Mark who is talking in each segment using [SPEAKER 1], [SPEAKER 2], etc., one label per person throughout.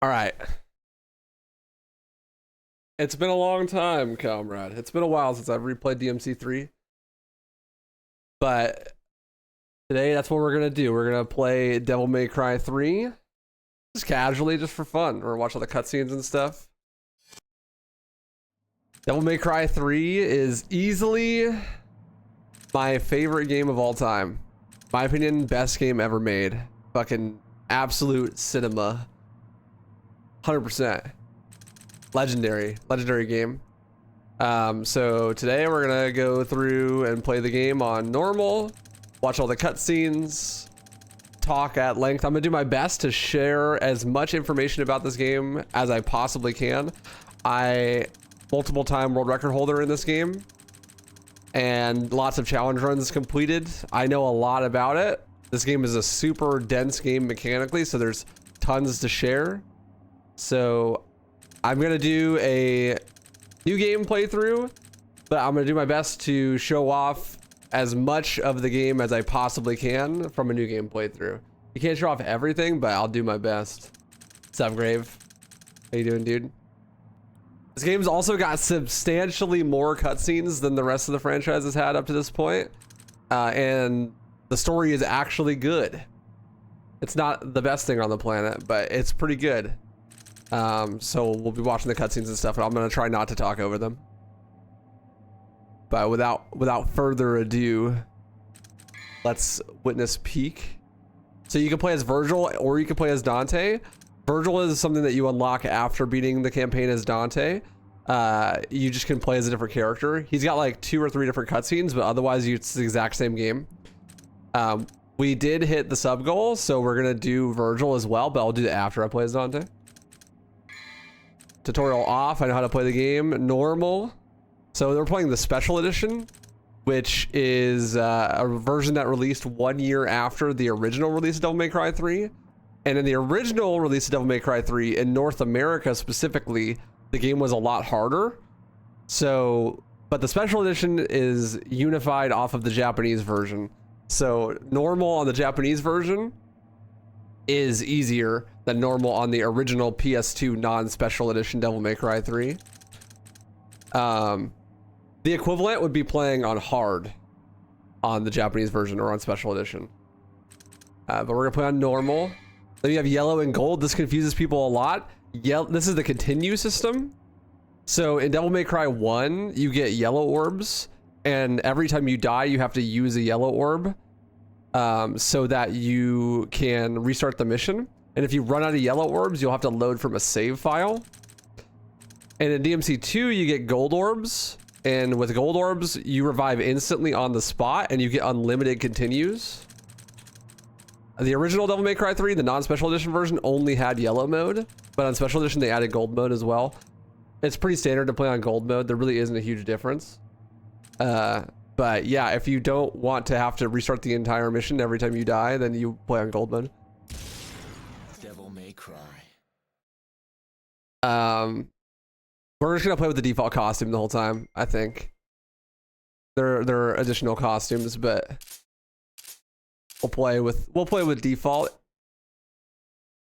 [SPEAKER 1] All right. It's been a long time, comrade. It's been a while since I've replayed DMC3. But today, that's what we're going to do. We're going to play Devil May Cry 3. Just casually, just for fun. We're going to watch all the cutscenes and stuff. Devil May Cry 3 is easily my favorite game of all time. My opinion, best game ever made. Fucking absolute cinema. 100%. Legendary game. So today we're gonna go through and play the game on normal, watch all the cutscenes, talk at length. I'm gonna do my best to share as much information about this game as I possibly can. Multiple time world record holder in this game and lots of challenge runs completed. I know a lot about it. This game is a super dense game mechanically, so there's tons to share. So I'm gonna do a new game playthrough, but I'm gonna do my best to show off as much of the game as I possibly can from a new game playthrough. You can't show off everything, but I'll do my best. What's up, Grave? How you doing, dude? This game's also got substantially more cutscenes than the rest of the franchise has had up to this point. And the story is actually good. It's not the best thing on the planet, but it's pretty good. So we'll be watching the cutscenes and stuff, and I'm gonna try not to talk over them. But without further ado, let's witness peek. So you can play as Virgil or you can play as Dante. Virgil is something that you unlock after beating the campaign as Dante. You just can play as a different character. He's got like 2 or 3 different cutscenes, but otherwise it's the exact same game. We did hit the sub goal, so we're gonna do Virgil as well, but I'll do it after I play as Dante. Tutorial off. I know how to play the game. Normal. So they're playing the special edition, which is a version that released 1 year after the original release of Devil May Cry 3. And in the original release of Devil May Cry 3 in North America specifically, the game was a lot harder. So, but the special edition is unified off of the Japanese version. So normal on the Japanese version is easier than normal on the original PS2 non-special edition Devil May Cry 3. The equivalent would be playing on hard on the Japanese version or on special edition. But we're gonna play on normal. Then you have yellow and gold. This confuses people a lot. This is the continue system. So in Devil May Cry 1, you get yellow orbs, and every time you die, you have to use a yellow orb so that you can restart the mission. And if you run out of yellow orbs, you'll have to load from a save file. And in DMC2, you get gold orbs. And with gold orbs, you revive instantly on the spot and you get unlimited continues. The original Devil May Cry 3, the non-special edition version, only had yellow mode. But on special edition, they added gold mode as well. It's pretty standard to play on gold mode. There really isn't a huge difference. But yeah, if you don't want to have to restart the entire mission every time you die, then you play on gold mode.
[SPEAKER 2] Devil May Cry.
[SPEAKER 1] We're just gonna play with the default costume the whole time, I think. There are additional costumes, but we'll play with default.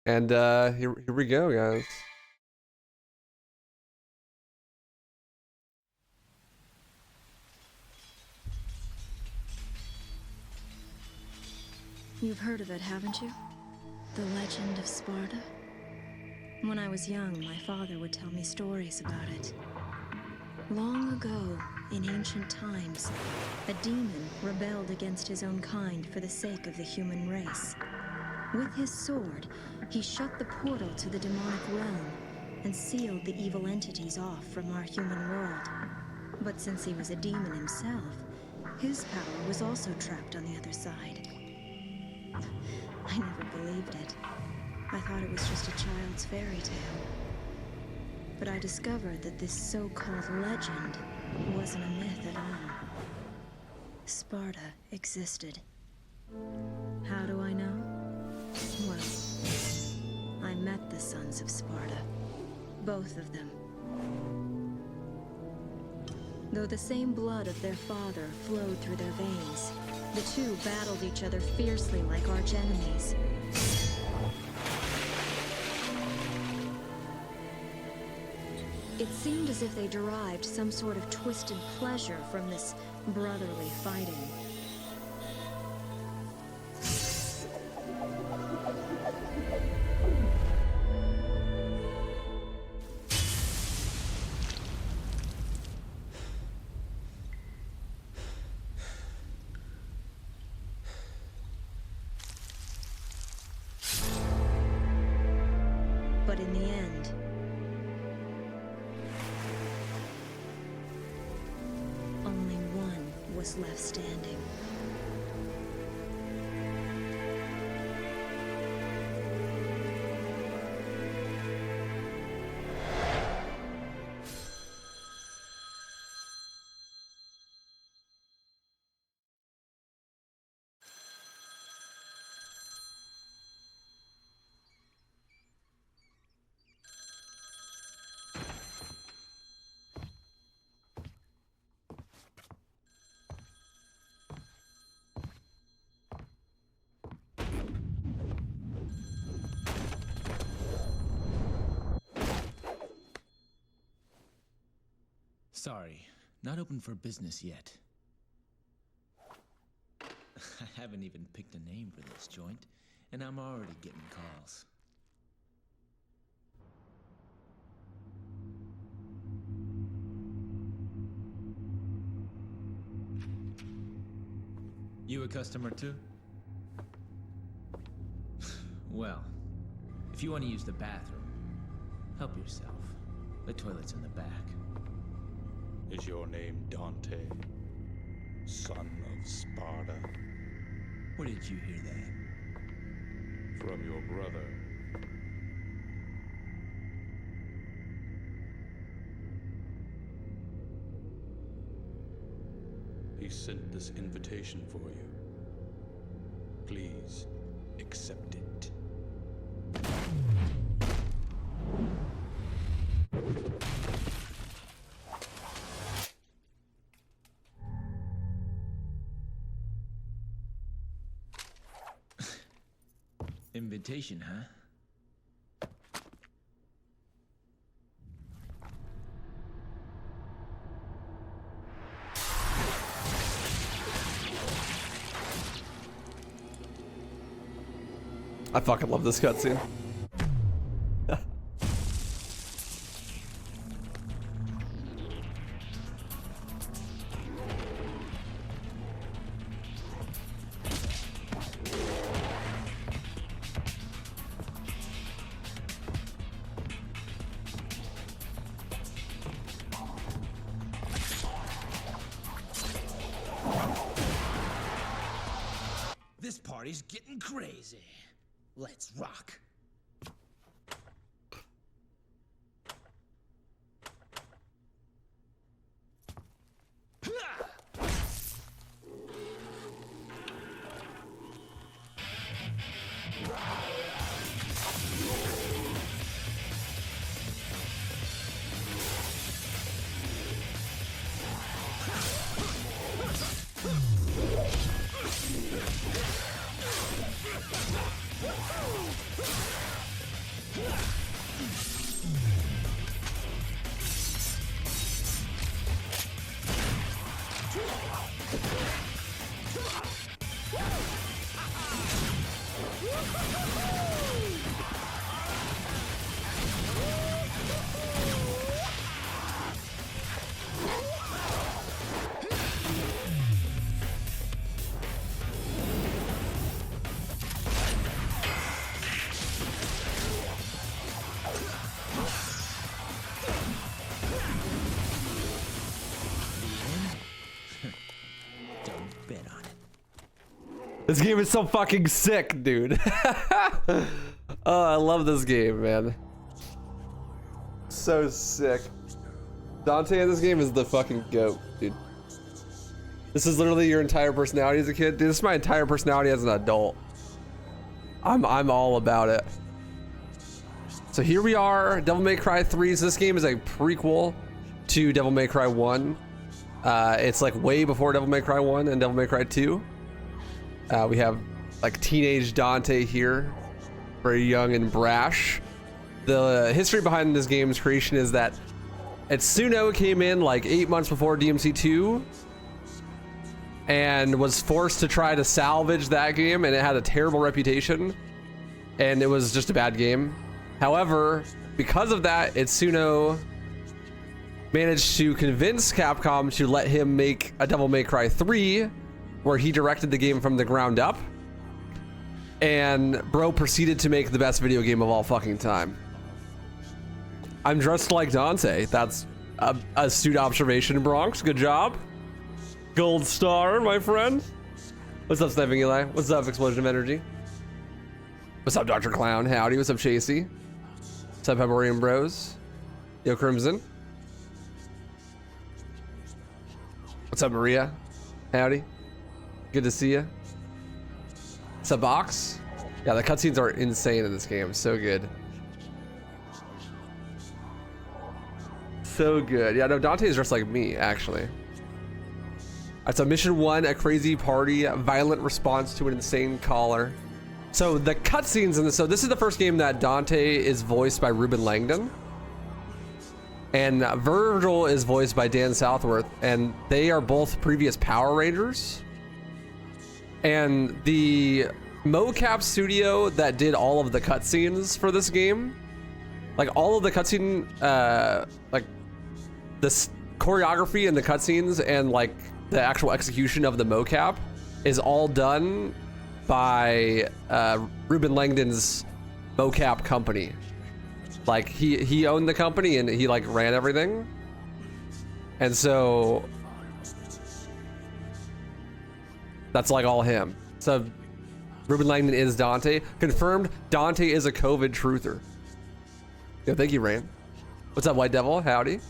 [SPEAKER 1] And here we go, guys.
[SPEAKER 3] You've heard of it, haven't you? The legend of Sparta? When I was young, my father would tell me stories about it. Long ago, in ancient times, a demon rebelled against his own kind for the sake of the human race. With his sword, he shut the portal to the demonic realm and sealed the evil entities off from our human world. But since he was a demon himself, his power was also trapped on the other side. I never believed it. I thought it was just a child's fairy tale. But I discovered that this so-called legend wasn't a myth at all. Sparta existed. How do I know? Well, I met the sons of Sparta. Both of them. Though the same blood of their father flowed through their veins, the two battled each other fiercely like arch enemies. It seemed as if they derived some sort of twisted pleasure from this brotherly fighting. But in the end, only one was left standing.
[SPEAKER 2] Sorry, not open for business yet. I haven't even picked a name for this joint, and I'm already getting calls. You a customer too? Well, if you want to use the bathroom, help yourself. The toilet's in the back.
[SPEAKER 4] Is your name Dante, son of Sparta?
[SPEAKER 2] Where did you hear that?
[SPEAKER 4] From your brother. He sent this invitation for you. Please, accept it.
[SPEAKER 2] Invitation, huh?
[SPEAKER 1] I fucking love this cutscene.
[SPEAKER 2] This party's getting crazy. Let's rock.
[SPEAKER 1] This game is so fucking sick, dude. Oh, I love this game, man. So sick. Dante in this game is the fucking goat, dude. This is literally your entire personality as a kid. Dude, this is my entire personality as an adult. I'm all about it. So here we are, Devil May Cry 3. So this game is a prequel to Devil May Cry 1. It's like way before Devil May Cry 1 and Devil May Cry 2. We have like teenage Dante here, very young and brash. The history behind this game's creation is that Itsuno came in like 8 months before DMC2 and was forced to try to salvage that game, and it had a terrible reputation, and it was just a bad game. However, because of that, Itsuno managed to convince Capcom to let him make a Devil May Cry 3, where he directed the game from the ground up, and bro proceeded to make the best video game of all fucking time. I'm dressed like Dante. That's a astute observation, Bronx. Good job. Gold star, my friend. What's up, Sniping Eli? What's up, Explosion of Energy? What's up, Dr. Clown? Howdy. What's up, Chasey? What's up, Peborian Bros? Yo, Crimson. What's up, Maria? Howdy. Good to see you. What's up, Box? Yeah, the cutscenes are insane in this game. So good. So good. Yeah, no, Dante is dressed like me, actually. Alright, so mission 1, a crazy party, a violent response to an insane caller. So the cutscenes in this, so this is the first game that Dante is voiced by Ruben Langdon. And Virgil is voiced by Dan Southworth, and they are both previous Power Rangers. And the mocap studio that did all of the cutscenes for this game, like all of the cutscene, like this choreography and the cutscenes and like the actual execution of the mocap is all done by Ruben Langdon's mocap company. Like he owned the company and he like ran everything. And so that's like all him. So Ruben Langdon is Dante. Confirmed Dante is a COVID truther. Yo, thank you, Rain. What's up, White Devil? Howdy.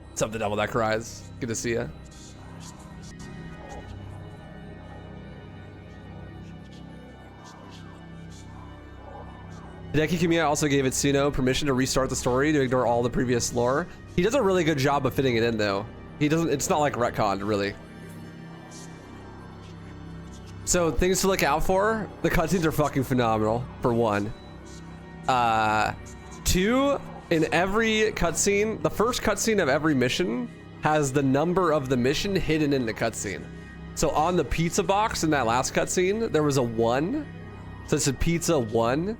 [SPEAKER 1] What's up, the devil that cries? Good to see ya. Hideki Kamiya also gave Itsuno permission to restart the story to ignore all the previous lore. He does a really good job of fitting it in, though. He doesn't. It's not like retconned, really. So things to look out for: the cutscenes are fucking phenomenal. For one, 2, in every cutscene, the first cutscene of every mission has the number of the mission hidden in the cutscene. So on the pizza box in that last cutscene, there was a 1. So it's a pizza 1.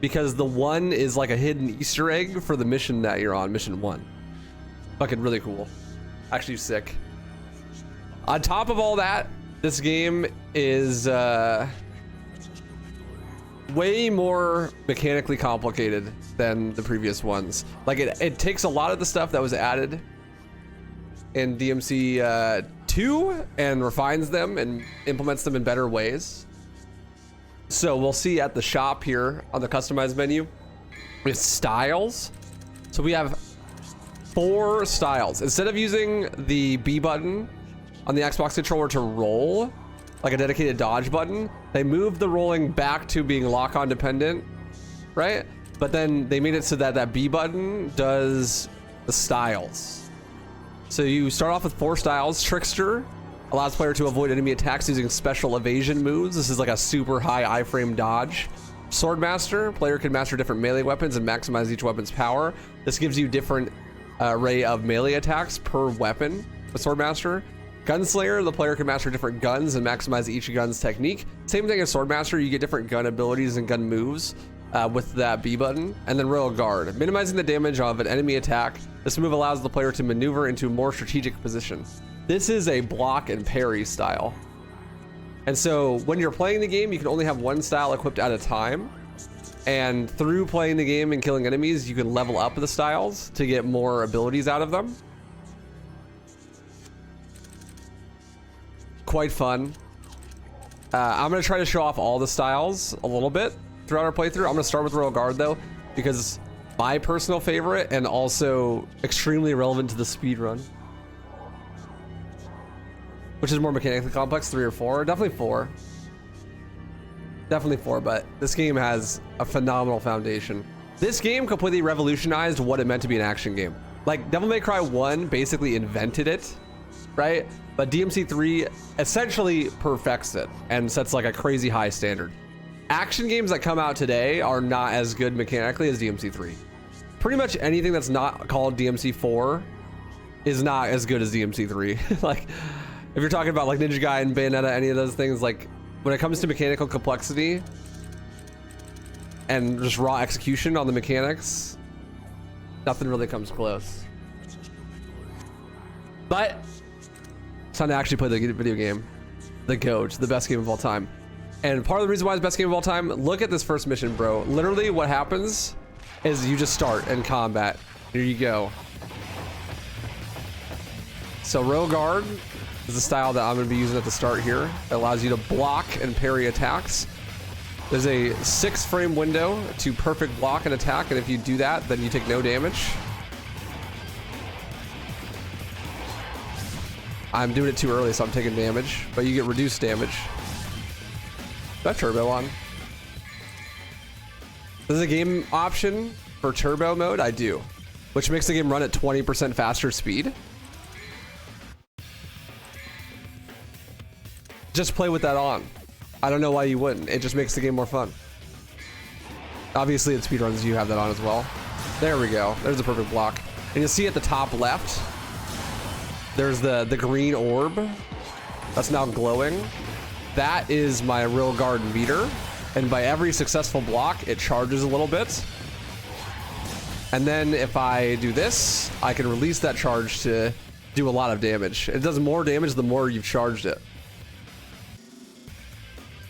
[SPEAKER 1] Because the 1 is like a hidden Easter egg for the mission that you're on, mission 1. Fucking really cool. Actually sick. On top of all that, this game is way more mechanically complicated than the previous ones. Like it takes a lot of the stuff that was added in DMC 2 and refines them and implements them in better ways. So we'll see at the shop here on the customized menu, we have styles. So we have 4 styles. Instead of using the B button on the Xbox controller to roll, like a dedicated dodge button, they moved the rolling back to being lock-on dependent, right? But then they made it so that that B button does the styles. So you start off with 4 styles. Trickster allows player to avoid enemy attacks using special evasion moves. This is like a super high iframe dodge. Swordmaster, player can master different melee weapons and maximize each weapon's power. This gives you different array of melee attacks per weapon with Swordmaster. Gunslinger, the player can master different guns and maximize each gun's technique. Same thing as Swordmaster, you get different gun abilities and gun moves with that B button. And then Royal Guard, minimizing the damage of an enemy attack. This move allows the player to maneuver into a more strategic position. This is a block and parry style. And so when you're playing the game, you can only have 1 style equipped at a time. And through playing the game and killing enemies, you can level up the styles to get more abilities out of them. Quite fun. I'm gonna try to show off all the styles a little bit throughout our playthrough. I'm gonna start with Royal Guard though, because it's my personal favorite and also extremely relevant to the speedrun. Which is more mechanically complex, 3 or 4? Definitely 4. Definitely 4, but this game has a phenomenal foundation. This game completely revolutionized what it meant to be an action game. Like, Devil May Cry 1 basically invented it, right? But DMC 3 essentially perfects it and sets like a crazy high standard. Action games that come out today are not as good mechanically as DMC 3. pretty much anything that's not called DMC4 is not as good as DMC3. Like, if you're talking about like Ninja Gaiden, Bayonetta, any of those things, like when it comes to mechanical complexity and just raw execution on the mechanics, nothing really comes close. But it's time to actually play the video game. The GOAT, the best game of all time. And part of the reason why it's the best game of all time, look at this first mission, bro. Literally what happens is you just start in combat. Here you go. So row guard is the style that I'm gonna be using at the start here. It allows you to block and parry attacks. There's a 6-frame window to perfect block and attack, and if you do that, then you take no damage. I'm doing it too early, so I'm taking damage, but you get reduced damage. Is that turbo on? There's a game option for turbo mode, I do, which makes the game run at 20% faster speed. Just play with that on. I don't know why you wouldn't. It just makes the game more fun. Obviously, in speedruns, you have that on as well. There we go. There's a perfect block. And you'll see at the top left, there's the green orb that's now glowing. That is my real guard meter. And by every successful block, it charges a little bit. And then if I do this, I can release that charge to do a lot of damage. It does more damage the more you've charged it.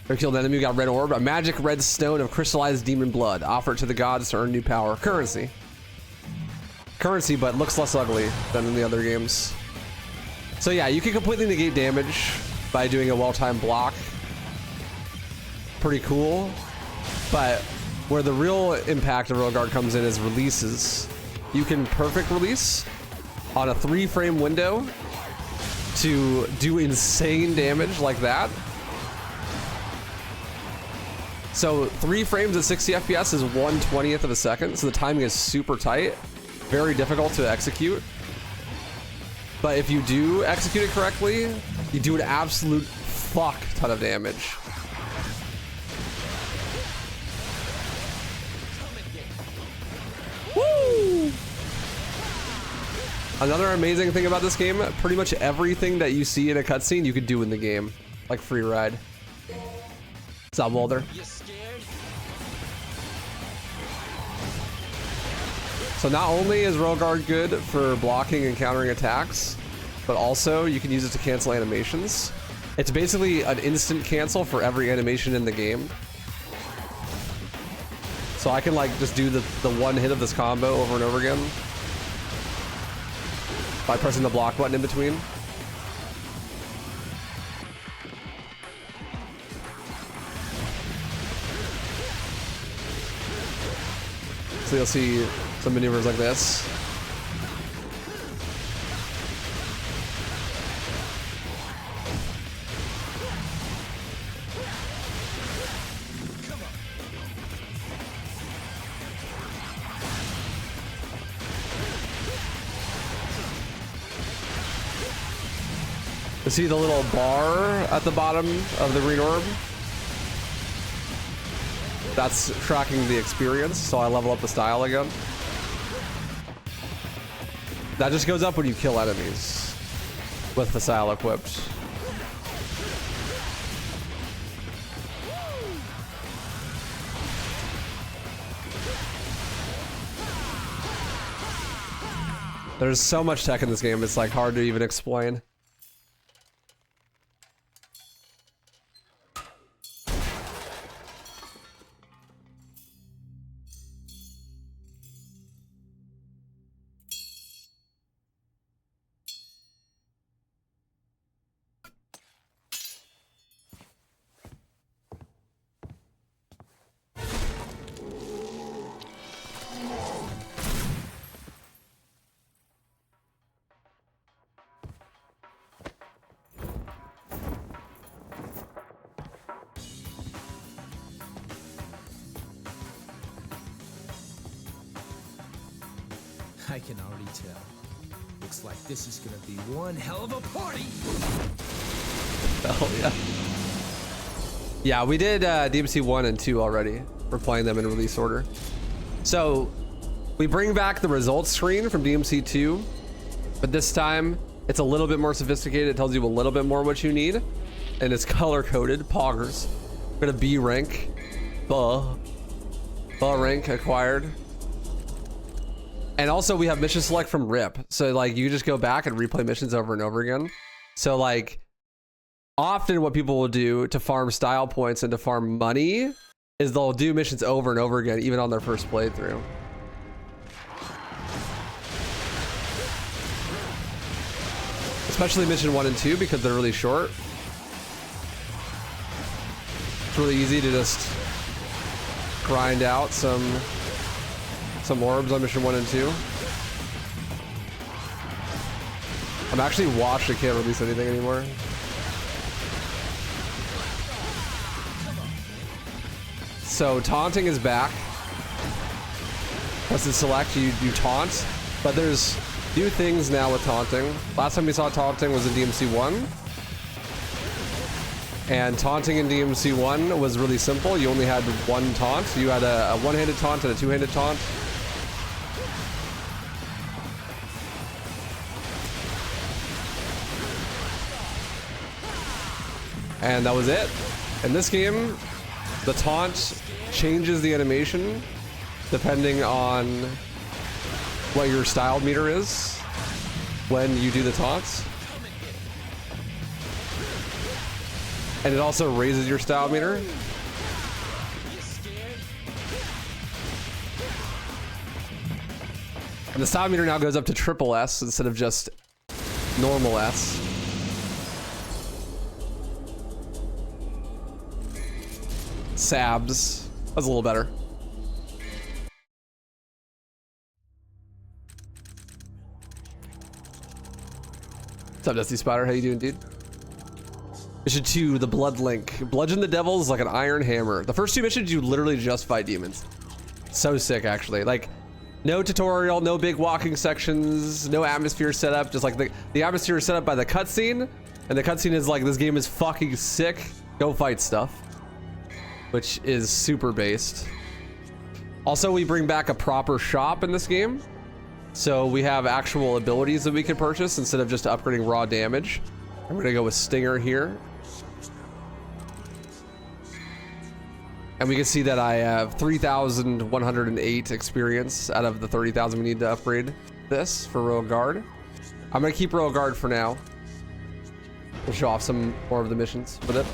[SPEAKER 1] If you killed an enemy, you got red orb, a magic red stone of crystallized demon blood. Offer it to the gods to earn new power. Currency. Currency, but looks less ugly than in the other games. So yeah, you can completely negate damage by doing a well-timed block. Pretty cool. But where the real impact of Royal Guard comes in is releases. You can perfect release on a 3-frame window to do insane damage like that. So 3 frames at 60 FPS is 1/20th of a second. So the timing is super tight, very difficult to execute. But if you do execute it correctly, you do an absolute fuck ton of damage. Woo! Another amazing thing about this game, pretty much everything that you see in a cutscene, you could do in the game, like free ride. What's up, Walter? So not only is Royal Guard good for blocking and countering attacks, but also you can use it to cancel animations. It's basically an instant cancel for every animation in the game. So I can like just do the one hit of this combo over and over again by pressing the block button in between. So you'll see some maneuvers like this. You see the little bar at the bottom of the green orb? That's tracking the experience, so I level up the style again. That just goes up when you kill enemies with the style equipped. There's so much tech in this game, it's like hard to even explain.
[SPEAKER 2] I can already tell. Looks like this is gonna be one hell of a party!
[SPEAKER 1] Oh yeah. Yeah, we did DMC 1 and 2 already. We're playing them in release order. So, We bring back the results screen from DMC2, but this time it's a little bit more sophisticated. It tells you a little bit more what you need, and it's color coded. Poggers. We're gonna B rank. Rank acquired. And also we have mission select from RIP. So like you just go back and replay missions over and over again. So like often what people will do to farm style points and to farm money is they'll do missions over and over again, even on their first playthrough. Especially mission 1 and 2 because they're really short. It's really easy to just grind out some orbs on mission 1 and 2. I'm actually washed. I can't release anything anymore. So taunting is back. Press and select, you taunt, but there's new things now with taunting. Last time we saw taunting was in DMC 1. And taunting in DMC 1 was really simple. You only had one taunt. You had a one-handed taunt and a two-handed taunt. And that was it. In this game, the taunt changes the animation depending on what your style meter is when you do the taunts. And it also raises your style meter. And the style meter now goes up to triple S instead of just normal S. Sabs. That's a little better. What's up, Dusty Spider? How you doing, dude? Mission 2, the Blood Link. Bludgeon the devils like an iron hammer. The first two missions, you literally just fight demons. So sick, actually. Like, no tutorial, no big walking sections, no atmosphere setup. Just like the atmosphere is set up by the cutscene, and the cutscene is like, this game is fucking sick. Go fight stuff. Which is super based. Also, we bring back a proper shop in this game. So we have actual abilities that we can purchase instead of just upgrading raw damage. I'm gonna go with Stinger here. And we can see that I have 3,108 experience out of the 30,000 we need to upgrade this for Royal Guard. I'm gonna keep Royal Guard for now. We'll show off some more of the missions with it.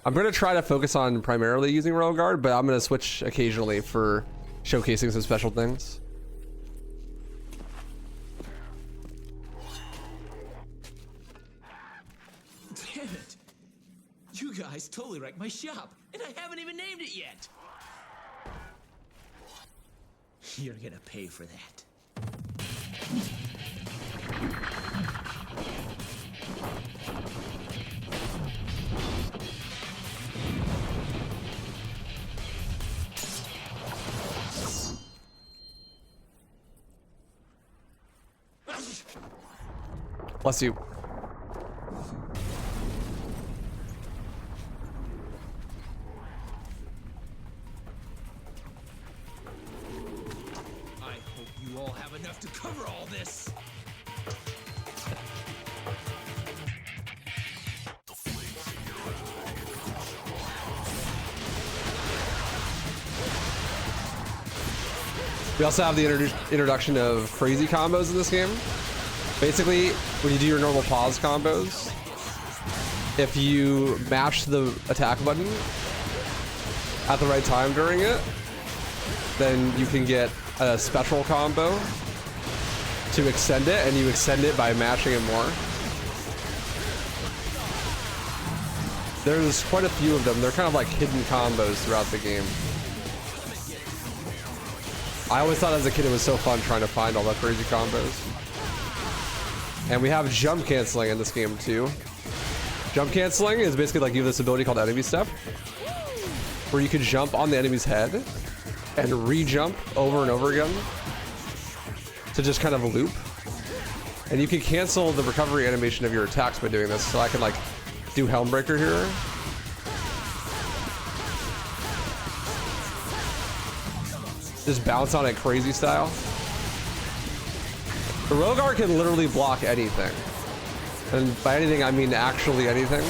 [SPEAKER 1] I'm gonna try to focus on primarily using Royal Guard, but I'm gonna switch occasionally for showcasing some special things.
[SPEAKER 2] Damn it! You guys totally wrecked my shop, and I haven't even named it yet! You're gonna pay for that.
[SPEAKER 1] Bless you.
[SPEAKER 2] I hope you all have enough to cover all this.
[SPEAKER 1] We also have the introduction of crazy combos in this game. Basically, when you do your normal pause combos, if you mash the attack button at the right time during it, then you can get a special combo to extend it, and you extend it by mashing it more. There's quite a few of them. They're kind of like hidden combos throughout the game. I always thought as a kid it was so fun trying to find all the crazy combos. And we have jump canceling in this game too. Jump canceling is basically like you have this ability called enemy step, where you can jump on the enemy's head and re-jump over and over again to just kind of loop. And you can cancel the recovery animation of your attacks by doing this. So I can like do Helmbreaker here. Just bounce on it crazy style. The Rogar can literally block anything. And by anything, I mean actually anything.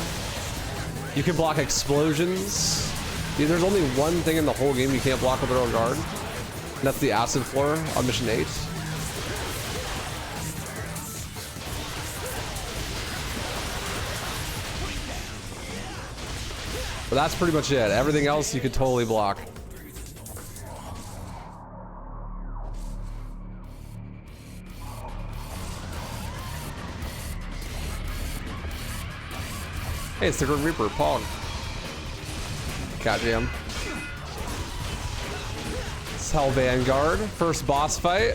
[SPEAKER 1] You can block explosions. There's only one thing in the whole game you can't block with the Rogar. And that's the acid floor on mission 8. But that's pretty much it. Everything else you could totally block. Hey, it's the Grim Reaper, Pog. Cat Jam. It's Hell Vanguard. First boss fight.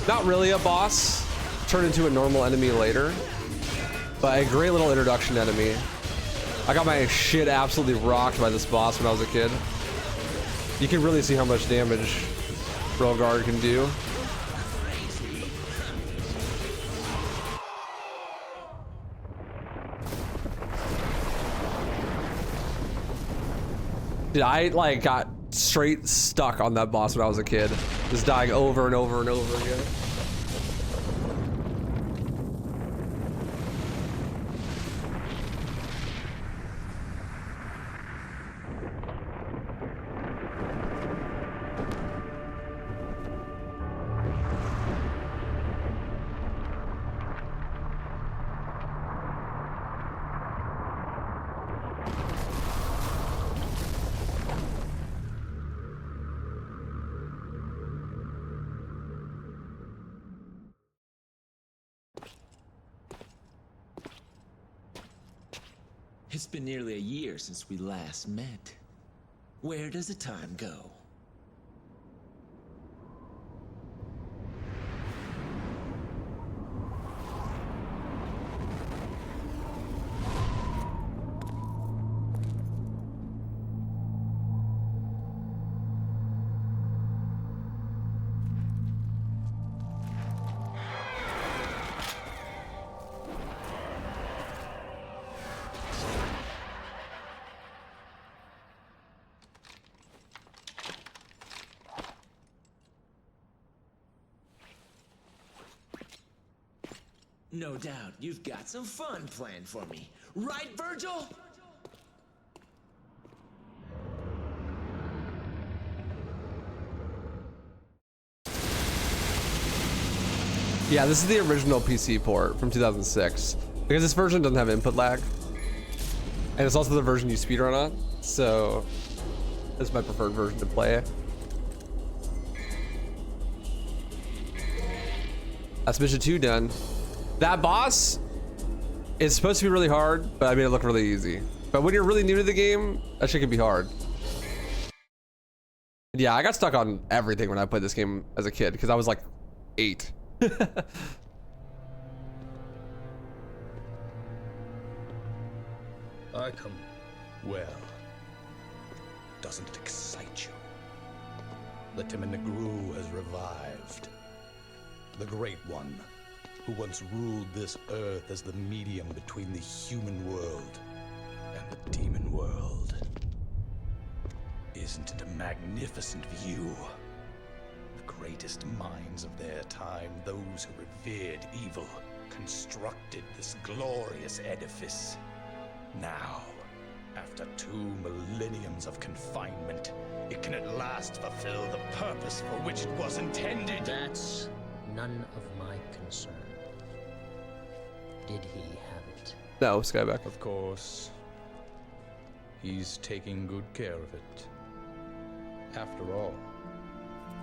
[SPEAKER 1] Not really a boss. Turned into a normal enemy later. But a great little introduction enemy. I got my shit absolutely rocked by this boss when I was a kid. You can really see how much damage Rogar can do. Dude, I like got straight stuck on that boss when I was a kid. Just dying over and over and over again.
[SPEAKER 2] It's been nearly a year since we last met. Where does the time go? No doubt you've got some fun planned for me. Right, Virgil?
[SPEAKER 1] Yeah, this is the original PC port from 2006. Because this version doesn't have input lag. And it's also the version you speedrun on. So, this is my preferred version to play. That's mission 2 done. That boss is supposed to be really hard, but I made it look really easy. But when you're really new to the game, that shit can be hard. Yeah, I got stuck on everything when I played this game as a kid because I was like 8.
[SPEAKER 4] Arkham. Well, doesn't it excite you? The Timon Negru has revived. The Great One, who once ruled this earth as the medium between the human world and the demon world. Isn't it a magnificent view? The greatest minds of their time, those who revered evil, constructed this glorious edifice. Now, after 2 millenniums of confinement, it can at last fulfill the purpose for which it was intended.
[SPEAKER 5] That's none of my concern. Did he have it?
[SPEAKER 1] No, Skyback.
[SPEAKER 4] Of course. He's taking good care of it. After all,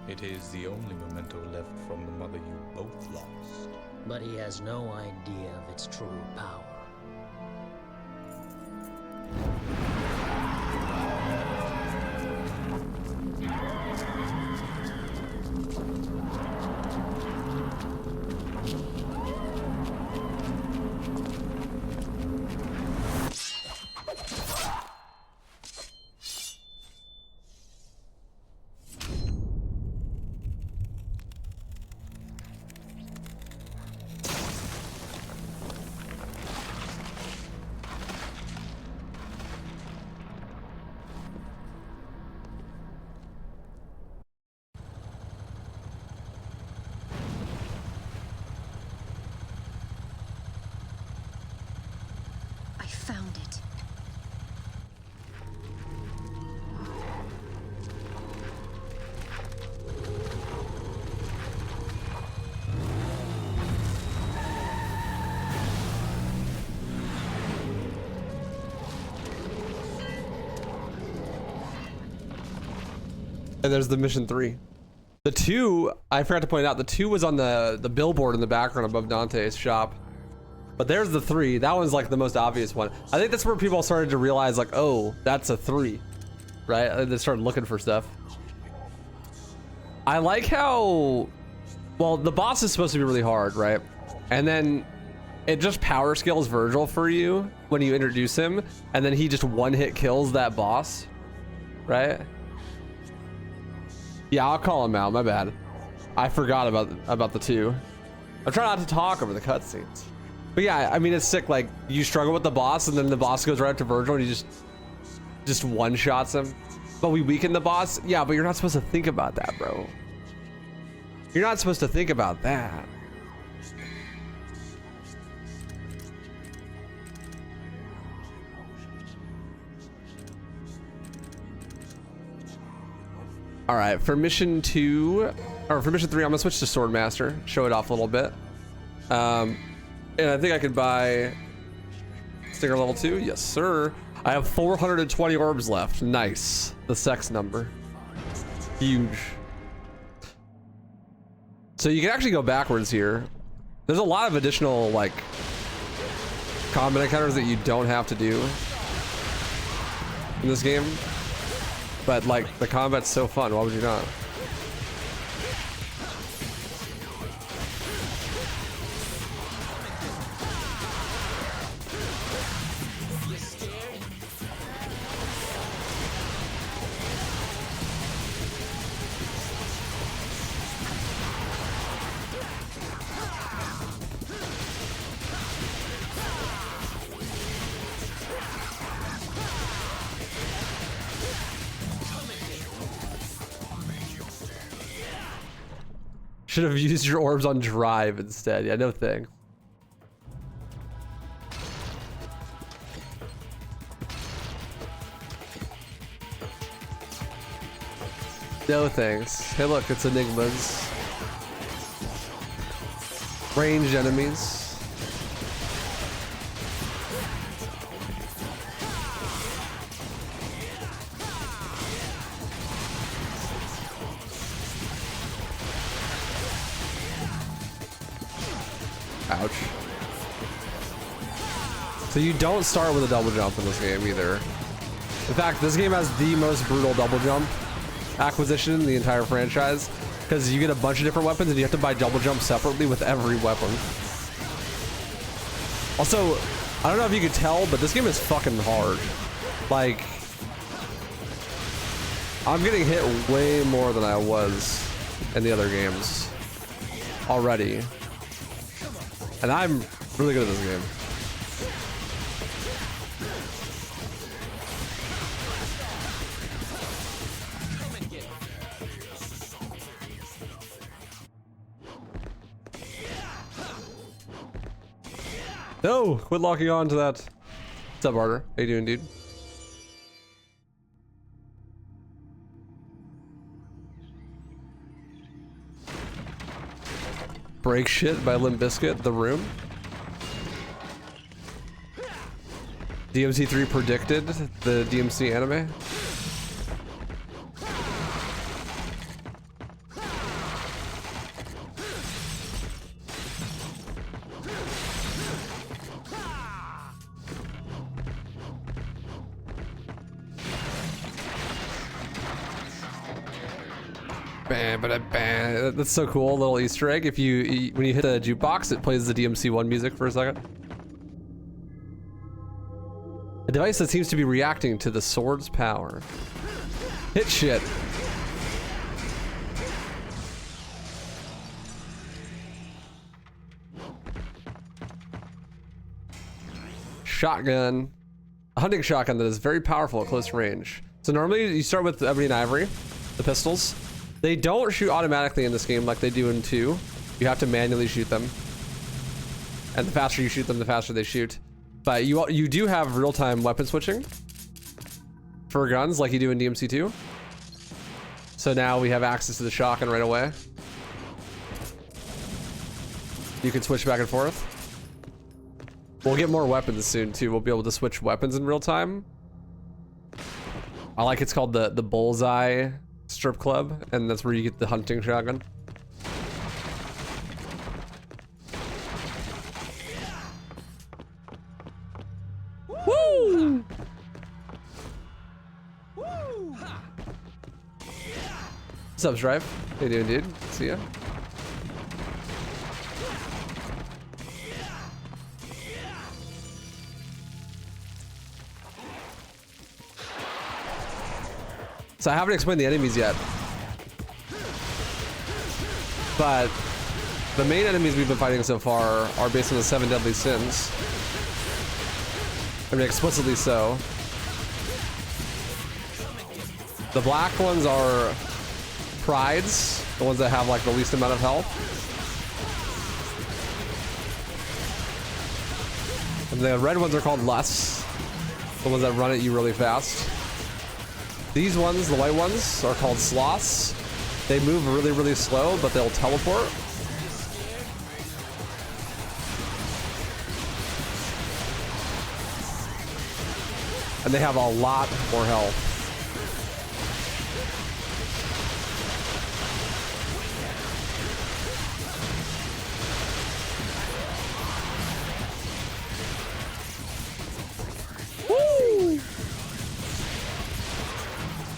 [SPEAKER 4] it is the only memento left from the mother you both lost.
[SPEAKER 5] But he has no idea of its true power.
[SPEAKER 1] And there's the mission 3. The 2, I forgot to point out, the 2 was on the billboard in the background above Dante's shop. But there's the 3. That one's like the most obvious one. I think that's where people started to realize like, oh, that's a 3, right? They started looking for stuff. I like how, well, the boss is supposed to be really hard, right? And then it just power scales Virgil for you when you introduce him, and then he just one-hit kills that boss, right? Yeah, I'll call him out, my bad. I forgot about the 2. I'm trying not to talk over the cutscenes. But yeah, I mean, it's sick, like, you struggle with the boss, and then the boss goes right up to Virgil, and he just one-shots him. But we weaken the boss? Yeah, but you're not supposed to think about that, bro. You're not supposed to think about that. All right, for mission 2, or for mission 3, I'm gonna switch to Swordmaster, show it off a little bit. And I think I could buy Stinger level 2. Yes, sir. I have 420 orbs left. Nice. The sex number. Huge. So you can actually go backwards here. There's a lot of additional, like, combat encounters that you don't have to do in this game. But, like, the combat's so fun. Why would you not? Should have used your orbs on drive instead. Yeah, no thing. No thanks. Hey look, it's enigmas. Ranged enemies. Ouch. So you don't start with a double jump in this game either. In fact, this game has the most brutal double jump acquisition in the entire franchise, because you get a bunch of different weapons and you have to buy double jump separately with every weapon. Also, I don't know if you could tell, but this game is fucking hard. Like, I'm getting hit way more than I was in the other games already. And I'm really good at this game. No, quit locking on to that. What's up, Arter? How you doing, dude? Break Shit by Limp Bizkit, The Room. DMC3 predicted the DMC anime. That's so cool, a little Easter egg. If when you hit the jukebox, it plays the DMC1 music for a second. A device that seems to be reacting to the sword's power. Hit shit. Shotgun. A hunting shotgun that is very powerful at close range. So normally you start with Ebony and Ivory, the pistols. They don't shoot automatically in this game like they do in 2. You have to manually shoot them. And the faster you shoot them, the faster they shoot. But you do have real-time weapon switching for guns like you do in DMC2. So now we have access to the shotgun right away. You can switch back and forth. We'll get more weapons soon too. We'll be able to switch weapons in real time. I like it's called the bullseye strip club, and that's where you get the hunting shotgun. Woo! What's up, Strife? How you doing, dude? See ya. So I haven't explained the enemies yet, but the main enemies we've been fighting so far are based on the 7 deadly sins. I mean, explicitly so. The black ones are prides, the ones that have like the least amount of health. And the red ones are called lusts, the ones that run at you really fast. These ones, the white ones, are called sloths. They move really, really slow, but they'll teleport. And they have a lot more health.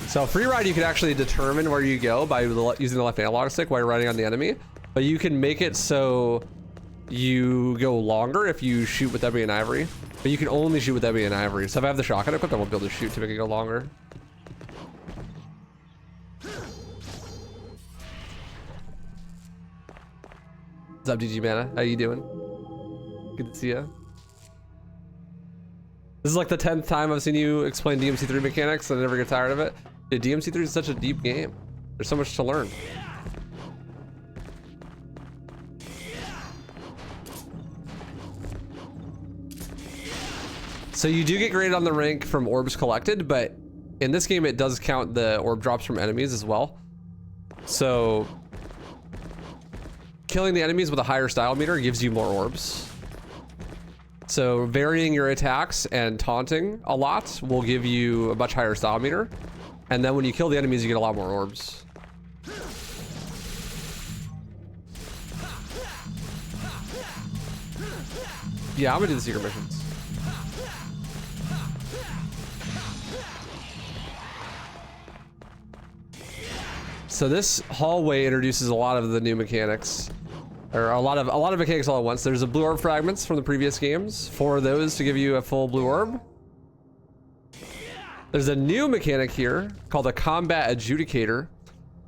[SPEAKER 1] So free ride, you can actually determine where you go by using the left analog stick while you're riding on the enemy, but you can make it so you go longer if you shoot with ebony and ivory, but you can only shoot with ebony and ivory. So if I have the shotgun equipped, I won't be able to shoot to make it go longer. What's up, GG Mana? How you doing? Good to see you. This is like the 10th time I've seen you explain DMC3 mechanics, and I never get tired of it. Dude, DMC3 is such a deep game. There's so much to learn. So you do get graded on the rank from orbs collected, but in this game it does count the orb drops from enemies as well. So killing the enemies with a higher style meter gives you more orbs. So varying your attacks and taunting a lot will give you a much higher style meter. And then when you kill the enemies, you get a lot more orbs. Yeah, I'm gonna do the secret missions. So this hallway introduces a lot of the new mechanics. Or a lot of mechanics all at once. There's the blue orb fragments from the previous games. 4 of those to give you a full blue orb. There's a new mechanic here called a combat adjudicator.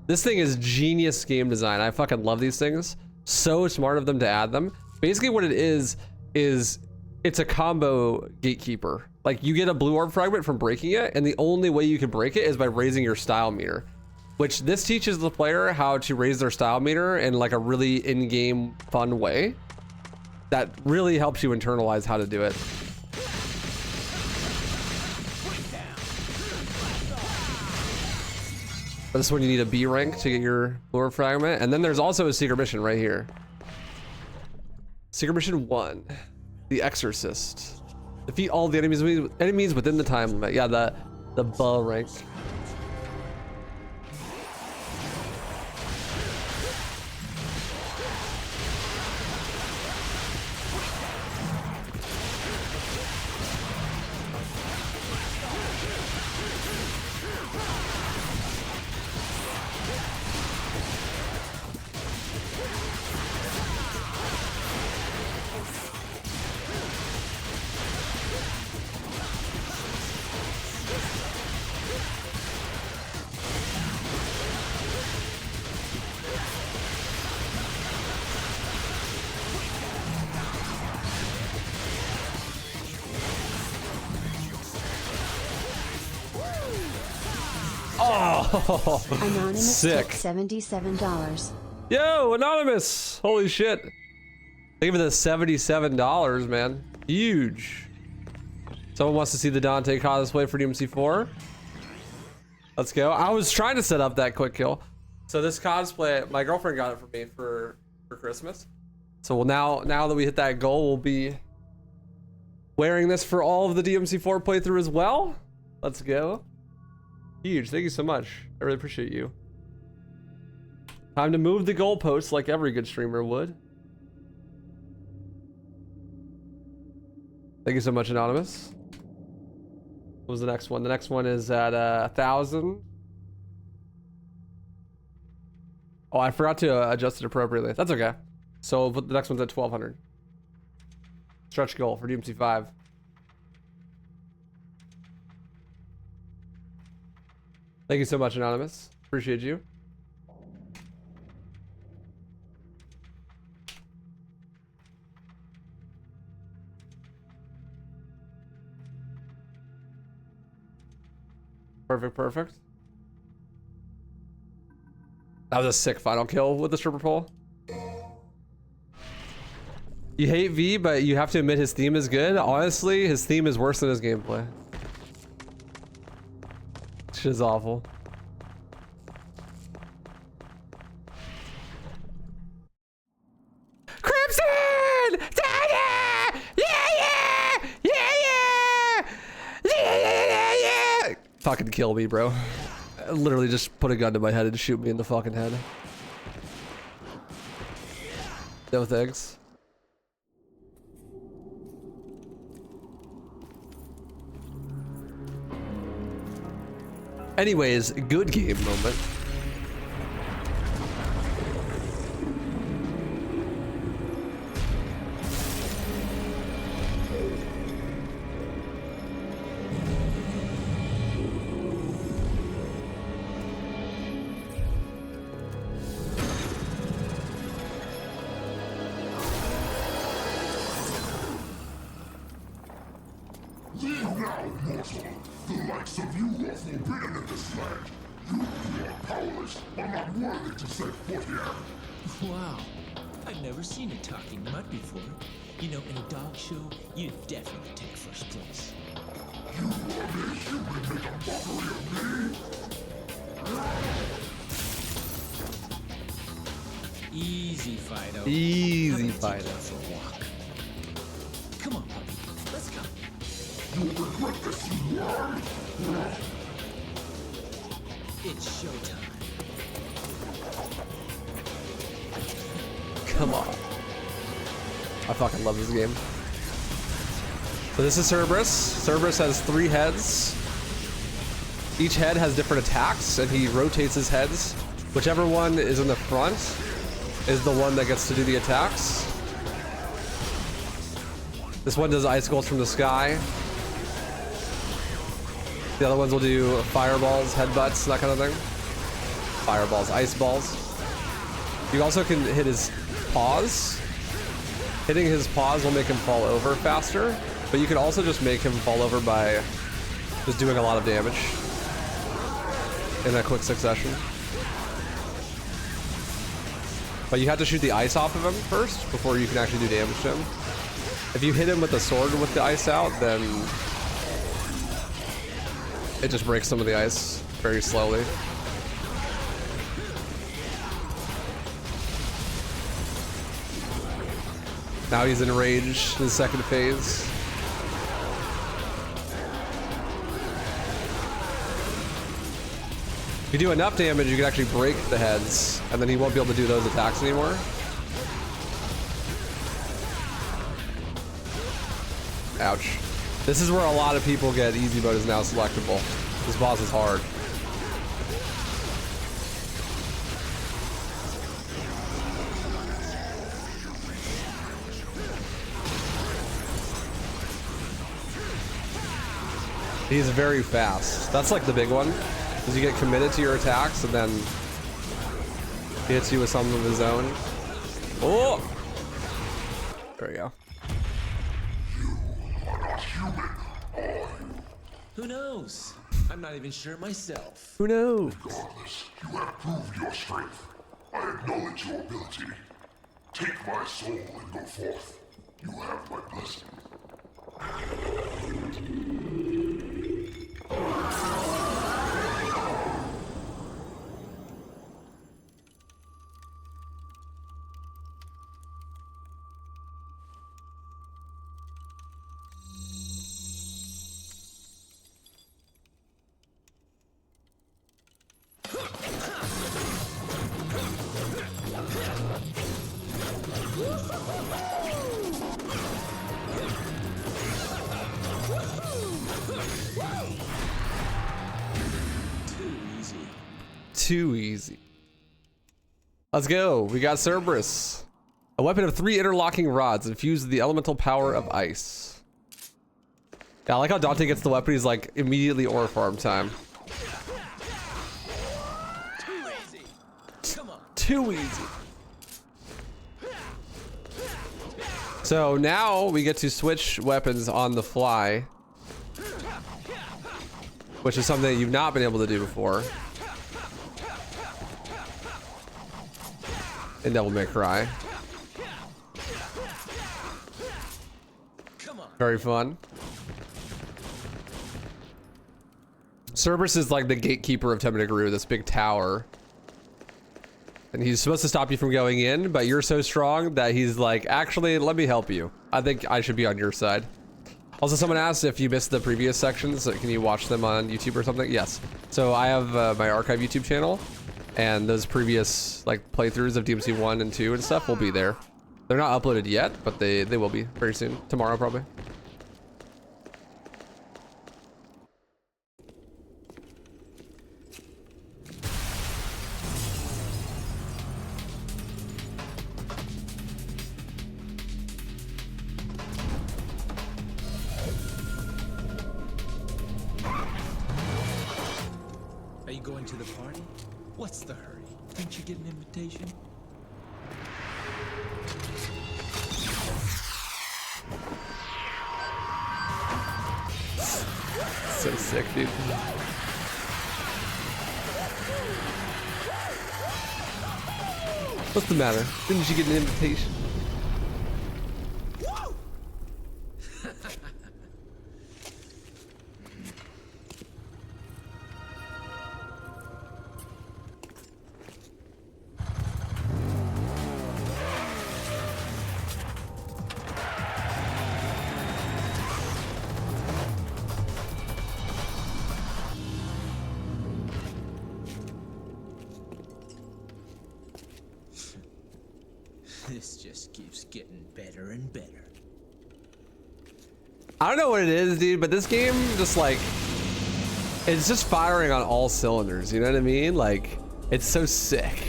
[SPEAKER 1] This thing is genius game design. I fucking love these things. So smart of them to add them. Basically what it is it's a combo gatekeeper. Like you get a blue orb fragment from breaking it, and the only way you can break it is by raising your style meter. Which this teaches the player how to raise their style meter in like a really in-game fun way. That really helps you internalize how to do it. But this one you need a B rank to get your lore fragment. And then there's also a secret mission right here. Secret mission 1, the Exorcist. Defeat all the enemies within the time limit. Yeah, the B rank. Oh,
[SPEAKER 6] Anonymous
[SPEAKER 1] sick.
[SPEAKER 6] tipped $77.
[SPEAKER 1] Yo, Anonymous. Holy shit. Thank you for the $77, man. Huge. Someone wants to see the Dante cosplay for DMC4. Let's go. I was trying to set up that quick kill. So this cosplay, my girlfriend got it for me for Christmas. So we'll now that we hit that goal, we'll be wearing this for all of the DMC4 playthrough as well. Let's go. Huge. Thank you so much. I really appreciate you. Time to move the goalposts like every good streamer would. Thank you so much, Anonymous. What was the next one? The next one is at 1,000. Oh, I forgot to adjust it appropriately. That's okay. So the next one's at 1,200. Stretch goal for DMC 5. Thank you so much, Anonymous. Appreciate you. Perfect, perfect. That was a sick final kill with the stripper pole. You hate V, but you have to admit his theme is good. Honestly, his theme is worse than his gameplay. Shit's awful. Crimson! Dada! Yeah, yeah! Yeah, yeah! Yeah, yeah, yeah! Fucking kill me, bro. Literally just put a gun to my head and shoot me in the fucking head. No thanks. Anyways, good game moment.
[SPEAKER 7] Leave now, mortal! The likes of you are forbidden in this land! You are powerless, but not worthy to set foot here!
[SPEAKER 2] Wow. I've never seen a talking mud before. You know, in a dog show, you'd definitely take first place.
[SPEAKER 7] You are a human make a mockery of me?
[SPEAKER 2] Easy, Fido.
[SPEAKER 1] Easy,
[SPEAKER 2] I'm gonna take
[SPEAKER 1] Fido.
[SPEAKER 2] you for a walk. Come on, puppy. Let's go.
[SPEAKER 7] You regret this, you worm!
[SPEAKER 2] It's showtime.
[SPEAKER 1] Come on. I fucking love this game. So this is Cerberus. Cerberus has 3 heads. Each head has different attacks, and he rotates his heads. Whichever one is in the front is the one that gets to do the attacks. This one does icicles from the sky. The other ones will do fireballs, headbutts, that kind of thing. Fireballs, ice balls. You also can hit his paws. Hitting his paws will make him fall over faster, but you can also just make him fall over by just doing a lot of damage in a quick succession. But you have to shoot the ice off of him first before you can actually do damage to him. If you hit him with the sword with the ice out, then it just breaks some of the ice very slowly. Now he's enraged in the second phase. If you do enough damage, you can actually break the heads, and then he won't be able to do those attacks anymore. Ouch. This is where a lot of people get easy mode is now selectable. This boss is hard. He's very fast. That's like the big one, is you get committed to your attacks and then he hits you with some of his own. Oh! There we go.
[SPEAKER 2] Who knows? I'm not even sure myself.
[SPEAKER 1] Who knows?
[SPEAKER 7] Regardless, you have proved your strength. I acknowledge your ability. Take my soul and go forth. You have my blessing.
[SPEAKER 1] Too easy. Let's go. We got Cerberus. A weapon of 3 interlocking rods infused with the elemental power of ice. Yeah, I like how Dante gets the weapon. He's like immediately ore farm time.
[SPEAKER 2] Too easy. Come on.
[SPEAKER 1] Too easy. So now we get to switch weapons on the fly, which is something that you've not been able to do before in Devil May Cry. Very fun. Cerberus is like the gatekeeper of Temeniguru, this big tower. And he's supposed to stop you from going in, but you're so strong that he's like, actually, let me help you. I think I should be on your side. Also, someone asked if you missed the previous sections, can you watch them on YouTube or something? Yes. So I have my archive YouTube channel, and those previous like playthroughs of DMC 1 and 2 and stuff will be there. They're not uploaded yet, but they will be very soon. Tomorrow, probably.
[SPEAKER 2] Are you going to the party? What's the hurry? Didn't you get an invitation?
[SPEAKER 1] So sick, dude. What's the matter? Didn't you get an invitation?
[SPEAKER 2] This just keeps getting better and better.
[SPEAKER 1] I don't know what it is, dude, but this game just like, it's just firing on all cylinders, you know what I mean? Like, it's so sick.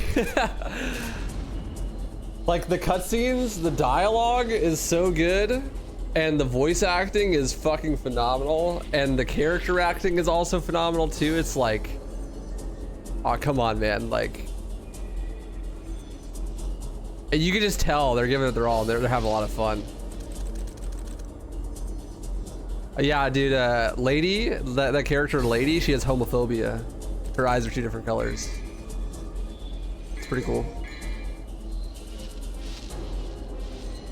[SPEAKER 1] Like the cutscenes, the dialogue is so good, and the voice acting is fucking phenomenal, and the character acting is also phenomenal too. It's like, oh, come on, man. Like, and you can just tell they're giving it their all. They're having a lot of fun. Yeah, dude, Lady, that character Lady, she has homophobia. Her eyes are 2 different colors. It's pretty cool.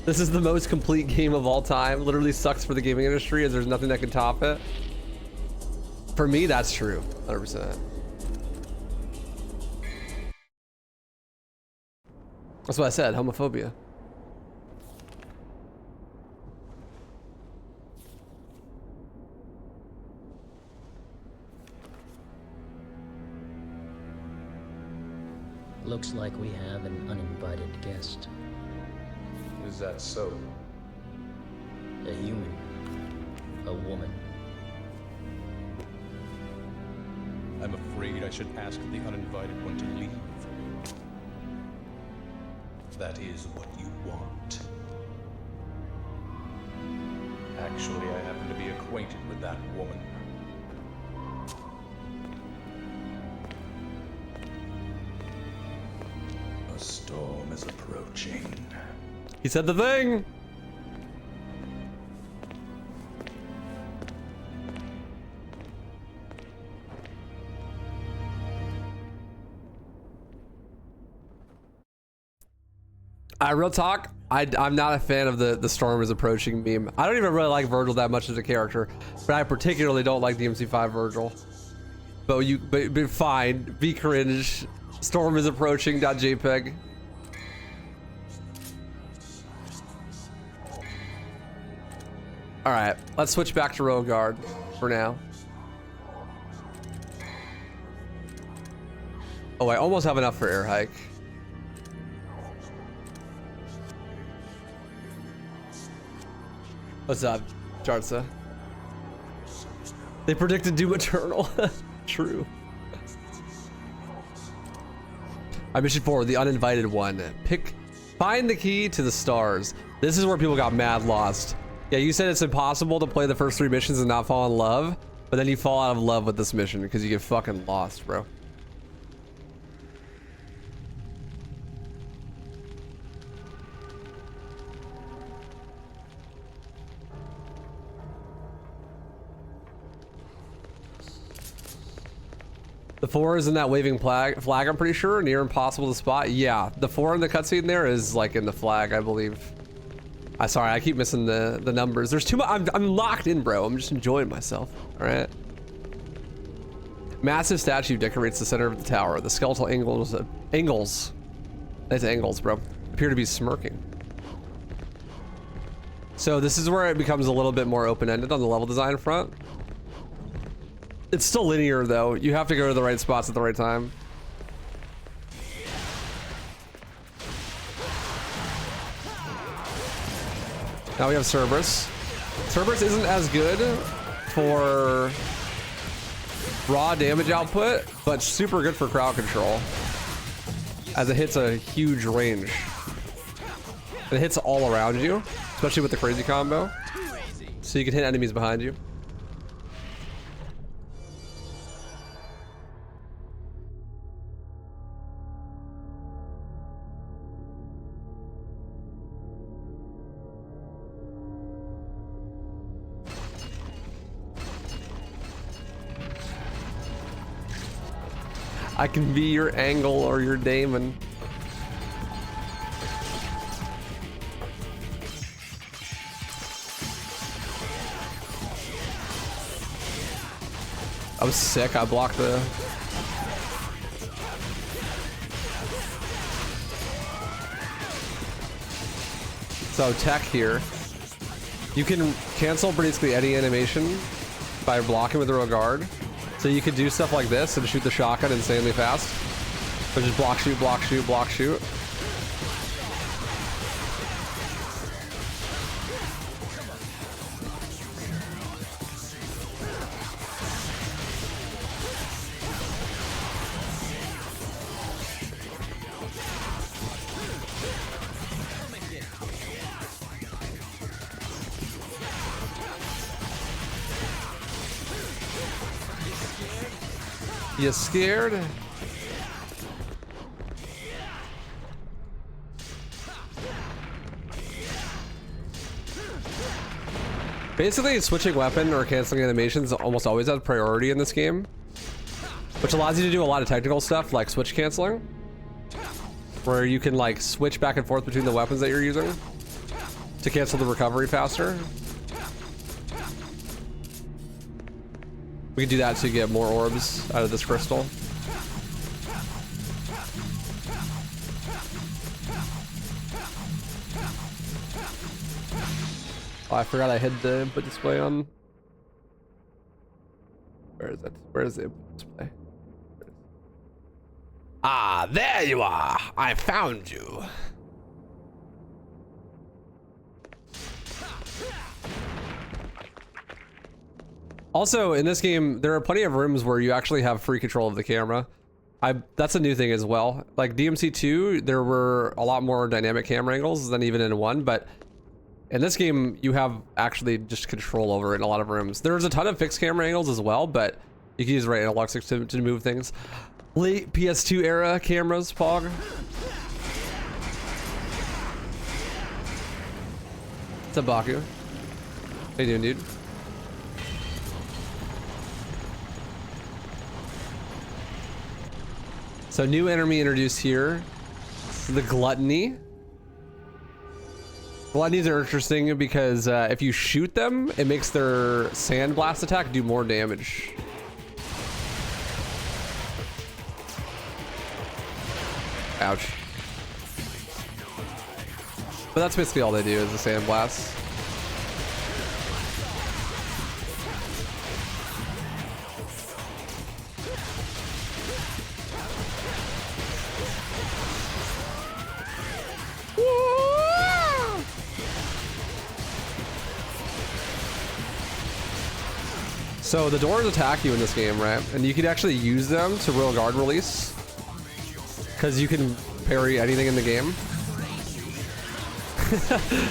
[SPEAKER 1] This is the most complete game of all time. Literally sucks for the gaming industry as there's nothing that can top it. For me, that's true, 100%. That's what I said, homophobia.
[SPEAKER 5] Looks like we have an uninvited guest.
[SPEAKER 4] Is that so?
[SPEAKER 5] A human. A woman.
[SPEAKER 4] I'm afraid I should ask the uninvited one to leave. That is what you want. Actually, I happen to be acquainted with that woman. A storm is approaching.
[SPEAKER 1] He said the thing. Real talk, I'm not a fan of the storm is approaching meme. I don't even really like Virgil that much as a character, but I particularly don't like DMC5 Virgil. But fine, be cringe. Storm is approaching. .jpg. All right, let's switch back to Royal Guard for now. Oh, I almost have enough for air hike. What's up, Jarza? They predicted Doom Eternal. True. Mission 4, the uninvited one. Find the key to the stars. This is where people got mad lost. Yeah, you said it's impossible to play the first 3 missions and not fall in love, but then you fall out of love with this mission because you get fucking lost, bro. The 4 is in that waving flag, I'm pretty sure. Near impossible to spot. Yeah, the 4 in the cutscene there is like in the flag, I believe. Sorry, I keep missing the numbers. There's too much. I'm locked in, bro. I'm just enjoying myself. All right. Massive statue decorates the center of the tower. The skeletal angles. That's angles, bro. Appear to be smirking. So this is where it becomes a little bit more open-ended on the level design front. It's still linear though. You have to go to the right spots at the right time. Now we have Cerberus. Cerberus isn't as good for raw damage output, but super good for crowd control, as it hits a huge range. It hits all around you, especially with the crazy combo. So you can hit enemies behind you. I can be your angle or your daemon. I was sick. I blocked the... So tech here. You can cancel basically any animation by blocking with a row guard. So you could do stuff like this and shoot the shotgun insanely fast. Or just block, shoot, block, shoot, block, shoot. You scared? Basically, switching weapon or canceling animations almost always has priority in this game, which allows you to do a lot of technical stuff like switch canceling, where you can like switch back and forth between the weapons that you're using to cancel the recovery faster. We can do that to get more orbs out of this crystal. Oh, I forgot I hid the input display on. Where is it? Where is the input display? Ah, there you are. I found you. Also, in this game, there are plenty of rooms where you actually have free control of the camera. That's a new thing as well. Like DMC2, there were a lot more dynamic camera angles than even in 1, but in this game, you have actually just control over it in a lot of rooms. There's a ton of fixed camera angles as well, but you can use right analog sticks to move things. Late PS2 era cameras, Pog. What's up, Baku? How you doing, dude? So new enemy introduced here, the Gluttony. Gluttonies are interesting because if you shoot them, it makes their sandblast attack do more damage. Ouch. But that's basically all they do is the sandblast. So the doors attack you in this game, right? And you could actually use them to royal guard release. Because you can parry anything in the game.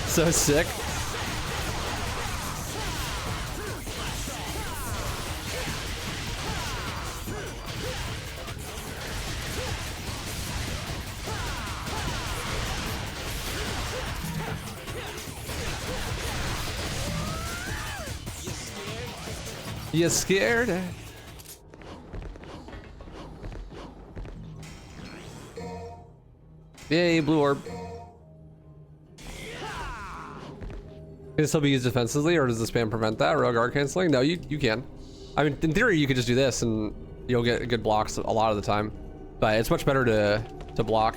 [SPEAKER 1] So sick. You scared? Yay, blue orb. Can it still be used defensively, or does the spam prevent that? Rogue guard canceling? No, you can. I mean, in theory, you could just do this and you'll get good blocks a lot of the time. But it's much better to block,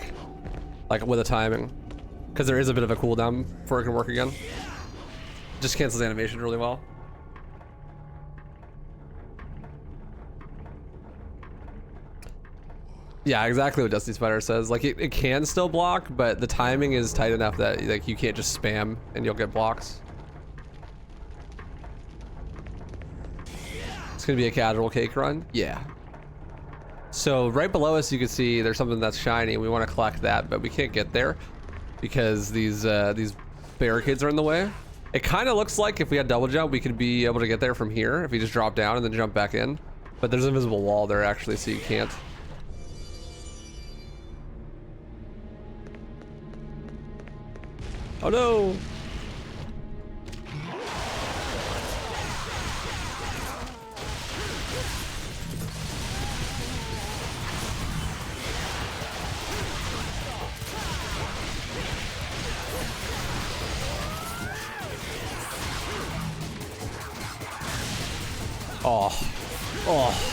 [SPEAKER 1] like with a timing, because there is a bit of a cooldown before it can work again. Just cancels animation really well. Yeah, exactly what Dusty Spider says. Like it can still block, but the timing is tight enough that like you can't just spam and you'll get blocks. It's gonna be a casual cake run. Yeah. So right below us, you can see there's something that's shiny. We want to collect that, but we can't get there because these barricades are in the way. It kind of looks like if we had double jump, we could be able to get there from here if we just drop down and then jump back in. But there's an invisible wall there actually, so you can't. Oh no! Oh. Oh.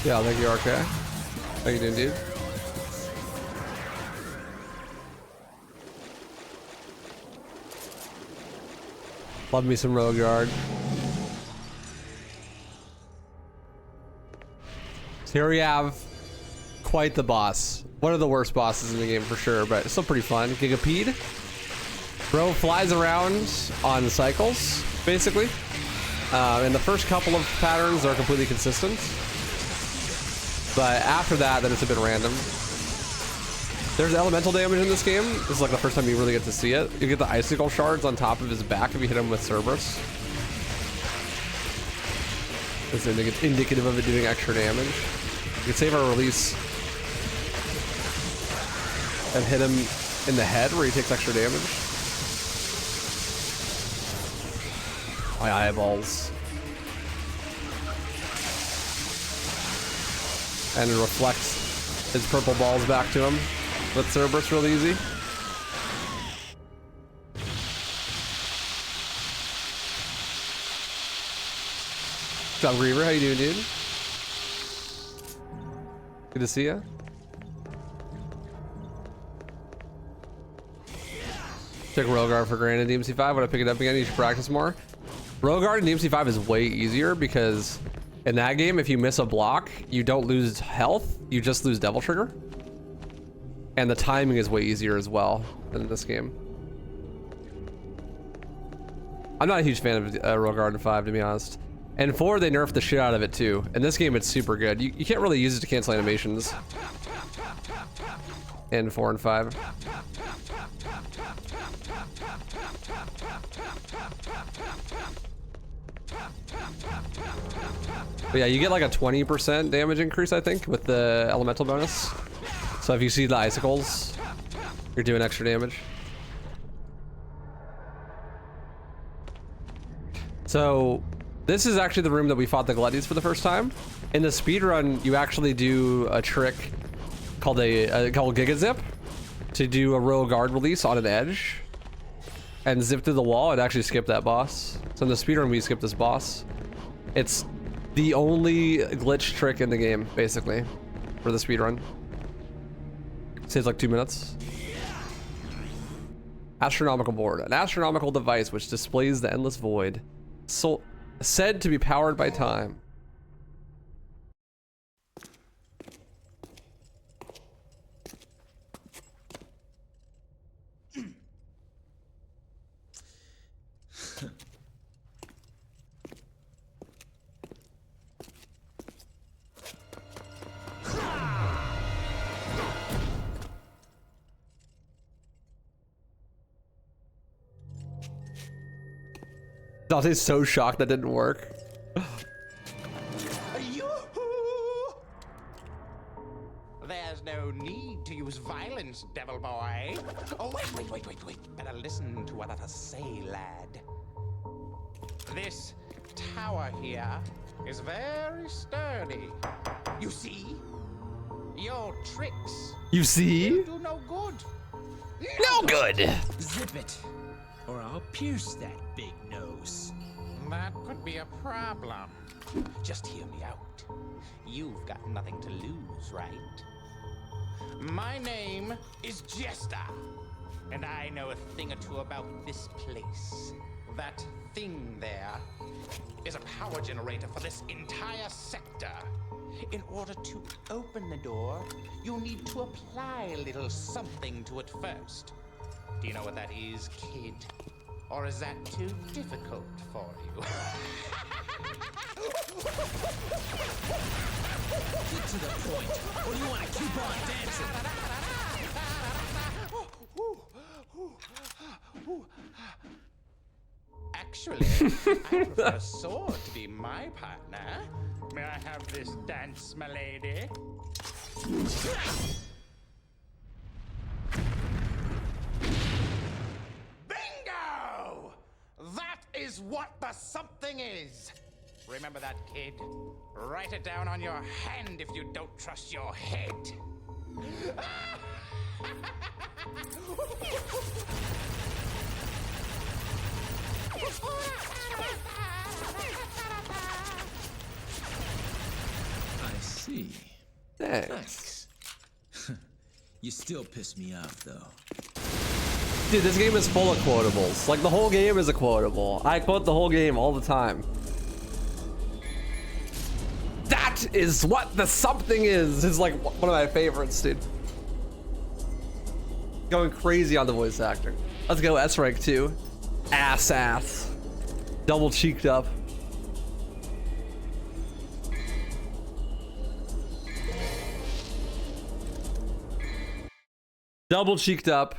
[SPEAKER 1] Yeah, thank you, RK. How you doing, dude? Love me some Rogue Guard. So here we have quite the boss. One of the worst bosses in the game for sure, but it's still pretty fun. Gigapede. Bro flies around on cycles, basically. And the first couple of patterns are completely consistent. But after that, then it's a bit random. There's elemental damage in this game. This is like the first time you really get to see it. You get the icicle shards on top of his back if you hit him with Cerberus. It's indicative of it doing extra damage. You can save our release and hit him in the head where he takes extra damage. My eyeballs. And it reflects his purple balls back to him with Cerberus real easy. What's up, Reaver? How you doing, dude? Good to see ya. Took Roguard for granted in DMC5. When I pick it up again, you should practice more. Roguard in DMC5 is way easier because in that game, if you miss a block, you don't lose health, you just lose Devil Trigger. And the timing is way easier as well than in this game. I'm not a huge fan of Roguard in 5, to be honest. And 4, they nerfed the shit out of it too. In this game, it's super good. You can't really use it to cancel animations in 4 and 5. But yeah, you get like a 20% damage increase, I think, with the elemental bonus. So if you see the icicles, you're doing extra damage. So this is actually the room that we fought the Glutties for the first time. In the speedrun, you actually do a trick called called Giga Zip to do a row guard release on an edge and zip through the wall and actually skip that boss. So in the speedrun, we skip this boss. It's the only glitch trick in the game, basically, for the speedrun. Saves like 2 minutes. Astronomical board. An astronomical device which displays the endless void. Said to be powered by time. Dante's so shocked that didn't work.
[SPEAKER 8] Yoo-hoo! There's no need to use violence, devil boy. Oh, wait. Better listen to what I say, lad. This tower here is very sturdy. You see? Your tricks
[SPEAKER 1] You see?
[SPEAKER 8] do no good.
[SPEAKER 1] No good.
[SPEAKER 2] Zip it, or I'll pierce that big nose.
[SPEAKER 8] That could be a problem. Just hear me out. You've got nothing to lose, right? My name is Jester, and I know a thing or two about this place. That thing there is a power generator for this entire sector. In order to open the door, you'll need to apply a little something to it first. Do you know what that is, kid? Or is that too difficult for you?
[SPEAKER 2] Get to the point, or do you want to keep on dancing?
[SPEAKER 8] Actually, I prefer a sword to be my partner. May I have this dance, my lady? Bingo! That is what the something is. Remember that, kid. Write it down on your hand if you don't trust your head.
[SPEAKER 2] I see.
[SPEAKER 1] Thanks.
[SPEAKER 2] Thanks. You still piss me off, though.
[SPEAKER 1] Dude, this game is full of quotables. Like, the whole game is a quotable. I quote the whole game all the time. That is what the something is. It's like one of my favorites, dude. Going crazy on the voice acting. Let's go S rank 2. Ass. Double cheeked up. Double cheeked up.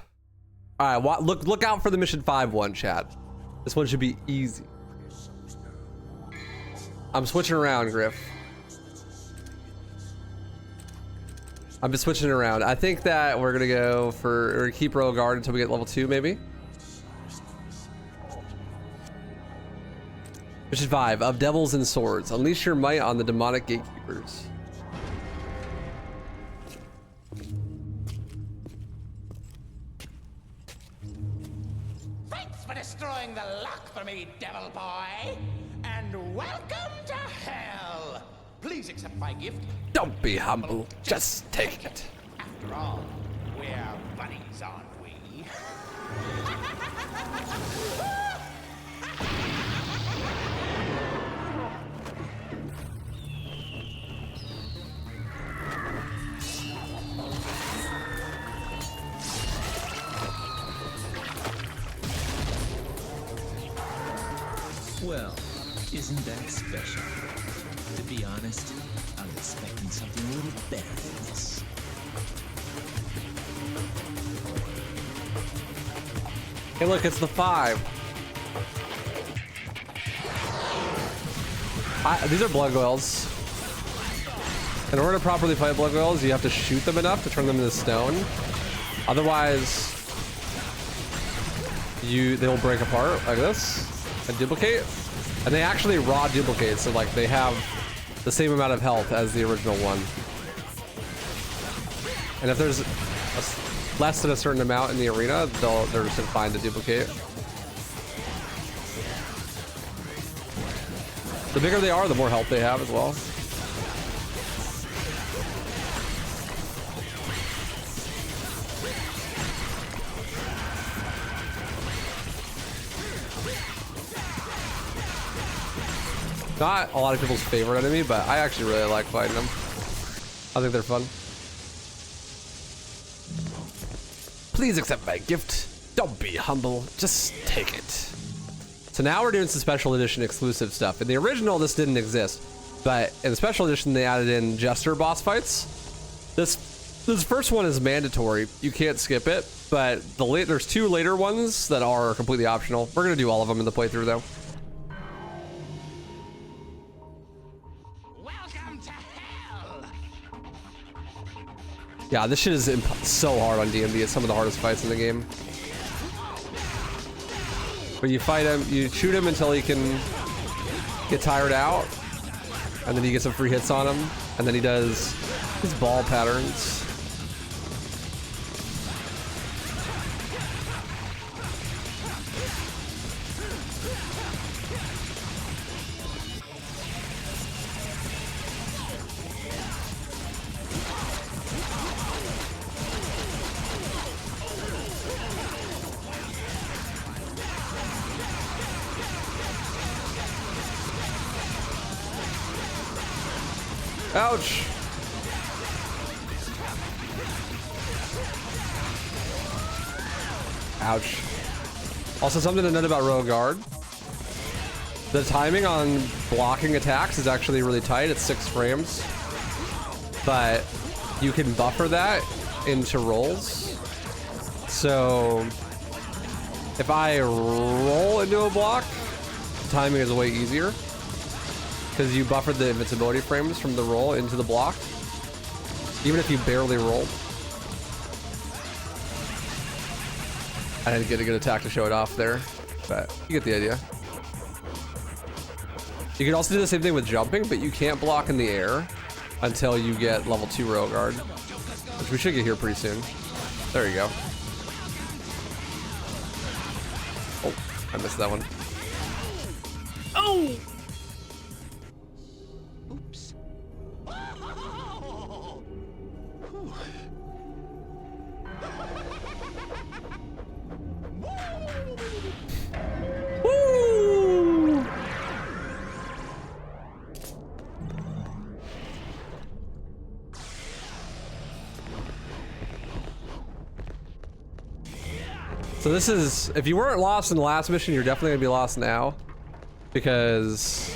[SPEAKER 1] All right, look out for the mission 5 one, chat. This one should be easy. I'm switching around, Griff. I'm just switching around. I think that we're gonna go for or keep Royal Guard until we get level 2, maybe. Mission 5 of Devils and Swords. Unleash your might on the demonic gatekeepers.
[SPEAKER 8] Thanks for destroying the lock for me, devil boy. And welcome to hell. Please accept my gift.
[SPEAKER 1] Don't be humble. Just take it.
[SPEAKER 8] After all, we're buddies, aren't we?
[SPEAKER 2] Well, isn't that special? To be honest, I was expecting something a little better than this.
[SPEAKER 1] Hey, look, it's the 5. These are blood wells. In order to properly fight blood wells, you have to shoot them enough to turn them into stone. Otherwise, they'll break apart like this and duplicate. And they actually raw duplicate, so like they have the same amount of health as the original one. And if there's less than a certain amount in the arena, they're just fine to duplicate. The bigger they are, the more health they have as well. Not a lot of people's favorite enemy, but I actually really like fighting them. I think they're fun. Please accept my gift. Don't be humble, just take it. So now we're doing some special edition exclusive stuff. In the original, this didn't exist, but in the special edition, they added in Jester boss fights. This first one is mandatory. You can't skip it, but there's 2 later ones that are completely optional. We're gonna do all of them in the playthrough though.
[SPEAKER 8] Welcome to hell.
[SPEAKER 1] Yeah, this shit is so hard on DMD. It's some of the hardest fights in the game. But you fight him, you shoot him until he can get tired out, and then you get some free hits on him, and then he does his ball patterns. Ouch. Ouch. Also, something to note about Royal Guard. The timing on blocking attacks is actually really tight. It's 6 frames. But you can buffer that into rolls. So if I roll into a block, timing is way easier. Because you buffered the invincibility frames from the roll into the block, even if you barely rolled. I didn't get a good attack to show it off there, but you get the idea. You can also do the same thing with jumping, but you can't block in the air until you get level 2 Royal Guard, which we should get here pretty soon. There you go. Oh, I missed that one. Oh! So this is, if you weren't lost in the last mission, you're definitely gonna be lost now, because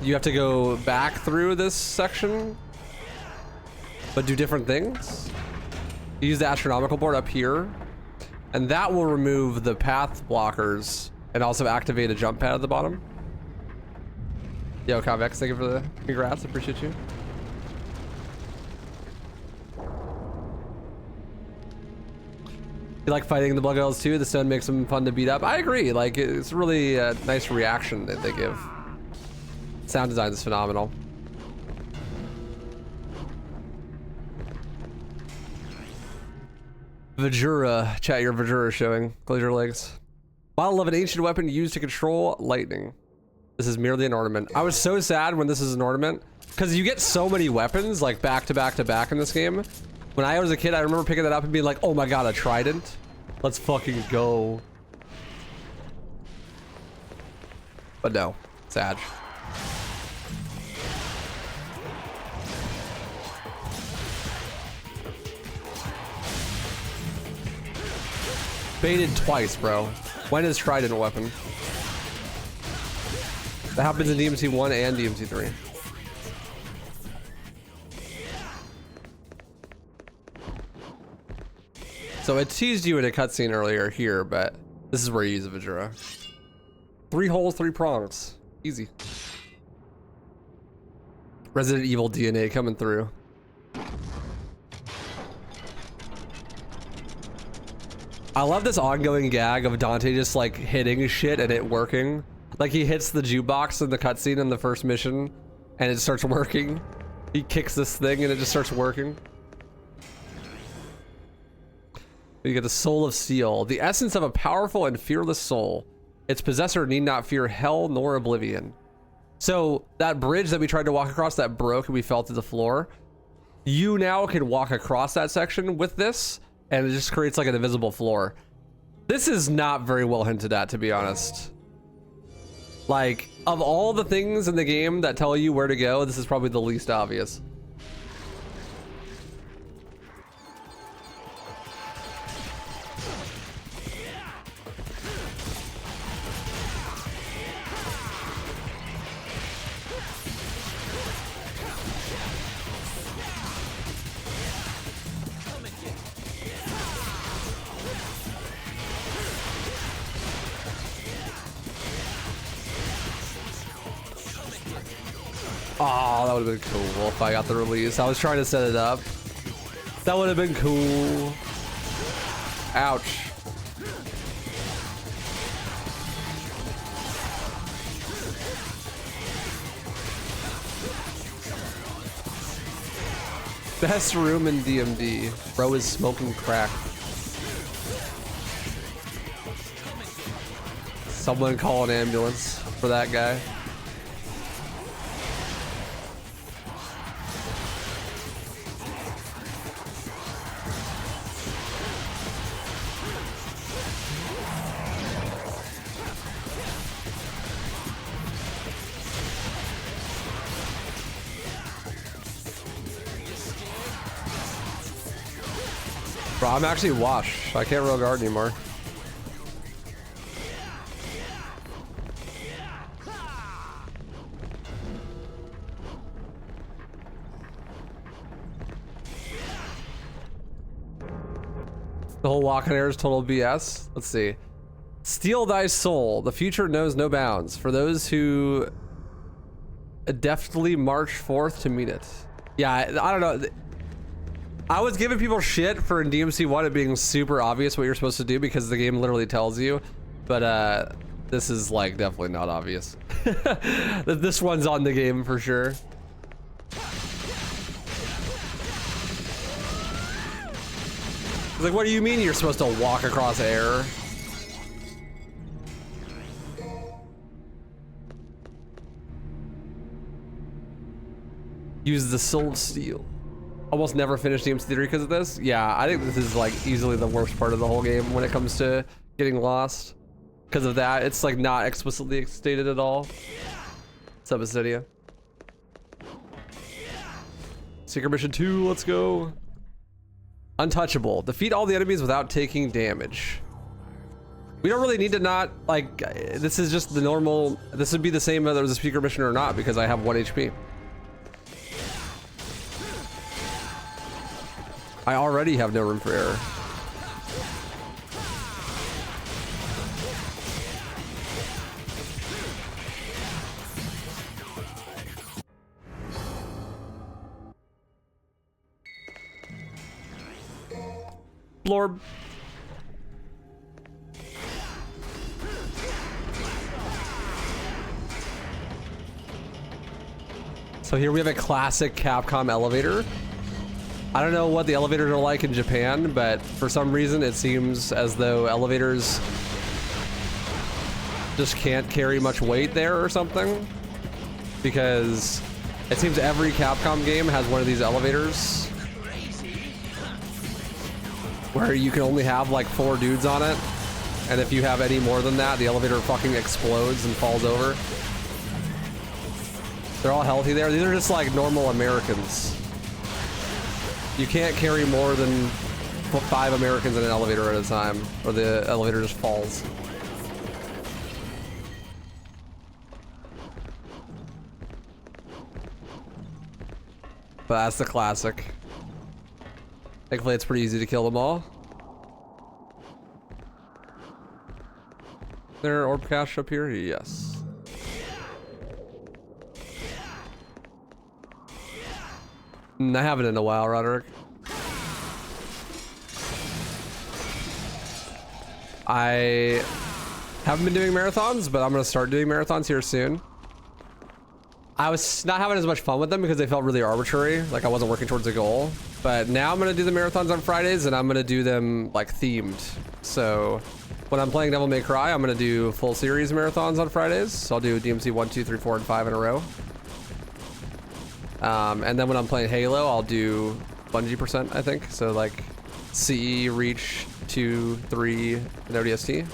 [SPEAKER 1] you have to go back through this section, but do different things. You use the astronomical board up here, and that will remove the path blockers and also activate a jump pad at the bottom. Yo, Convex, thank you for the congrats, appreciate you. You like fighting the Blood Girls too? The stone makes them fun to beat up. I agree. Like, it's really a nice reaction that they give. Sound design is phenomenal. Vajura, chat, your Vajura showing. Close your legs. Model of an ancient weapon used to control lightning. This is merely an ornament. I was so sad when this is an ornament, because you get so many weapons like back to back to back in this game. When I was a kid, I remember picking that up and being like, oh my god, a trident? Let's fucking go. But no, sad. Baited twice, bro. When is trident a weapon? That happens in DMC 1 and DMC 3. So it teased you in a cutscene earlier here, but this is where you use a Vajura. 3 holes, 3 prongs. Easy. Resident Evil DNA coming through. I love this ongoing gag of Dante just like hitting shit and it working. Like he hits the jukebox in the cutscene in the first mission and it starts working. He kicks this thing and it just starts working. You get the Soul of Steel, the essence of a powerful and fearless soul. Its possessor need not fear hell nor oblivion. So that bridge that we tried to walk across that broke and we fell to the floor, you now can walk across that section with this and it just creates like an invisible floor. This is not very well hinted at, to be honest. Like, of all the things in the game that tell you where to go, this is probably the least obvious. Oh, that would have been cool if I got the release. I was trying to set it up. That would have been cool. Ouch. Best room in DMD. Bro is smoking crack. Someone call an ambulance for that guy. Bro, I'm actually washed. I can't real guard anymore. The whole walk on air is total BS. Let's see. Steal thy soul. The future knows no bounds. For those who deftly march forth to meet it. Yeah, I don't know. I was giving people shit for in DMC 1 it being super obvious what you're supposed to do because the game literally tells you. But this is like definitely not obvious. This one's on the game for sure. It's like, what do you mean you're supposed to walk across air? Use the soul of steel. Almost never finished DMC 3 because of this. Yeah, I think this is like easily the worst part of the whole game when it comes to getting lost. Because of that, it's like not explicitly stated at all. What's up, Acidia? Secret Mission 2, let's go. Untouchable. Defeat all the enemies without taking damage. We don't really need to not, like, this is just the normal, this would be the same whether it was a Secret Mission or not because I have 1 HP. I already have no room for error. Blorb. So here we have a classic Capcom elevator. I don't know what the elevators are like in Japan, but for some reason it seems as though elevators just can't carry much weight there or something. Because it seems every Capcom game has one of these elevators where you can only have like 4 dudes on it. And if you have any more than that, the elevator fucking explodes and falls over. They're all healthy there. These are just like normal Americans. You can't carry more than 5 Americans in an elevator at a time, or the elevator just falls. But that's the classic. Thankfully, it's pretty easy to kill them all. There orb cache up here? Yes. I haven't in a while, Roderick. I haven't been doing marathons, but I'm gonna start doing marathons here soon. I was not having as much fun with them because they felt really arbitrary, like I wasn't working towards a goal. But now I'm gonna do the marathons on Fridays and I'm gonna do them like themed. So when I'm playing Devil May Cry, I'm gonna do full series marathons on Fridays. So I'll do DMC 1, 2, 3, 4, and 5 in a row. And then when I'm playing Halo, I'll do Bungie %, I think. So like CE, Reach, 2, 3, and ODST.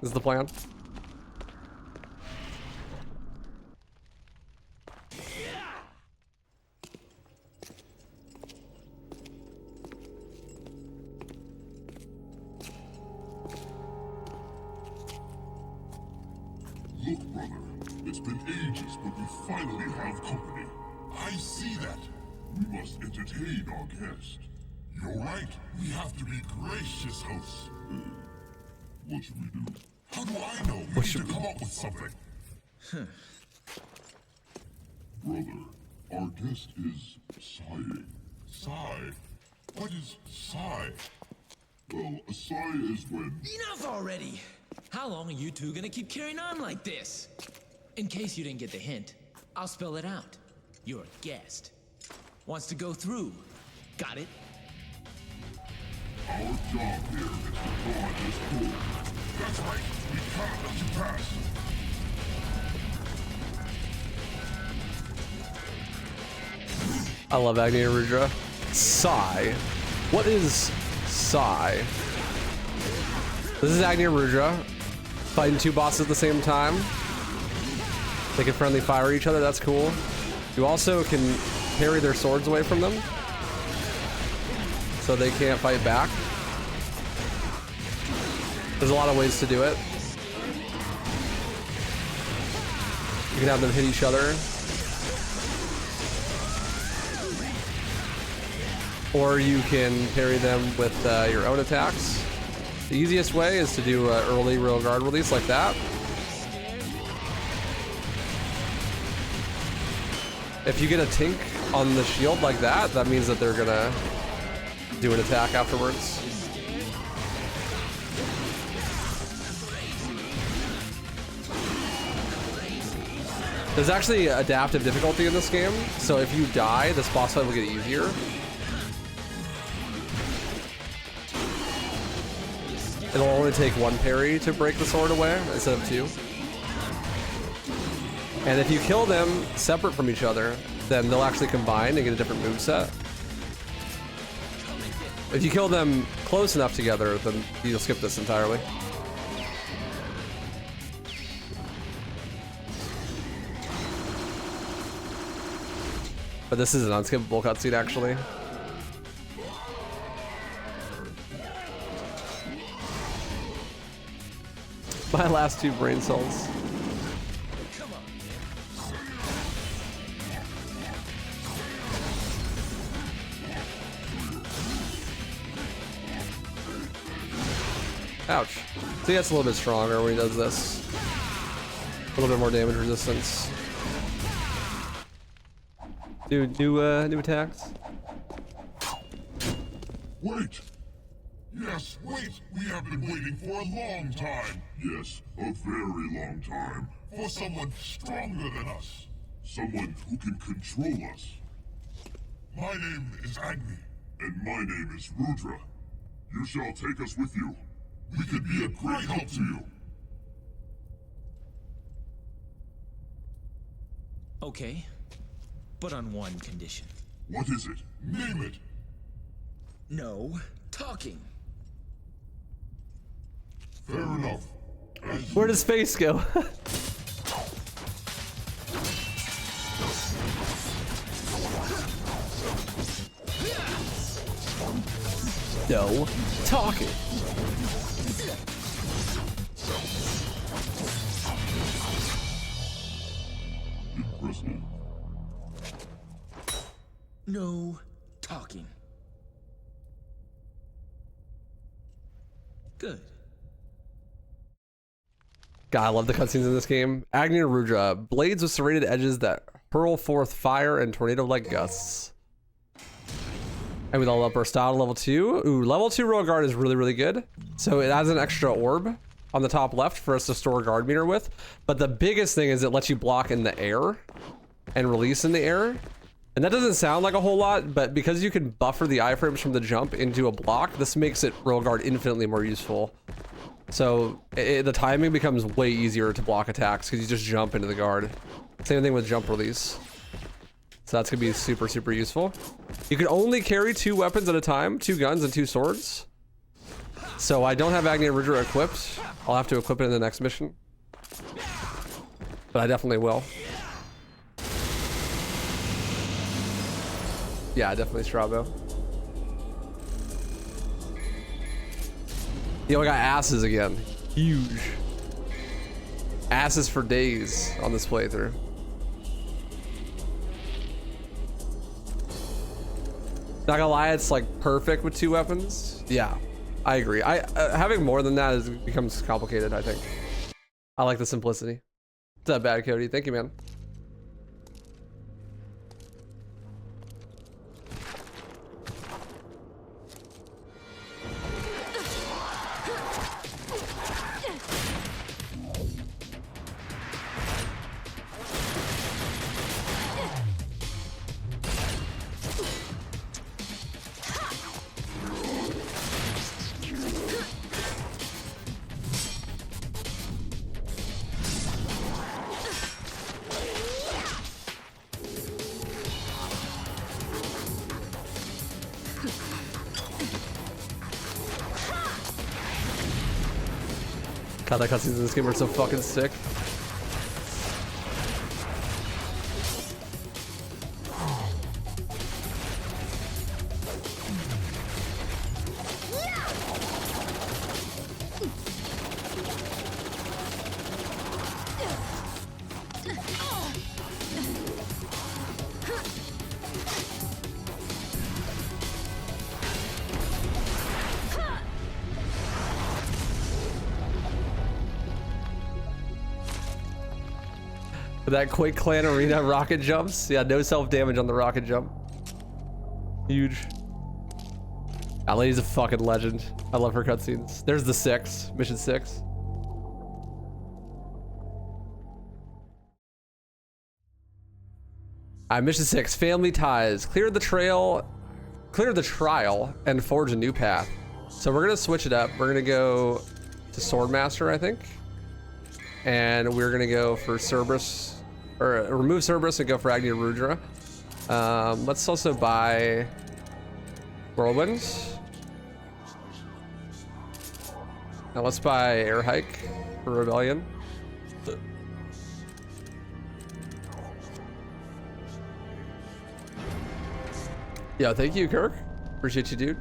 [SPEAKER 1] This is the plan.
[SPEAKER 7] Look, brother, it's been ages, but we finally have company. I see that. We must entertain our guest. You're right. We have to be gracious hosts. What should we do? How do I know? We need to come up with something. Brother, our guest is sighing. Sigh? What is sigh? Well, a sigh is when...
[SPEAKER 2] Enough already! How long are you two gonna keep carrying on like this? In case you didn't get the hint, I'll spell it out. Your guest wants to go through. Got it?
[SPEAKER 7] Our job here is to guard this door. That's right. We cannot let you pass.
[SPEAKER 1] I love Agni and Rudra. Sigh. What is sigh? This is Agni and Rudra fighting two bosses at the same time. They can friendly fire each other. That's cool. You also can parry their swords away from them, so they can't fight back. There's a lot of ways to do it. You can have them hit each other, or you can parry them with your own attacks. The easiest way is to do an early real guard release like that. If you get a tink on the shield like that, that means that they're gonna do an attack afterwards. There's actually adaptive difficulty in this game, so if you die, this boss fight will get easier. It'll only take one parry to break the sword away instead of two. And if you kill them separate from each other, then they'll actually combine and get a different moveset. If you kill them close enough together, then you'll skip this entirely. But this is an unskippable cutscene, actually. My last two brain cells. Ouch. See, that's a little bit stronger when he does this. A little bit more damage resistance. Dude, new attacks.
[SPEAKER 7] Wait! Yes, wait! We have been waiting for a long time! Yes, a very long time. For someone stronger than us. Someone who can control us. My name is Agni. And my name is Rudra. You shall take us with you. We could be a great help to you.
[SPEAKER 2] Okay, but on one condition.
[SPEAKER 7] What is it? Name it!
[SPEAKER 2] No talking.
[SPEAKER 7] Fair enough.
[SPEAKER 1] Where does space go? No talking.
[SPEAKER 7] Impressive.
[SPEAKER 2] No talking. Good.
[SPEAKER 1] God, I love the cutscenes in this game. Agni and Rudra, blades with serrated edges that hurl forth fire and tornado-like gusts. And we level up our style to level 2. Ooh, level 2 royal guard is really, really good. So it adds an extra orb on the top left for us to store guard meter with. But the biggest thing is it lets you block in the air and release in the air. And that doesn't sound like a whole lot, but because you can buffer the iframes from the jump into a block, this makes it royal guard infinitely more useful. So the timing becomes way easier to block attacks because you just jump into the guard. Same thing with jump release. So that's gonna be super, super useful. You can only carry 2 weapons at a time, 2 guns and 2 swords. So I don't have Agni and Rudra equipped. I'll have to equip it in the next mission. But I definitely will. Yeah, definitely Strabo. Yo, I got asses again. Huge. asses for days on this playthrough. Not gonna lie, it's like perfect with 2 weapons. Yeah, I agree. Having more than that becomes complicated, I think. I like the simplicity. It's not bad, Cody. Thank you, man. God, the cutscenes in this game are so fucking sick. That Quake Clan Arena rocket jumps. Yeah, no self-damage on the rocket jump. Huge. That lady's a fucking legend. I love her cutscenes. There's the 6, mission 6. Mission 6, family ties. Clear the trial, and forge a new path. So we're gonna switch it up. We're gonna go to Swordmaster, I think. And we're gonna go for Cerberus, or remove Cerberus and go for Agni Rudra. Let's also buy Whirlwind. Now let's buy Air Hike for Rebellion. Yeah, thank you, Kirk. Appreciate you, dude.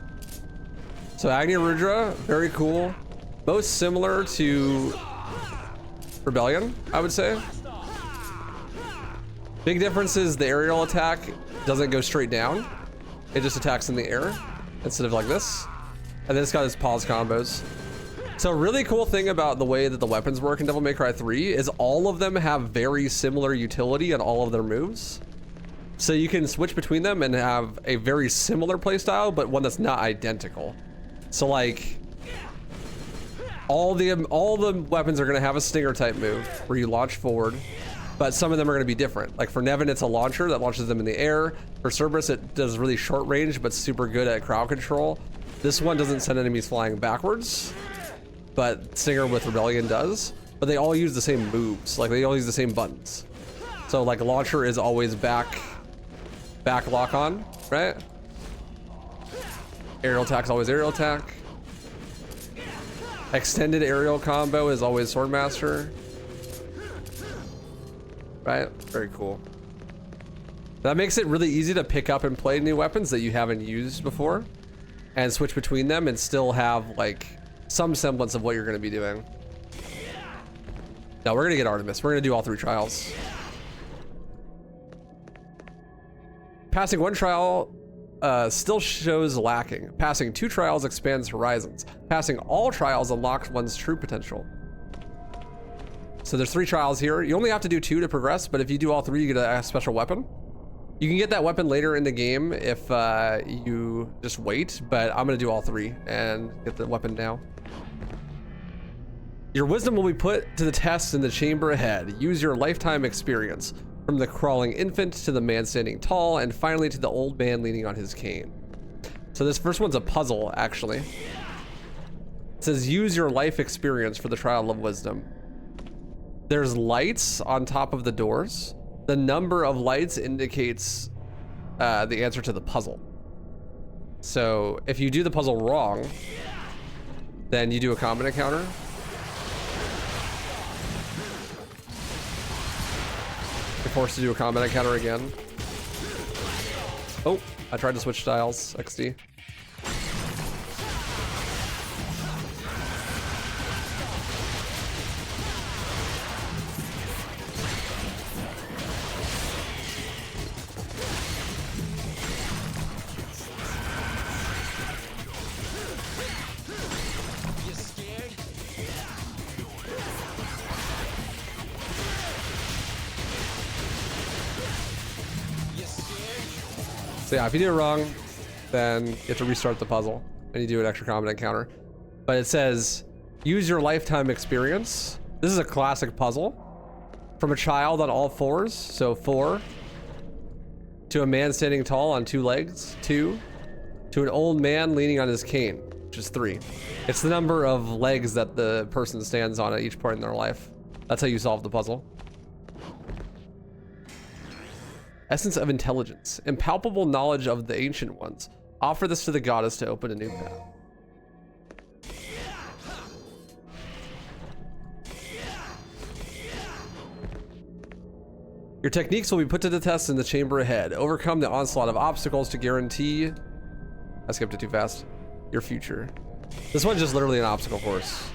[SPEAKER 1] So Agni Rudra, very cool. Most similar to Rebellion, I would say. Big difference is the aerial attack doesn't go straight down. It just attacks in the air instead of like this. And then it's got its pause combos. So a really cool thing about the way that the weapons work in Devil May Cry 3 is all of them have very similar utility in all of their moves. So you can switch between them and have a very similar playstyle, but one that's not identical. So like, all the weapons are gonna have a stinger type move where you launch forward, but some of them are gonna be different. Like for Nevin, it's a launcher that launches them in the air. For Cerberus, it does really short range, but super good at crowd control. This one doesn't send enemies flying backwards, but Stinger with Rebellion does. But they all use the same moves. Like they all use the same buttons. So like launcher is always back lock on, right? Aerial attack is always aerial attack. Extended aerial combo is always Swordmaster. Right? Very cool. That makes it really easy to pick up and play new weapons that you haven't used before and switch between them and still have like some semblance of what you're going to be doing. Now we're going to get Artemis. We're going to do all 3 trials. Passing 1 trial still shows lacking. Passing 2 trials expands horizons. Passing all trials unlocks one's true potential. So there's 3 trials here. You only have to do 2 to progress, but if you do all 3, you get a special weapon. You can get that weapon later in the game if you just wait, but I'm gonna do all 3 and get the weapon now. Your wisdom will be put to the test in the chamber ahead. Use your lifetime experience, from the crawling infant to the man standing tall, and finally to the old man leaning on his cane. So this first one's a puzzle, actually. It says use your life experience for the trial of wisdom. There's lights on top of the doors. The number of lights indicates the answer to the puzzle. So if you do the puzzle wrong, then you do a combat encounter. You're forced to do a combat encounter again. Oh, I tried to switch styles, XD. So yeah, if you do it wrong, then you have to restart the puzzle and you do an extra combat encounter. But it says, use your lifetime experience. This is a classic puzzle. From a child on all fours, so 4. To a man standing tall on 2 legs, 2. To an old man leaning on his cane, which is 3. It's the number of legs that the person stands on at each point in their life. That's how you solve the puzzle. Essence of intelligence. Impalpable knowledge of the ancient ones. Offer this to the goddess to open a new path. Your techniques will be put to the test in the chamber ahead. Overcome the onslaught of obstacles to guarantee... I skipped it too fast. Your future. This one's just literally an obstacle course.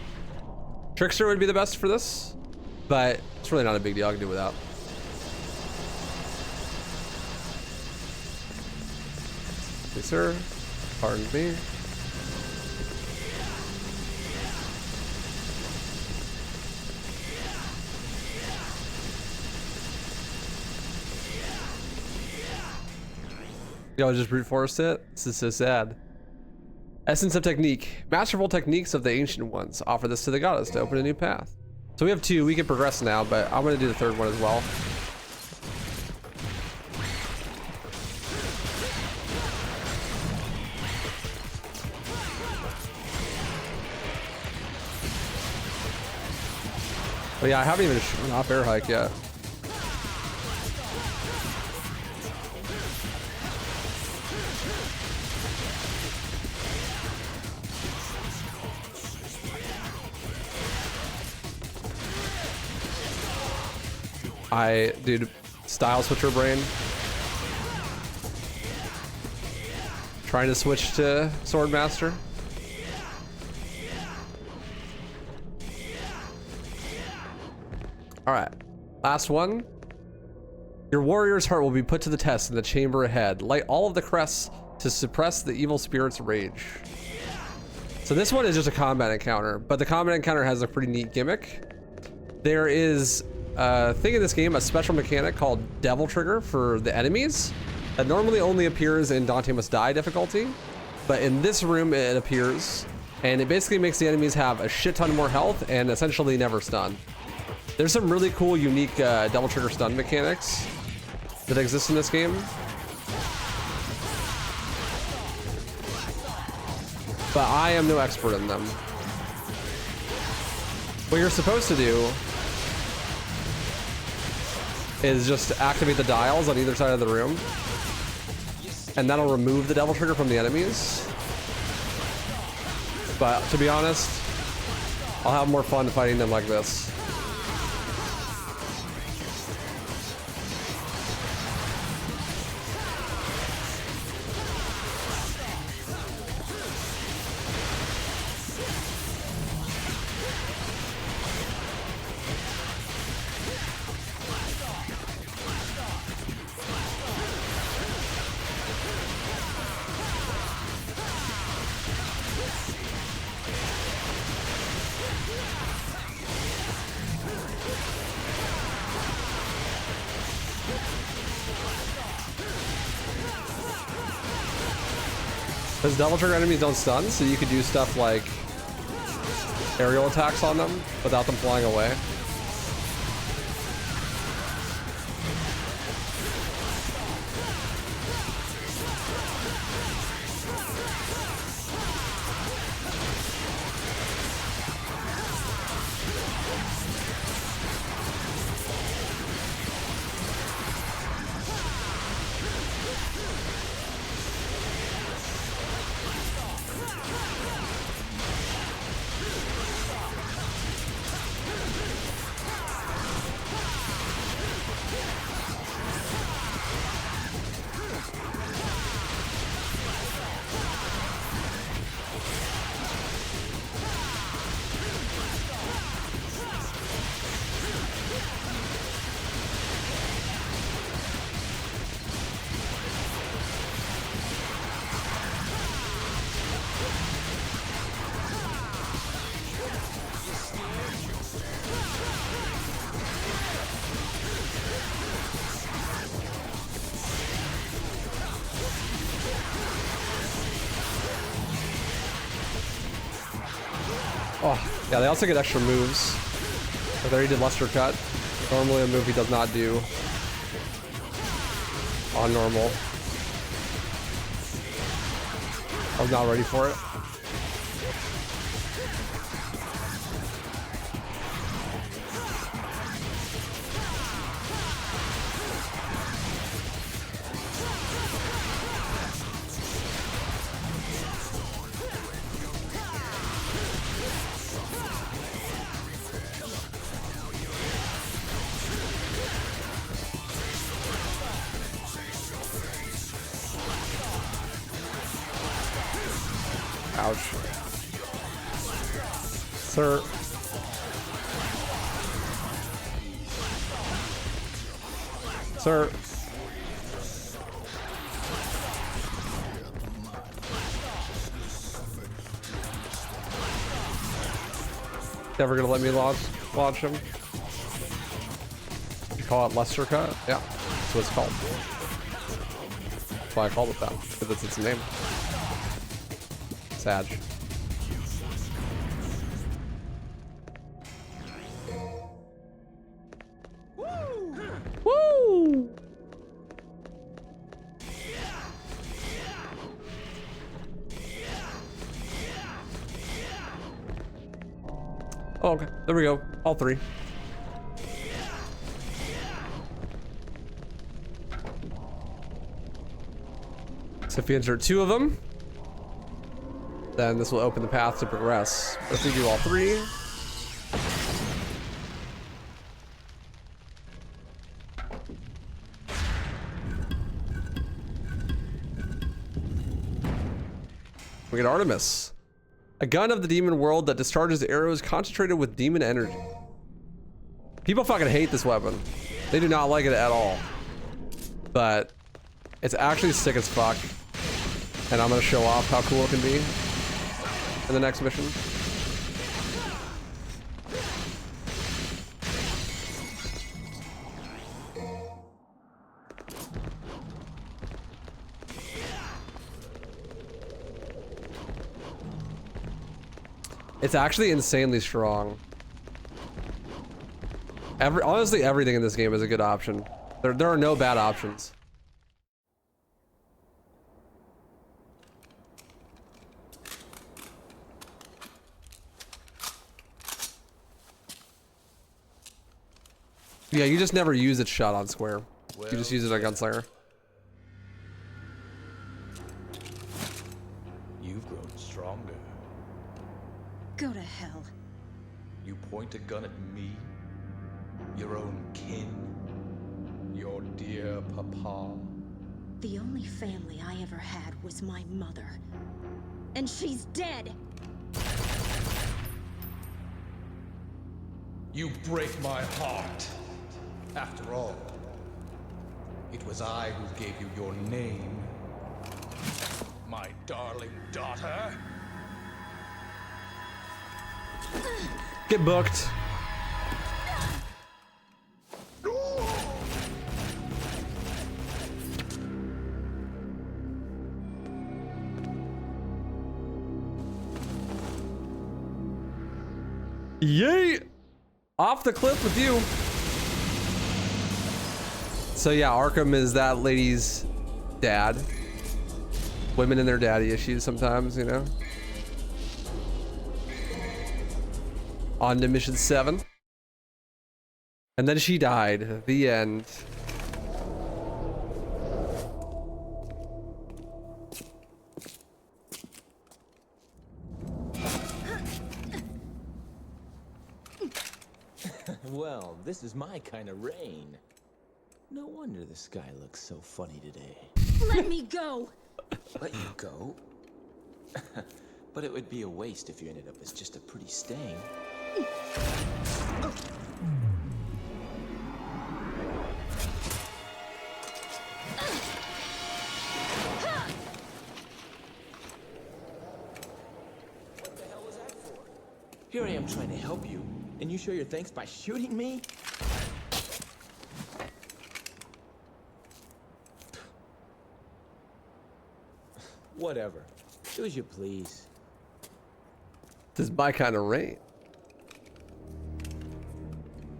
[SPEAKER 1] Trickster would be the best for this, but it's really not a big deal. I can do without. Yes, sir. Pardon me. Y'all just brute force it? This is so sad. Essence of technique. Masterful techniques of the ancient ones. Offer this to the goddess to open a new path. So we have 2. We can progress now, but I'm going to do the 3rd one as well. Oh yeah, I haven't even shown off air hike yet. Dude, style switcher brain. Trying to switch to Swordmaster. All right, last one. Your warrior's heart will be put to the test in the chamber ahead. Light all of the crests to suppress the evil spirit's rage. So this one is just a combat encounter, but the combat encounter has a pretty neat gimmick. There is a thing in this game, a special mechanic called Devil Trigger for the enemies that normally only appears in Dante Must Die difficulty, but in this room it appears, and it basically makes the enemies have a shit ton more health and essentially never stun. There's some really cool, unique Devil Trigger stun mechanics that exist in this game. But I am no expert in them. What you're supposed to do is just activate the dials on either side of the room, and that'll remove the Devil Trigger from the enemies. But to be honest, I'll have more fun fighting them like this. Because Devil Trigger enemies don't stun, so you could do stuff like aerial attacks on them without them flying away. Oh, yeah, they also get extra moves. Like there he did Luster Cut. Normally a move he does not do on normal. I was not ready for it. Ouch. Sir. Sir. Never gonna let me launch him. You call it Luster Cut? Yeah, that's what it's called. That's why I called it that, because that's its name. Sag. Woo! Oh, okay. There we go. All three. So if you insert 2 of them, then this will open the path to progress. If we do all 3, we get Artemis, a gun of the demon world that discharges arrows concentrated with demon energy. People fucking hate this weapon. They do not like it at all. But it's actually sick as fuck. And I'm gonna show off how cool it can be in the next mission. It's actually insanely strong. Honestly, everything in this game is a good option. There are no bad options. Yeah, you just never use its shot on square. You just use it on Gunslinger.
[SPEAKER 4] You've grown stronger.
[SPEAKER 3] Go to hell.
[SPEAKER 4] You point a gun at me, your own kin, your dear papa.
[SPEAKER 3] The only family I ever had was my mother. And she's dead!
[SPEAKER 4] You break my heart. After all, it was I who gave you your name, my darling daughter.
[SPEAKER 1] Get booked. Yay! Off the cliff with you. So yeah, Arkham is that lady's dad. Women and their daddy issues sometimes, you know. On to mission 7. And then she died. The end.
[SPEAKER 2] Well, this is my kind of rain. No wonder the sky looks so funny today.
[SPEAKER 3] Let me go!
[SPEAKER 2] Let you go? But it would be a waste if you ended up as just a pretty stain. What the hell was that for? Here I am trying to help you, and you show your thanks by shooting me? Whatever. Do as you please.
[SPEAKER 1] This is my kind of rain.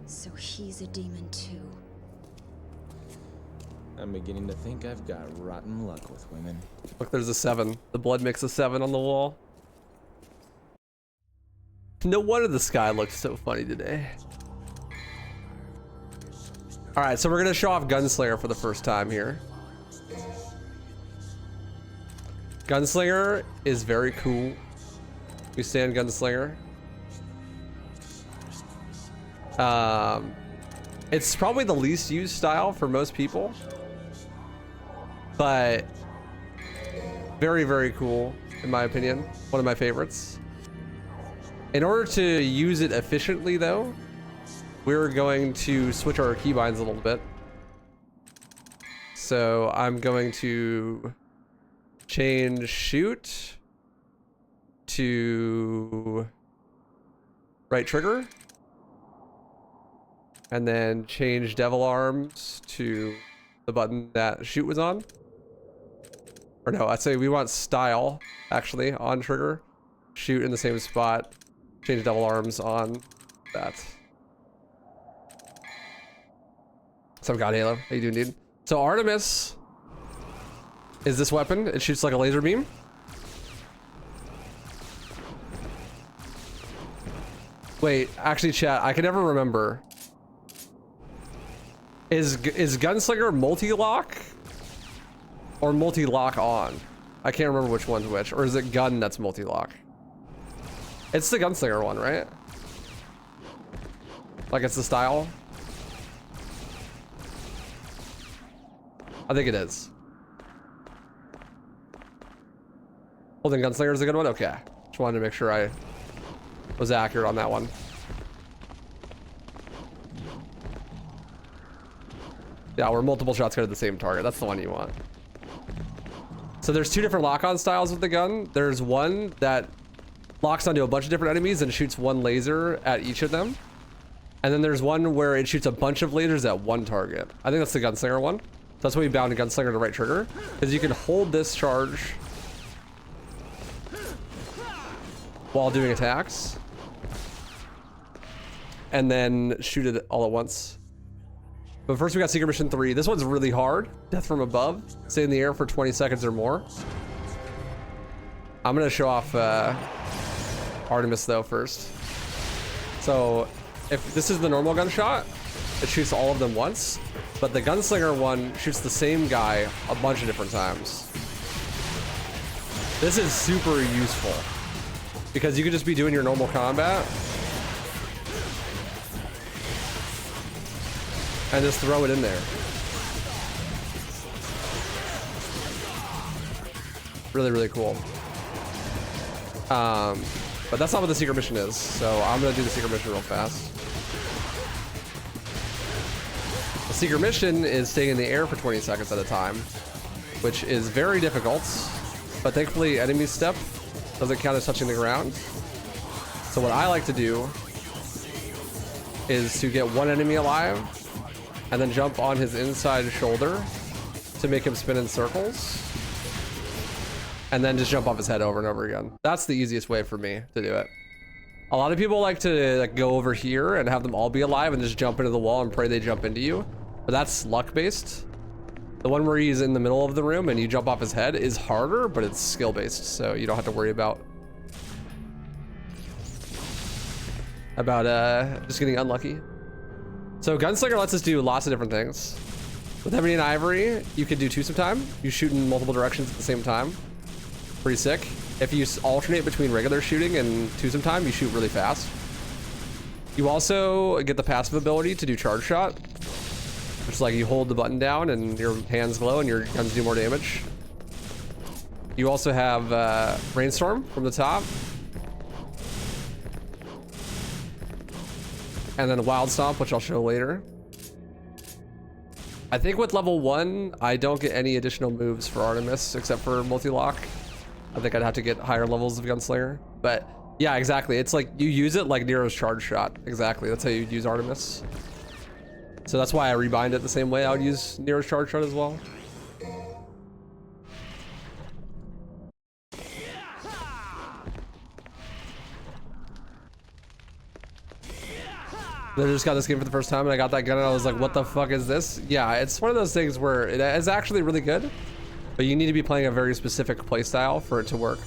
[SPEAKER 3] So he's a demon too.
[SPEAKER 9] I'm beginning to think I've got rotten luck with women.
[SPEAKER 1] Look, there's a 7. The blood makes a 7 on the wall. No wonder the sky looks so funny today. All right, so we're gonna show off Gunslinger for the first time here. Gunslinger is very cool. We stand Gunslinger. It's probably the least used style for most people, but very, very cool in my opinion. One of my favorites. In order to use it efficiently though, we're going to switch our keybinds a little bit. So I'm going to change shoot to right trigger, and then change devil arms to the button that shoot was on. Or no, I'd say we want style actually on trigger, shoot in the same spot, change devil arms on that. What's up, God Halo? How you doing, dude? So Artemis is this weapon. It shoots like a laser beam. Wait, actually, chat, I can never remember. Is Gunslinger multi-lock or multi-lock on? I can't remember which one's which. Or is it gun that's multi-lock? It's the Gunslinger one, right? Like it's the style? I think it is. Holding Gunslinger is a good one? Okay. Just wanted to make sure I was accurate on that one. Yeah, where multiple shots go to the same target. That's the one you want. So there's 2 different lock-on styles with the gun. There's one that locks onto a bunch of different enemies and shoots one laser at each of them. And then there's one where it shoots a bunch of lasers at one target. I think that's the Gunslinger one. So that's why you bound a Gunslinger to right trigger, because you can hold this charge while doing attacks and then shoot it all at once. But first we got Secret Mission 3. This one's really hard. Death from above. Stay in the air for 20 seconds or more. I'm gonna show off Artemis though first. So if this is the normal gunshot, it shoots all of them once, but the Gunslinger one shoots the same guy a bunch of different times. This is super useful because you could just be doing your normal combat and just throw it in there. Really, really cool. But that's not what the secret mission is, so I'm gonna do the secret mission real fast. The secret mission is staying in the air for 20 seconds at a time, which is very difficult, but thankfully enemy step doesn't count as touching the ground. So what I like to do is to get one enemy alive and then jump on his inside shoulder to make him spin in circles, and then just jump off his head over and over again. That's the easiest way for me to do it. A lot of people like to go over here and have them all be alive and just jump into the wall and pray they jump into you, but that's luck based. The one where he's in the middle of the room and you jump off his head is harder, but it's skill based, so you don't have to worry about just getting unlucky. So Gunslinger lets us do lots of different things. With Ebony and Ivory, you can do twosome time. You shoot in multiple directions at the same time. Pretty sick. If you alternate between regular shooting and twosome time, you shoot really fast. You also get the passive ability to do charge shot, which is like you hold the button down and your hands glow and your guns do more damage. You also have Rainstorm from the top. And then Wild Stomp, which I'll show later. I think with level 1, I don't get any additional moves for Artemis except for multi-lock. I think I'd have to get higher levels of Gunslinger. But yeah, exactly. It's like you use it like Nero's charge shot. Exactly. That's how you use Artemis. So that's why I rebind it the same way I would use Nero's charge shot as well. I just got this game for the first time and I got that gun and I was like, what the fuck is this? Yeah, it's one of those things where it is actually really good, but you need to be playing a very specific play style for it to work.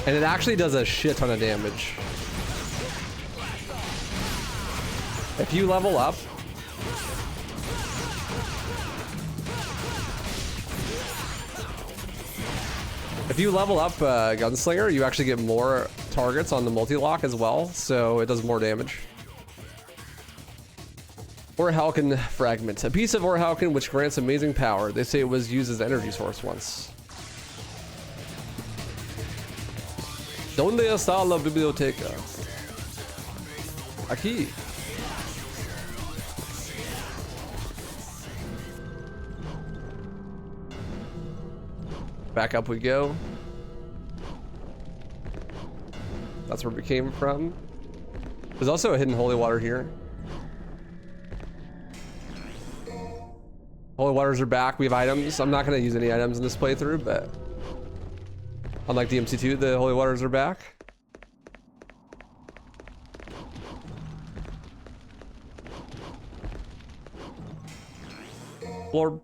[SPEAKER 1] And it actually does a shit ton of damage. If you level up, Gunslinger, you actually get more targets on the multi-lock as well, so it does more damage. Orhalkin fragment. A piece of Orhalkin which grants amazing power. They say it was used as an energy source once. ¿Dónde está la biblioteca? Aquí. Back up we go. That's where we came from. There's also a hidden holy water here. Holy waters are back. We have items. I'm not going to use any items in this playthrough, but unlike DMC2, the holy waters are back. Floor.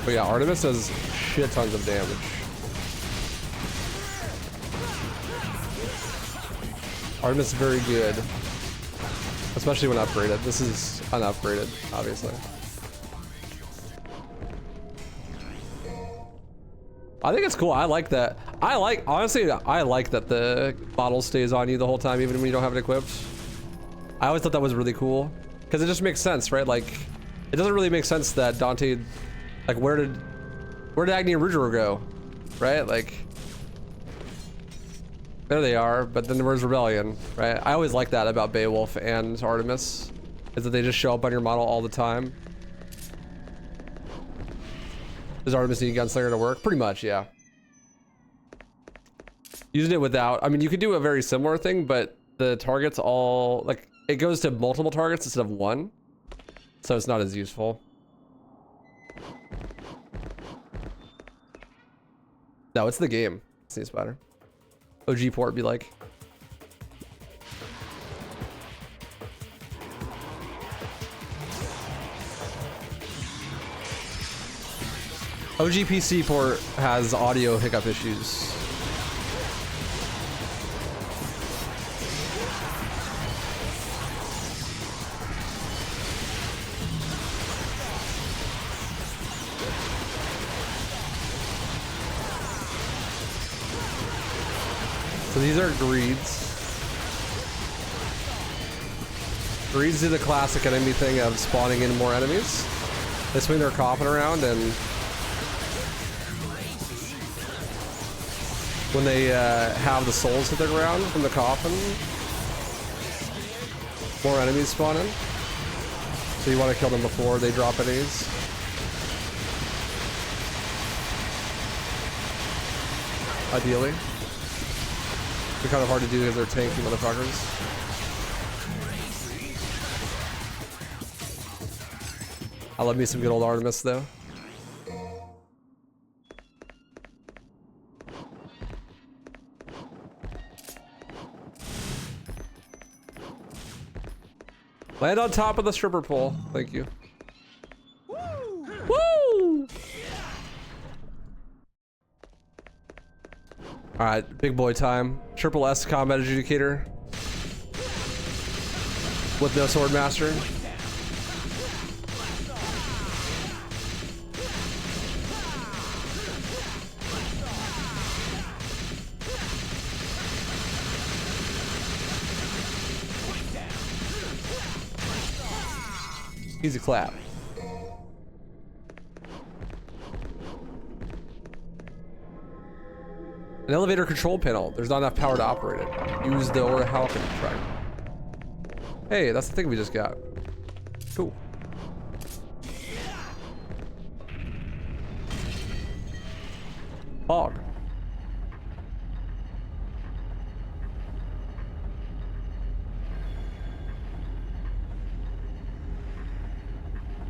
[SPEAKER 1] But yeah, Artemis does shit tons of damage. Artemis is very good, especially when upgraded. This is unupgraded, obviously. I think it's cool. I like that. Honestly, I like that the bottle stays on you the whole time, even when you don't have it equipped. I always thought that was really cool because it just makes sense, right? Like, it doesn't really make sense that Dante, like, where did Agni and Rudra go, right? Like, there they are, but then where's Rebellion, right? I always like that about Beowulf and Artemis, is that they just show up on your model all the time. Does Artemis need Gunslinger to work? Pretty much, yeah. Using it without, I mean, you could do a very similar thing, but the targets all, like, it goes to multiple targets instead of one, so it's not as useful. No, it's the game. Sneeze Spider. OG port be like. OG PC port has audio hiccup issues. So these are greeds. Greeds do the classic enemy thing of spawning in more enemies. They swing their coffin around, and when they have the souls hit the ground from the coffin, more enemies spawn in. So you want to kill them before they drop enemies. Ideally. They're kind of hard to do because they're tanky motherfuckers. I love me some good old Artemis though. Land on top of the stripper pole. Thank you. Woo! Woo! All right, big boy time. Triple S combat adjudicator with no sword master. Easy clap. An elevator control panel. There's not enough power to operate it. Use the or how can track. Hey, that's the thing we just got. Cool. Fog.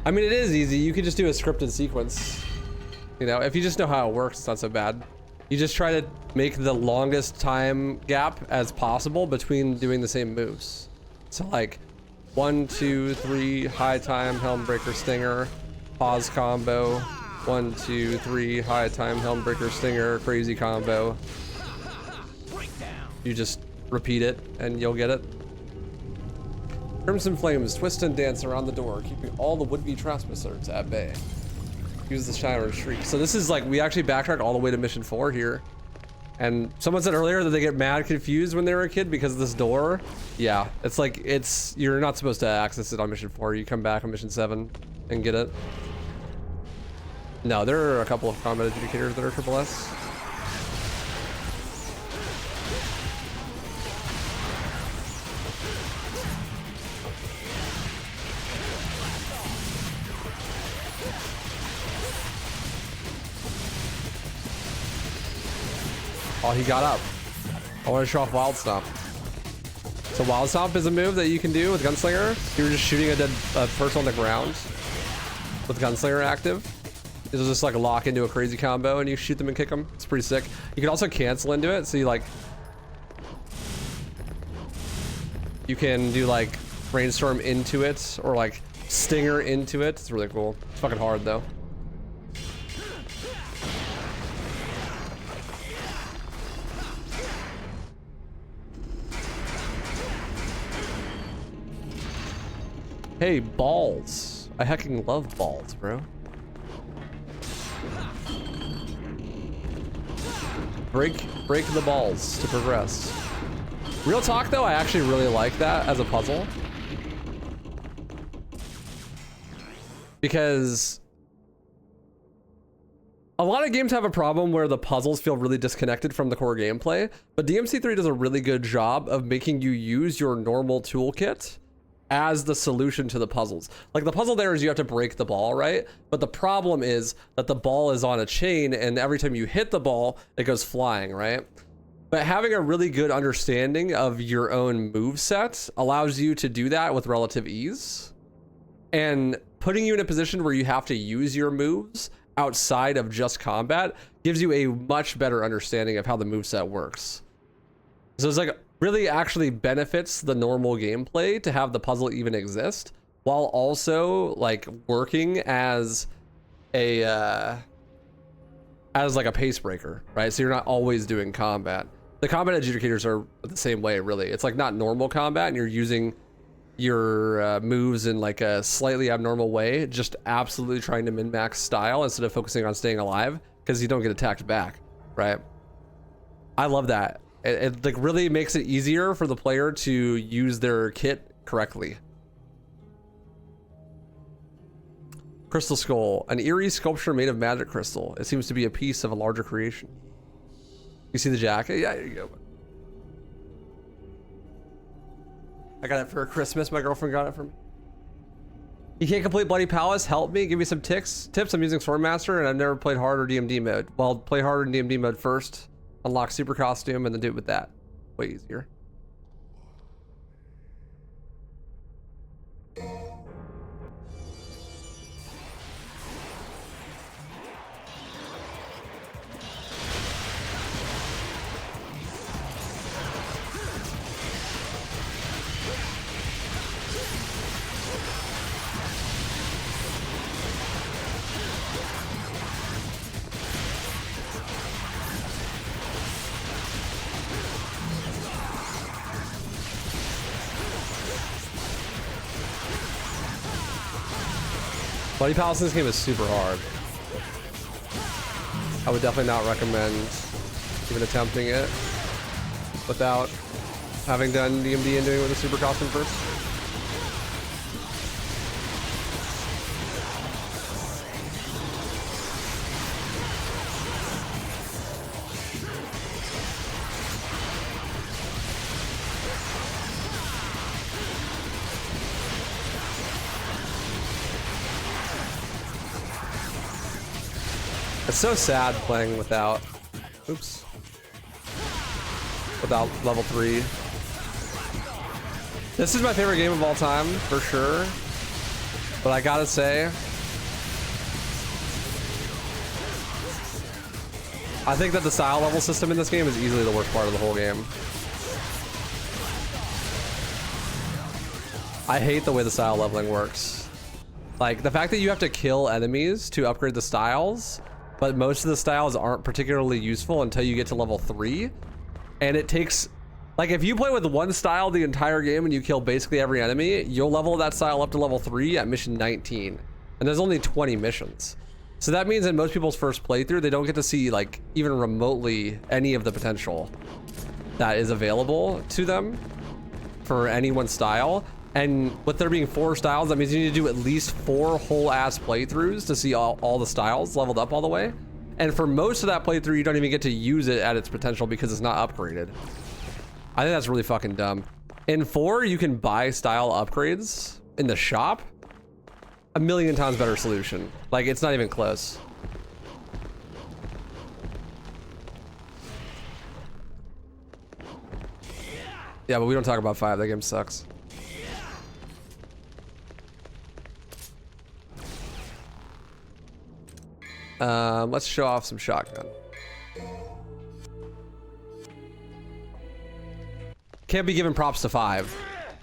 [SPEAKER 1] I mean, it is easy. You could just do a scripted sequence. You know, if you just know how it works, it's not so bad. You just try to make the longest time gap as possible between doing the same moves. So like 1, 2, 3, high time, helm breaker, stinger, pause combo. 1, 2, 3, high time, helm breaker, stinger, crazy combo. You just repeat it and you'll get it. Crimson flames twist and dance around the door, keeping all the would-be trespassers at bay. Use the Shiren Shriek. So this is like, we actually backtrack all the way to mission 4 here. And someone said earlier that they get mad confused when they were a kid because of this door. Yeah, it's like, you're not supposed to access it on mission 4. You come back on mission 7 and get it. No, there are a couple of combat adjudicators that are triple S. Oh, he got up. I want to show off Wild Stomp. So Wild Stomp is a move that you can do with Gunslinger. You're just shooting a dead person on the ground with Gunslinger active. It'll just like lock into a crazy combo and you shoot them and kick them. It's pretty sick. You can also cancel into it. So you can do like Brainstorm into it or like Stinger into it. It's really cool. It's fucking hard though. Hey, balls. I hecking love balls, bro. Break the balls to progress. Real talk though, I actually really like that as a puzzle. Because a lot of games have a problem where the puzzles feel really disconnected from the core gameplay, but DMC3 does a really good job of making you use your normal toolkit as the solution to the puzzles. Like the puzzle there is you have to break the ball, right? But the problem is that the ball is on a chain and every time you hit the ball, it goes flying, right? But having a really good understanding of your own move set allows you to do that with relative ease. And putting you in a position where you have to use your moves outside of just combat gives you a much better understanding of how the moveset works. So it's like really actually benefits the normal gameplay to have the puzzle even exist while also like working as a like a pace breaker, right? So you're not always doing combat. The combat adjudicators are the same way, really. It's like not normal combat and you're using your moves in like a slightly abnormal way, just absolutely trying to min-max style instead of focusing on staying alive because you don't get attacked back, right? I love that. It like really makes it easier for the player to use their kit correctly. Crystal Skull, an eerie sculpture made of magic crystal. It seems to be a piece of a larger creation. You see the jacket? Yeah, here you go. I got it for Christmas. My girlfriend got it for me. You can't complete Bloody Palace. Help me. Give me some tips. I'm using Swordmaster and I've never played hard or DMD mode. Well, play hard in DMD mode first. Unlock super costume and then do it with that. Way easier. Bloody Palace in this game is super hard. I would definitely not recommend even attempting it without having done DMD and doing it with a super costume first. It's so sad playing without, oops, without level 3. This is my favorite game of all time, for sure. But I gotta say, I think that the style level system in this game is easily the worst part of the whole game. I hate the way the style leveling works. Like, the fact that you have to kill enemies to upgrade the styles, but most of the styles aren't particularly useful until you get to level 3. And it takes, like, if you play with one style the entire game and you kill basically every enemy, you'll level that style up to level 3 at mission 19. And there's only 20 missions. So that means in most people's first playthrough, they don't get to see, like, even remotely any of the potential that is available to them for any one style. And with there being 4 styles, that means you need to do at least 4 whole ass playthroughs to see all the styles leveled up all the way. And for most of that playthrough, you don't even get to use it at its potential because it's not upgraded. I think that's really fucking dumb. In 4, you can buy style upgrades in the shop. A million times better solution. Like, it's not even close. Yeah, but we don't talk about 5. That game sucks. Let's show off some shotgun. Can't be giving props to 5.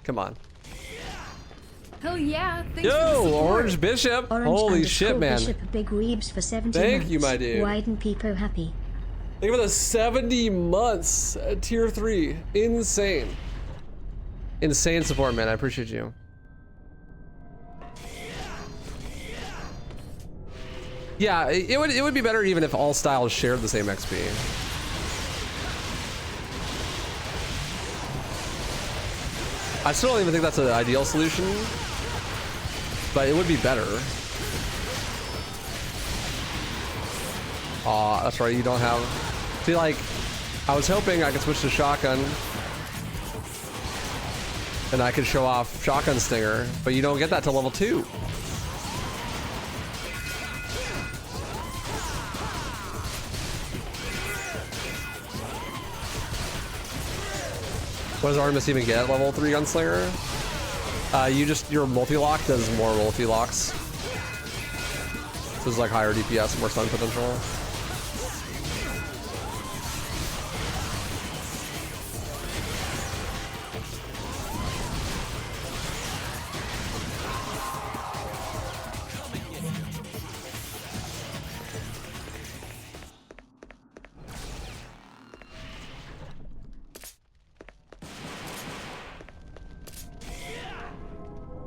[SPEAKER 1] Come on.
[SPEAKER 10] Oh yeah, thanks
[SPEAKER 1] Yo,
[SPEAKER 10] for the support.
[SPEAKER 1] Orange Bishop. Holy shit, man.
[SPEAKER 6] Bishop, Big Weebs for 70
[SPEAKER 1] Thank
[SPEAKER 6] months.
[SPEAKER 1] you, my dude.
[SPEAKER 6] Widen Peepo happy.
[SPEAKER 1] Think about the 70 months at tier 3. Insane. Insane support, man. I appreciate you. Yeah, it would be better even if all styles shared the same XP. I still don't even think that's an ideal solution, but it would be better. Aw, that's right, you don't have... See, like, I was hoping I could switch to shotgun and I could show off shotgun stinger, but you don't get that till level 2. What does Artemis even get at level 3 gunslinger? Your multi-lock does more multi-locks. This is like higher DPS, more stun potential.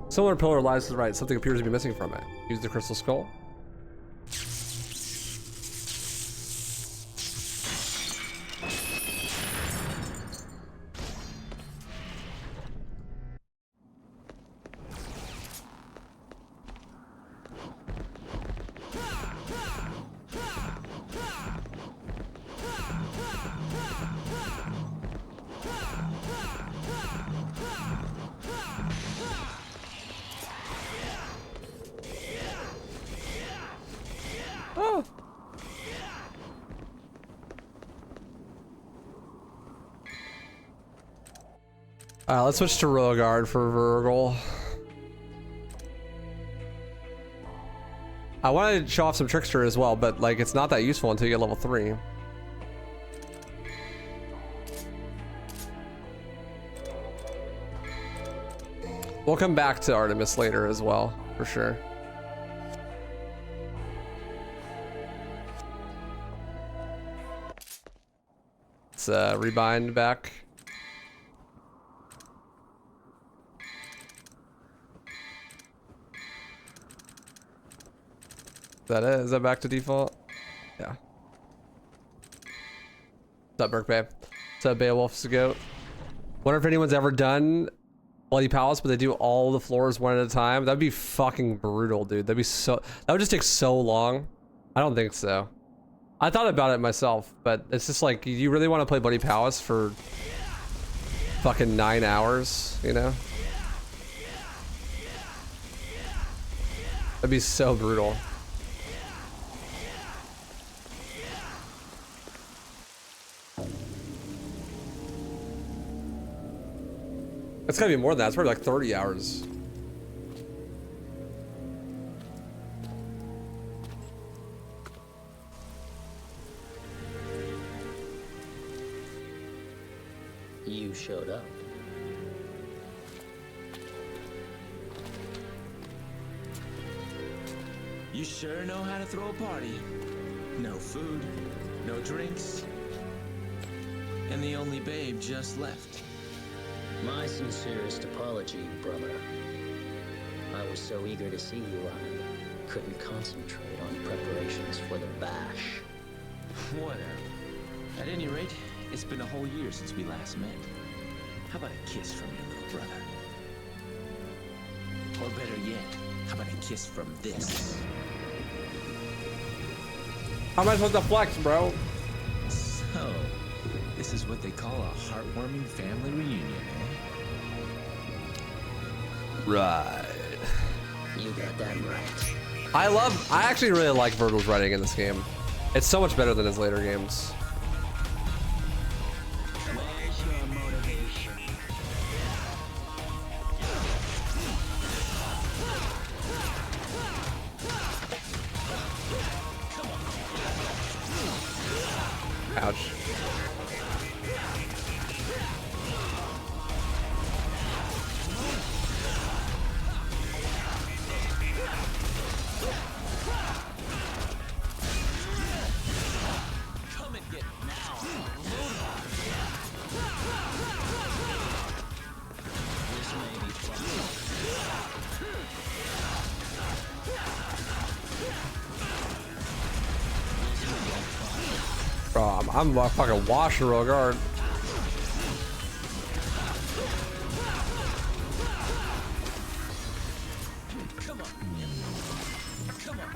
[SPEAKER 1] Similar pillar lies to the right. Something appears to be missing from it. Use the crystal skull. Let's switch to Royal Guard for Virgil. I wanted to show off some Trickster as well, but like it's not that useful until you get level 3. We'll come back to Artemis later as well, for sure. Let's rebind back. Is that it? Is that back to default? Yeah. What's up, Burke Babe? What's up, Beowulf's Goat? Wonder if anyone's ever done Bloody Palace, but they do all the floors one at a time. That'd be fucking brutal, dude. That'd be so... That would just take so long. I don't think so. I thought about it myself, but it's just like, you really want to play Bloody Palace for fucking 9 hours, you know? That'd be so brutal. It's gotta be more than that. It's probably like 30 hours.
[SPEAKER 5] You showed up.
[SPEAKER 2] You sure know how to throw a party. No food, no drinks, and the only babe just left.
[SPEAKER 5] My sincerest apology, brother. I was so eager to see you, I couldn't concentrate on preparations for the bash.
[SPEAKER 2] Whatever. At any rate, it's been a whole year since we last met. How about a kiss from your little brother? Or better yet, how about a kiss from this?
[SPEAKER 1] How am I supposed to flex, bro?
[SPEAKER 2] So, this is what they call a heartwarming family reunion, eh?
[SPEAKER 1] Right.
[SPEAKER 5] You got that right.
[SPEAKER 1] I actually really like Virgil's writing in this game. It's so much better than his later games.
[SPEAKER 5] Where's your motivation?
[SPEAKER 1] Ouch.
[SPEAKER 2] Come and get it now.
[SPEAKER 5] This may be fun.
[SPEAKER 1] Bro, I'm a fucking washer roll guard.
[SPEAKER 2] Come on, come on.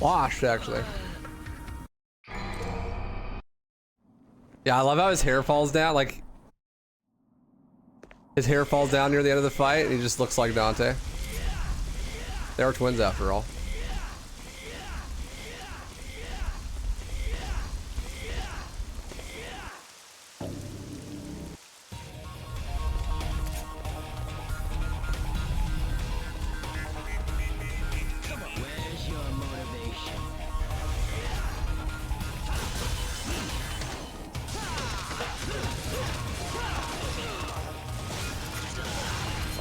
[SPEAKER 1] Washed, actually. Yeah, I love how his hair falls down. Like, his hair falls down near the end of the fight, and he just looks like Dante. They are twins, after all.
[SPEAKER 5] Where's your motivation?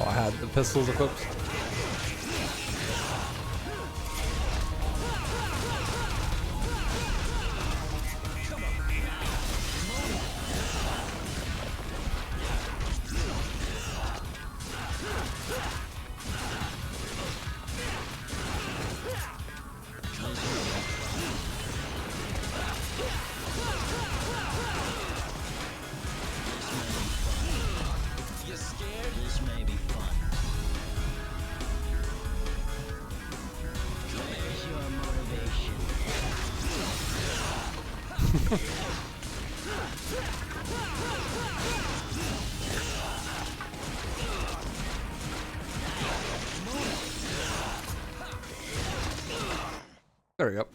[SPEAKER 1] Oh, I had the pistols equipped.
[SPEAKER 2] You scared?
[SPEAKER 5] This may be fun. Where's your motivation?
[SPEAKER 1] There we go.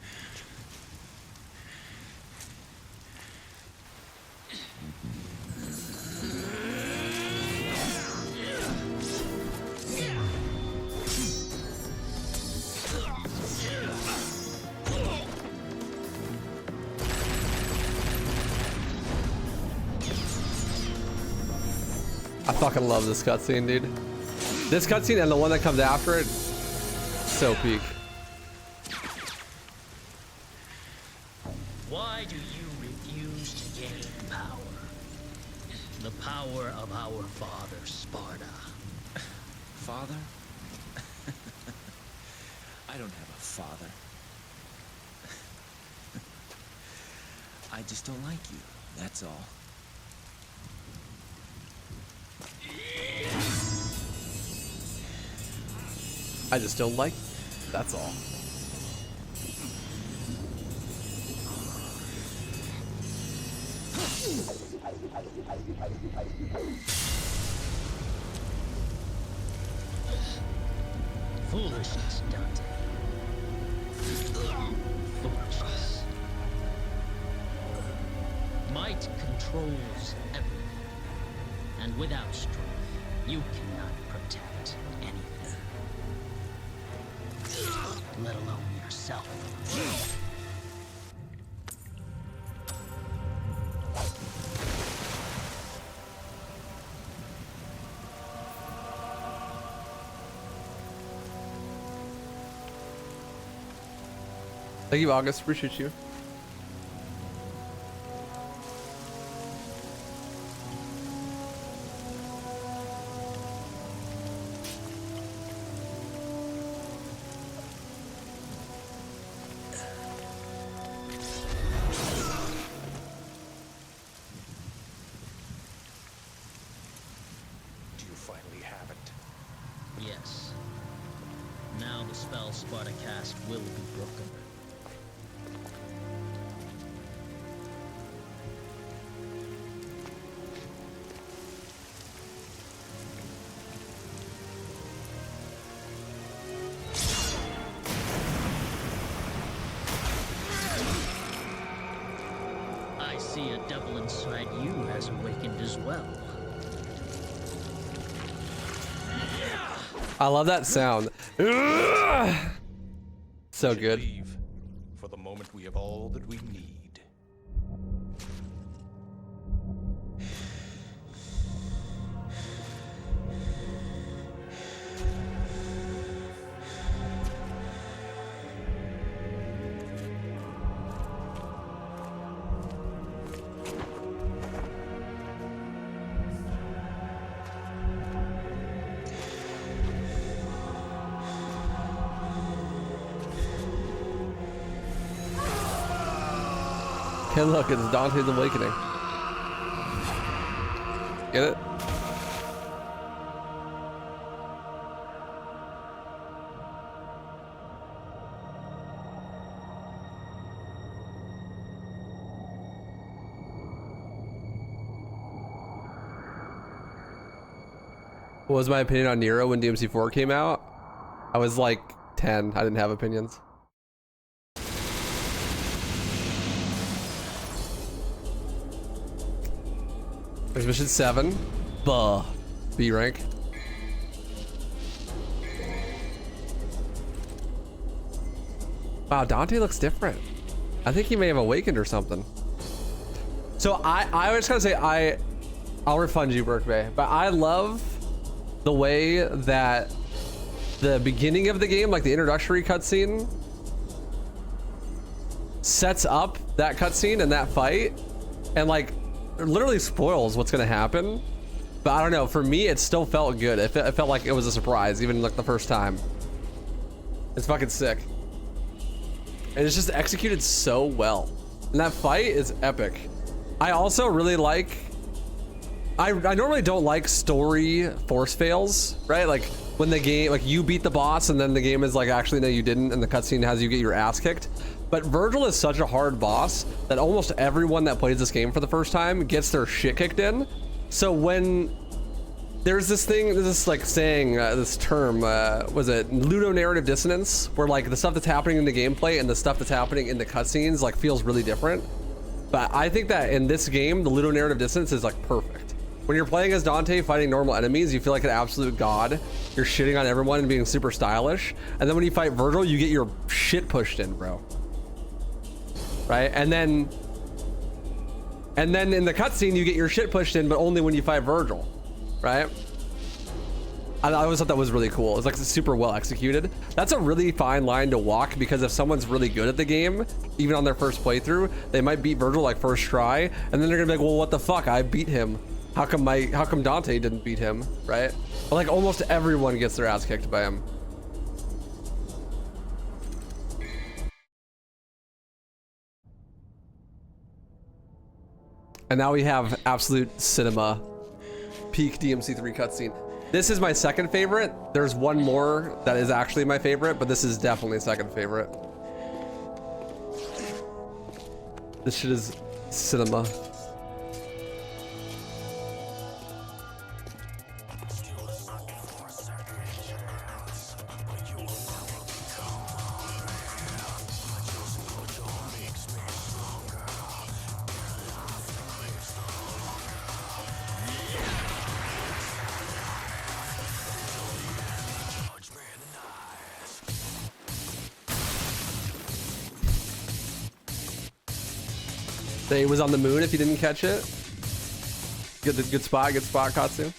[SPEAKER 1] I fucking love this cutscene, dude. This cutscene and the one that comes after it, so peak.
[SPEAKER 5] Why do you refuse to gain power? The power of our father, Sparta.
[SPEAKER 2] Father? I don't have a father. I just don't like you, that's all.
[SPEAKER 1] I just don't like. That's all.
[SPEAKER 5] Foolishness, Dante. Foolishness. Might controls everything. And without strength, you cannot protect anything. Let alone yourself.
[SPEAKER 1] Thank you, August. Appreciate you.
[SPEAKER 4] Do you finally have it?
[SPEAKER 5] Yes. Now the spell Sparta cast will be broken. I see a devil inside you has awakened as well.
[SPEAKER 1] I love that sound. So good.
[SPEAKER 4] Leave. For the moment, we have all that we need.
[SPEAKER 1] Hey, look, it's Dante's Awakening. Get it? What was my opinion on Nero when DMC4 came out? I was like 10. I didn't have opinions. There's mission 7. Buh. B rank. Wow, Dante looks different. I think he may have awakened or something. So I was gonna say I'll refund you, Burkbay, but I love the way that the beginning of the game, like the introductory cutscene, sets up that cutscene and that fight, and like it literally spoils what's gonna happen. But I don't know, for me it still felt good. It felt like it was a surprise, even like the first time. It's fucking sick. And it's just executed so well. And that fight is epic. I also really like, I normally don't like story force fails, right? Like when the game, like you beat the boss and then the game is like, actually no you didn't, and the cutscene has you get your ass kicked. But Virgil is such a hard boss that almost everyone that plays this game for the first time gets their shit kicked in. So when there's this thing, this like saying, this term, was it ludonarrative dissonance, where like the stuff that's happening in the gameplay and the stuff that's happening in the cutscenes like feels really different. But I think that in this game, the ludonarrative dissonance is like perfect. When you're playing as Dante fighting normal enemies, you feel like an absolute god. You're shitting on everyone and being super stylish. And then when you fight Virgil, you get your shit pushed in, bro. Right? And then in the cutscene, you get your shit pushed in, but only when you fight Virgil. Right? I always thought that was really cool. It's like super well executed. That's a really fine line to walk, because if someone's really good at the game, even on their first playthrough, they might beat Virgil like first try, and then they're gonna be like, well, what the fuck? I beat him. How come Dante didn't beat him? Right? But like almost everyone gets their ass kicked by him. And now we have absolute cinema. Peak DMC3 cutscene. This is my second favorite. There's one more that is actually my favorite, but this is definitely second favorite. This shit is cinema. It was on the moon if you didn't catch it. Good spot, Katsu.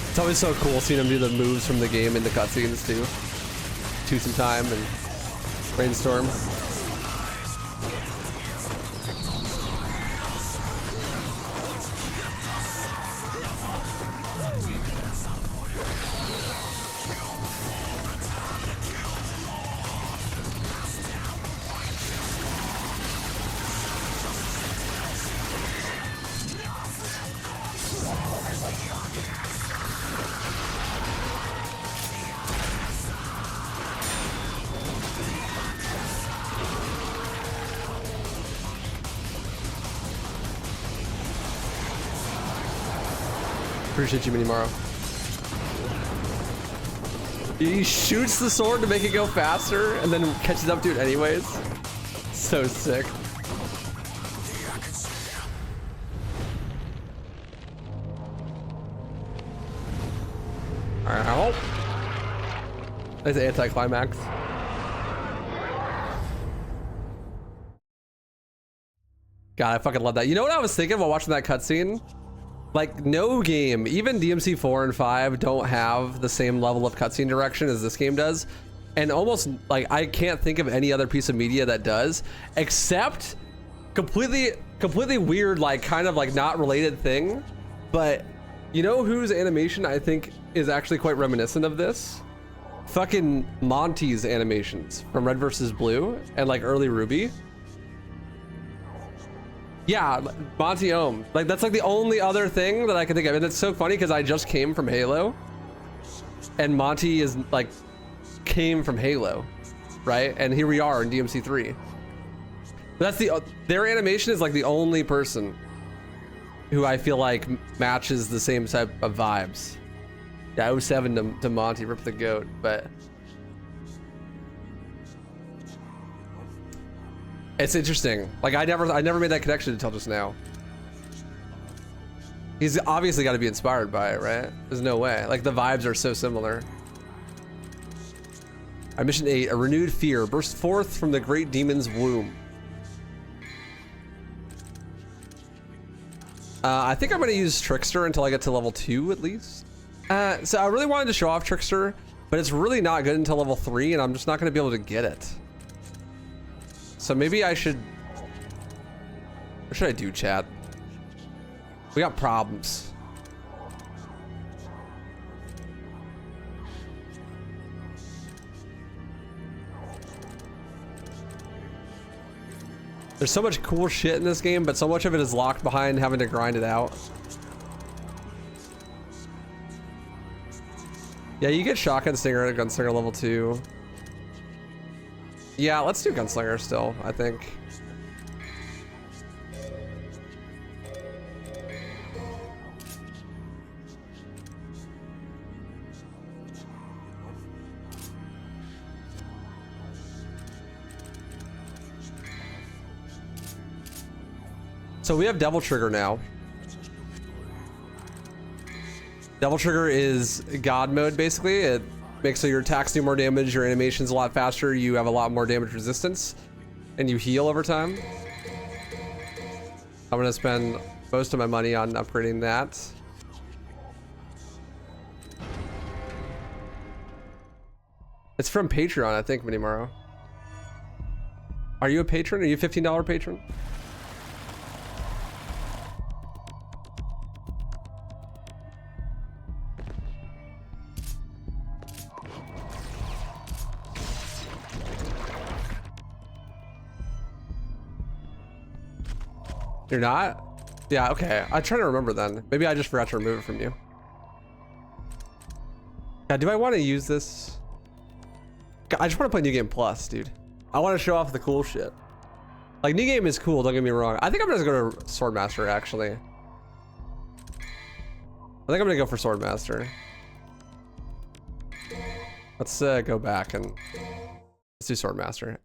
[SPEAKER 1] It's always so cool seeing him do the moves from the game in the cutscenes too. Choose some time and brainstorm. Appreciate you, Minimaro. He shoots the sword to make it go faster and then catches up to it anyways. So sick. Ow. That's an anticlimax. God, I fucking love that. You know what I was thinking while watching that cutscene? Like, no game, even DMC 4 and 5 don't have the same level of cutscene direction as this game does. And almost, like, I can't think of any other piece of media that does, except completely weird, like, kind of like not related thing. But you know whose animation I think is actually quite reminiscent of this? Fucking Monty's animations from Red vs. Blue and like early Ruby. Yeah, Monty Ohm. Like, that's like the only other thing that I can think of. And it's so funny because I just came from Halo. And Monty is like, came from Halo, right? And here we are in DMC 3. But that's their animation is like the only person who I feel like matches the same type of vibes. Yeah, 07 to Monty, rip the goat, but. It's interesting. Like I never made that connection until just now. He's obviously got to be inspired by it, right? There's no way. Like the vibes are so similar. Our mission 8, a renewed fear burst forth from the great demon's womb. I think I'm gonna use Trickster until I get to level 2 at least. So I really wanted to show off Trickster, but it's really not good until level 3, and I'm just not gonna be able to get it. So maybe I should. What should I do, chat? We got problems. There's so much cool shit in this game, but so much of it is locked behind having to grind it out. Yeah, you get Shotgun Stinger at Gunslinger level 2. Yeah, let's do Gunslinger still, I think. So we have Devil Trigger now. Devil Trigger is God mode, basically. It makes so your attacks do more damage, your animation's a lot faster, you have a lot more damage resistance, and you heal over time. I'm gonna spend most of my money on upgrading that. It's from Patreon, I think, Minimaro. Are you a patron? Are you a $15 patron? You're not? Yeah, okay. I'm trying to remember then. Maybe I just forgot to remove it from you. Yeah, do I want to use this? I just want to play New Game Plus, dude. I want to show off the cool shit. Like, New Game is cool, don't get me wrong. I think I'm gonna go to Swordmaster, actually. I think I'm gonna go for Swordmaster. Let's go back and let's do Swordmaster.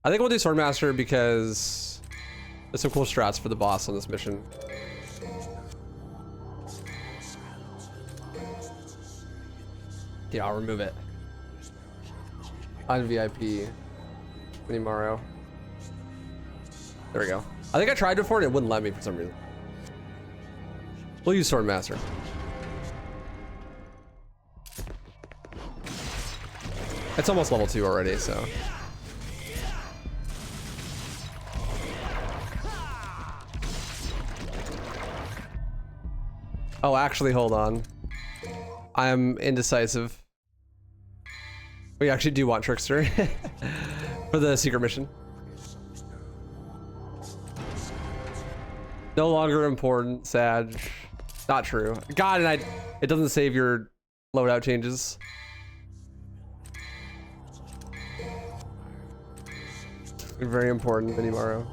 [SPEAKER 1] I think we'll do Swordmaster because there's some cool strats for the boss on this mission. Yeah, I'll remove it. On VIP. Minimaro. There we go. I think I tried before and it wouldn't let me for some reason. We'll use Swordmaster. It's almost level 2 already, so. Oh, actually, hold on. I'm indecisive. We actually do want Trickster for the secret mission. No longer important, Sag. Not true. God, and it doesn't save your loadout changes. Very important, Minimaro.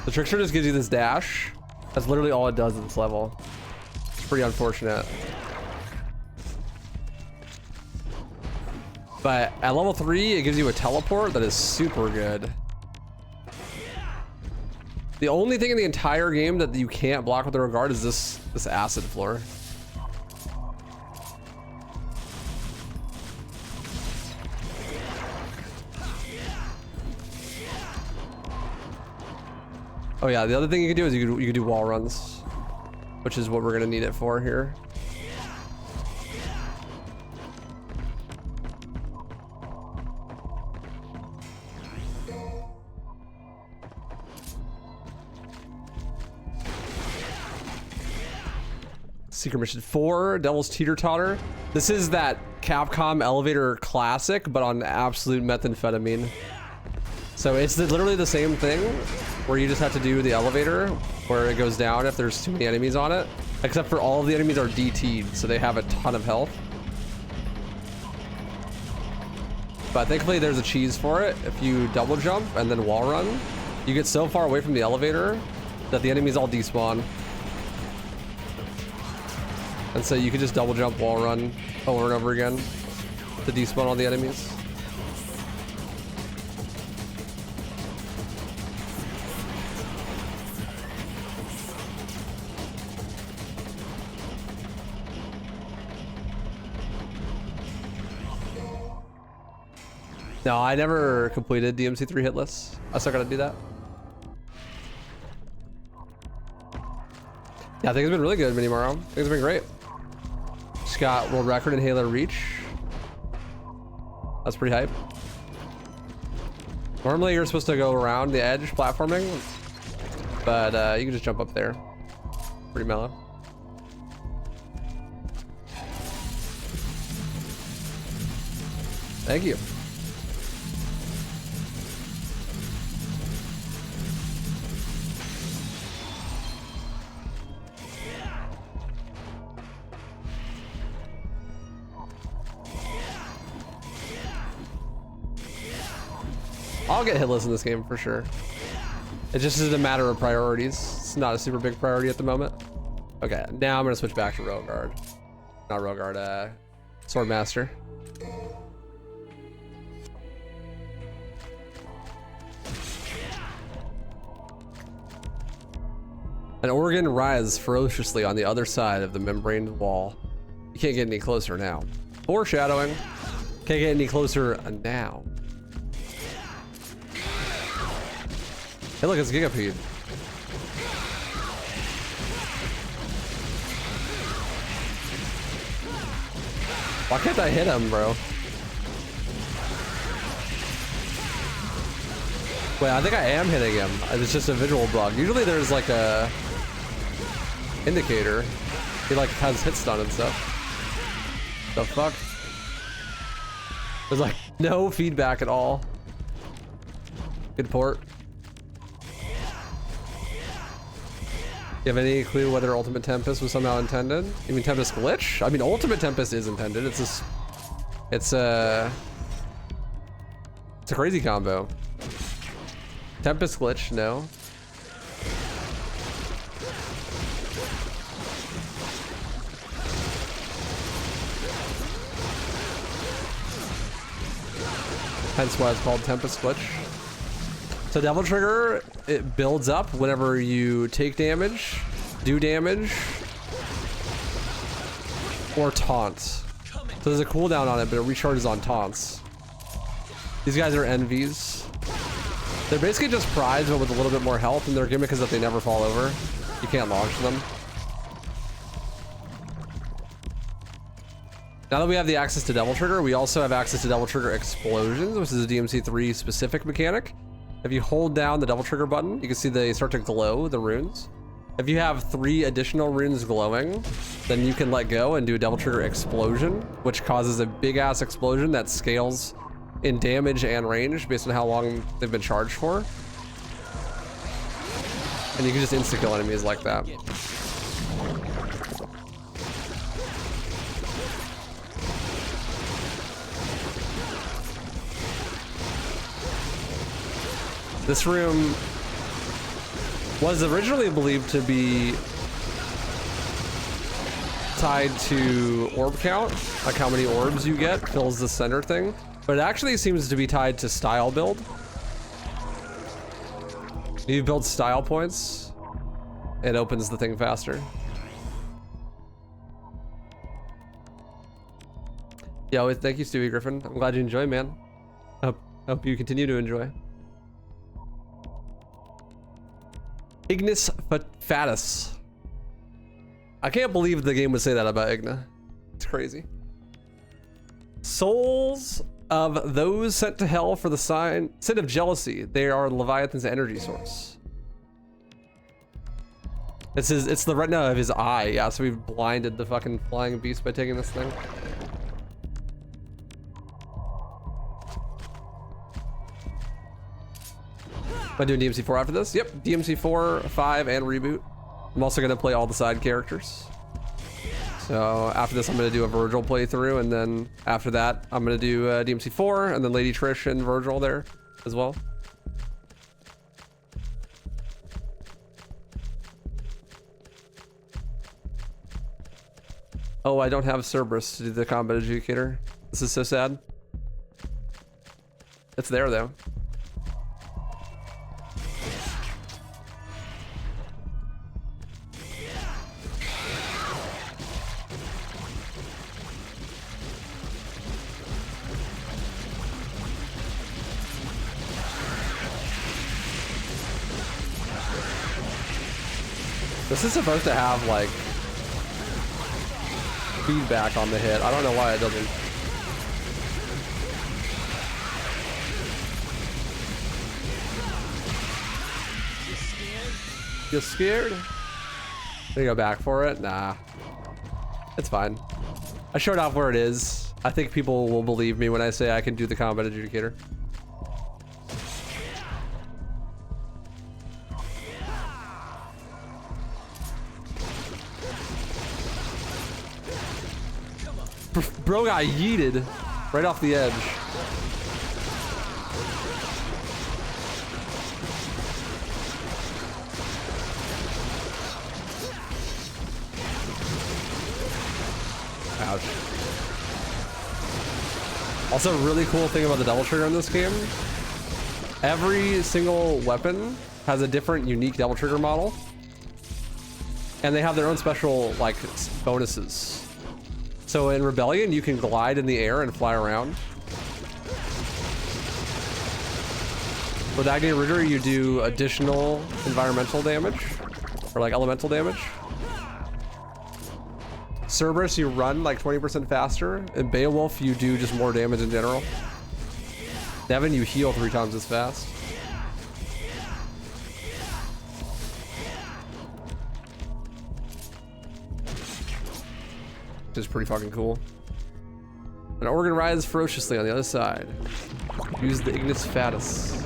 [SPEAKER 1] The Trickster just gives you this dash. That's literally all it does at this level. It's pretty unfortunate. But at level 3, it gives you a teleport that is super good. The only thing in the entire game that you can't block with the regard is this acid floor. Oh yeah, the other thing you could do is you could do wall runs, which is what we're gonna need it for here. Secret Mission 4, Devil's Teeter-Totter. This is that Capcom elevator classic, but on absolute methamphetamine. So it's literally the same thing, where you just have to do the elevator, where it goes down if there's too many enemies on it. Except for all of the enemies are DT'd, so they have a ton of health. But thankfully there's a cheese for it. If you double jump and then wall run, you get so far away from the elevator that the enemies all despawn. And so you can just double jump, wall run over and over again to despawn all the enemies. No, I never completed DMC3 hitless. I still gotta do that. Yeah, I think it's been really good, Minimaro. I think it's been great. Just got world record in Halo Reach. That's pretty hype. Normally you're supposed to go around the edge platforming, but you can just jump up there. Pretty mellow. Thank you. I'll get hitless in this game for sure. It just is a matter of priorities. It's not a super big priority at the moment. Okay, now I'm gonna switch back to Railguard. Not Railguard, Swordmaster. An organ rises ferociously on the other side of the membraned wall. You can't get any closer now. Foreshadowing. Can't get any closer now. Hey, look, it's Gigapede. Why can't I hit him, bro? Wait, I think I am hitting him. It's just a visual bug. Usually there's like a indicator. He like has hit stun and stuff. The fuck? There's like no feedback at all. Good port. You have any clue whether Ultimate Tempest was somehow intended? You mean Tempest glitch? I mean, Ultimate Tempest is intended. It's a crazy combo. Tempest glitch, no. Hence why it's called Tempest glitch. So Devil Trigger, it builds up whenever you take damage, do damage, or taunt. So there's a cooldown on it, but it recharges on taunts. These guys are envies. They're basically just prides, but with a little bit more health, and their gimmick is that they never fall over. You can't launch them. Now that we have the access to Devil Trigger, we also have access to Devil Trigger Explosions, which is a DMC3 specific mechanic. If you hold down the Devil Trigger button, you can see they start to glow, the runes. If you have 3 additional runes glowing, then you can let go and do a Devil Trigger Explosion, which causes a big ass explosion that scales in damage and range based on how long they've been charged for. And you can just insta-kill enemies like that. This room was originally believed to be tied to orb count, like how many orbs you get fills the center thing, but it actually seems to be tied to style build. You build style points, it opens the thing faster. Yo, thank you, Stewie Griffin. I'm glad you enjoy, man. Hope you continue to enjoy. Ignis Fatus. I can't believe the game would say that about Igna. It's crazy. Souls of those sent to hell for the sin of jealousy. They are Leviathan's energy source. It's the retina of his eye. Yeah, so we've blinded the fucking flying beast by taking this thing. Am I doing DMC4 after this? Yep, DMC4, 5, and reboot. I'm also gonna play all the side characters. So after this, I'm gonna do a Virgil playthrough, and then after that, I'm gonna do DMC4, and then Lady Trish and Virgil there as well. Oh, I don't have Cerberus to do the combat adjudicator. This is so sad. It's there though. This is supposed to have like feedback on the hit. I don't know why it doesn't. You scared? Gonna go back for it? Nah. It's fine. I showed off where it is. I think people will believe me when I say I can do the combat adjudicator. Bro got yeeted right off the edge. Ouch. Also, a really cool thing about the Devil Trigger in this game, every single weapon has a different unique Devil Trigger model, and they have their own special like bonuses. So in Rebellion, you can glide in the air and fly around. With Agni Ritter, you do additional environmental damage, or like elemental damage. Cerberus, you run like 20% faster. And Beowulf, you do just more damage in general. Devin, you heal 3 times as fast. Which is pretty fucking cool. An organ rises ferociously on the other side. Use the Ignis Fatus.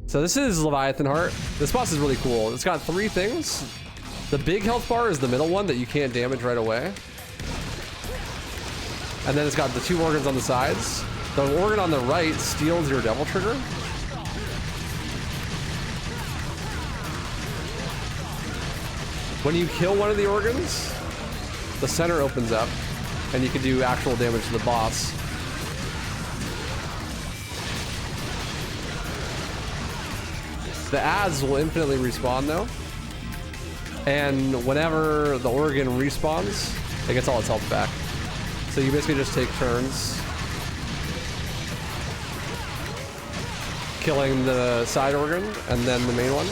[SPEAKER 1] So this is Leviathan Heart. This boss is really cool. It's got 3 things. The big health bar is the middle one that you can't damage right away. And then it's got the 2 organs on the sides. The organ on the right steals your Devil Trigger. When you kill one of the organs, the center opens up, and you can do actual damage to the boss. The ads will infinitely respawn though, and whenever the organ respawns, it gets all its health back. So you basically just take turns killing the side organ and then the main one.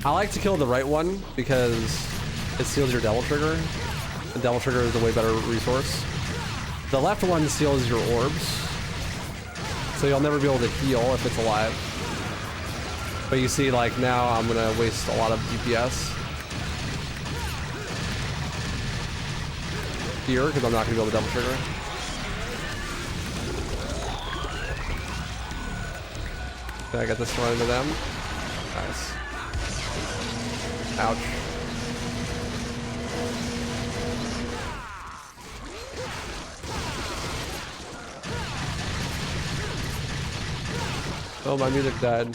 [SPEAKER 1] I like to kill the right one because it steals your devil trigger. The devil trigger is a way better resource. The left one steals your orbs, so you'll never be able to heal if it's alive. But you see, like now I'm gonna waste a lot of DPS here because I'm not gonna be able to double trigger. Can I get this one into them? Nice. Ouch. Oh, my music died.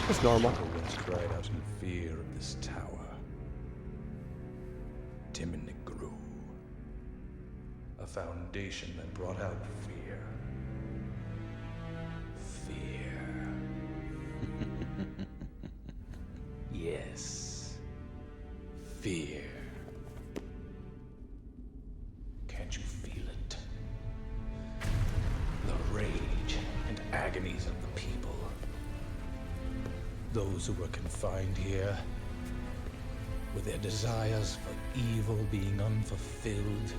[SPEAKER 1] It's normal.
[SPEAKER 4] Once cried out in fear of this tower. Timon it grew. A foundation that brought out fear. Fear. Yes. Fear. Can't you feel it? The rage and agonies of the people. Those who were confined here, with their desires for evil being unfulfilled.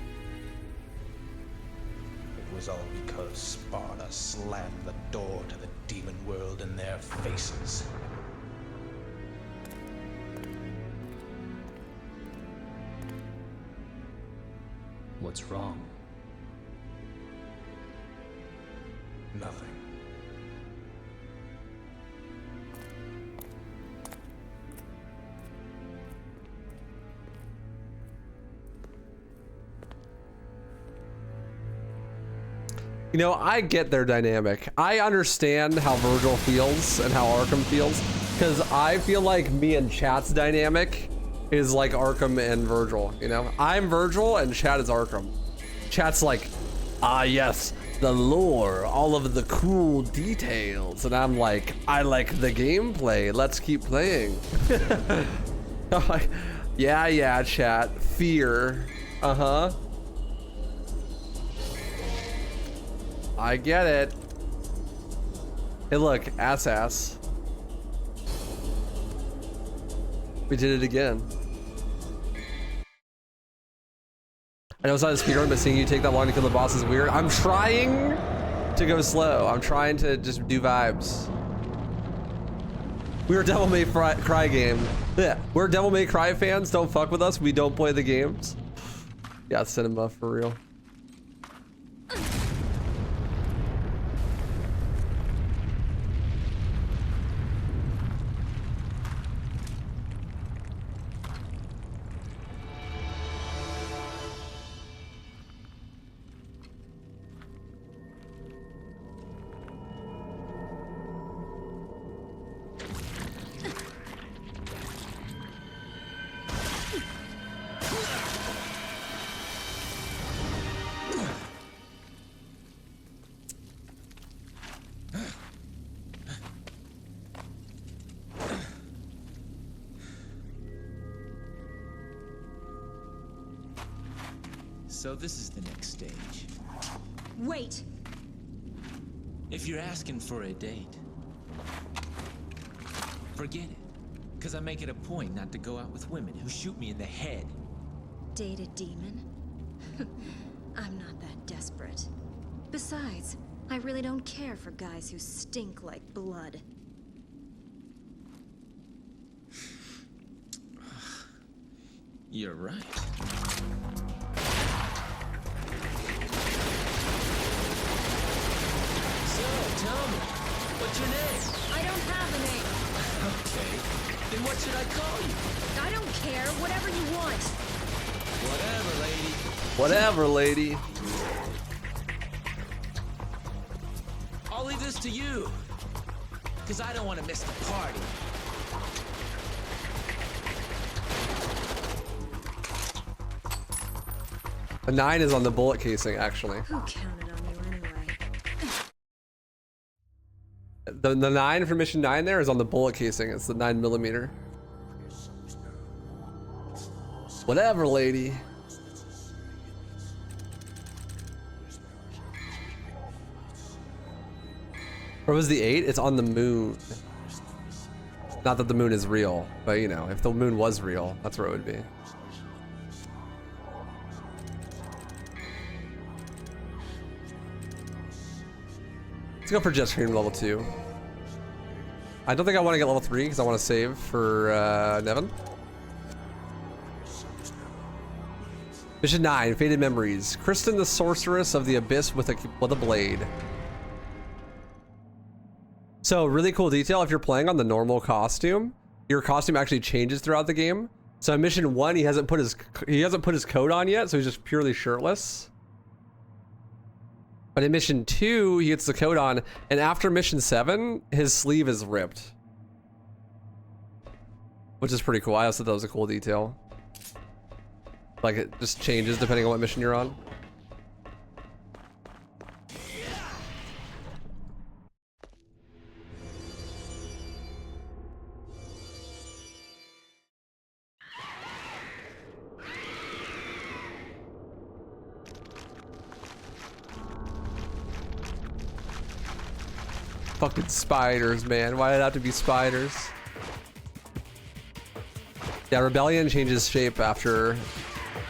[SPEAKER 4] It was all because Sparta slammed the door to the demon world in their faces.
[SPEAKER 5] What's wrong?
[SPEAKER 4] Nothing.
[SPEAKER 1] You know, I get their dynamic. I understand how Virgil feels and how Arkham feels, because I feel like me and Chat's dynamic is like Arkham and Virgil, you know? I'm Virgil and Chat is Arkham. Chat's like, ah yes, the lore, all of the cool details. And I'm like, I like the gameplay, let's keep playing. Yeah, Chat, fear, uh-huh. I get it. Hey, look, ass. We did it again. I know it's not a speedrun, but seeing you take that long to kill the boss is weird. I'm trying to go slow. I'm trying to just do vibes. We are Devil May Cry game. Yeah, we're Devil May Cry fans. Don't fuck with us. We don't play the games. Yeah, cinema for real.
[SPEAKER 2] So this is the next stage.
[SPEAKER 3] Wait!
[SPEAKER 2] If you're asking for a date, forget it. Because I make it a point not to go out with women who shoot me in the head.
[SPEAKER 3] Date a demon? I'm not that desperate. Besides, I really don't care for guys who stink like blood.
[SPEAKER 2] You're right. So, tell me, what's your name?
[SPEAKER 10] I don't have a name.
[SPEAKER 2] Okay, then what should I call you?
[SPEAKER 10] I don't care. Whatever you want.
[SPEAKER 2] Whatever, lady.
[SPEAKER 1] Whatever, lady.
[SPEAKER 2] I'll leave this to you, because I don't want to miss the party.
[SPEAKER 1] A 9 is on the bullet casing, actually.
[SPEAKER 3] Who counted on you anyway?
[SPEAKER 1] The 9 for mission 9 there is on the bullet casing. It's the 9mm. Whatever, lady. Where was the 8? It's on the moon. Not that the moon is real, but you know, if the moon was real, that's where it would be. Let's go for jet stream level 2. I don't think I want to get level 3 because I want to save for Nevin. Mission 9, Faded Memories. Kristen the Sorceress of the Abyss with a blade. So really cool detail, if you're playing on the normal costume, your costume actually changes throughout the game. So in mission 1, he hasn't put his coat on yet, so he's just purely shirtless. But in mission 2, he gets the coat on, and after mission 7, his sleeve is ripped. Which is pretty cool. I also thought that was a cool detail. Like, it just changes depending on what mission you're on. Fucking spiders, man. Why did it have to be spiders? Yeah, Rebellion changes shape after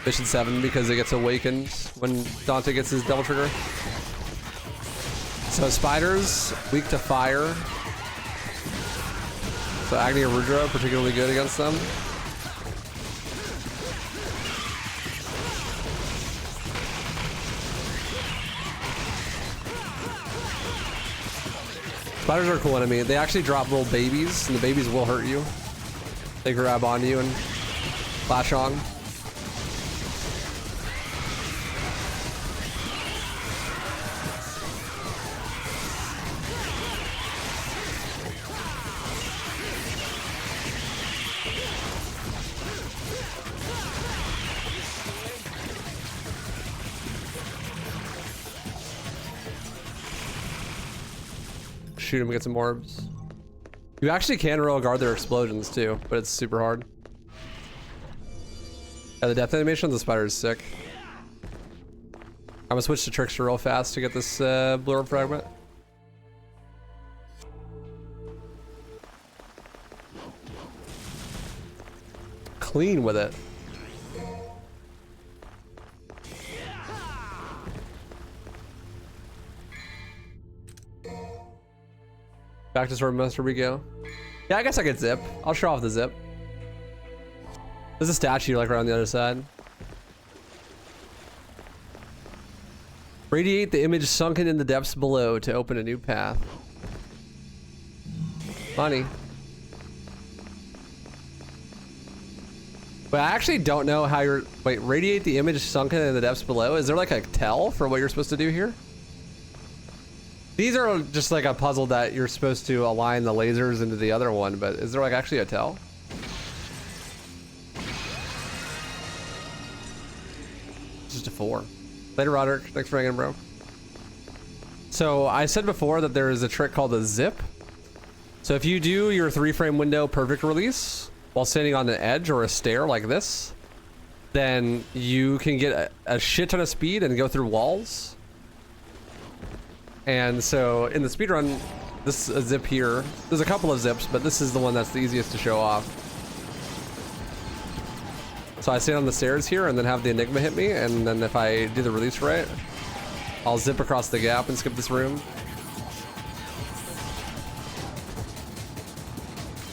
[SPEAKER 1] mission 7 because it gets awakened when Dante gets his double trigger. So spiders, weak to fire. So Agni or Rudra, particularly good against them. Spiders are a cool enemy. They actually drop little babies, and the babies will hurt you. They grab onto you and flash on. Shoot him, get some orbs. You actually can royal guard their explosions too, but it's super hard. Yeah, the death animation on the spider is sick. I'm gonna switch to Trickster real fast to get this blue orb fragment. Clean with it. Back to Sword Master we go. Yeah, I guess I could zip. I'll show off the zip. There's a statue like right on the other side. Radiate the image sunken in the depths below to open a new path. Funny. But I actually don't know how you're... Wait, radiate the image sunken in the depths below? Is there like a tell for what you're supposed to do here? These are just like a puzzle that you're supposed to align the lasers into the other one, but is there like actually a tell? It's just a 4. Later, Roderick. Thanks for hanging, bro. So I said before that there is a trick called a zip. So if you do your 3-frame window perfect release while standing on an edge or a stair like this, then you can get a shit ton of speed and go through walls. And so in the speedrun, this is a zip here. There's a couple of zips, but this is the one that's the easiest to show off. So I stand on the stairs here and then have the Enigma hit me, and then if I do the release right, I'll zip across the gap and skip this room.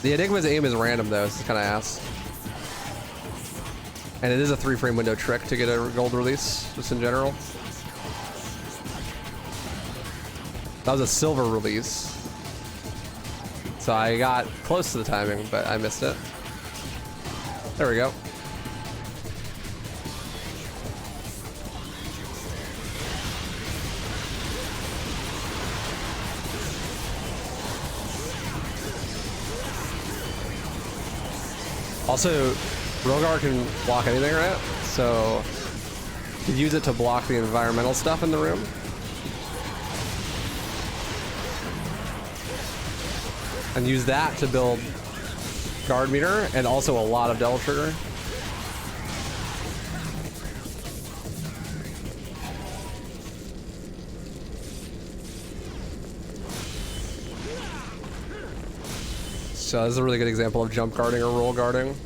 [SPEAKER 1] The Enigma's aim is random though, so it's kind of ass. And it is a 3-frame window trick to get a gold release, just in general. That was a silver release. So I got close to the timing, but I missed it. There we go. Also, Rogar can block anything, right? So you can use it to block the environmental stuff in the room. And use that to build guard meter and also a lot of devil trigger. So this is a really good example of jump guarding or roll guarding.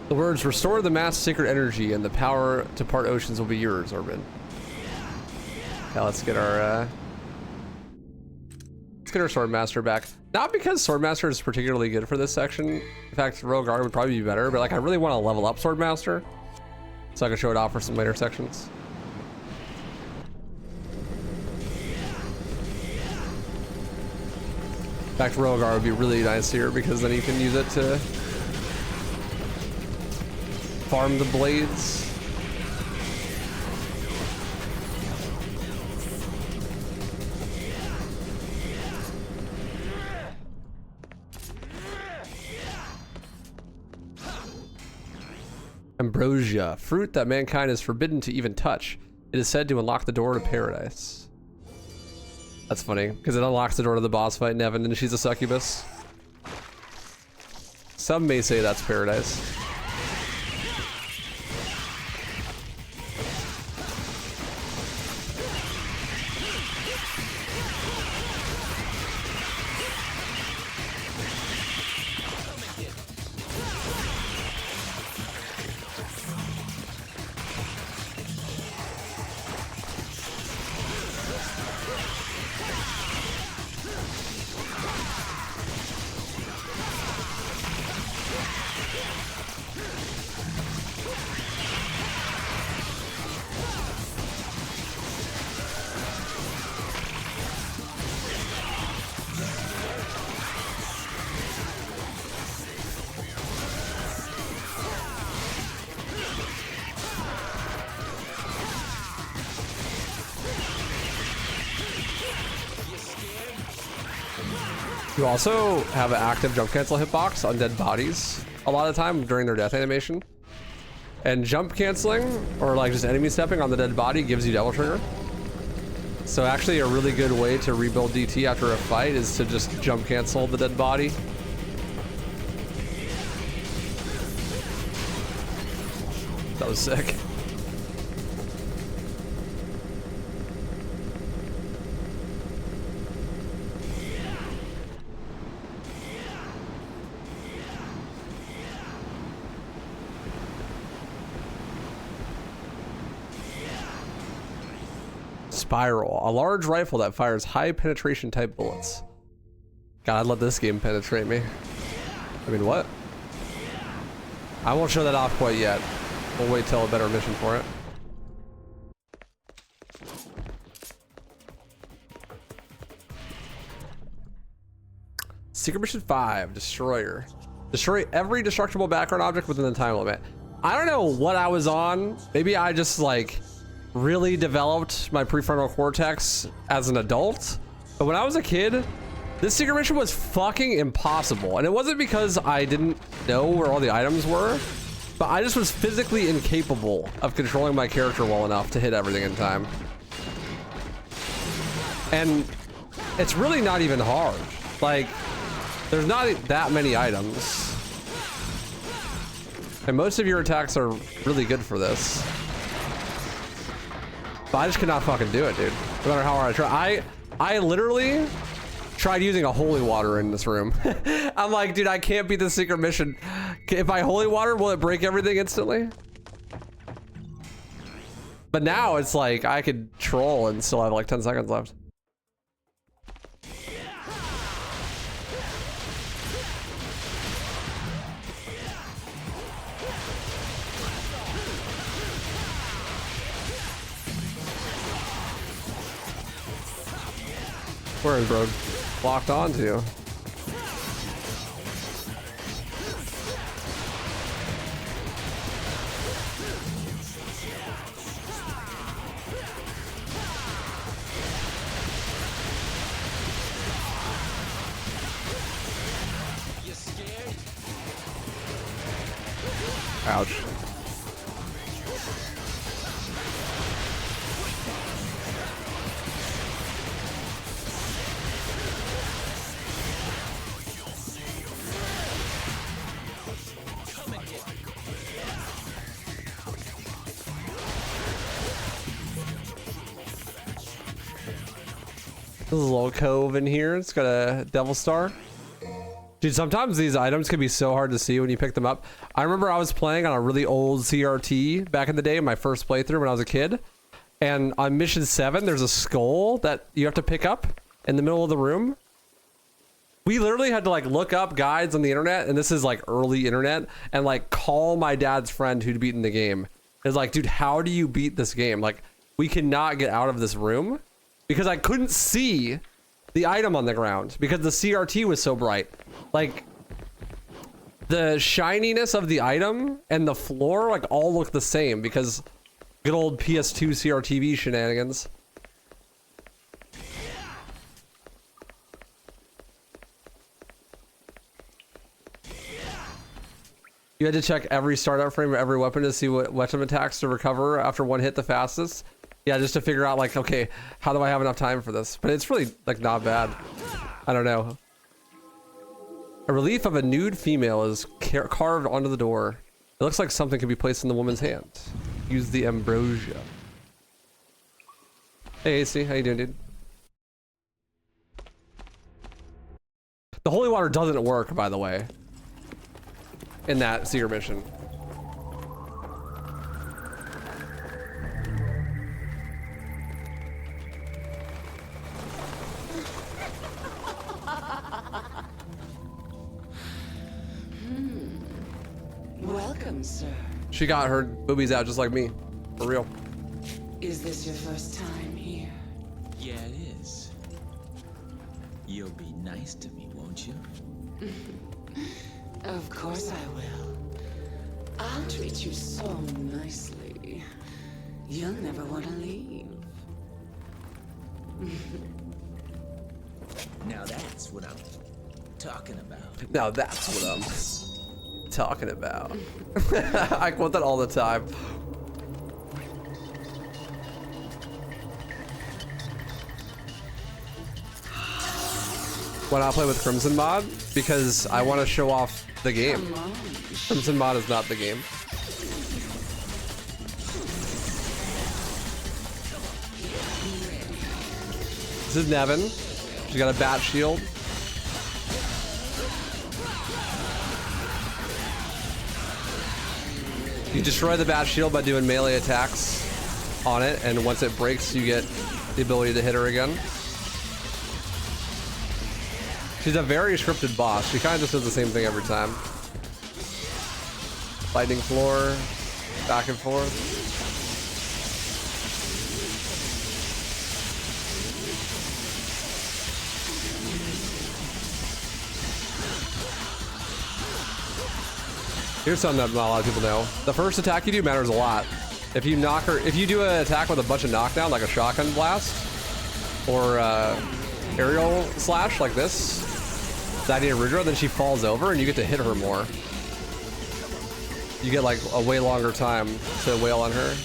[SPEAKER 1] The words "restore the mass sacred energy and the power to part oceans" will be yours, Orbin. Okay, let's get our Swordmaster back. Not because Swordmaster is particularly good for this section. In fact, Rogar would probably be better, but like I really want to level up Swordmaster so I can show it off for some later sections. In fact, Rogar would be really nice here because then you can use it to farm the blades. Ambrosia, fruit that mankind is forbidden to even touch. It is said to unlock the door to paradise. That's funny, because it unlocks the door to the boss fight, Nevin, and she's a succubus. Some may say that's paradise. You also have an active jump cancel hitbox on dead bodies a lot of the time during their death animation. And jump canceling, or like just enemy stepping on the dead body, gives you devil trigger. So actually a really good way to rebuild DT after a fight is to just jump cancel the dead body. That was sick. Spiral, a large rifle that fires high penetration type bullets. God, let this game penetrate me. I mean, what? I won't show that off quite yet. We'll wait till a better mission for it. Secret Mission 5, Destroyer. Destroy every destructible background object within the time limit. I don't know what I was on. Maybe I just like really developed my prefrontal cortex as an adult. But when I was a kid, This secret mission was fucking impossible. And it wasn't because I didn't know where all the items were, but I just was physically incapable of controlling my character well enough to hit everything in time. And it's really not even hard. Like, there's not that many items. And most of your attacks are really good for this. But I just could not fucking do it, dude. No matter how hard I try. I literally tried using a holy water in this room. I'm like, dude, I can't beat the secret mission. If I holy water, will it break everything instantly? But now it's like I could troll and still have like 10 seconds left. Where is bro locked onto?
[SPEAKER 2] You scared?
[SPEAKER 1] Ouch. There's a little cove in here. It's got a devil star. Dude, sometimes these items can be so hard to see when you pick them up. I remember I was playing on a really old CRT back in the day, my first playthrough when I was a kid. And on mission 7, there's a skull that you have to pick up in the middle of the room. We literally had to like look up guides on the internet, and this is like early internet, and like call my dad's friend who'd beaten the game. It's like, dude, how do you beat this game? Like, we cannot get out of this room. Because I couldn't see the item on the ground because the CRT was so bright. Like, the shininess of the item and the floor like all look the same because good old PS2 CRTV shenanigans. You had to check every startup frame of every weapon to see what weapon attacks to recover after one hit the fastest. Yeah, just to figure out like, okay, how do I have enough time for this? But it's really like not bad. I don't know. A relief of a nude female is carved onto the door. It looks like something could be placed in the woman's hand. Use the ambrosia. Hey AC, how you doing, dude? The holy water doesn't work, by the way, in that secret mission.
[SPEAKER 11] Welcome, sir.
[SPEAKER 1] She got her boobies out just like me, for real.
[SPEAKER 11] Is this your first time here?
[SPEAKER 2] Yeah, it is. You'll be nice to me, won't you?
[SPEAKER 11] Of course I will. I'll treat you so nicely. You'll never want to leave.
[SPEAKER 2] Now that's what I'm talking about.
[SPEAKER 1] Now that's what I'm talking about. I quote that all the time. Why not play with Crimson Mod? Because I want to show off the game. Crimson Mod is not the game. This is Nevin. She's got a bat shield. You destroy the bat shield by doing melee attacks on it, and once it breaks, you get the ability to hit her again. She's a very scripted boss. She kind of just does the same thing every time. Lightning floor, back and forth. Here's something that not a lot of people know. The first attack you do matters a lot. If you knock her, if you do an attack with a bunch of knockdown, like a shotgun blast, or aerial slash like this, Zadie and Rudra, then she falls over and you get to hit her more. You get like a way longer time to wail on her.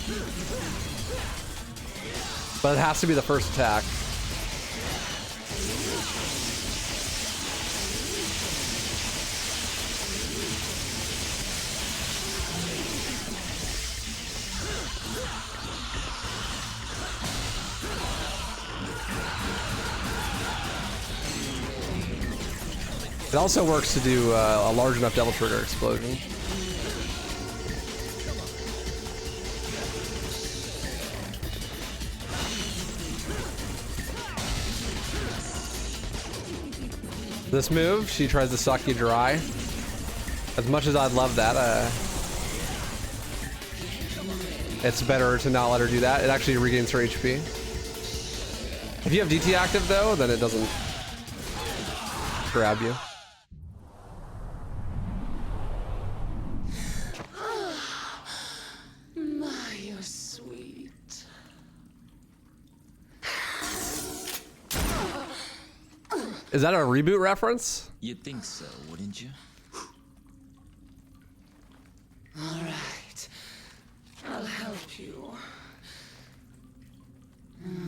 [SPEAKER 1] But it has to be the first attack. It also works to do a large enough Devil Trigger explosion. This move, she tries to suck you dry. As much as I'd love that, it's better to not let her do that. It actually regains her HP. If you have DT active though, then it doesn't grab you.
[SPEAKER 11] My, you're sweet.
[SPEAKER 1] Is that a reboot reference?
[SPEAKER 2] You'd think so, wouldn't you?
[SPEAKER 11] All right, I'll help you.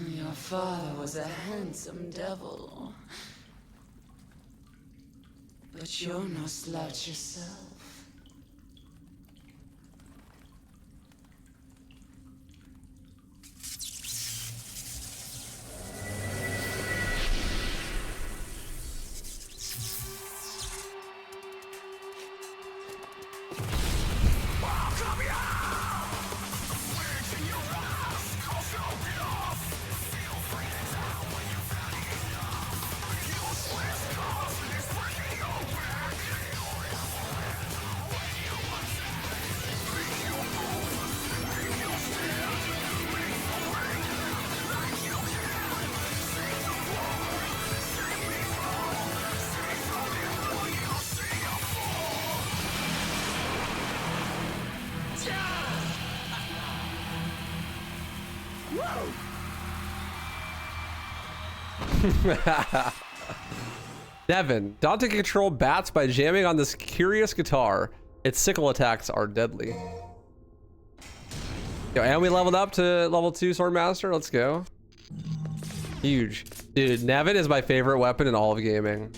[SPEAKER 11] Your father was a handsome devil. But you're no slouch yourself.
[SPEAKER 1] Devin, Dante can control bats by jamming on this curious guitar. Its sickle attacks are deadly. Yo, and we leveled up to level 2 Swordmaster. Let's go. Huge. Dude, Nevin is my favorite weapon in all of gaming.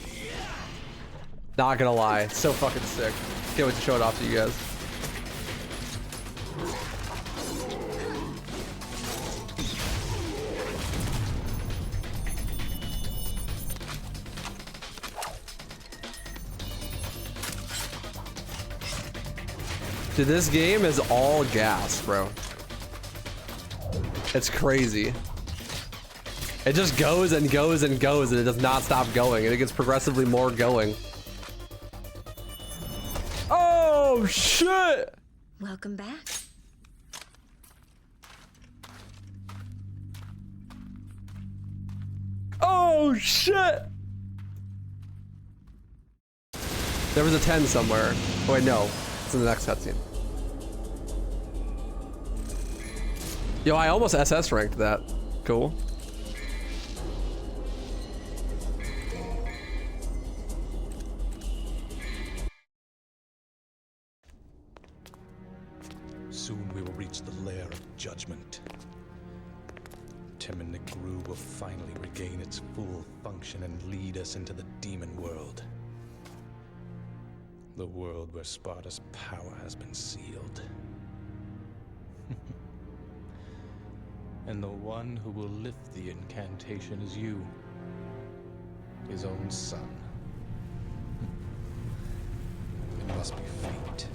[SPEAKER 1] Not gonna lie. It's so fucking sick. Can't wait to show it off to you guys. Dude, this game is all gas, bro. It's crazy. It just goes and goes and goes, and it does not stop going, and it gets progressively more going. Oh, shit!
[SPEAKER 3] Welcome back.
[SPEAKER 1] Oh, shit! There was a 10 somewhere. Oh, wait, no. It's in the next cutscene. Yo, I almost SS ranked that. Cool.
[SPEAKER 4] Soon we will reach the lair of judgment. Tim and Negru will finally regain its full function and lead us into the demon world. The world where Sparta's power has been sealed. And the one who will lift the incantation is you, his own son. It must be fate.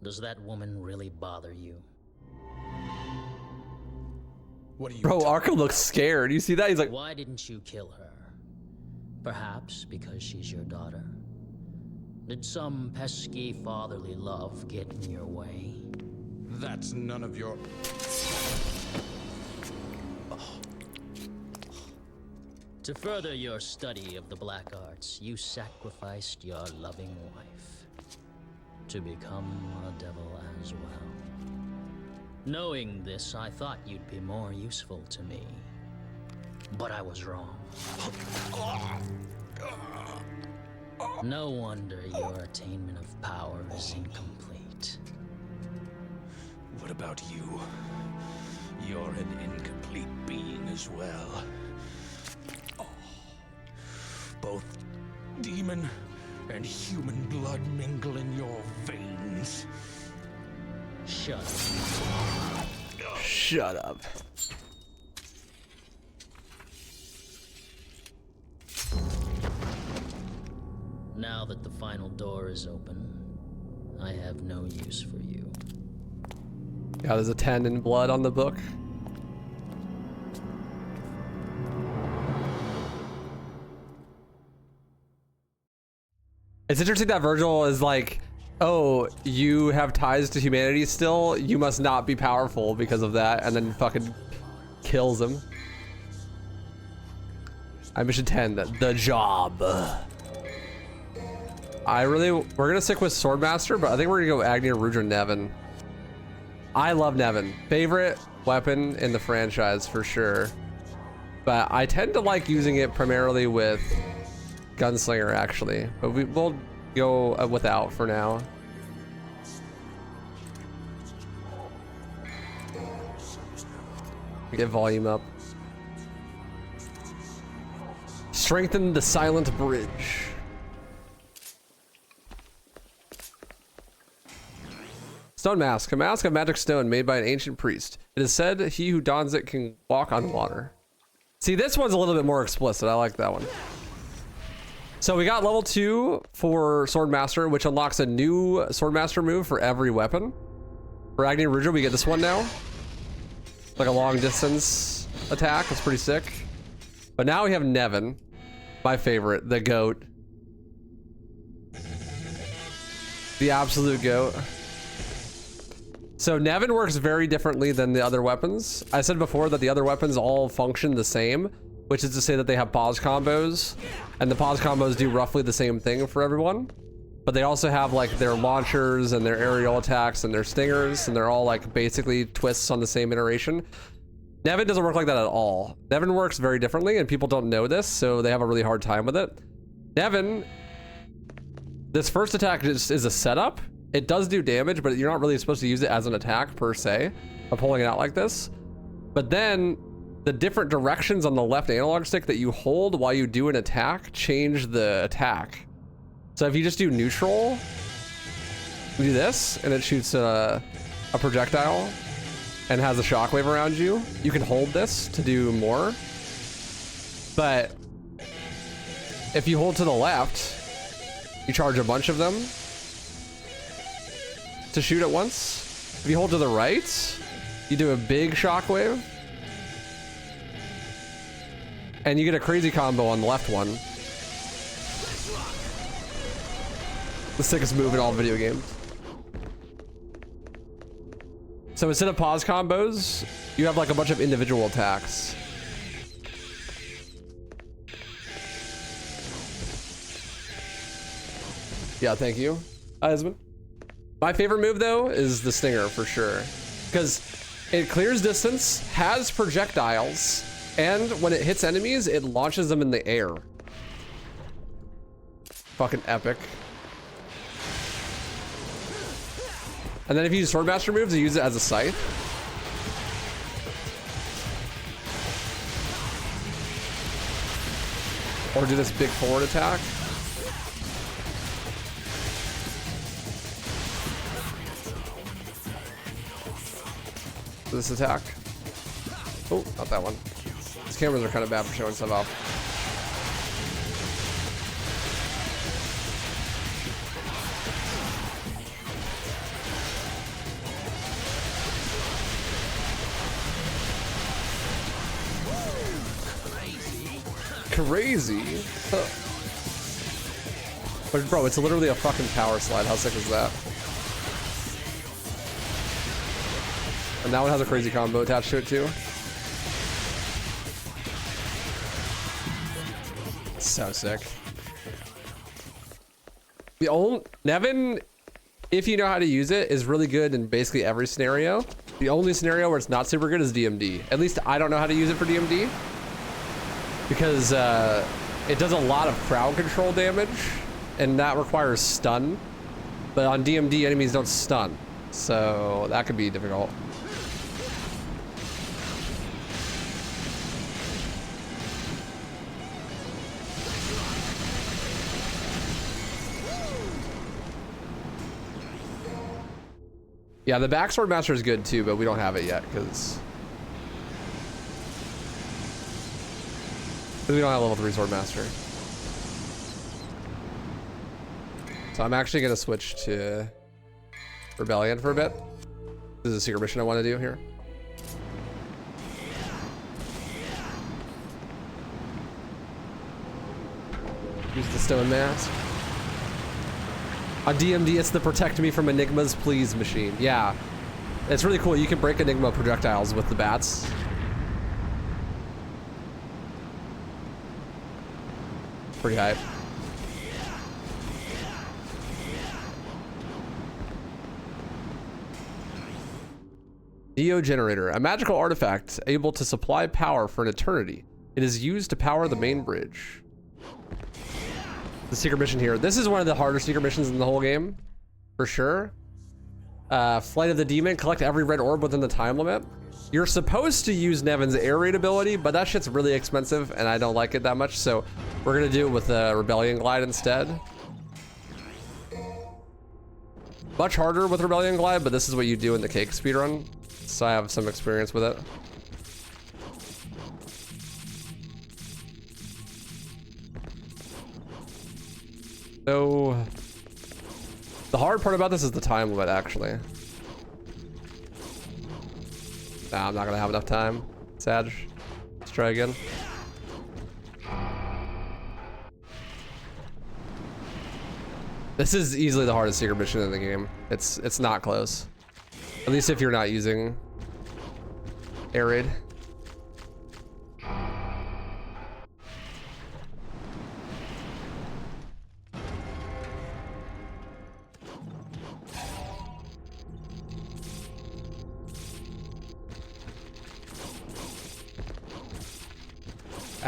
[SPEAKER 5] Does that woman really bother you?
[SPEAKER 4] What are you?
[SPEAKER 1] Bro, Arkham looks scared. You see that? He's like,
[SPEAKER 5] why didn't you kill her? Perhaps because she's your daughter? Did some pesky fatherly love get in your way?
[SPEAKER 4] That's none of your...
[SPEAKER 5] To further your study of the black arts, you sacrificed your loving wife to become a devil as well. Knowing this, I thought you'd be more useful to me. But I was wrong. No wonder your attainment of power is incomplete.
[SPEAKER 4] What about you? You're an incomplete being as well. Both demon and human blood mingle in your veins.
[SPEAKER 5] Shut up.
[SPEAKER 1] Shut up.
[SPEAKER 5] Now that the final door is open, I have no use for you.
[SPEAKER 1] Yeah, there's a 10 in blood on the book. It's interesting that Virgil is like, oh, you have ties to humanity still? You must not be powerful because of that, and then fucking kills him. I mission 10, the job. We're gonna stick with Swordmaster, but I think we're gonna go Agni, Rudra, Nevin. I love Nevin. Favorite weapon in the franchise for sure. But I tend to like using it primarily with Gunslinger actually, but we'll go without for now. Get volume up. Strengthen the silent bridge. Stone mask, a mask of magic stone made by an ancient priest. It is said he who dons it can walk on water. See, this one's a little bit more explicit. I like that one. So we got level 2 for Swordmaster, which unlocks a new Swordmaster move for every weapon. For Agni and Rudra, we get this one now. Like a long distance attack. It's pretty sick. But now we have Nevin, my favorite, the goat. The absolute goat. So Nevin works very differently than the other weapons. I said before that the other weapons all function the same, which is to say that they have pause combos, and the pause combos do roughly the same thing for everyone. But they also have like their launchers and their aerial attacks and their stingers, and they're all like basically twists on the same iteration. Nevin doesn't work like that at all. Nevin works very differently, and people don't know this, so they have a really hard time with it. Nevin, this first attack is a setup. It does do damage, but you're not really supposed to use it as an attack per se, by pulling it out like this. But then the different directions on the left analog stick that you hold while you do an attack change the attack. So if you just do neutral, you do this, and it shoots a projectile and has a shockwave around you. You can hold this to do more. But if you hold to the left, you charge a bunch of them to shoot at once. If you hold to the right, you do a big shockwave. And you get a crazy combo on the left one. The sickest move in all video games. So instead of pause combos, you have like a bunch of individual attacks. Yeah, thank you, Eisman. My favorite move though is the Stinger for sure, because it clears distance, has projectiles, and when it hits enemies, it launches them in the air. Fucking epic. And then if you use Swordmaster moves, you use it as a scythe. Or do this big forward attack. This attack. Oh, not that one. These cameras are kind of bad for showing stuff off. Crazy. Huh. But bro, it's literally a fucking power slide. How sick is that? And that one has a crazy combo attached to it too. So sick. The only Nevin, if you know how to use it, is really good in basically every scenario. The only scenario where it's not super good is DMD. At least I don't know how to use it for DMD because it does a lot of crowd control damage and that requires stun. But on DMD, enemies don't stun, so that could be difficult. Yeah, the backsword master is good too, but we don't have it yet because we don't have level 3 sword master. So I'm actually gonna switch to Rebellion for a bit. This is a secret mission I want to do here. Use the stone mask. On DMD, it's the protect me from enigmas, please machine. Yeah, it's really cool. You can break enigma projectiles with the bats. Pretty hype. Neo Generator, a magical artifact able to supply power for an eternity. It is used to power the main bridge. The secret mission here. This is one of the harder secret missions in the whole game, for sure. Flight of the Demon, collect every red orb within the time limit. You're supposed to use Nevin's air raid ability, but that shit's really expensive and I don't like it that much, so we're gonna do it with the Rebellion Glide instead. Much harder with Rebellion Glide, but this is what you do in the cake speedrun, so I have some experience with it. So the hard part about this is the time limit, actually. Nah, I'm not gonna have enough time. Sag. Let's try again. This is easily the hardest secret mission in the game. It's not close. At least if you're not using air raid.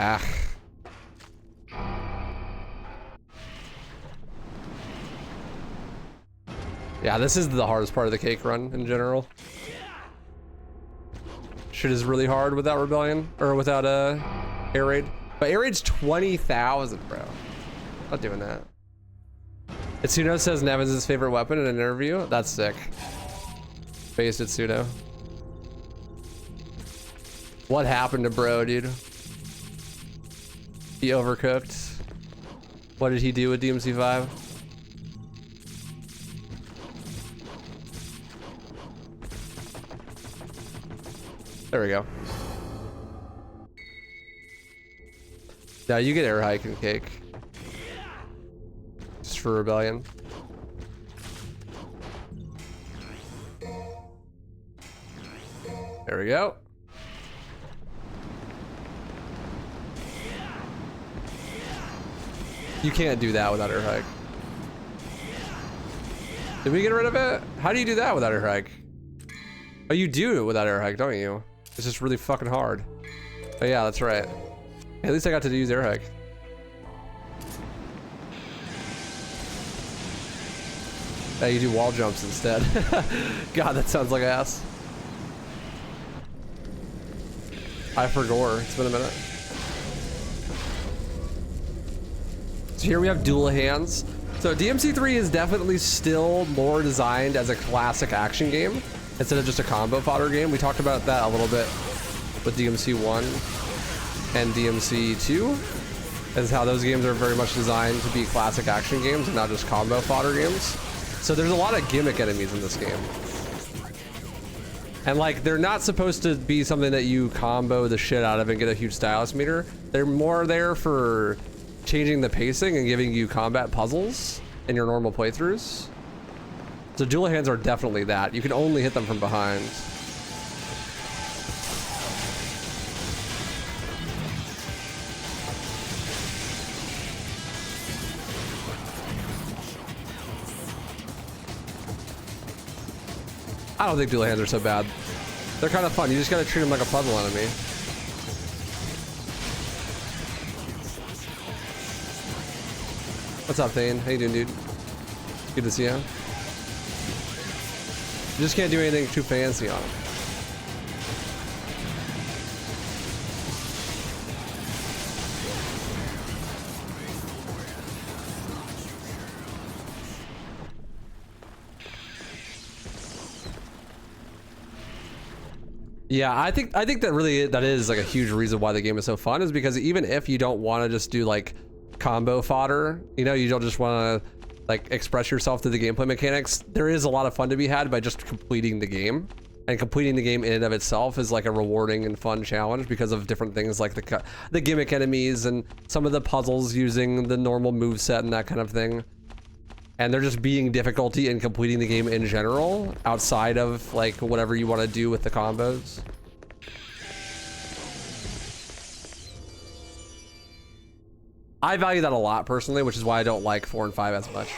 [SPEAKER 1] Ah. Yeah, this is the hardest part of the cake run in general. Shit is really hard without Rebellion, or without air raid. But air raid's 20,000, bro. Not doing that. Itsuno says Nevin's his favorite weapon in an interview. That's sick. Based Itsuno. What happened to bro, dude? He overcooked. What did he do with DMC5? There we go. Now you get air hike and cake. Just for Rebellion. There we go. You can't do that without air hike. Did we get rid of it? How do you do that without air hike? Oh, you do it without air hike, don't you? It's just really fucking hard. Oh yeah, that's right. At least I got to use air hike. Yeah, you do wall jumps instead. God, that sounds like ass. I forgot. It's been a minute. So here we have dual hands. So DMC3 is definitely still more designed as a classic action game instead of just a combo fodder game. We talked about that a little bit with DMC1 and DMC2, as how those games are very much designed to be classic action games and not just combo fodder games. So there's a lot of gimmick enemies in this game. And like, they're not supposed to be something that you combo the shit out of and get a huge stylus meter. They're more there for changing the pacing and giving you combat puzzles in your normal playthroughs. So dual hands are definitely that. You can only hit them from behind. I don't think dual hands are so bad. They're kind of fun. You just gotta treat them like a puzzle enemy. What's up, Thane? How you doing, dude? Good to see you. You just can't do anything too fancy on them. Yeah, I think that really that is like a huge reason why the game is so fun, is because even if you don't want to just do like combo fodder, you know, you don't just want to like express yourself through the gameplay mechanics, there is a lot of fun to be had by just completing the game. And completing the game in and of itself is like a rewarding and fun challenge because of different things like the gimmick enemies and some of the puzzles using the normal moveset and that kind of thing. And there just being difficulty in completing the game in general, outside of like whatever you want to do with the combos. I value that a lot personally, which is why I don't like 4 and 5 as much.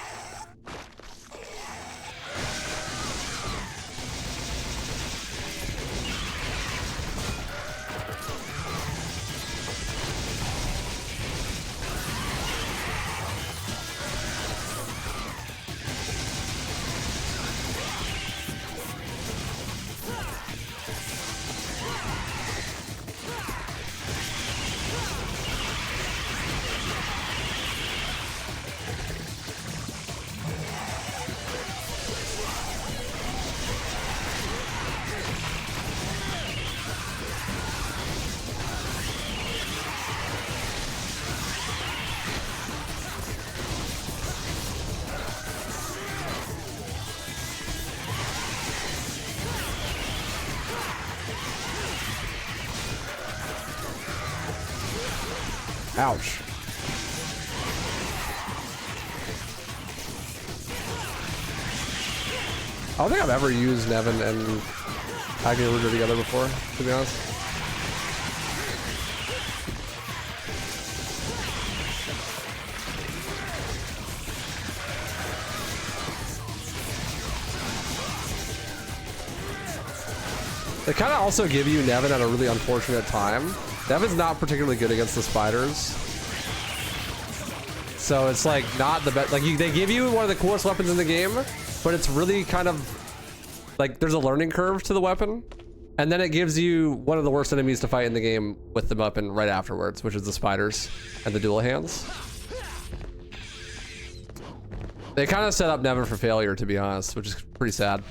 [SPEAKER 1] Ouch. I don't think I've ever used Nevin and Agni Ruder together before, to be honest. They kind of also give you Nevin at a really unfortunate time. Nevin's not particularly good against the spiders. So it's like not the best. Like they give you one of the coolest weapons in the game, but it's really kind of like there's a learning curve to the weapon. And then it gives you one of the worst enemies to fight in the game with the weapon right afterwards, which is the spiders and the dual hands. They kind of set up Nevin for failure, to be honest, which is pretty sad.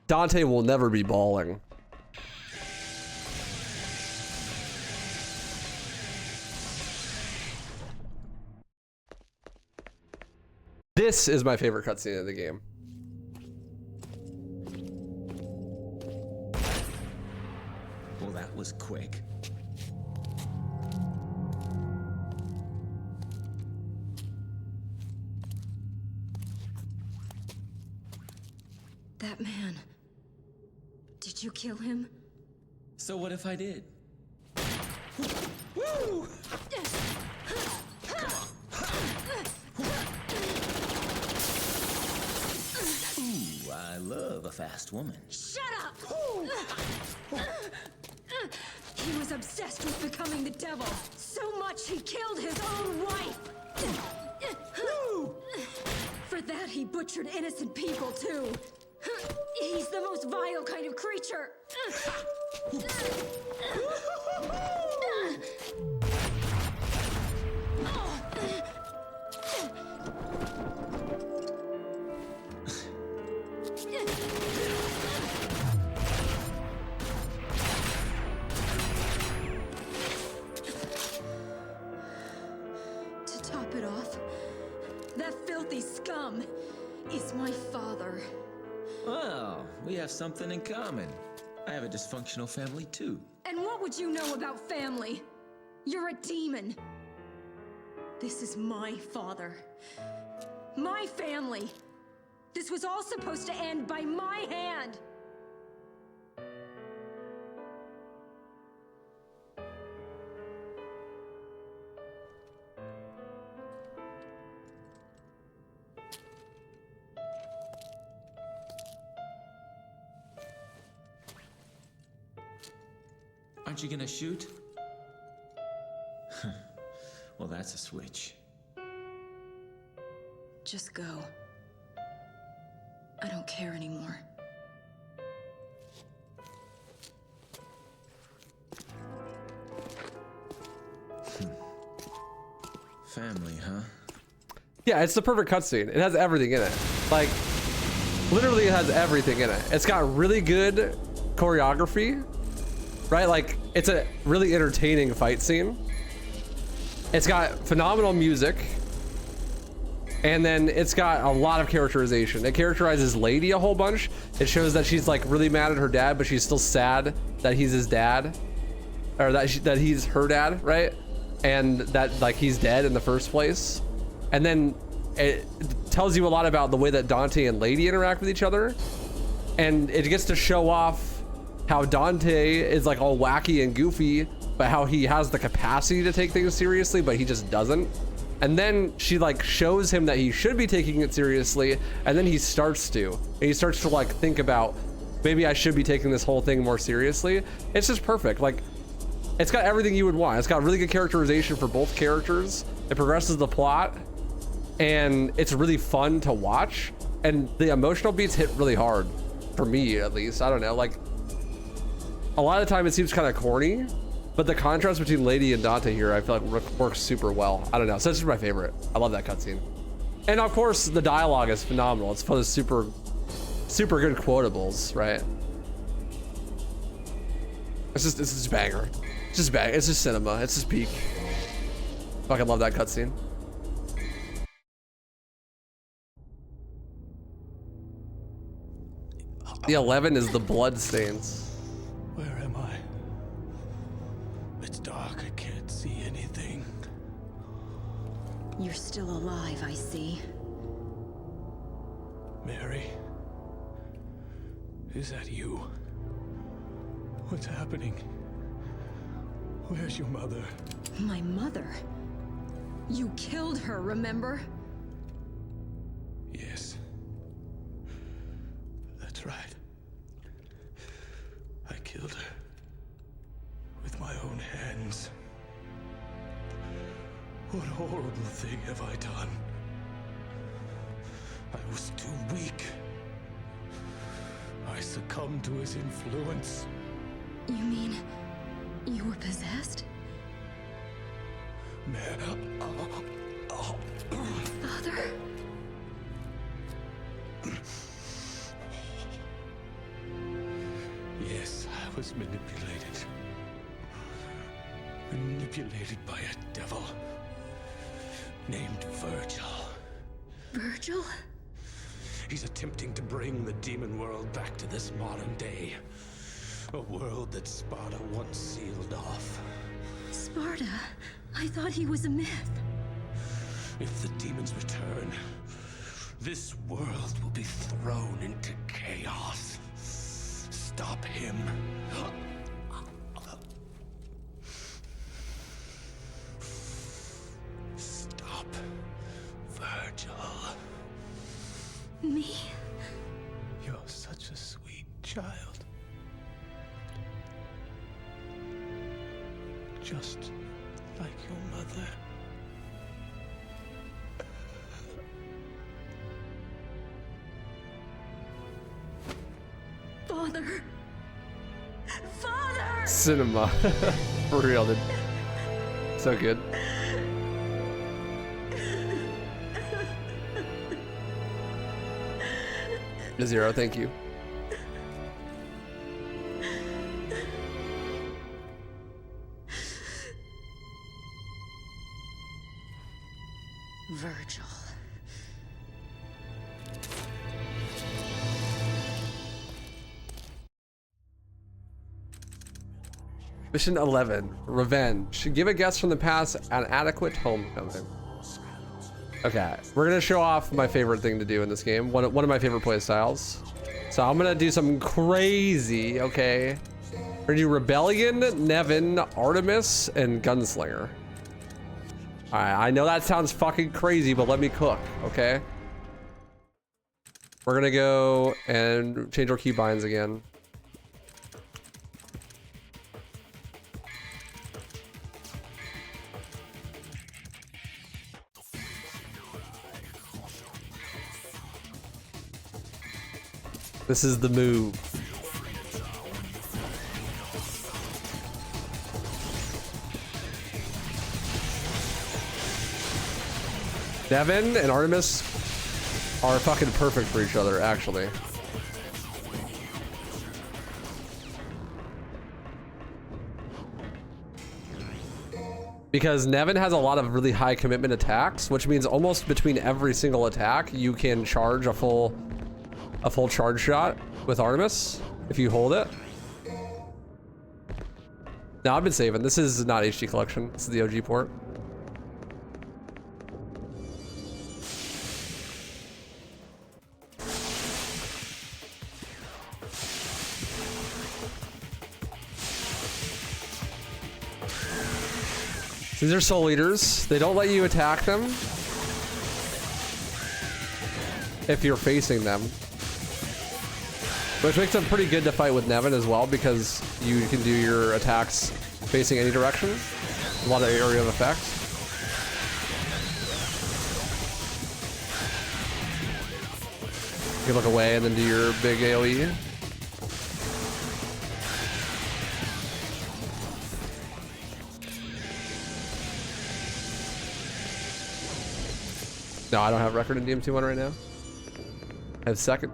[SPEAKER 1] Dante will never be balling. This is my favorite cutscene of the game.
[SPEAKER 9] Well, that was quick.
[SPEAKER 3] That man. Did you kill him?
[SPEAKER 2] So what if I did?
[SPEAKER 8] Woo!
[SPEAKER 9] Ooh, I love a fast woman.
[SPEAKER 10] Shut up! He was obsessed with becoming the devil. So much he killed his own wife. For that he butchered innocent people too. He's the most vile kind of creature. filthy scum is my father.
[SPEAKER 9] Well, we have something in common. I have a dysfunctional family too.
[SPEAKER 10] And what would you know about family? You're a demon. This is my father. My family. This was all supposed to end by my hand.
[SPEAKER 9] Aren't you gonna shoot? Well, that's a switch.
[SPEAKER 3] Just go. I don't care anymore.
[SPEAKER 9] Family, huh?
[SPEAKER 1] Yeah, it's the perfect cutscene. It has everything in it. Like, literally it has everything in it. It's got really good choreography, right? Like, it's a really entertaining fight scene. It's got phenomenal music. And then it's got a lot of characterization. It characterizes Lady a whole bunch. It shows that she's like really mad at her dad, but she's still sad that he's his dad, or that he's her dad, right? And that like he's dead in the first place. And then it tells you a lot about the way that Dante and Lady interact with each other. And it gets to show off how Dante is like all wacky and goofy, but how he has the capacity to take things seriously, but he just doesn't. And then she like shows him that he should be taking it seriously, and then he starts to. And he starts to like think about, maybe I should be taking this whole thing more seriously. It's just perfect. Like, it's got everything you would want. It's got really good characterization for both characters. It progresses the plot, and it's really fun to watch. And the emotional beats hit really hard, for me at least. I don't know, like, a lot of the time it seems kind of corny, but the contrast between Lady and Dante here, I feel like works super well. I don't know, so it's just my favorite. I love that cutscene. And of course, the dialogue is phenomenal. It's full of super good quotables, right? It's just banger. It's just bang. It's just cinema. It's just peak. Fucking love that cutscene. The 11 is the blood stains.
[SPEAKER 4] Where am I? It's dark. I can't see anything.
[SPEAKER 3] You're still alive, I see.
[SPEAKER 4] Mary? Is that you? What's happening? Where's your mother?
[SPEAKER 10] My mother? You killed her, remember?
[SPEAKER 4] Yes. That's right. I killed her. With my own hands. What horrible thing have I done? I was too weak. I succumbed to his influence.
[SPEAKER 3] You mean you were possessed? Father?
[SPEAKER 4] Yes, I was manipulated. Manipulated by a devil named Virgil.
[SPEAKER 3] Virgil?
[SPEAKER 4] He's attempting to bring the demon world back to this modern day. A world that Sparta once sealed off.
[SPEAKER 3] Sparta? I thought he was a myth.
[SPEAKER 4] If the demons return, this world will be thrown into chaos. Stop him. Stop Virgil.
[SPEAKER 3] Me?
[SPEAKER 4] You're such a sweet child. Just like your mother.
[SPEAKER 10] Father! Father!
[SPEAKER 1] Cinema. For real, dude. So good. Zero, thank you.
[SPEAKER 3] Virgil.
[SPEAKER 1] Mission 11, Revenge. Give a guest from the past an adequate homecoming. Okay, we're gonna show off my favorite thing to do in this game. One of my favorite play styles. So I'm gonna do something crazy, okay? We're gonna do Rebellion, Nevin, Artemis, and Gunslinger. All right, I know that sounds fucking crazy, but let me cook, okay? We're gonna go and change our keybinds again. This is the move. Devin and Artemis are fucking perfect for each other, actually. Because Nevin has a lot of really high commitment attacks, which means almost between every single attack, you can charge a full charge shot with Artemis if you hold it. Now I've been saving. This is not HD collection. This is the OG port. These are soul eaters. They don't let you attack them if you're facing them. Which makes them pretty good to fight with Nevin as well, because you can do your attacks facing any direction. A lot of area of effect. You can look away and then do your big AoE. No, I don't have record in DMT1 right now. I have second.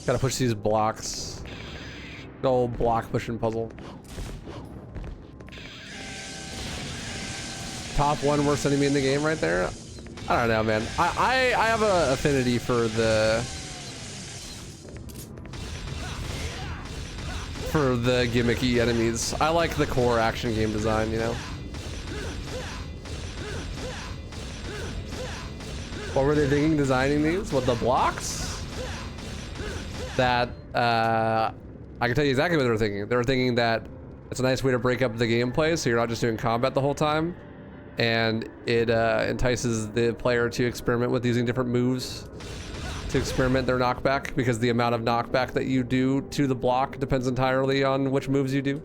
[SPEAKER 1] Gotta push these blocks. The old block pushing puzzle. Top one worst enemy in the game right there. I don't know, man. I have an affinity for the gimmicky enemies. I like the core action game design, you know. What were they thinking designing these? With the blocks? That I can tell you exactly what they were thinking. They were thinking that it's a nice way to break up the gameplay, so you're not just doing combat the whole time. And it entices the player to experiment with using different moves to experiment their knockback, because the amount of knockback that you do to the block depends entirely on which moves you do.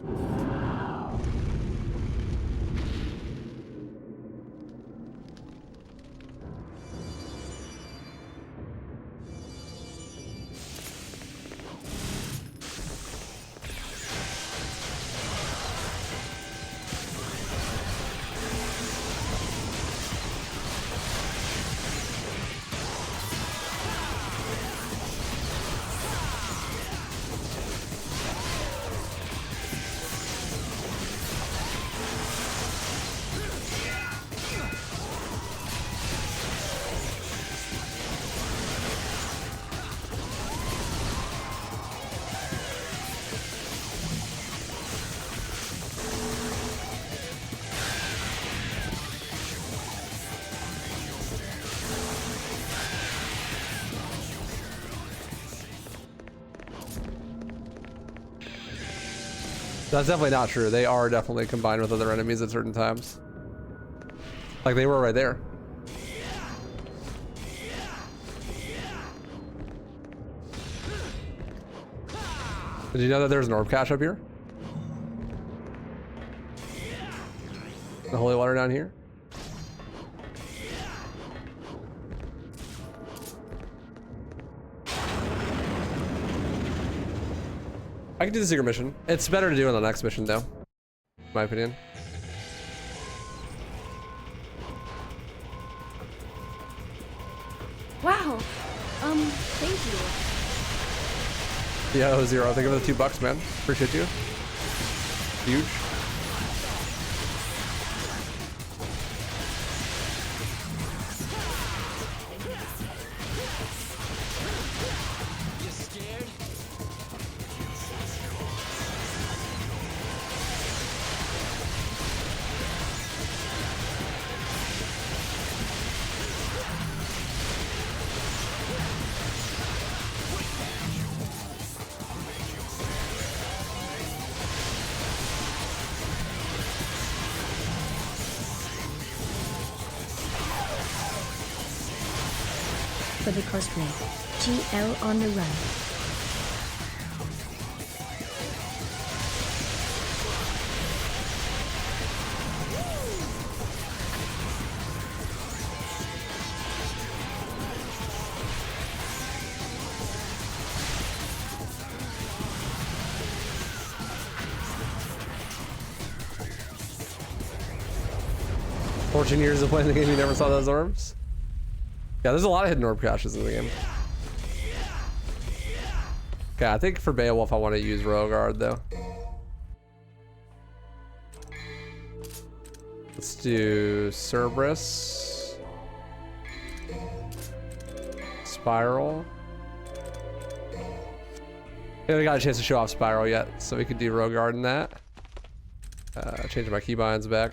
[SPEAKER 1] That's definitely not true. They are definitely combined with other enemies at certain times. Like they were right there. Did you know that there's an orb cache up here? The holy water down here? I can do the secret mission. It's better to do it on the next mission though, in my opinion.
[SPEAKER 12] Wow. Thank
[SPEAKER 1] Yo, Zero, thank you for the $2, man. Appreciate you. Huge.
[SPEAKER 2] You scared?
[SPEAKER 6] For the cosplay, GL on the run.
[SPEAKER 1] "14 years of playing the game, you never saw those orbs?" Yeah, there's a lot of hidden orb caches in the game. Okay, I think for Beowulf I want to use Roguard though. Let's do Cerberus. Spiral. Yeah, we got a chance to show off Spiral yet, so we could do Roguard in that. Change my keybinds back.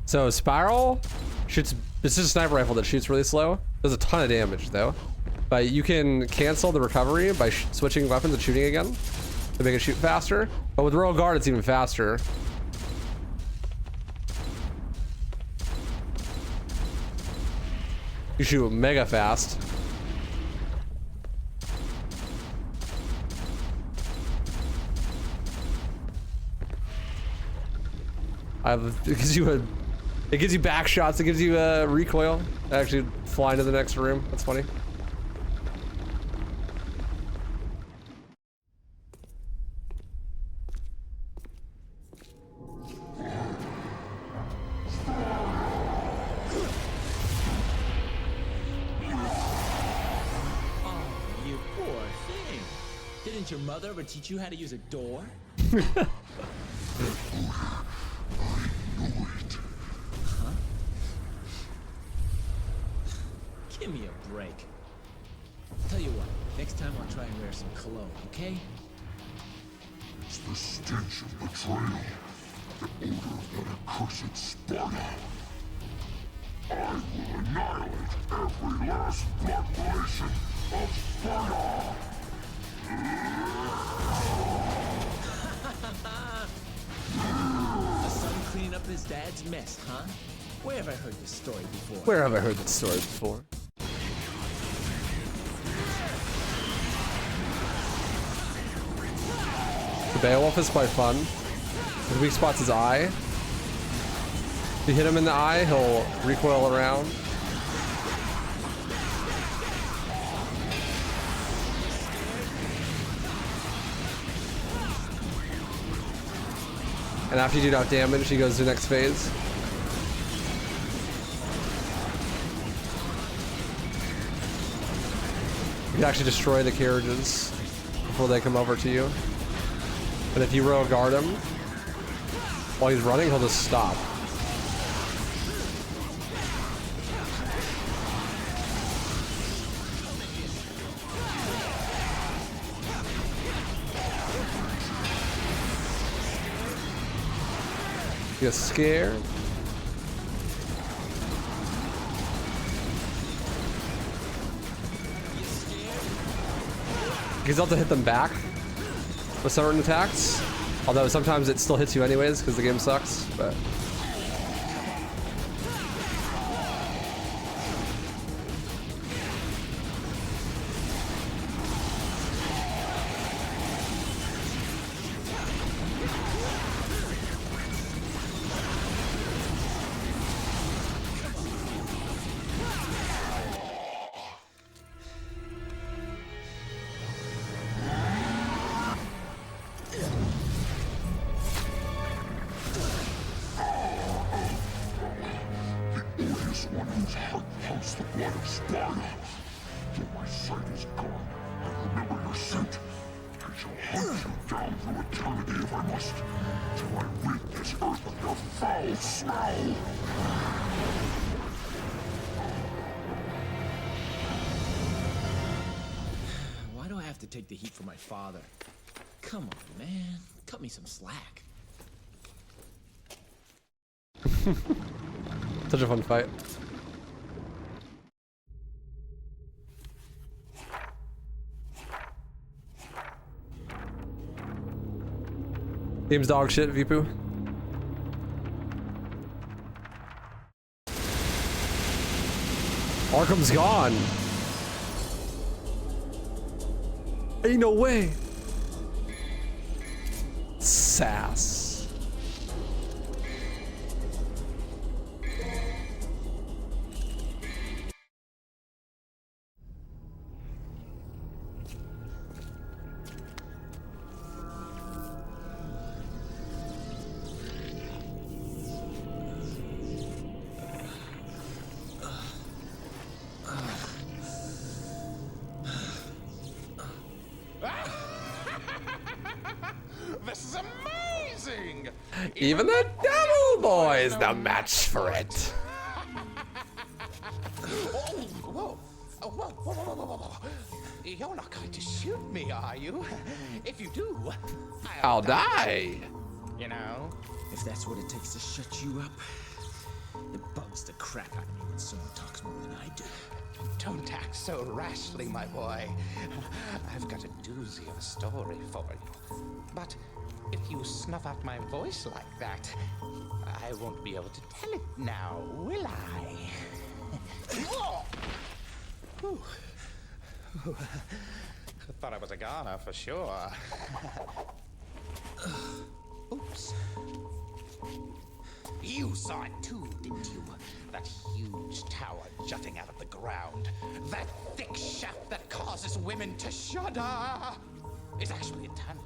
[SPEAKER 1] So Spiral shoots, this is a sniper rifle that shoots really slow. Does a ton of damage though. But you can cancel the recovery by switching weapons and shooting again to make it shoot faster. But with Royal Guard, it's even faster. You shoot mega fast. It gives you back shots. It gives you a recoil. Actually, fly into the next room. That's funny.
[SPEAKER 2] Oh, you poor thing. Didn't your mother ever teach you how to use a door? Give me a break. Tell you what, next time I'll try and wear some cologne, okay?
[SPEAKER 7] It's the stench of betrayal, the odor of that accursed Sparta. I will annihilate every last blood relation of Sparta!
[SPEAKER 2] A son cleaning up his dad's mess, huh? Where have I heard this story before?
[SPEAKER 1] Where have I heard this story before? The Beowulf is quite fun. His weak spot's his eye. If you hit him in the eye, he'll recoil around. And after you do enough damage, he goes to the next phase. You can actually destroy the carriages before they come over to you. But if you row guard him, while he's running, he'll just stop. Get scared. He's able to hit them back with certain attacks. Although sometimes it still hits you anyways because the game sucks, but
[SPEAKER 7] His heart pumps the blood of Sparta. Though my sight is gone, I remember your scent. I shall hunt you down through eternity if I must, till I rid this earth of your foul smell.
[SPEAKER 9] Why do I have to take the heat for my father? Come on, man. Cut me some slack.
[SPEAKER 1] Such a fun fight. Game's dog shit, Vipu. Arkham's gone. Ain't no way. Sass.
[SPEAKER 8] This is amazing!
[SPEAKER 1] Even the devil boy is no match for it.
[SPEAKER 8] Whoa. Whoa. You're not going to shoot me, are you? If you do,
[SPEAKER 1] I'll die.
[SPEAKER 8] You know?
[SPEAKER 9] If that's what it takes to shut you up, it bugs the crap out of me when someone talks more than I do.
[SPEAKER 8] Don't act so rashly, my boy. I've got a doozy of a story for you. But if you snuff out my voice like that, I won't be able to tell it now, will I? Whew. I thought I was a goner for sure. Oops. You saw it too, didn't you? That huge tower jutting out of the ground. That thick shaft that causes women to shudder is actually a tunnel,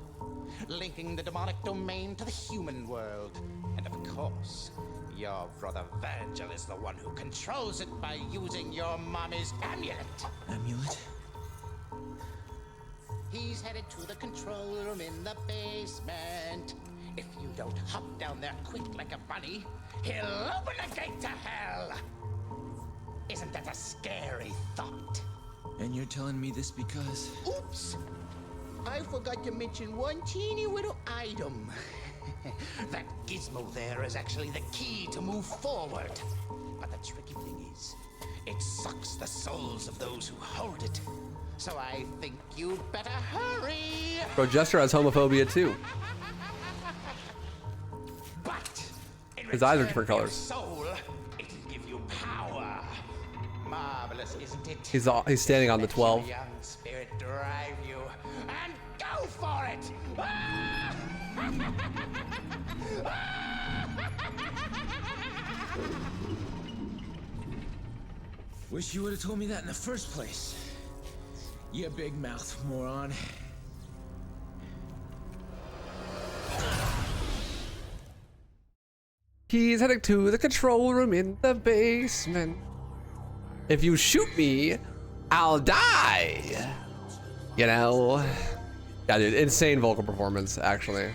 [SPEAKER 8] linking the demonic domain to the human world. And of course, your brother Virgil is the one who controls it by using your mommy's amulet.
[SPEAKER 9] Amulet?
[SPEAKER 8] He's headed to the control room in the basement. If you don't hop down there quick like a bunny, he'll open the gate to hell. Isn't that a scary thought?
[SPEAKER 9] And you're telling me this because...
[SPEAKER 8] Oops! I forgot to mention one teeny little item. That gizmo there is actually the key to move forward. But the tricky thing is, it sucks the souls of those who hold it. So I think you'd better hurry.
[SPEAKER 1] Bro, Jester has homophobia too.
[SPEAKER 8] But
[SPEAKER 1] his eyes are different colors.
[SPEAKER 8] Soul, it'll give you power. Marvelous, isn't it?
[SPEAKER 1] He's standing on the 12.
[SPEAKER 8] Let your young spirit drive you, and go for it.
[SPEAKER 9] Wish you would have told me that in the first place. You big mouth moron.
[SPEAKER 1] He's heading to the control room in the basement. If you shoot me, I'll die. You know? Yeah, dude, insane vocal performance, actually.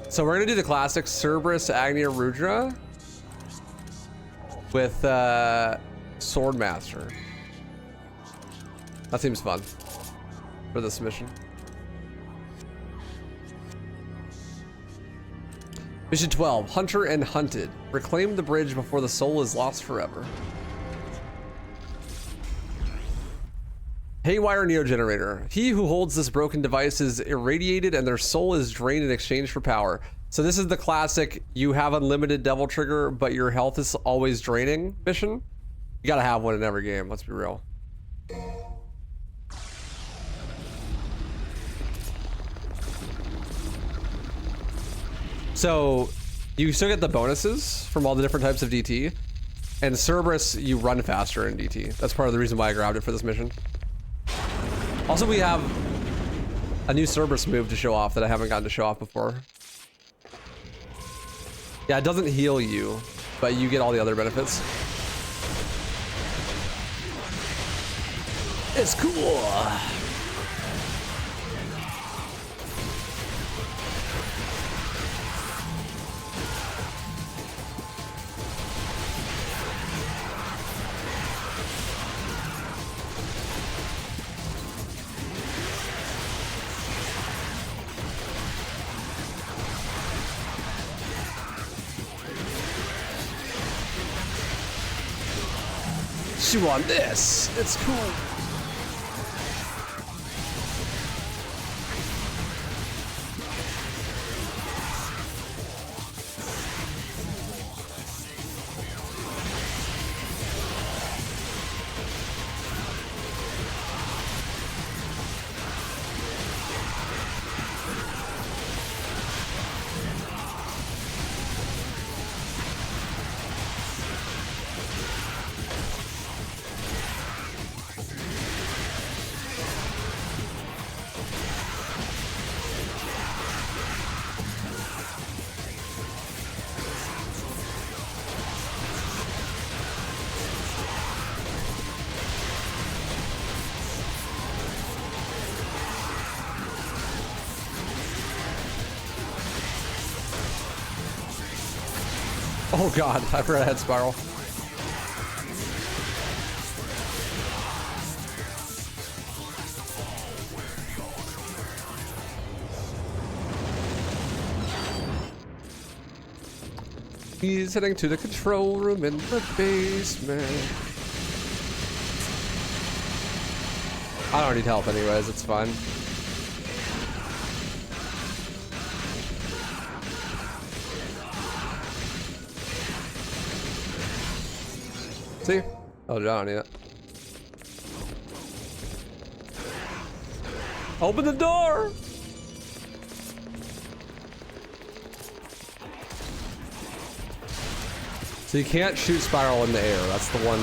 [SPEAKER 1] So we're gonna do the classic Cerberus Agnia Rudra with Swordmaster. That seems fun for this mission. Mission 12, Hunter and Hunted. Reclaim the bridge before the soul is lost forever. Haywire Neo Generator. He who holds this broken device is irradiated and their soul is drained in exchange for power. So this is the classic, you have unlimited devil trigger, but your health is always draining mission. You gotta have one in every game, let's be real. So you still get the bonuses from all the different types of DT, and Cerberus, you run faster in DT. That's part of the reason why I grabbed it for this mission. Also, we have a new Cerberus move to show off that I haven't gotten to show off before. Yeah, it doesn't heal you, but you get all the other benefits. It's cool. You on this? It's cool. Oh god, I forgot I had spiral. He's heading to the control room in the basement. I don't need help anyways, it's fine. See? Oh, I don't need it. Open the door! So you can't shoot spiral in the air. That's the one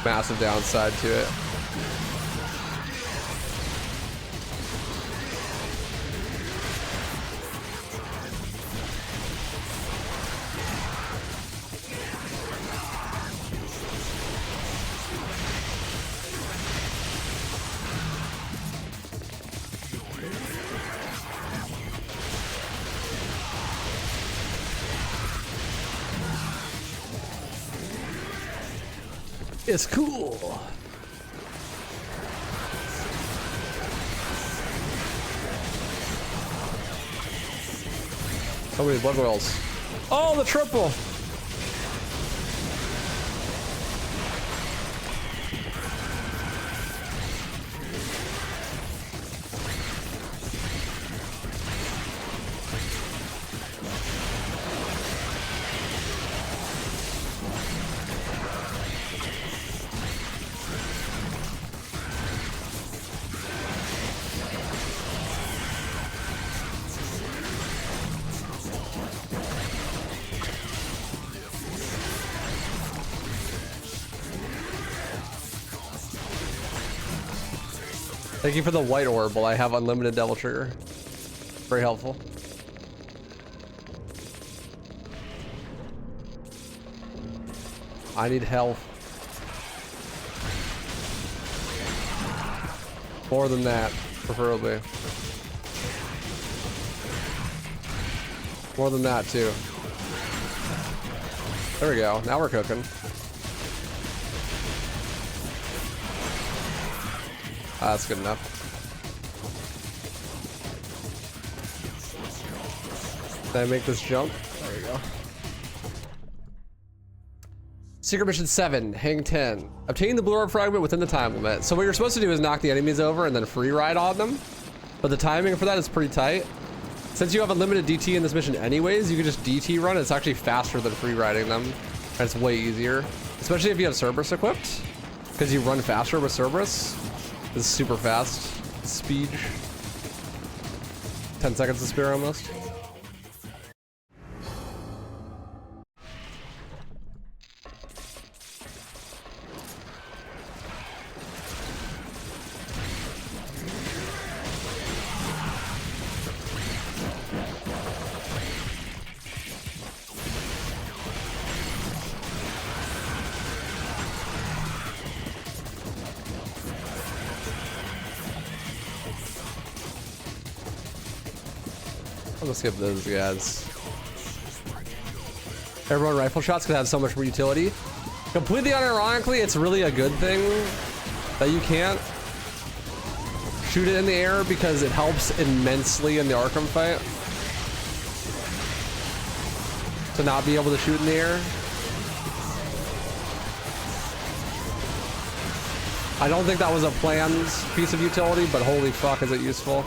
[SPEAKER 1] massive downside to it. It's cool. So many blood wells. Oh, the triple. Thank you for the white orb. Well, I have unlimited devil trigger. Very helpful. I need health. More than that, preferably. More than that, too. There we go. Now we're cooking. That's good enough. Did I make this jump? There you go. Secret mission 7, hang 10. Obtain the blue orb fragment within the time limit. So what you're supposed to do is knock the enemies over and then free ride on them. But the timing for that is pretty tight. Since you have unlimited DT in this mission anyways, you can just DT run. It's actually faster than free riding them. And it's way easier. Especially if you have Cerberus equipped. Because you run faster with Cerberus. It's super fast. Speed. 10 seconds to spare almost. I'm gonna skip those guys. Everyone rifle shots could have so much more utility. Completely unironically, it's really a good thing that you can't shoot it in the air because it helps immensely in the Arkham fight to not be able to shoot in the air. I don't think that was a planned piece of utility, but holy fuck, is it useful.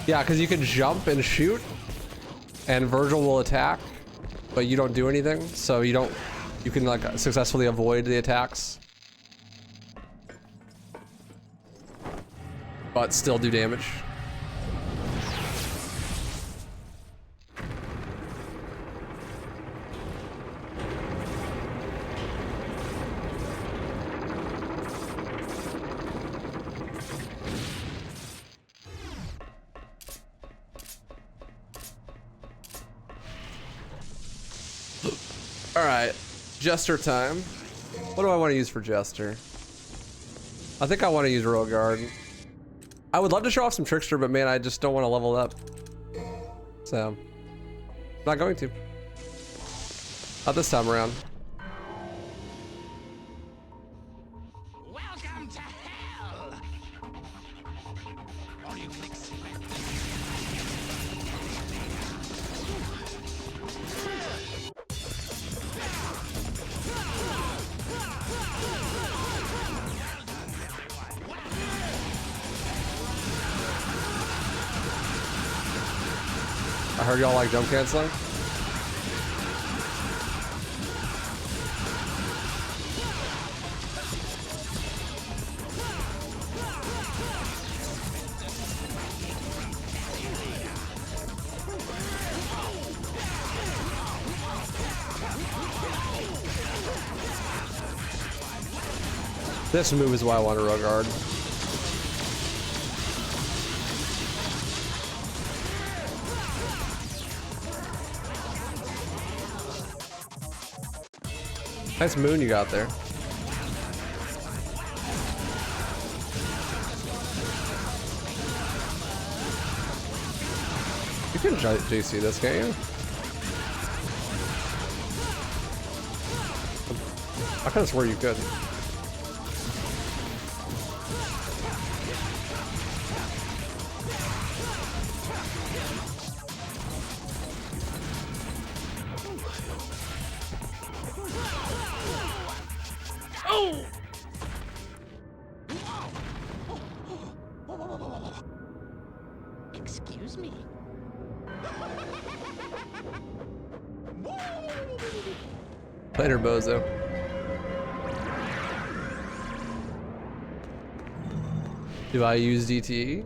[SPEAKER 1] Yeah, because you can jump and shoot, and Virgil will attack, but you don't do anything, so you can like successfully avoid the attacks, but still do damage. All right, Jester time. What do I want to use for Jester? I think I want to use Royal Guard. I would love to show off some Trickster, but man, I just don't want to level up. So, not going to. Not this time around.
[SPEAKER 8] Welcome to hell! All you flicks.
[SPEAKER 1] I heard y'all like jump canceling. This move is why I want a Royal Guard. Nice moon you got there. You can JC this, can't you? I could have swore you could.
[SPEAKER 8] Excuse me.
[SPEAKER 1] Later, bozo. Do I use DTE?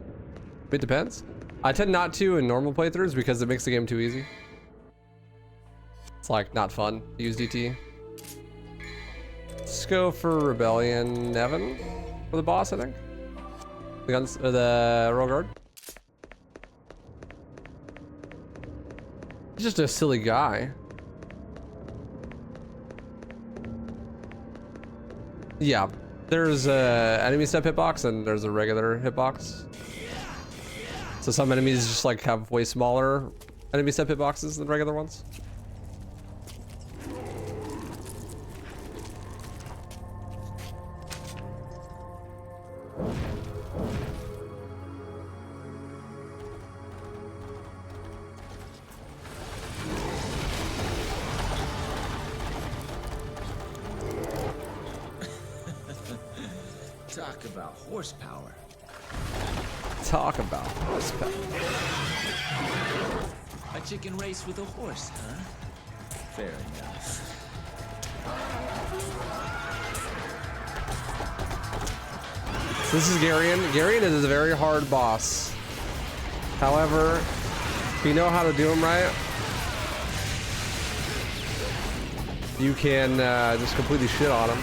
[SPEAKER 1] It depends. I tend not to in normal playthroughs because it makes the game too easy. It's like not fun to use DTE. Let's go for Rebellion Evan for the boss, I think. The guns, the Royal Guard. He's just a silly guy. Yeah, there's a enemy step hitbox and there's a regular hitbox. So some enemies just like have way smaller enemy step hitboxes than regular ones.
[SPEAKER 9] Talk about horsepower.
[SPEAKER 1] Talk about horsepower.
[SPEAKER 9] A chicken race with a horse, huh? Fair enough.
[SPEAKER 1] So this is Garion. Garion is a very hard boss. However, if you know how to do him right, you can just completely shit on him.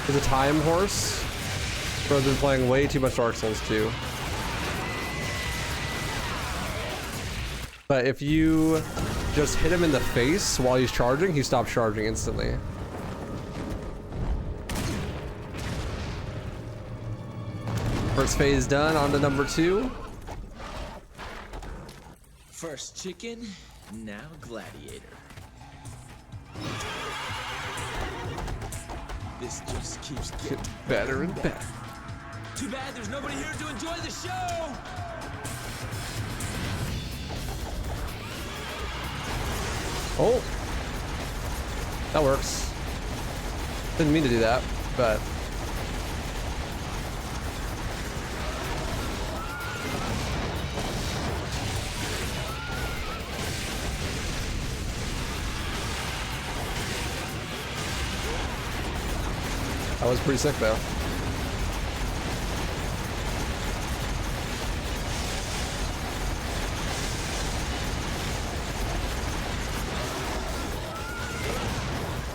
[SPEAKER 1] He's a time horse. Bro's been playing way too much Dark Souls 2. But if you just hit him in the face while he's charging, he stops charging instantly. First phase done, on to number 2.
[SPEAKER 9] First chicken, now gladiator. This just keeps getting
[SPEAKER 1] better and better.
[SPEAKER 9] Too bad there's nobody here to enjoy the show!
[SPEAKER 1] Oh, that works. Didn't mean to do that, but that was pretty sick though.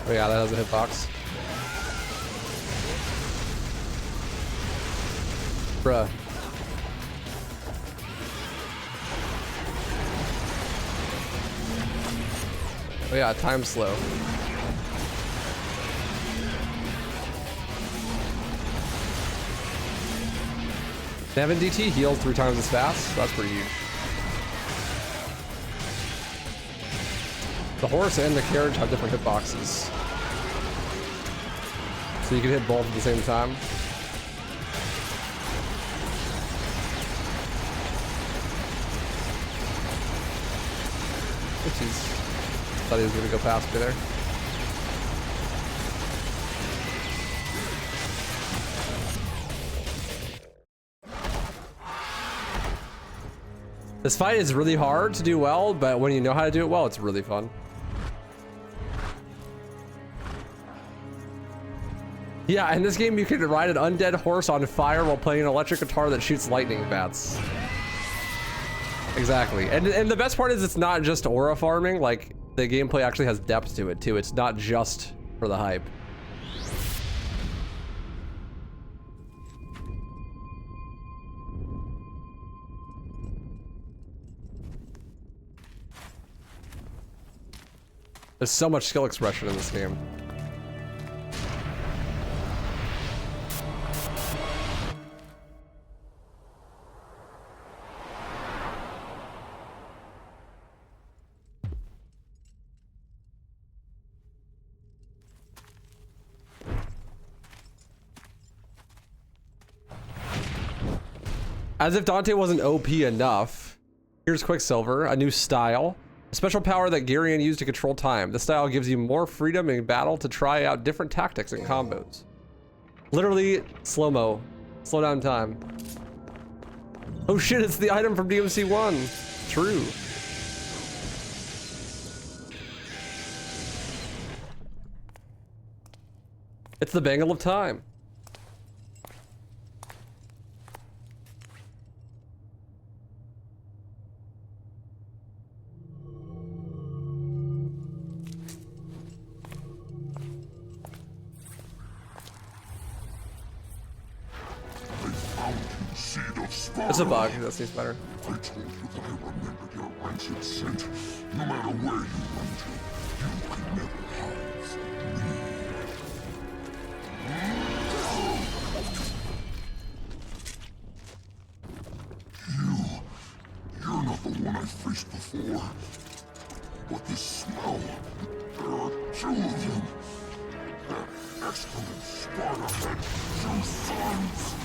[SPEAKER 1] Oh yeah, that has a hitbox. Bruh. Oh yeah, time slow. 7 DT heals 3 times as fast. So that's pretty huge. The horse and the carriage have different hitboxes, so you can hit both at the same time. Jeez. Thought he was gonna go past me there. This fight is really hard to do well, but when you know how to do it well, it's really fun. Yeah, in this game you can ride an undead horse on fire while playing an electric guitar that shoots lightning bats. Exactly. And the best part is it's not just aura farming, like the gameplay actually has depth to it too. It's not just for the hype. There's so much skill expression in this game. As if Dante wasn't OP enough, here's Quicksilver, a new style. A special power that Garion used to control time. This style gives you more freedom in battle to try out different tactics and combos. Literally, slow-mo. Slow down time. Oh shit, it's the item from DMC 1. True. It's the bangle of time. It's a bug. That seems better.
[SPEAKER 7] I told you that I remembered your rancid scent. No matter where you run to, you could never hide from me. You're not the one I faced before. But this smell, there are 2 of them. That excellent Sparta had 2 sons.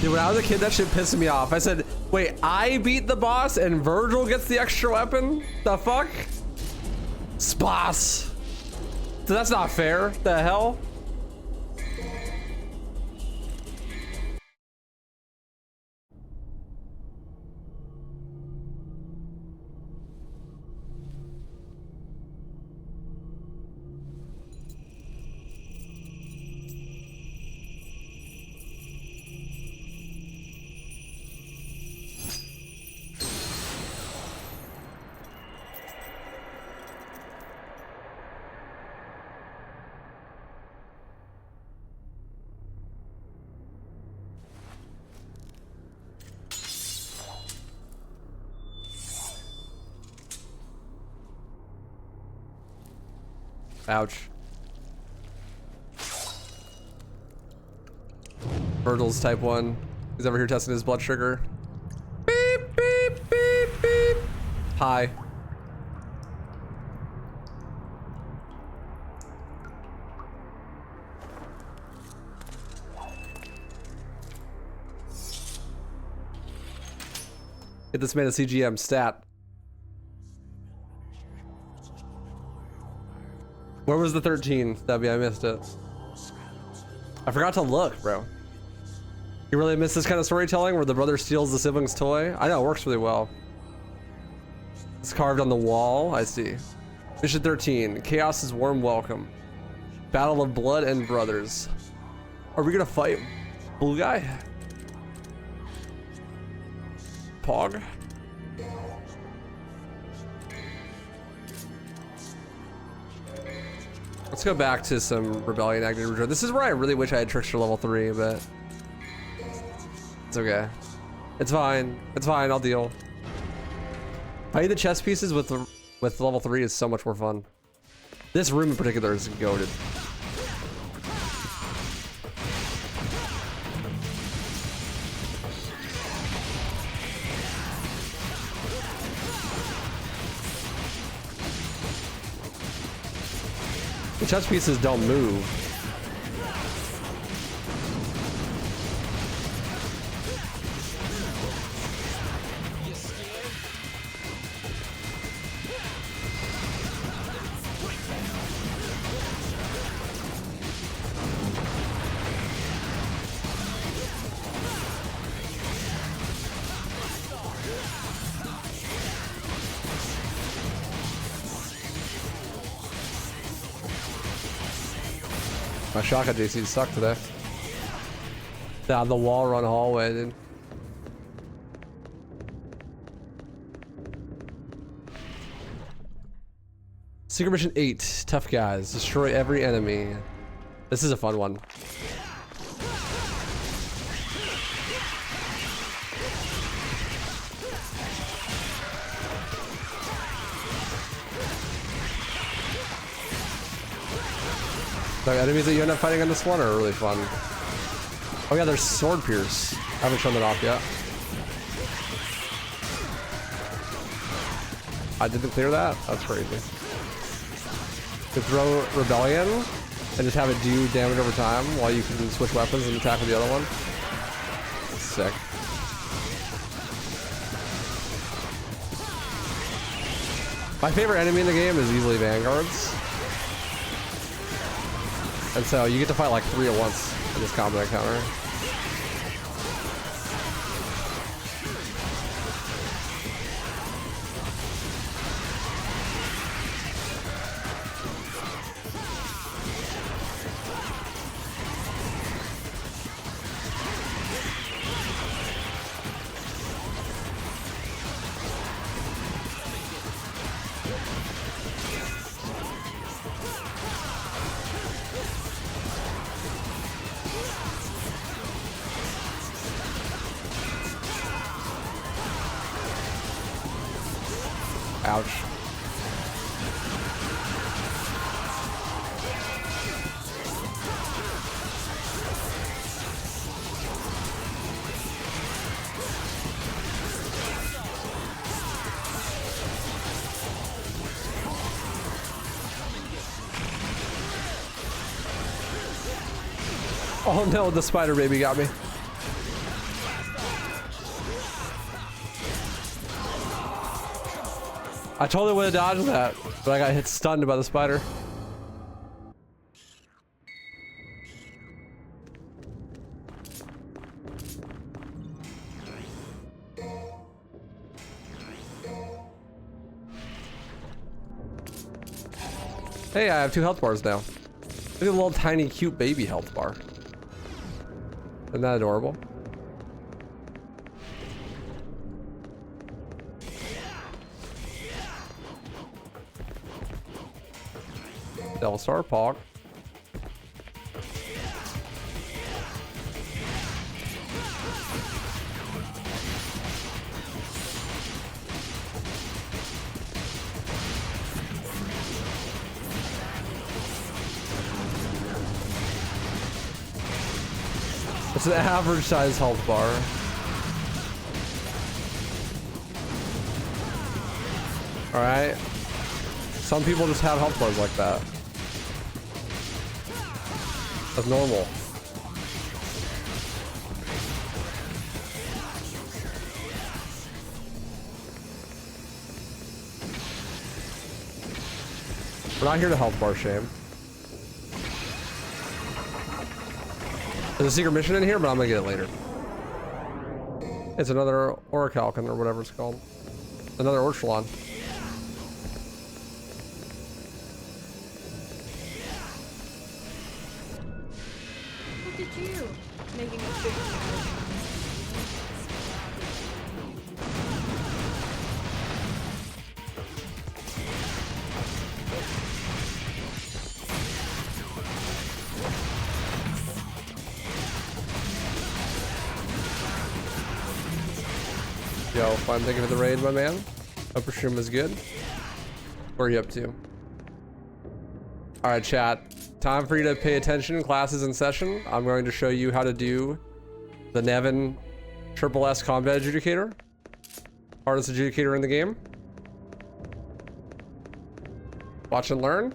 [SPEAKER 1] Dude, when I was a kid, that shit pissed me off. I said, wait, I beat the boss and Virgil gets the extra weapon? The fuck? Sposs. So that's not fair. The hell? Ouch. Virgil's type 1. He's over here testing his blood sugar. Beep, beep, beep, beep. Hi. Get this man a CGM stat. Where was the 13? Debbie, I missed it. I forgot to look, bro. You really miss this kind of storytelling where the brother steals the sibling's toy? I know, it works really well. It's carved on the wall, I see. Mission 13, Chaos's warm welcome. Battle of blood and brothers. Are we gonna fight blue guy? Pog? Let's go back to some Rebellion Active Return. This is where I really wish I had Trickster level 3, but it's okay. It's fine. It's fine. I'll deal. Fighting the chess pieces with level 3 is so much more fun. This room in particular is goated. The chess pieces don't move. My shotgun JC's suck today. Down the wall run hallway, dude. Secret mission 8, tough guys, destroy every enemy. This is a fun one. The enemies that you end up fighting on this one are really fun. Oh yeah, there's Sword Pierce. I haven't shown that off yet. I didn't clear that? That's crazy. To throw Rebellion and just have it do damage over time while you can switch weapons and attack with the other one. Sick. My favorite enemy in the game is easily Vanguards. And so you get to fight like 3 at once in this combat encounter. Ouch. Oh no, the spider baby got me. I totally would have dodged that, but I got hit stunned by the spider. Hey, I have 2 health bars now. Look at the little tiny cute baby health bar. Isn't that adorable? Devil Star Pog. It's an average size health bar. Alright. Some people just have health bars like that. That's normal. We're not here to health bar shame. There's a secret mission in here, but I'm gonna get it later. It's another Orichalcon or whatever it's called. Another Orchelon.
[SPEAKER 12] Look at you, making a big
[SPEAKER 1] Yo, fine thinking of the raid, my man. Hope your stream was good. What are you up to? Alright, chat. Time for you to pay attention. Class is in session. I'm going to show you how to do the Nevin Triple S Combat Adjudicator. Hardest adjudicator in the game. Watch and learn.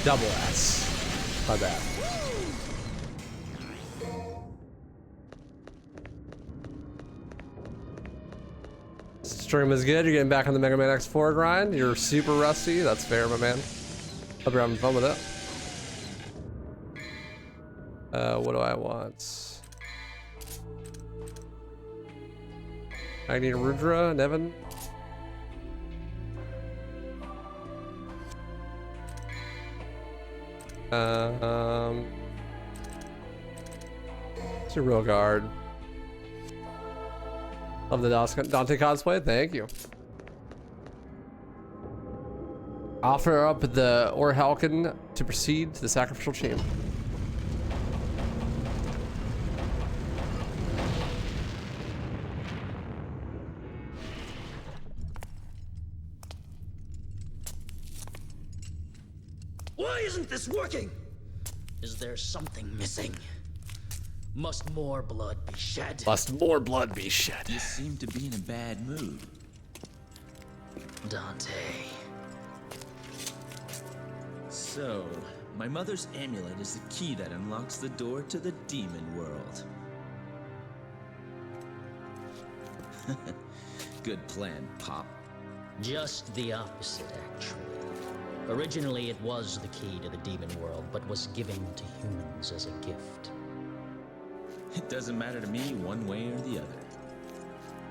[SPEAKER 1] Double S. My bad. Stream is good. You're getting back on the Mega Man X4 grind. You're super rusty. That's fair, my man. Hope you're having fun with it. What do I want? I need Rudra, Nevin. It's a real guard. Love the Dante cosplay. Thank you. Offer up the Orichalcon to proceed to the sacrificial chamber.
[SPEAKER 5] Why isn't this working? Is there something missing? Must more blood be shed?
[SPEAKER 1] Must more blood be shed?
[SPEAKER 9] You seem to be in a bad mood.
[SPEAKER 5] Dante.
[SPEAKER 9] So, my mother's amulet is the key that unlocks the door to the demon world. Good plan, Pop.
[SPEAKER 5] Just the opposite, actually. Originally, it was the key to the demon world, but was given to humans as a gift.
[SPEAKER 9] It doesn't matter to me one way or the other.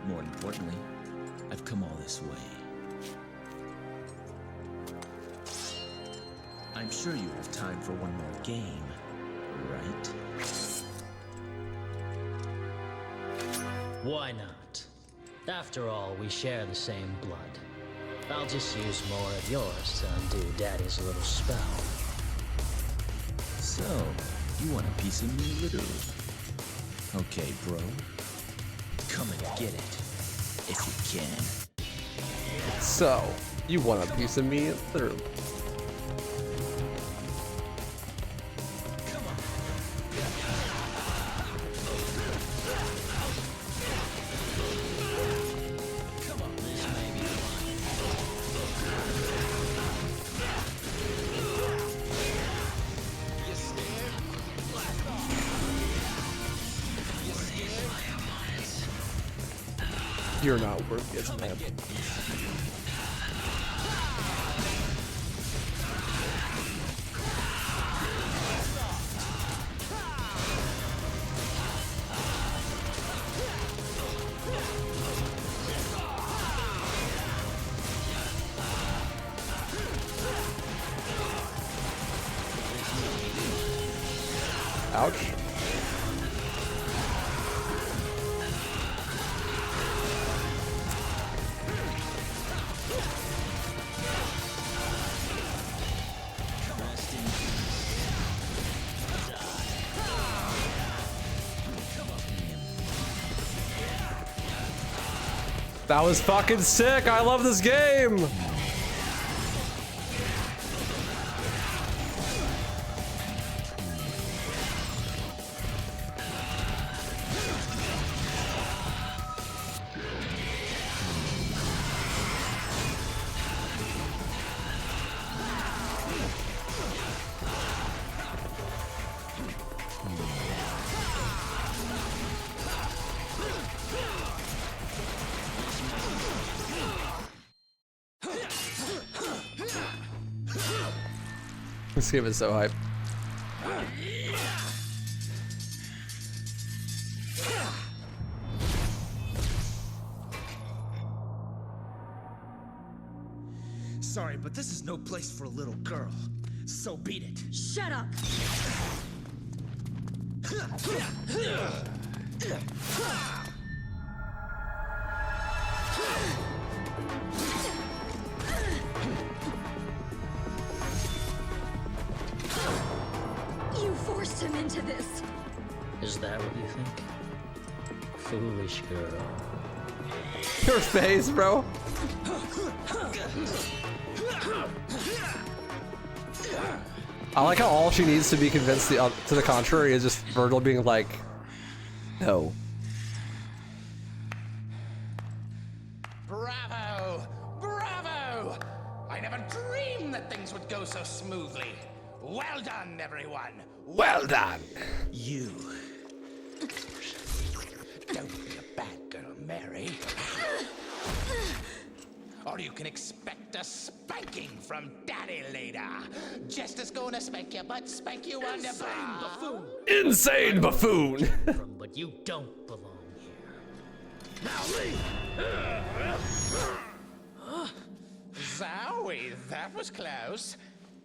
[SPEAKER 9] More importantly, I've come all this way. I'm sure you have time for one more game, right?
[SPEAKER 5] Why not? After all, we share the same blood. I'll just use more of yours to undo Daddy's little spell.
[SPEAKER 9] So, you want a piece of me, literally? Okay, bro. Come and get it, if you can.
[SPEAKER 1] So, you want a piece of me, literally. You're not worthy as a man. Ouch. That was fucking sick. I love this game. This game is so hype.
[SPEAKER 2] Sorry, but this is no place for a little girl. So beat it.
[SPEAKER 10] Shut up! You forced him into this.
[SPEAKER 5] Is that what you think? Foolish girl.
[SPEAKER 1] Your face, bro. I like how all she needs to be convinced to the contrary is just Virgil being like, no.
[SPEAKER 8] Bravo! Bravo! I never dreamed that things would go so smoothly. Well done, everyone.
[SPEAKER 1] Well done.
[SPEAKER 8] You. Don't be a bad girl, Mary. Or you can expect a spanking from Daddy later. Jester's gonna spank you, but spank you on the bum.
[SPEAKER 1] Insane buffoon.
[SPEAKER 5] But you don't belong here.
[SPEAKER 8] Now leave. Zowie, that was close.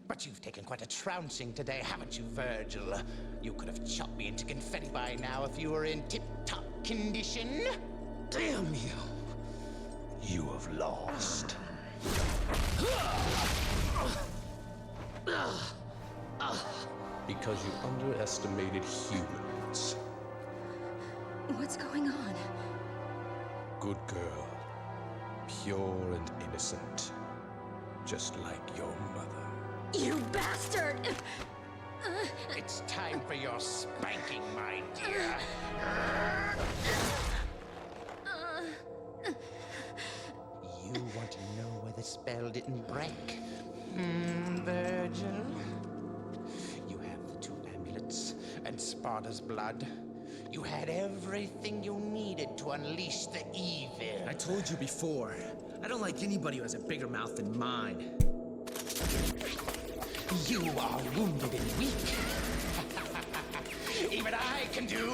[SPEAKER 8] But you've taken quite a trouncing today, haven't you, Virgil? You could have chopped me into confetti by now if you were in tip-top condition.
[SPEAKER 2] Damn you.
[SPEAKER 4] You have lost. Because you underestimated humans.
[SPEAKER 10] What's going on?
[SPEAKER 4] Good girl. Pure and innocent. Just like your mother.
[SPEAKER 10] You bastard!
[SPEAKER 8] It's time for your spanking, my dear. You want to know why the spell didn't break? Virgil? You have the 2 amulets and Sparta's blood. You had everything you needed to unleash the evil.
[SPEAKER 2] I told you before, I don't like anybody who has a bigger mouth than mine.
[SPEAKER 8] You are wounded and weak. Even I can do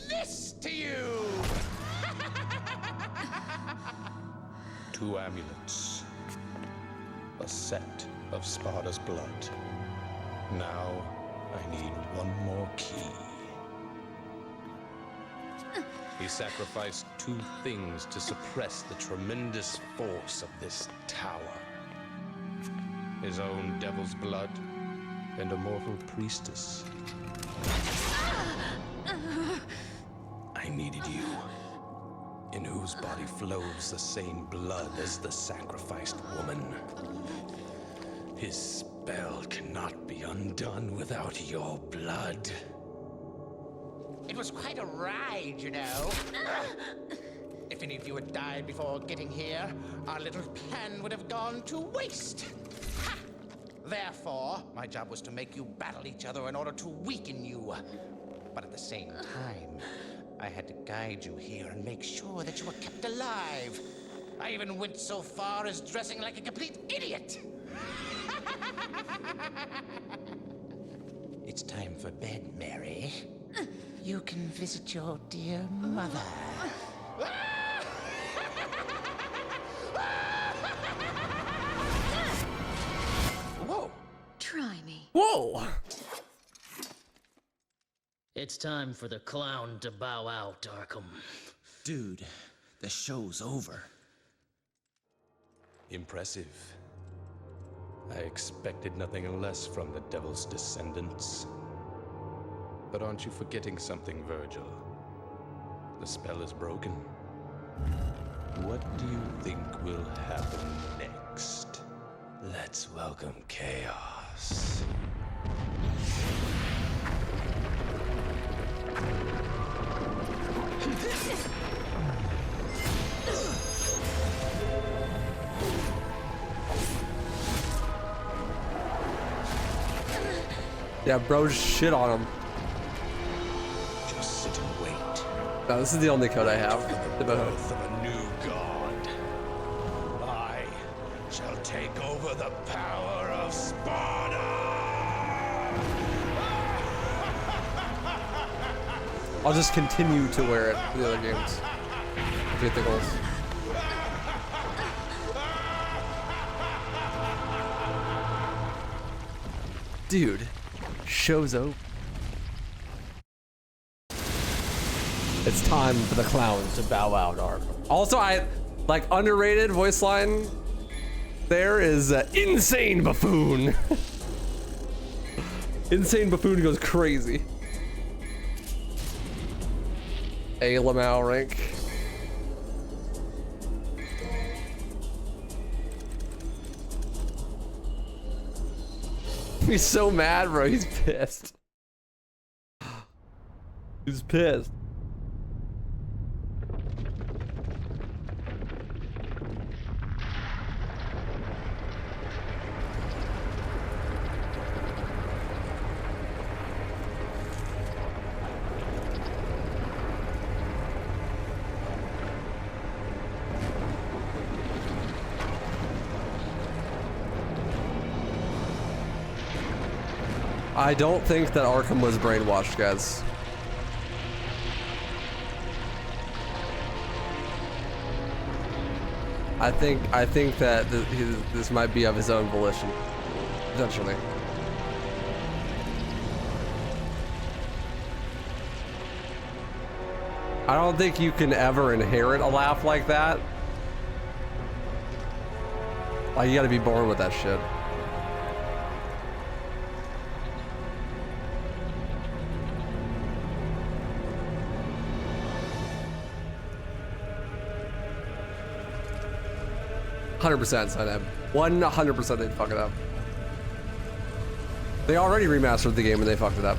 [SPEAKER 8] this to you.
[SPEAKER 4] 2 amulets. A set of Sparta's blood. Now, I need one more key. He sacrificed 2 things to suppress the tremendous force of this tower. His own devil's blood and a mortal priestess. I needed you, in whose body flows the same blood as the sacrificed woman. His spell cannot be undone without your blood.
[SPEAKER 8] It was quite a ride, you know. If any of you had died before getting here, our little plan would have gone to waste. Ha! Therefore, my job was to make you battle each other in order to weaken you. But at the same time, I had to guide you here and make sure that you were kept alive. I even went so far as dressing like a complete idiot. It's time for bed, Mary. You can visit your dear mother. Whoa!
[SPEAKER 3] Try me.
[SPEAKER 1] Whoa!
[SPEAKER 5] It's time for the clown to bow out, Arkham.
[SPEAKER 9] Dude, the show's over.
[SPEAKER 4] Impressive. I expected nothing less from the Devil's descendants. But aren't you forgetting something, Virgil? The spell is broken. What do you think will happen next? Let's welcome chaos.
[SPEAKER 1] Yeah, bro, shit on him.
[SPEAKER 4] Just sit and wait.
[SPEAKER 1] No, this is the only code I have.
[SPEAKER 4] The birth of a new god. I shall take over the power of Sparta!
[SPEAKER 1] I'll just continue to wear it for the other games. To get the goals. Dude, show's over. It's time for the clowns to bow out, Arkham. Also, I like underrated voice line. There is Insane Buffoon. Insane Buffoon goes crazy. A Lamau rank. He's so mad, bro. He's pissed. He's pissed. I don't think that Arkham was brainwashed, guys. I think that this might be of his own volition, potentially. I don't think you can ever inherit a laugh like that. Like, you gotta be born with that shit. %, son of 100% they'd fuck it up. They already remastered the game and they fucked it up.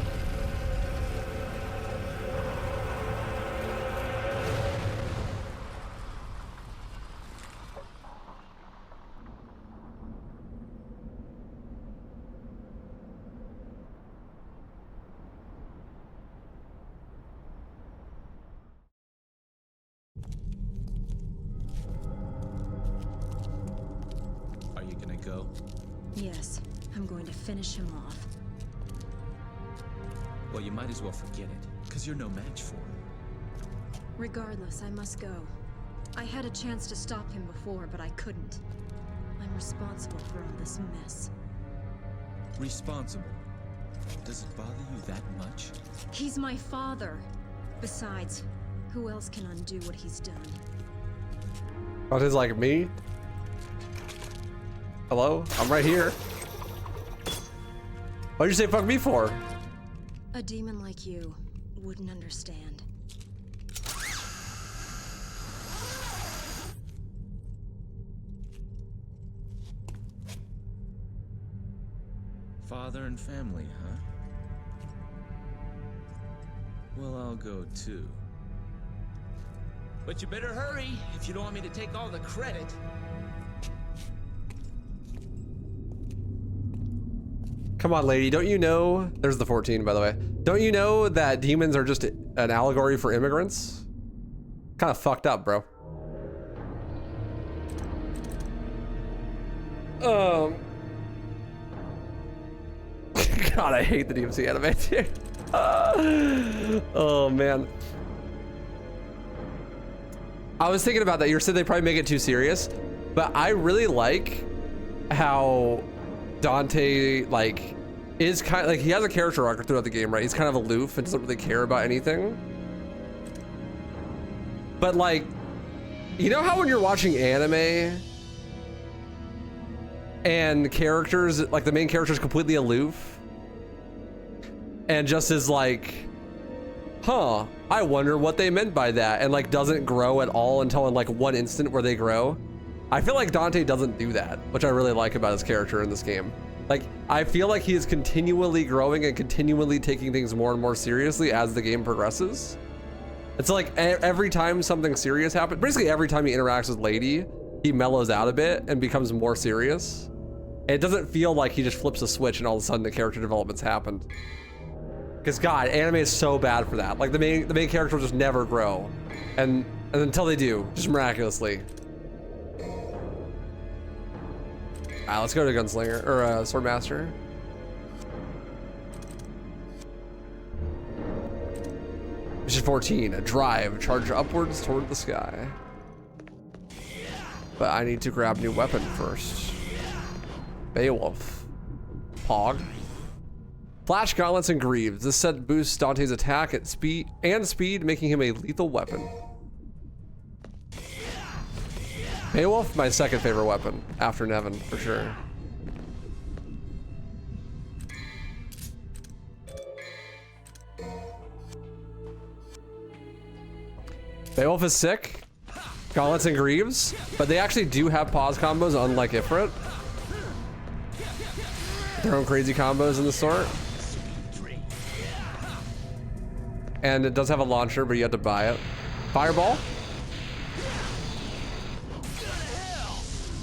[SPEAKER 3] Yes, I'm going to finish him off.
[SPEAKER 9] Well, you might as well forget it, because you're no match for him.
[SPEAKER 3] Regardless, I must go. I had a chance to stop him before, but I couldn't. I'm responsible for all this mess.
[SPEAKER 9] Responsible? Does it bother you that much?
[SPEAKER 3] He's my father. Besides, who else can undo what he's done?
[SPEAKER 1] Oh, it's like me? Hello? I'm right here. What'd you say fuck me for?
[SPEAKER 3] A demon like you wouldn't understand.
[SPEAKER 9] Father and family, huh? Well, I'll go too.
[SPEAKER 2] But you better hurry if you don't want me to take all the credit.
[SPEAKER 1] Come on, lady. Don't you know? There's the 14, by the way. Don't you know that demons are just an allegory for immigrants? Kind of fucked up, bro. God, I hate the DMC anime, dude. Oh, man. I was thinking about that. You said they probably make it too serious, but I really like how Dante, like, is kind of like, he has a character arc throughout the game, right? He's kind of aloof and doesn't really care about anything. But like, you know how when you're watching anime and characters, like the main character is completely aloof and just is like, huh, I wonder what they meant by that, and like doesn't grow at all until in like one instant where they grow. I feel like Dante doesn't do that, which I really like about his character in this game. Like, I feel like he is continually growing and continually taking things more and more seriously as the game progresses. It's like every time something serious happens, basically every time he interacts with Lady, he mellows out a bit and becomes more serious. It doesn't feel like he just flips a switch and all of a sudden the character development's happened. Because God, anime is so bad for that. Like the main character will just never grow, and until they do, just miraculously. Alright, let's go to Gunslinger or Swordmaster. Mission 14, a drive, charge upwards toward the sky. But I need to grab new weapon first. Beowulf. Pog. Flash gauntlets and greaves. This set boosts Dante's attack at speed, making him a lethal weapon. Beowulf, my second favorite weapon after Nevin, for sure. Beowulf is sick. Gauntlets and greaves, but they actually do have pause combos, unlike Ifrit. Their own crazy combos in the sort. And it does have a launcher, but you have to buy it. Fireball.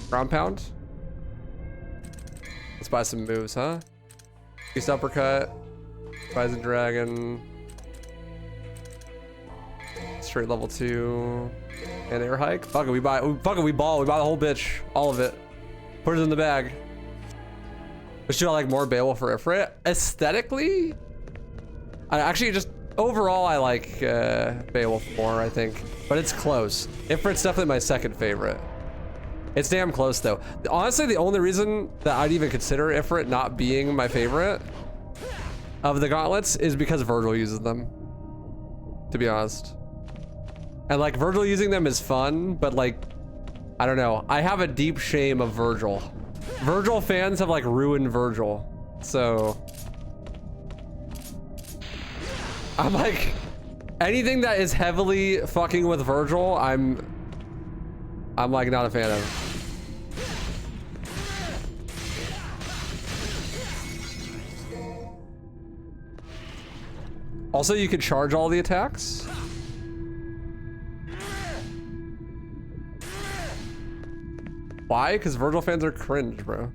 [SPEAKER 1] Ground pound. Let's buy some moves, huh? Beast uppercut. Bison dragon. Straight level 2. And air hike. Fuck it, we ball. We buy the whole bitch. All of it. Put it in the bag. But should I like more Beowulf or Ifrit? Aesthetically, I actually just overall I like Beowulf more, I think. But it's close. Ifrit's definitely my second favorite. It's damn close though. Honestly, the only reason that I'd even consider Ifrit not being my favorite of the gauntlets is because Virgil uses them, to be honest. And like Virgil using them is fun, but like, I don't know. I have a deep shame of Virgil. Virgil fans have like ruined Virgil. So I'm like, anything that is heavily fucking with Virgil, I'm like not a fan of. Also, you can charge all the attacks. Why? Because Virgil fans are cringe, bro.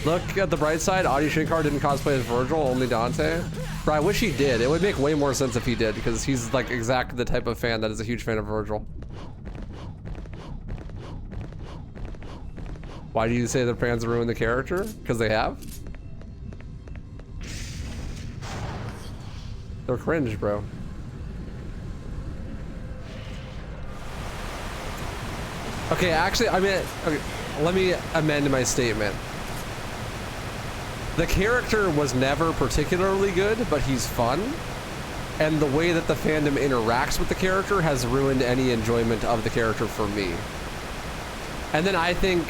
[SPEAKER 1] Look at the bright side. Adi Shankar didn't cosplay as Virgil, only Dante. Bro, I wish he did. It would make way more sense if he did, because he's like exactly the type of fan that is a huge fan of Virgil. Why do you say the fans ruin the character? Because they have? They're cringe, bro. Okay, actually, I mean, okay, let me amend my statement. The character was never particularly good, but he's fun. and the way that the fandom interacts with the character has ruined any enjoyment of the character for me. And then I think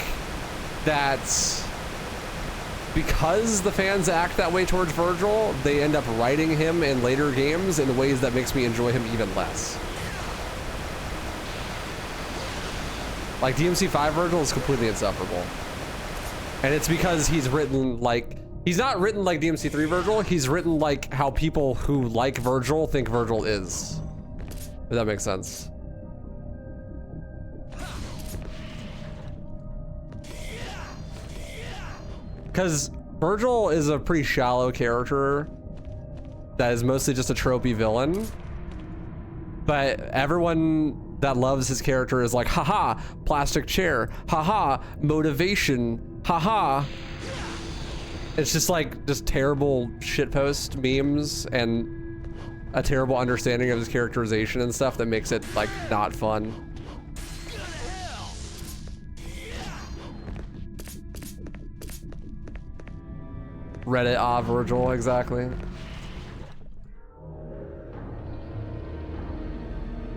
[SPEAKER 1] that because the fans act that way towards Virgil, they end up writing him in later games in ways that makes me enjoy him even less. Like DMC5 Virgil is completely insufferable. And it's because he's written like, he's not written like DMC3 Virgil, he's written like how people who like Virgil think Virgil is. If that makes sense. Because Virgil is a pretty shallow character that is mostly just a tropey villain. But everyone that loves his character is like, haha, plastic chair, haha, motivation, haha. It's just like, just terrible shitpost memes and a terrible understanding of his characterization and stuff that makes it like not fun. Reddit, Virgil, exactly.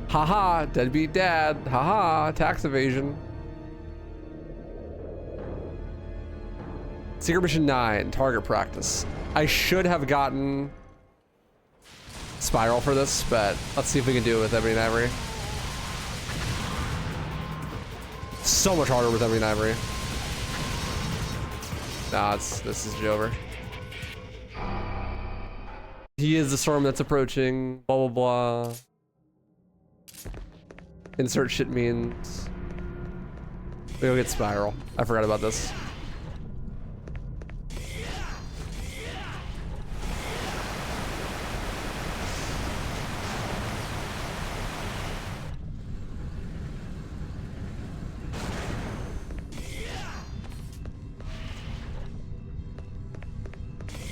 [SPEAKER 1] Haha, deadbeat dad, haha, tax evasion. Secret Mission 9, target practice. I should have gotten Spiral for this, but let's see if we can do it with Ebony and Ivory. So much harder with Ebony and Ivory. Nah, this is Jover. He is the storm that's approaching, blah, blah, blah. Insert shit means. We go get Spiral. I forgot about this.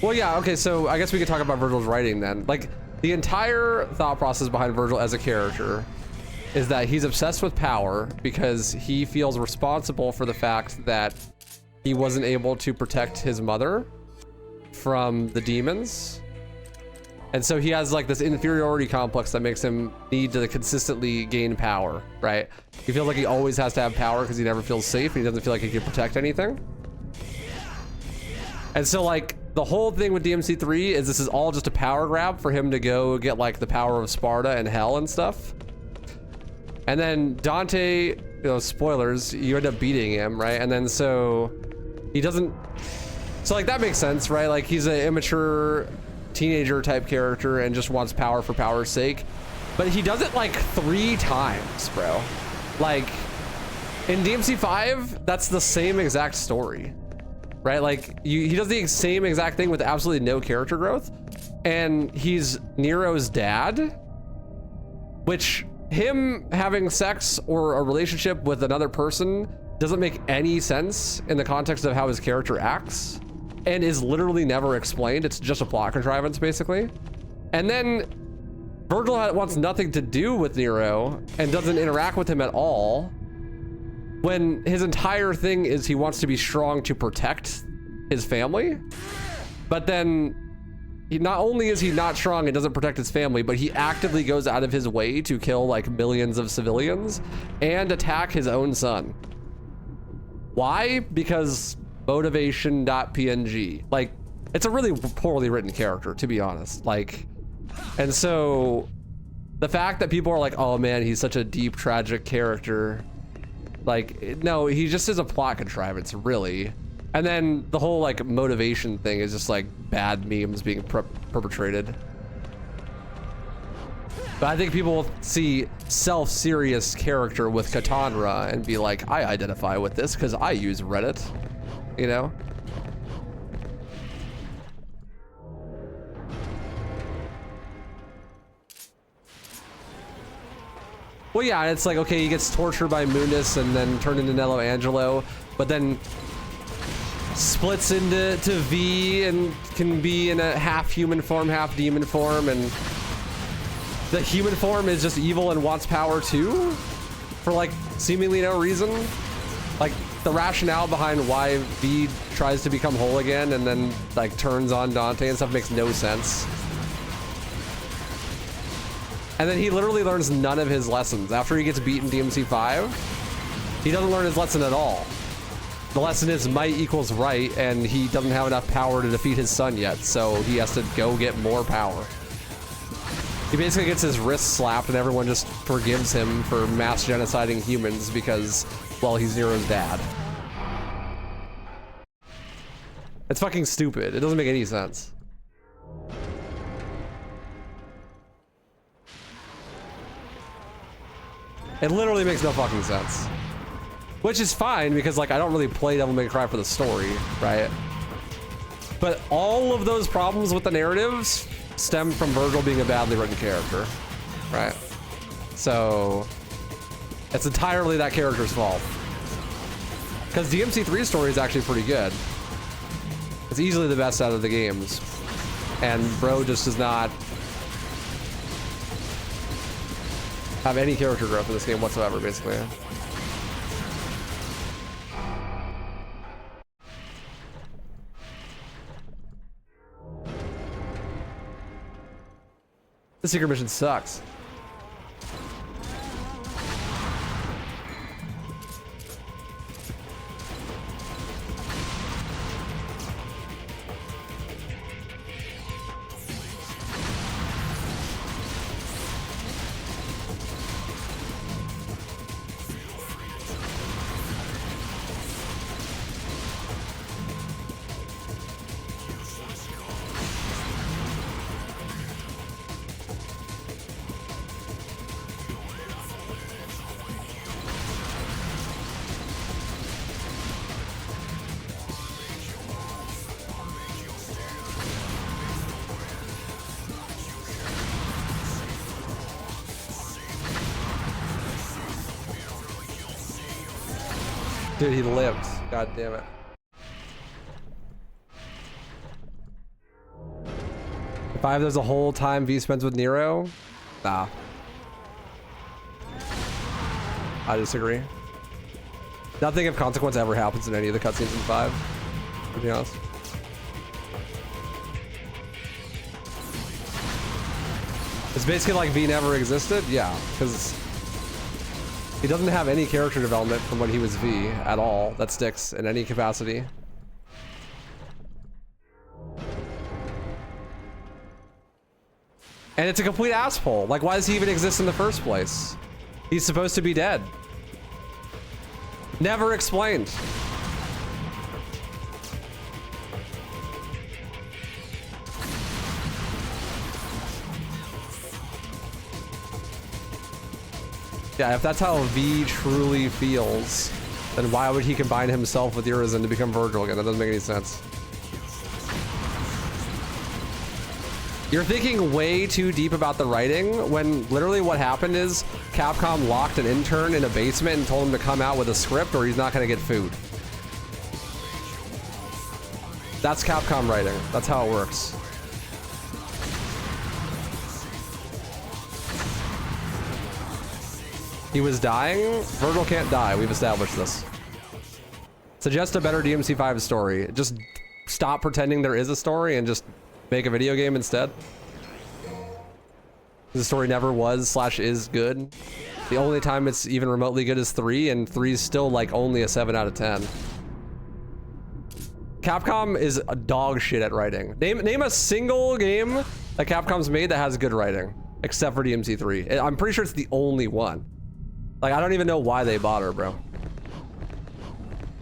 [SPEAKER 1] Well, yeah, okay, so I guess we could talk about Virgil's writing then. Like, the entire thought process behind Virgil as a character is that he's obsessed with power because he feels responsible for the fact that he wasn't able to protect his mother from the demons. And so he has like this inferiority complex that makes him need to consistently gain power, right? He feels like he always has to have power because he never feels safe and he doesn't feel like he can protect anything. And so like the whole thing with DMC3 is this is all just a power grab for him to go get like the power of Sparta and hell and stuff. And then Dante, you know, spoilers, you end up beating him, right? And then so he doesn't, so like that makes sense, right? Like he's an immature teenager type character and just wants power for power's sake. But he does it like 3 times, bro. Like in DMC5, that's the same exact story, right? Like he does the same exact thing with absolutely no character growth. And he's Nero's dad, which him having sex or a relationship with another person doesn't make any sense in the context of how his character acts and is literally never explained. It's just a plot contrivance, basically. And then Virgil wants nothing to do with Nero and doesn't interact with him at all when his entire thing is he wants to be strong to protect his family. But then not only is he not strong and doesn't protect his family, but he actively goes out of his way to kill like millions of civilians and attack his own son. Why? Because motivation.png. Like, it's a really poorly written character, to be honest. Like, and so the fact that people are like, oh man, he's such a deep, tragic character. Like, no, he just is a plot contrivance, really. And then the whole like motivation thing is just like bad memes being perpetrated. But I think people will see self-serious character with Katana and be like, I identify with this because I use Reddit, you know? Well, yeah, it's like, okay, he gets tortured by Mundus and then turned into Nello Angelo, but then splits into V and can be in a half human form, half demon form, and the human form is just evil and wants power too for like seemingly no reason. Like the rationale behind why V tries to become whole again and then like turns on Dante and stuff makes no sense. And then he literally learns none of his lessons. After he gets beaten DMC 5, he doesn't learn his lesson at all. The lesson is might equals right, and he doesn't have enough power to defeat his son yet, so he has to go get more power. He basically gets his wrist slapped and everyone just forgives him for mass genociding humans because, well, he's Nero's dad. It's fucking stupid. It doesn't make any sense. It literally makes no fucking sense. Which is fine because, like, I don't really play Devil May Cry for the story, right? But all of those problems with the narratives stem from Virgil being a badly written character, right? So it's entirely that character's fault. Because DMC3's story is actually pretty good. It's easily the best out of the games. And bro just does not have any character growth in this game whatsoever, basically. The secret mission sucks. Dude, he lived. God damn it. If I have there's a whole time V spends with Nero, nah. I disagree. Nothing of consequence ever happens in any of the cutscenes in 5, to be honest. It's basically like V never existed, yeah, because he doesn't have any character development from when he was V at all that sticks in any capacity. And it's a complete asshole. Like, why does he even exist in the first place? He's supposed to be dead. Never explained. Yeah, if that's how V truly feels, then why would he combine himself with Urizen to become Virgil again? That doesn't make any sense. You're thinking way too deep about the writing when literally what happened is Capcom locked an intern in a basement and told him to come out with a script or he's not going to get food. That's Capcom writing. That's how it works. He was dying. Virgil can't die. We've established this. Suggest a better DMC5 story. Just stop pretending there is a story and just make a video game instead. The story never was / is good. The only time it's even remotely good is 3, and 3 is still like only a 7 out of 10. Capcom is a dog shit at writing. Name a single game that Capcom's made that has good writing, except for DMC3. I'm pretty sure it's the only one. Like, I don't even know why they bought her, bro.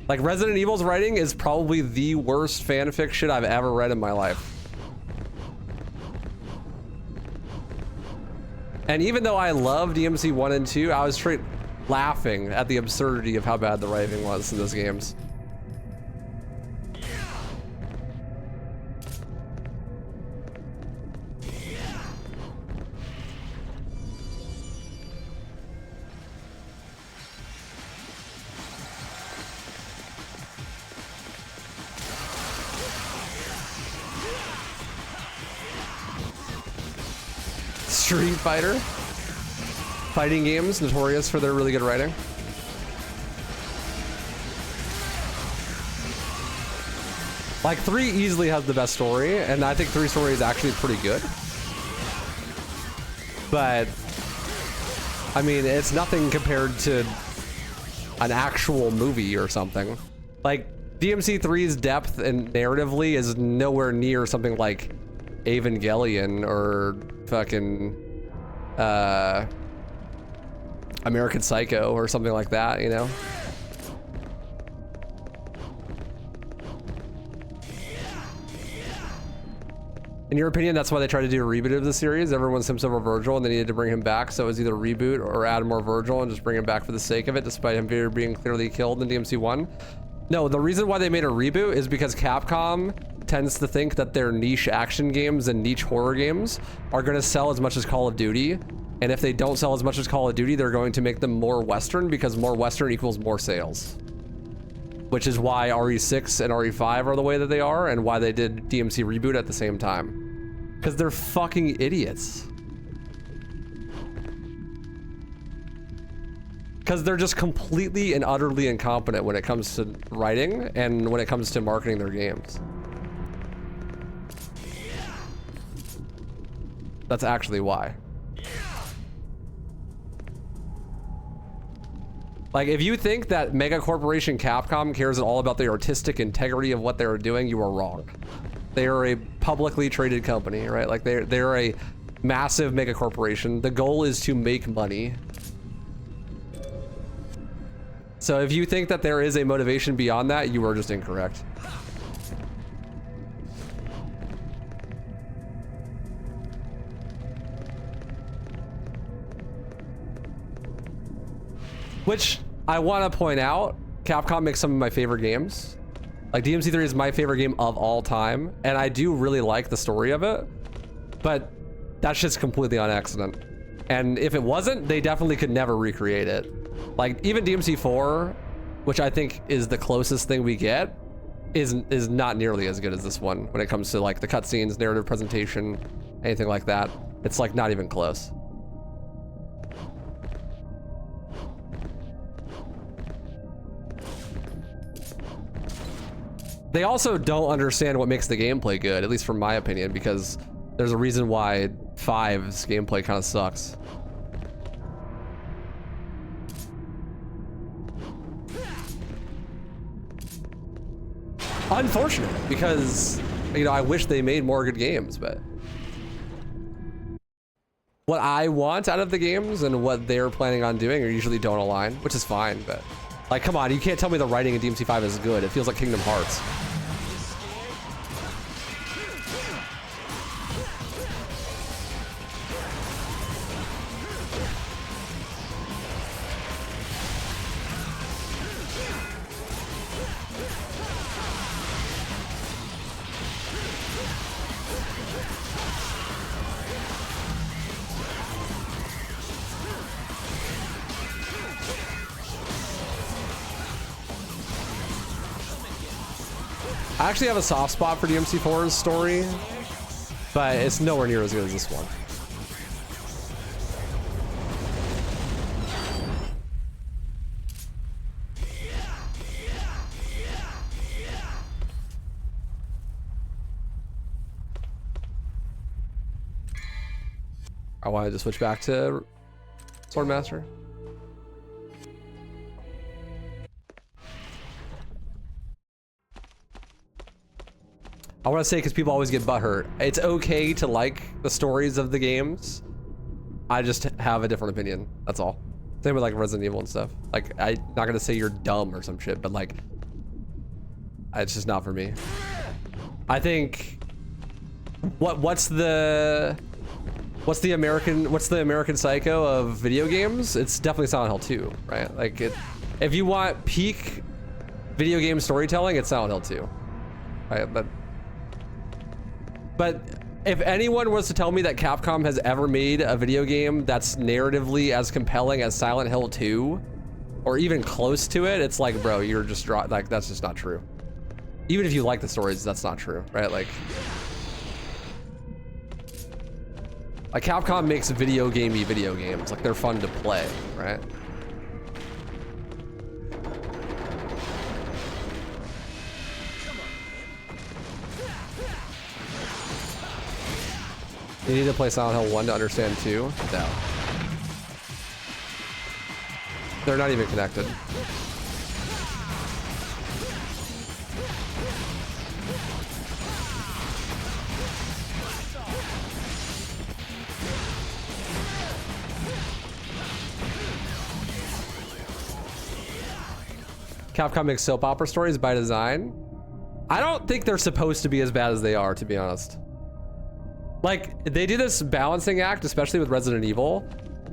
[SPEAKER 1] Like, Resident Evil's writing is probably the worst fanfic shit I've ever read in my life. And even though I love DMC 1 and 2, I was straight laughing at the absurdity of how bad the writing was in those games. Street Fighter. Fighting games, notorious for their really good writing. Like, 3 easily has the best story, and I think 3's story is actually pretty good. But I mean, it's nothing compared to an actual movie or something. Like DMC3's depth and narratively is nowhere near something like Evangelion or fucking American Psycho or something like that, you know? In your opinion, that's why they tried to do a reboot of the series? Everyone sims over Virgil and they needed to bring him back, so it was either reboot or add more Virgil and just bring him back for the sake of it, despite him being clearly killed in DMC1? No, the reason why they made a reboot is because Capcom tends to think that their niche action games and niche horror games are going to sell as much as Call of Duty. And if they don't sell as much as Call of Duty, they're going to make them more Western, because more Western equals more sales. Which is why RE6 and RE5 are the way that they are, and why they did DMC reboot at the same time. Because they're fucking idiots. Because they're just completely and utterly incompetent when it comes to writing and when it comes to marketing their games. That's actually why. Like, if you think that mega corporation Capcom cares at all about the artistic integrity of what they're doing, you are wrong. They are a publicly traded company, right? Like, they're a massive mega corporation. The goal is to make money. So if you think that there is a motivation beyond that, you are just incorrect. Which I want to point out, Capcom makes some of my favorite games. Like DMC3 is my favorite game of all time, and I do really like the story of it, but that shit's completely on accident. And if it wasn't, they definitely could never recreate it. Like even DMC4, which I think is the closest thing we get, is not nearly as good as this one when it comes to like the cutscenes, narrative presentation, anything like that. It's like not even close. They also don't understand what makes the gameplay good, at least from my opinion, because there's a reason why 5's gameplay kind of sucks. Unfortunate, because, you know, I wish they made more good games, but what I want out of the games and what they're planning on doing usually don't align, which is fine, but like, come on, you can't tell me the writing in DMC5 is good. It feels like Kingdom Hearts. I actually have a soft spot for DMC4's story, but it's nowhere near as good as this one. I wanted to switch back to Swordmaster. I want to say, because people always get butthurt, it's okay to like the stories of the games. I just have a different opinion. That's all. Same with like Resident Evil and stuff. Like, I'm not gonna say you're dumb or some shit, but like, it's just not for me. I think what's the American Psycho of video games? It's definitely Silent Hill 2, right? Like, if you want peak video game storytelling, it's Silent Hill 2, right? But if anyone was to tell me that Capcom has ever made a video game that's narratively as compelling as Silent Hill 2, or even close to it, it's like, bro, you're just like, that's just not true. Even if you like the stories, that's not true, right? Like Capcom makes video gamey video games. Like, they're fun to play, right? You need to play Silent Hill 1 to understand 2? No. They're not even connected. Capcom makes soap opera stories by design. I don't think they're supposed to be as bad as they are, to be honest. Like, they do this balancing act, especially with Resident Evil,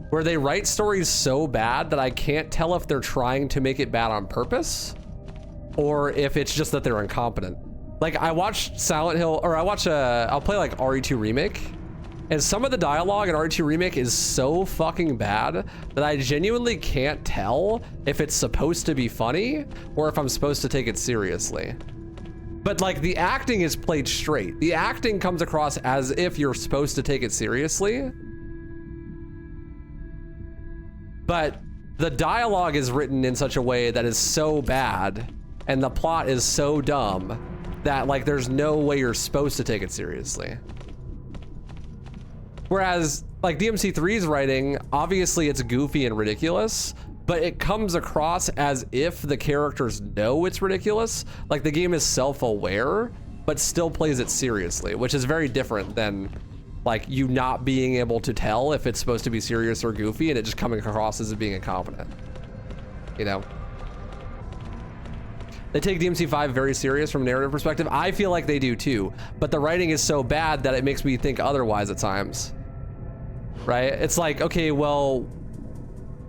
[SPEAKER 1] where they write stories so bad that I can't tell if they're trying to make it bad on purpose or if it's just that they're incompetent. Like, I watched Silent Hill, or I'll play like RE2 Remake, and some of the dialogue in RE2 Remake is so fucking bad that I genuinely can't tell if it's supposed to be funny or if I'm supposed to take it seriously. But like, the acting is played straight. The acting comes across as if you're supposed to take it seriously. But the dialogue is written in such a way that is so bad and the plot is so dumb that like there's no way you're supposed to take it seriously. Whereas like DMC3's writing, obviously it's goofy and ridiculous, but it comes across as if the characters know it's ridiculous. Like the game is self-aware, but still plays it seriously, which is very different than like you not being able to tell if it's supposed to be serious or goofy and it just coming across as being incompetent, you know? They take DMC5 very serious from a narrative perspective. I feel like they do too, but the writing is so bad that it makes me think otherwise at times, right? It's like, okay, well,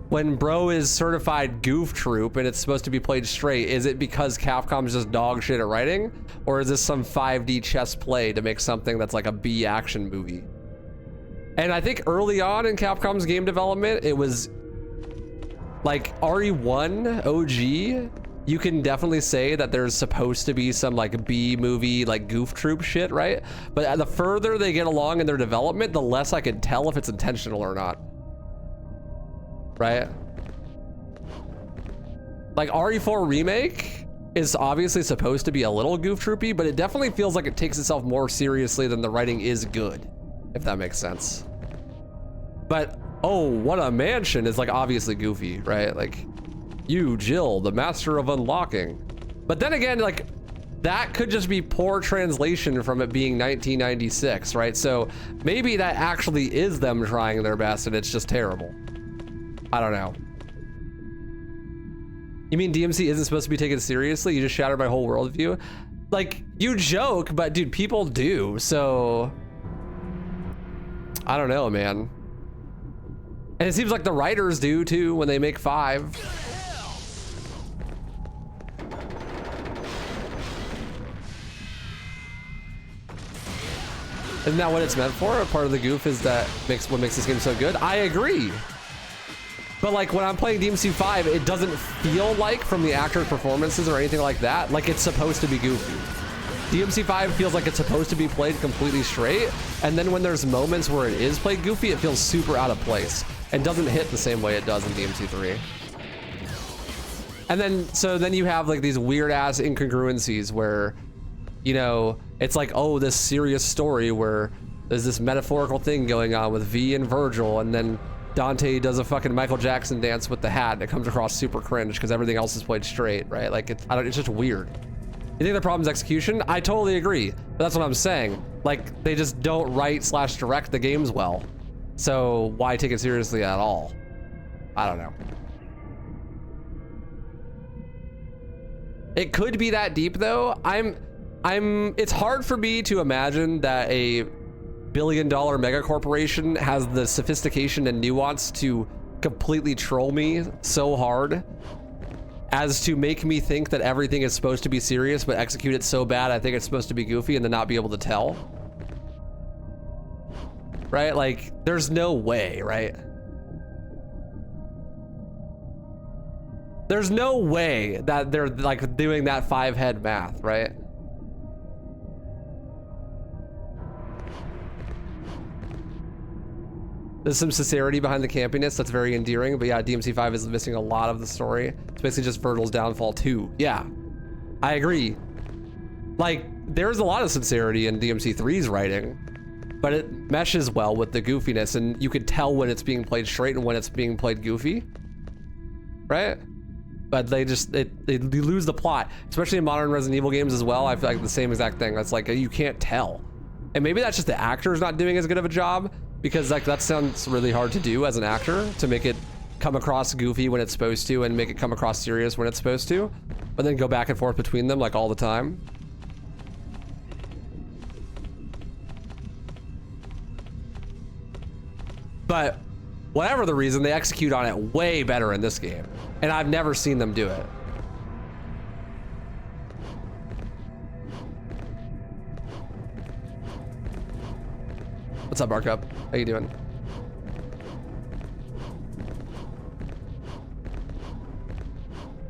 [SPEAKER 1] when bro is certified goof troop and it's supposed to be played straight, is it because Capcom's just dog shit at writing? Or is this some 5D chess play to make something that's like a B action movie? And I think early on in Capcom's game development, it was like RE1 OG, you can definitely say that there's supposed to be some like B movie, like goof troop shit, right? But the further they get along in their development, the less I can tell if it's intentional or not. Right? Like RE4 Remake is obviously supposed to be a little goof troopy, but it definitely feels like it takes itself more seriously than the writing is good, if that makes sense. But oh, what a mansion is like obviously goofy, right? Like, you, Jill, the master of unlocking. But then again, like, that could just be poor translation from it being 1996, right? So maybe that actually is them trying their best and it's just terrible. I don't know. You mean DMC isn't supposed to be taken seriously? You just shattered my whole worldview? Like, you joke, but dude, people do, so I don't know, man. And it seems like the writers do too when they make 5. Isn't that what it's meant for? A part of the goof is that what makes this game so good? I agree. But like when I'm playing DMC5, it doesn't feel like from the actors' performances or anything like that, like it's supposed to be goofy. DMC5 feels like it's supposed to be played completely straight. And then when there's moments where it is played goofy, it feels super out of place and doesn't hit the same way it does in DMC3. And then, so then you have like these weird ass incongruencies where, you know, it's like, oh, this serious story where there's this metaphorical thing going on with V and Virgil, and then Dante does a fucking Michael Jackson dance with the hat and it comes across super cringe because everything else is played straight, right? Like it's just weird. You think the problem's execution? I totally agree, but that's what I'm saying. Like they just don't write / direct the games well. So why take it seriously at all? I don't know. It could be that deep though. It's hard for me to imagine that a billion-dollar mega corporation has the sophistication and nuance to completely troll me so hard as to make me think that everything is supposed to be serious but execute it so bad I think it's supposed to be goofy and then not be able to tell. Right? Like, there's no way, right? There's no way that they're like doing that 5-head math, right? There's some sincerity behind the campiness that's very endearing, but yeah, DMC5 is missing a lot of the story. It's basically just Virgil's downfall too. Yeah, I agree. Like, there's a lot of sincerity in DMC3's writing, but it meshes well with the goofiness, and you could tell when it's being played straight and when it's being played goofy, right? But they lose the plot, especially in modern Resident Evil games as well. I feel like the same exact thing. That's like, you can't tell. And maybe that's just the actor's not doing as good of a job, because like that sounds really hard to do as an actor, to make it come across goofy when it's supposed to and make it come across serious when it's supposed to, but then go back and forth between them like all the time. But whatever the reason, they execute on it way better in this game, and I've never seen them do it. What's up, Arkham? How you doing?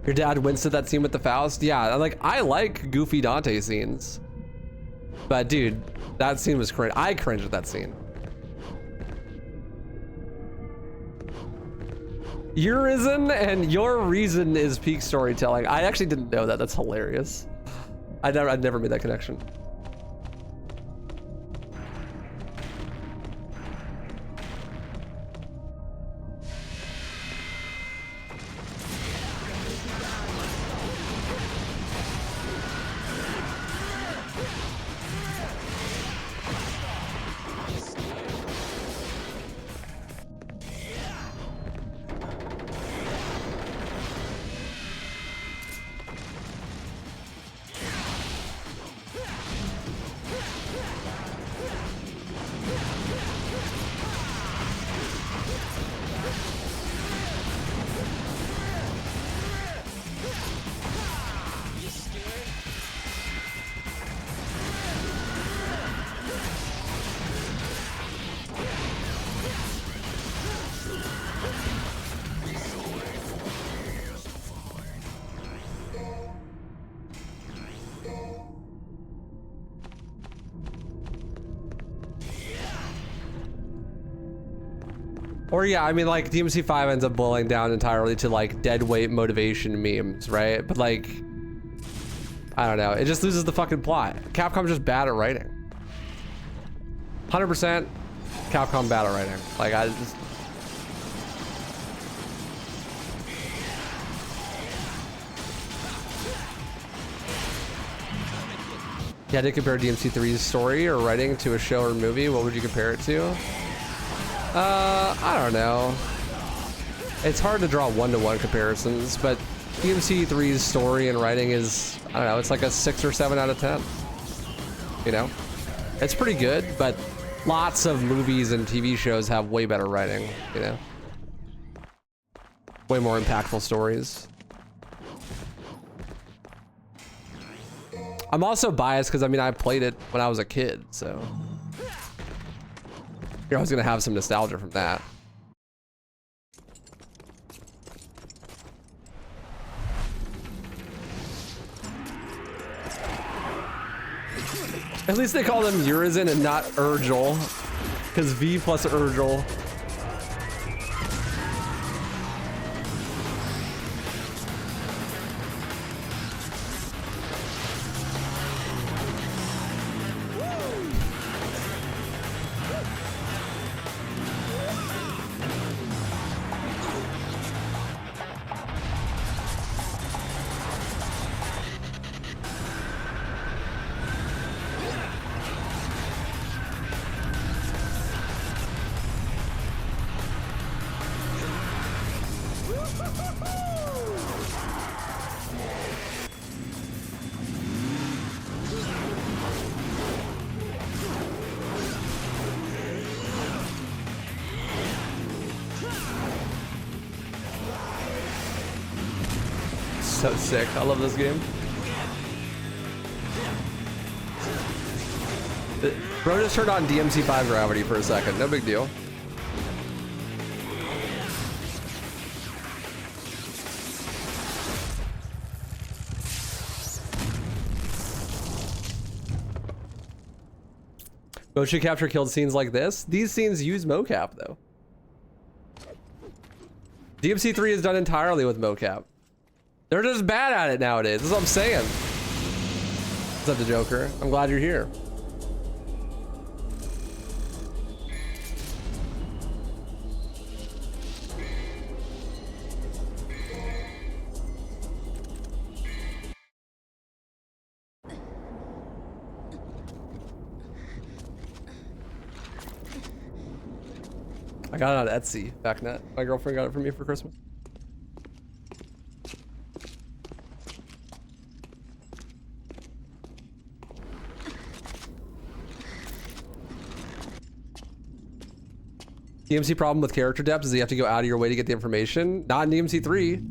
[SPEAKER 1] Your dad winced at that scene with the Faust? Yeah, like, I like goofy Dante scenes. But dude, that scene was cringe. I cringed at that scene. Your reason and your reason is peak storytelling. I actually didn't know that. That's hilarious. I'd never made that connection. Or yeah, I mean, like, DMC5 ends up boiling down entirely to like dead weight motivation memes, right? But like, I don't know, it just loses the fucking plot. Capcom's just bad at writing. 100% Capcom bad at writing. Like, I just... You had to compare DMC3's story or writing to a show or movie, what would you compare it to? I don't know. It's hard to draw one-to-one comparisons, but DMC3's story and writing is, I don't know, it's like a 6 or 7 out of 10. You know? It's pretty good, but lots of movies and TV shows have way better writing, you know? Way more impactful stories. I'm also biased because, I mean, I played it when I was a kid, so... You're always gonna have some nostalgia from that. At least they call them Urizen and not Urgel, because V plus Urgel. So sick. I love this game. Bro just turned on DMC5 gravity for a second. No big deal. Motion capture killed scenes like this. These scenes use mocap though. DMC3 is done entirely with mocap. They're just bad at it nowadays. That's what I'm saying. What's up, the Joker? I'm glad you're here. I got it on Etsy, backnet. My girlfriend got it for me for Christmas. DMC problem with character depth is you have to go out of your way to get the information. Not in DMC3.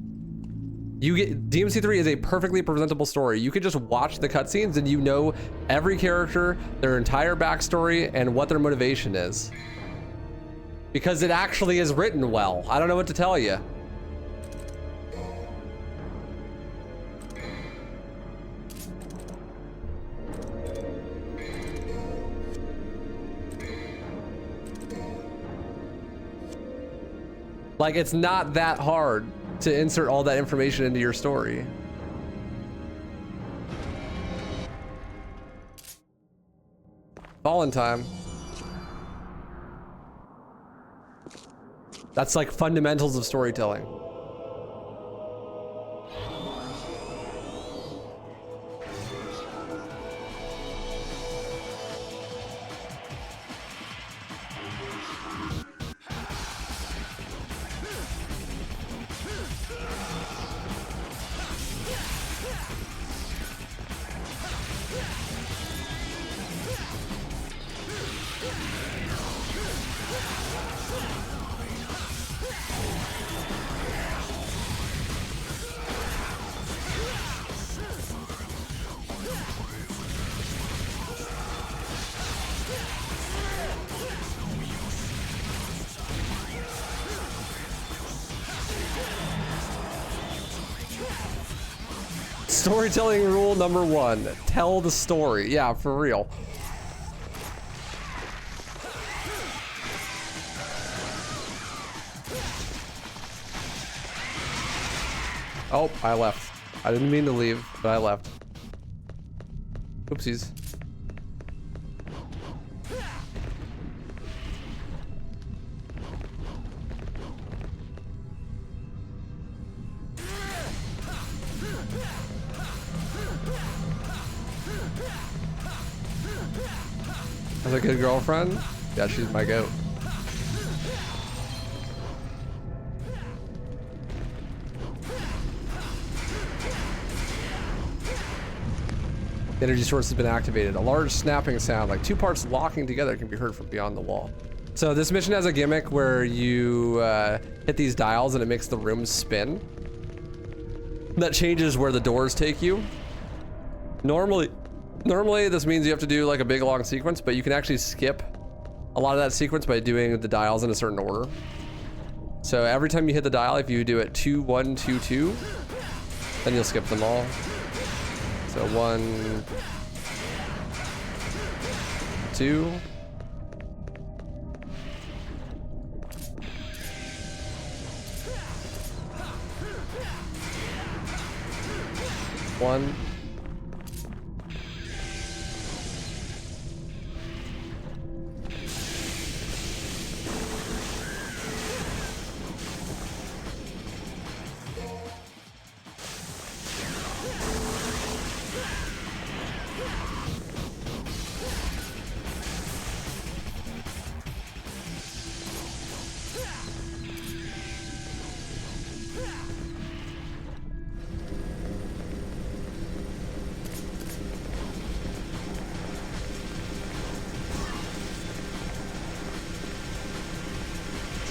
[SPEAKER 1] DMC3 is a perfectly presentable story. You could just watch the cutscenes and you know every character, their entire backstory, and what their motivation is. Because it actually is written well. I don't know what to tell you. Like, it's not that hard to insert all that information into your story. Fallen time. That's like fundamentals of storytelling. Storytelling rule number 1, tell the story. Yeah, for real. Oh, I left. I didn't mean to leave, but I left. Oopsies. Has a good girlfriend? Yeah, she's my goat. The energy source has been activated. A large snapping sound, like 2 parts locking together, can be heard from beyond the wall. So this mission has a gimmick where you hit these dials and it makes the room spin. That changes where the doors take you. Normally this means you have to do like a big long sequence, but you can actually skip a lot of that sequence by doing the dials in a certain order. So every time you hit the dial, if you do it 2, 1, 2, 2, then you'll skip them all. So 1, 2. One.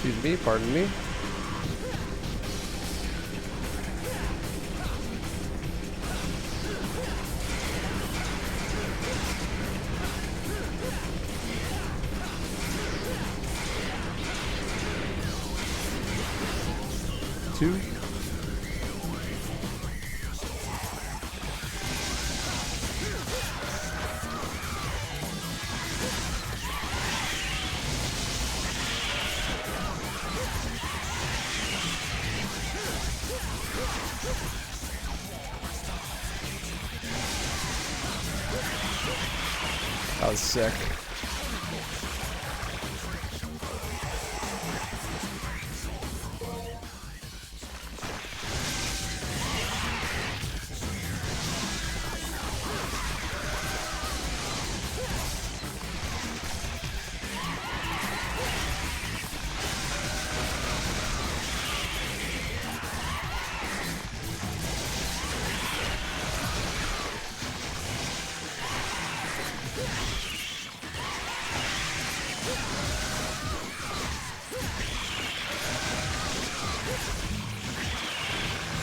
[SPEAKER 1] Excuse me, pardon me. Two. That was sick.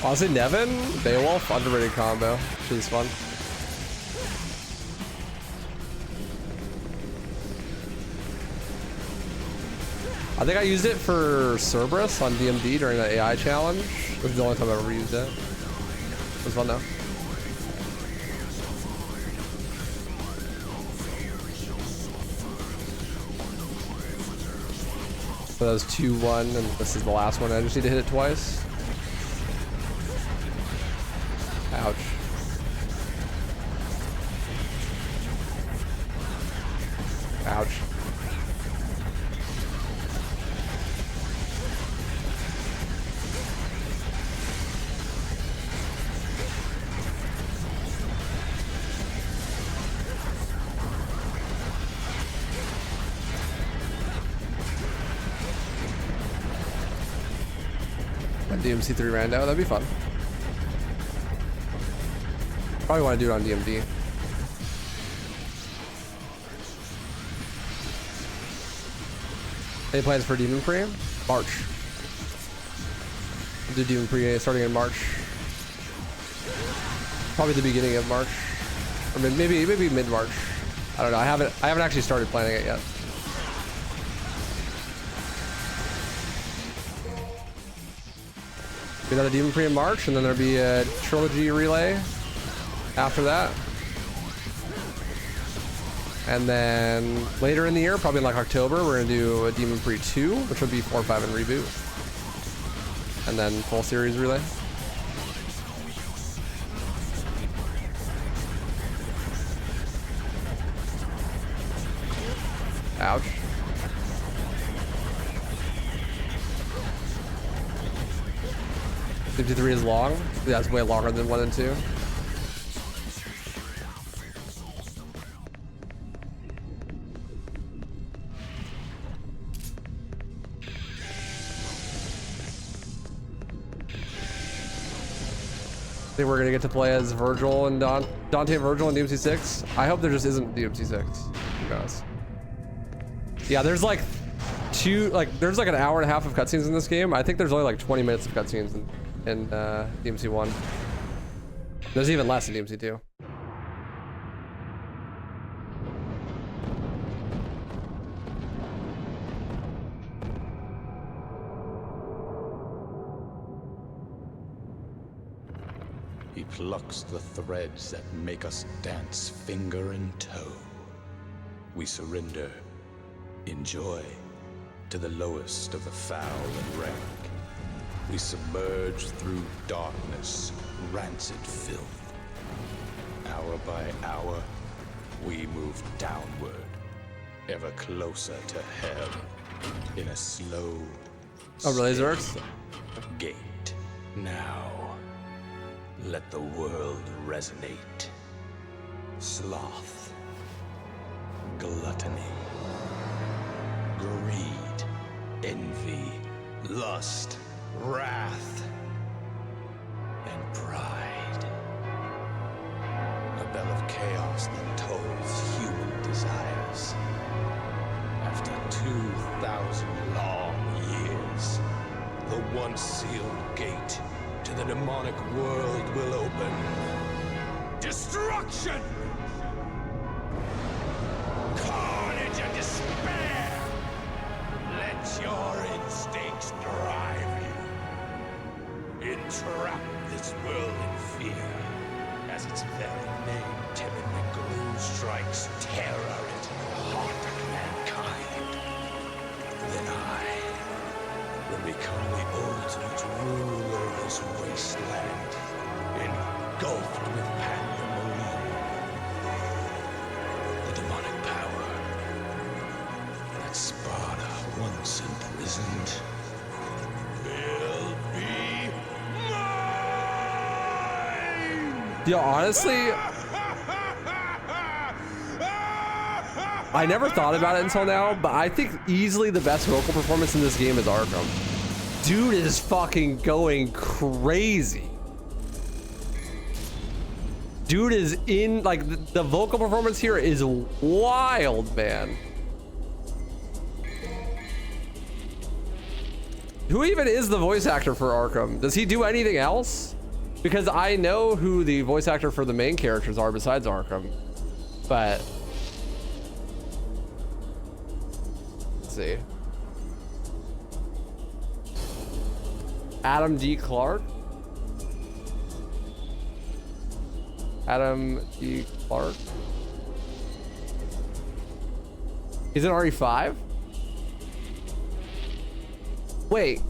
[SPEAKER 1] Honestly, Nevin, Beowulf, underrated combo. Shit is fun. I think I used it for Cerberus on DMD during the AI challenge. This is the only time I've ever used it. It was fun though. So that was 2-1, and this is the last one. I just need to hit it twice. Ouch. Ouch. DMC3 rando, that'd be fun. Probably want to do it on DMD. Any plans for Demon Pre? March. We'll do Demon Pre starting in March. Probably the beginning of March, or maybe mid-March. I don't know. I haven't actually started planning it yet. Another Demon Pre in March, and then there'll be a trilogy relay after that. And then later in the year, probably in like October, we're gonna do a Demon Pre 2, which would be 4, 5, and reboot. And then full series relay. Ouch. DMC3 is long. Yeah, it's way longer than 1 and 2. I think we're gonna get to play as Virgil and Dante and Virgil in DMC6. I hope there just isn't DMC6, to be honest. Yeah, there's like there's like an hour and a half of cutscenes in this game. I think there's only like 20 minutes of cutscenes in DMC1. There's even less in DMC2.
[SPEAKER 4] He plucks the threads that make us dance finger and toe. We surrender, enjoy, to the lowest of the foul and rank. We submerge through darkness, rancid filth. Hour by hour, we move downward, ever closer to hell, in a slow,
[SPEAKER 1] oh, really? It works?
[SPEAKER 4] Gate. Now, let the world resonate. Sloth, gluttony, greed, envy, lust, wrath, and pride. A bell of chaos that tolls human desires. After 2,000 long years, the once sealed gate to the demonic world will open. Destruction! Carnage and despair! Let your instincts drive you. Entrap this world in fear, as its very name timidly gloom strikes terror into the heart of mankind. Then I will become the ultimate ruler of this wasteland, engulfed with pandemonium. The demonic power that Sparta once imprisoned will be mine!
[SPEAKER 1] Yo, honestly, I never thought about it until now, but I think easily the best vocal performance in this game is Arkham. Dude is fucking going crazy. Dude is in, like, the vocal performance here is wild, man. Who even is the voice actor for Arkham? Does he do anything else? Because I know who the voice actor for the main characters are besides Arkham. But let's see. Adam D. Clark? Adam D. Clark? He's in RE5? Wait.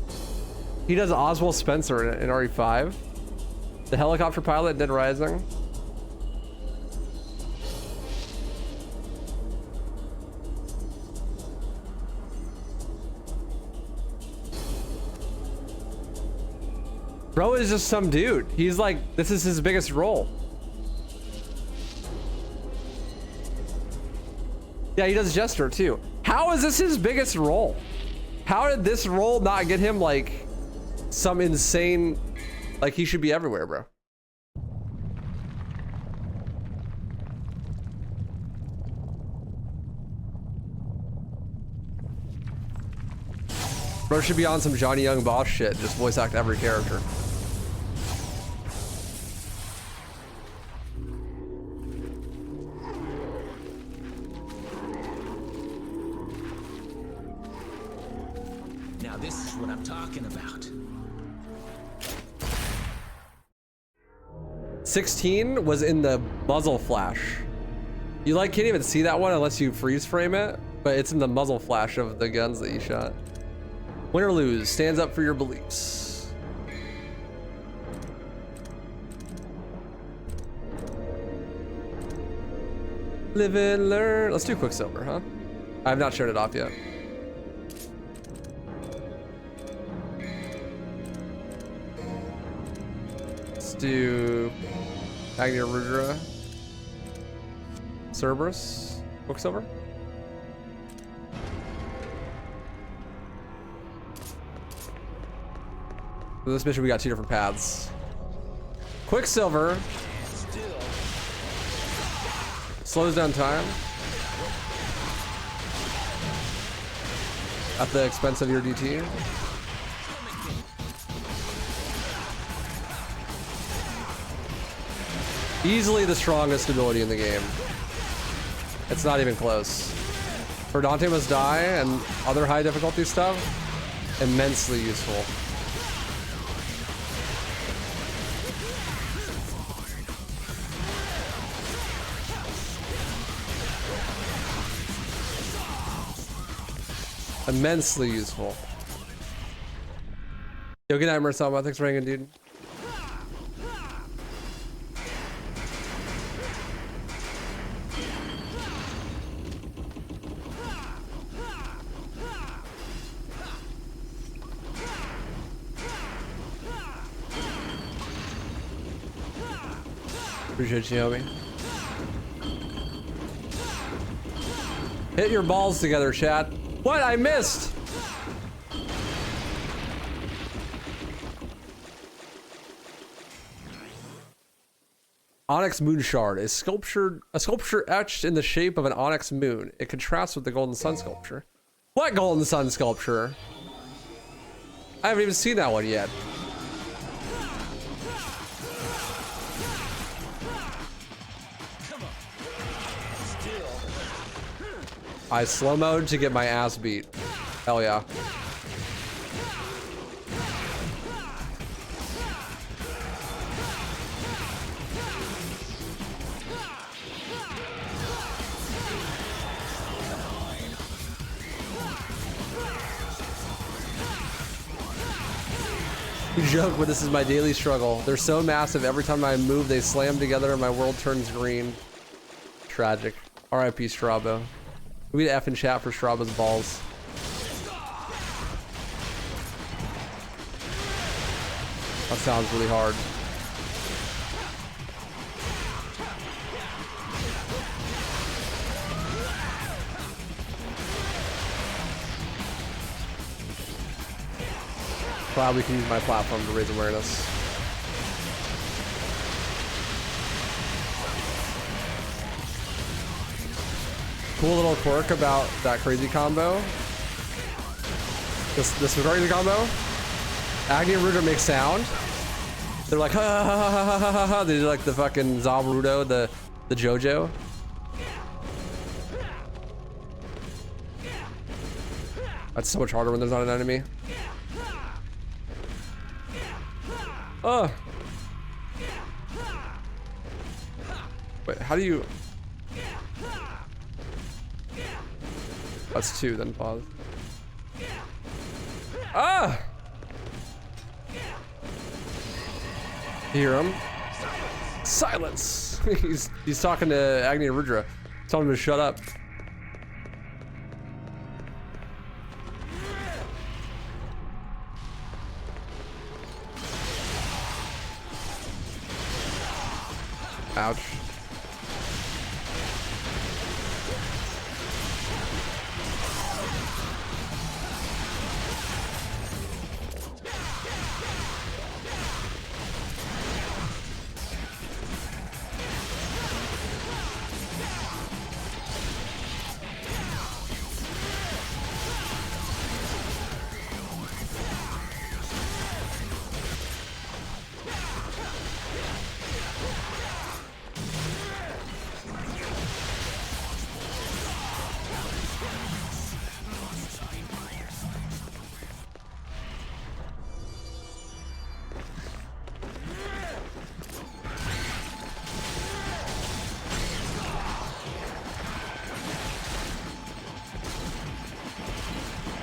[SPEAKER 1] He does Oswald Spencer in RE5? The helicopter pilot in Dead Rising? Bro is just some dude. He's like, this is his biggest role. Yeah, he does Jester too. How is this his biggest role? How did this role not get him like some insane, like he should be everywhere, bro? Bro should be on some Johnny Young Boss shit, just voice act every character.
[SPEAKER 2] Now this is what I'm talking about.
[SPEAKER 1] 16 was in the muzzle flash. You like can't even see that one unless you freeze frame it, but it's in the muzzle flash of the guns that you shot. Win or lose, stands up for your beliefs. Live and learn. Let's do Quicksilver, huh? I have not shown it off yet. Let's do Agnia Rudra. Cerberus. Quicksilver. For this mission, we got two different paths. Quicksilver slows down time at the expense of your DT. Easily the strongest ability in the game. It's not even close. For Dante Must Die and other high difficulty stuff, immensely useful. Immensely useful. Yo, good night, Marcel. Thanks for hanging, dude. Appreciate you, homie. Hit your balls together, chat. What? I missed! Onyx Moon Shard is a sculpture etched in the shape of an onyx moon. It contrasts with the Golden Sun sculpture. What Golden Sun sculpture? I haven't even seen that one yet. I slow mode to get my ass beat. Hell yeah. You joke, but this is my daily struggle. They're so massive, every time I move, they slam together and my world turns green. Tragic. R.I.P. Strabo. We need F in chat for Strabo's balls. That sounds really hard. Glad we can use my platform to raise awareness. Cool little quirk about that crazy combo This recording combo. Agni and Rudo make sound. They're like, ha ha ha ha ha ha ha. They do like the fucking Zaburudo, the JoJo. That's so much harder when there's not an enemy. Oh. Wait, how do you? That's 2, then pause. Ah! You hear him? Silence! he's talking to Agni and Rudra. Telling him to shut up. Ouch.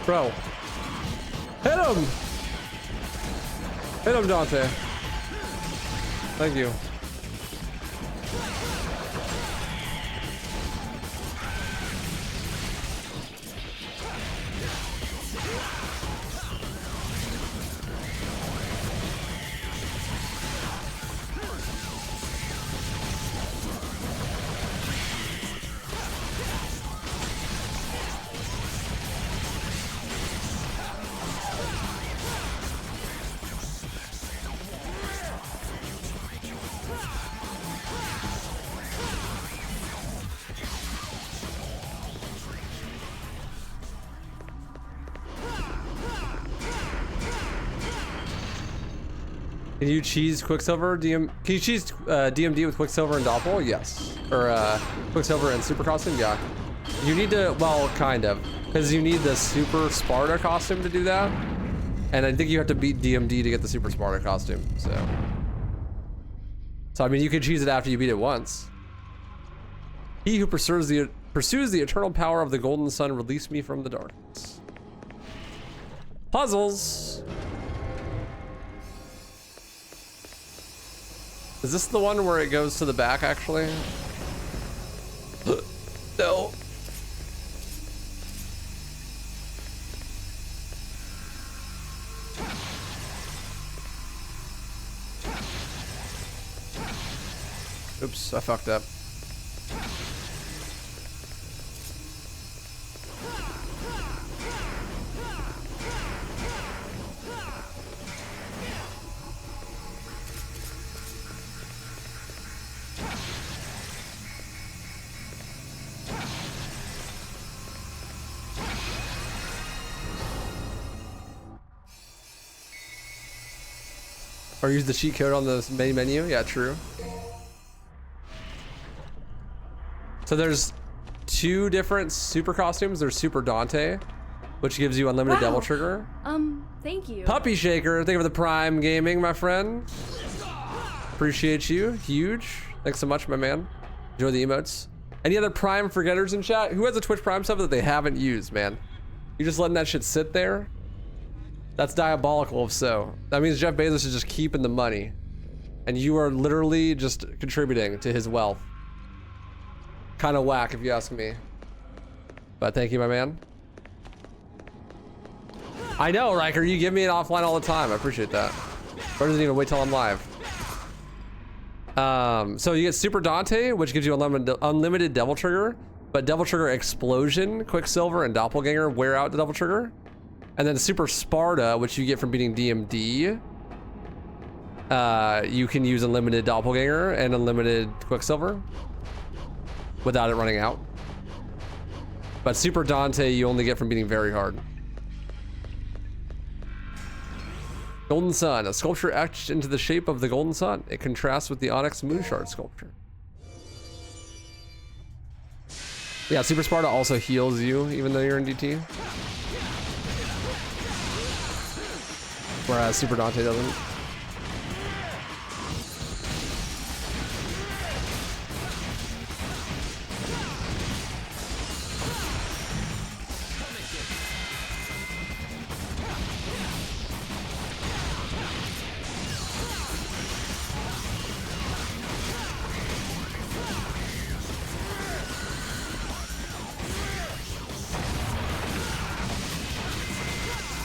[SPEAKER 1] Bro. Hit him! Hit him, Dante. Thank you. Can you cheese Quicksilver Can you cheese DMD with Quicksilver and Doppel? Yes. Or Quicksilver and Super Costume? Yeah. You need to, well, kind of, because you need the Super Sparta costume to do that, and I think you have to beat DMD to get the Super Sparta costume. So I mean, you can cheese it after you beat it once. He who pursues the eternal power of the golden sun, release me from the darkness. Puzzles. Is this the one where it goes to the back, actually? No. Oops, I fucked up. Or use the cheat code on the main menu? Yeah, true. So there's 2 different super costumes. There's Super Dante, which gives you unlimited Devil Trigger.
[SPEAKER 12] Thank you.
[SPEAKER 1] Puppy Shaker, thank you for the Prime Gaming, my friend. Appreciate you, huge. Thanks so much, my man. Enjoy the emotes. Any other Prime forgetters in chat? Who has a Twitch Prime sub that they haven't used, man? You just letting that shit sit there? That's diabolical if so. That means Jeff Bezos is just keeping the money. And you are literally just contributing to his wealth. Kind of whack if you ask me. But thank you, my man. I know, Riker, you give me an offline all the time. I appreciate that. Or doesn't even wait till I'm live. So you get Super Dante, which gives you unlimited Devil Trigger. But Devil Trigger Explosion, Quicksilver, and Doppelganger wear out the Devil Trigger. And then Super Sparta, which you get from beating DMD. You can use unlimited Doppelganger and unlimited Quicksilver without it running out. But Super Dante you only get from beating very hard. Golden Sun, a sculpture etched into the shape of the golden sun. It contrasts with the onyx moonshard sculpture. Yeah, Super Sparta also heals you even though you're in DT. Whereas Super Dante doesn't.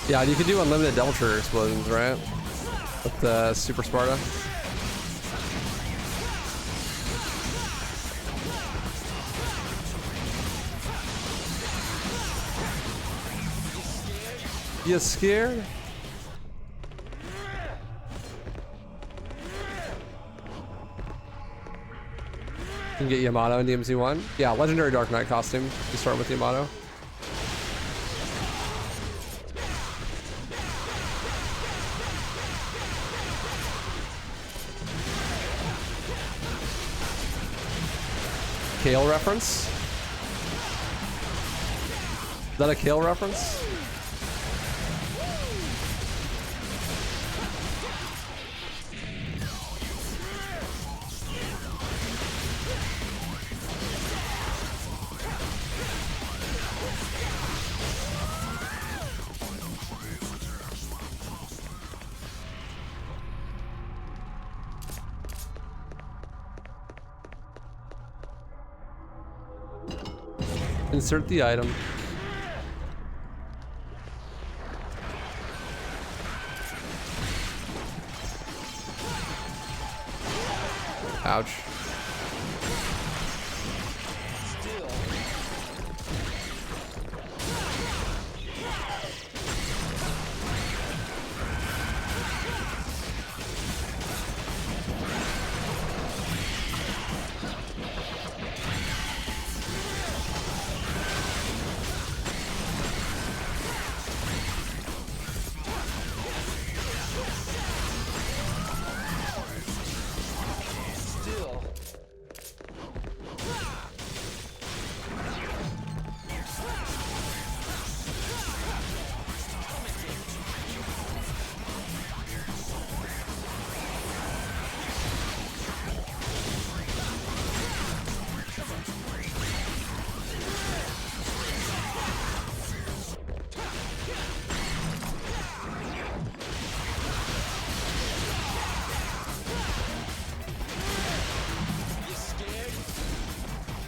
[SPEAKER 1] Yeah, you can do unlimited double trigger explosions, right? With the Super Sparta. You scared? You can get Yamato in DMC1. Yeah, legendary Dark Knight costume. You start with Yamato. Kale reference? Is that a Kale reference? Insert the item. Ouch.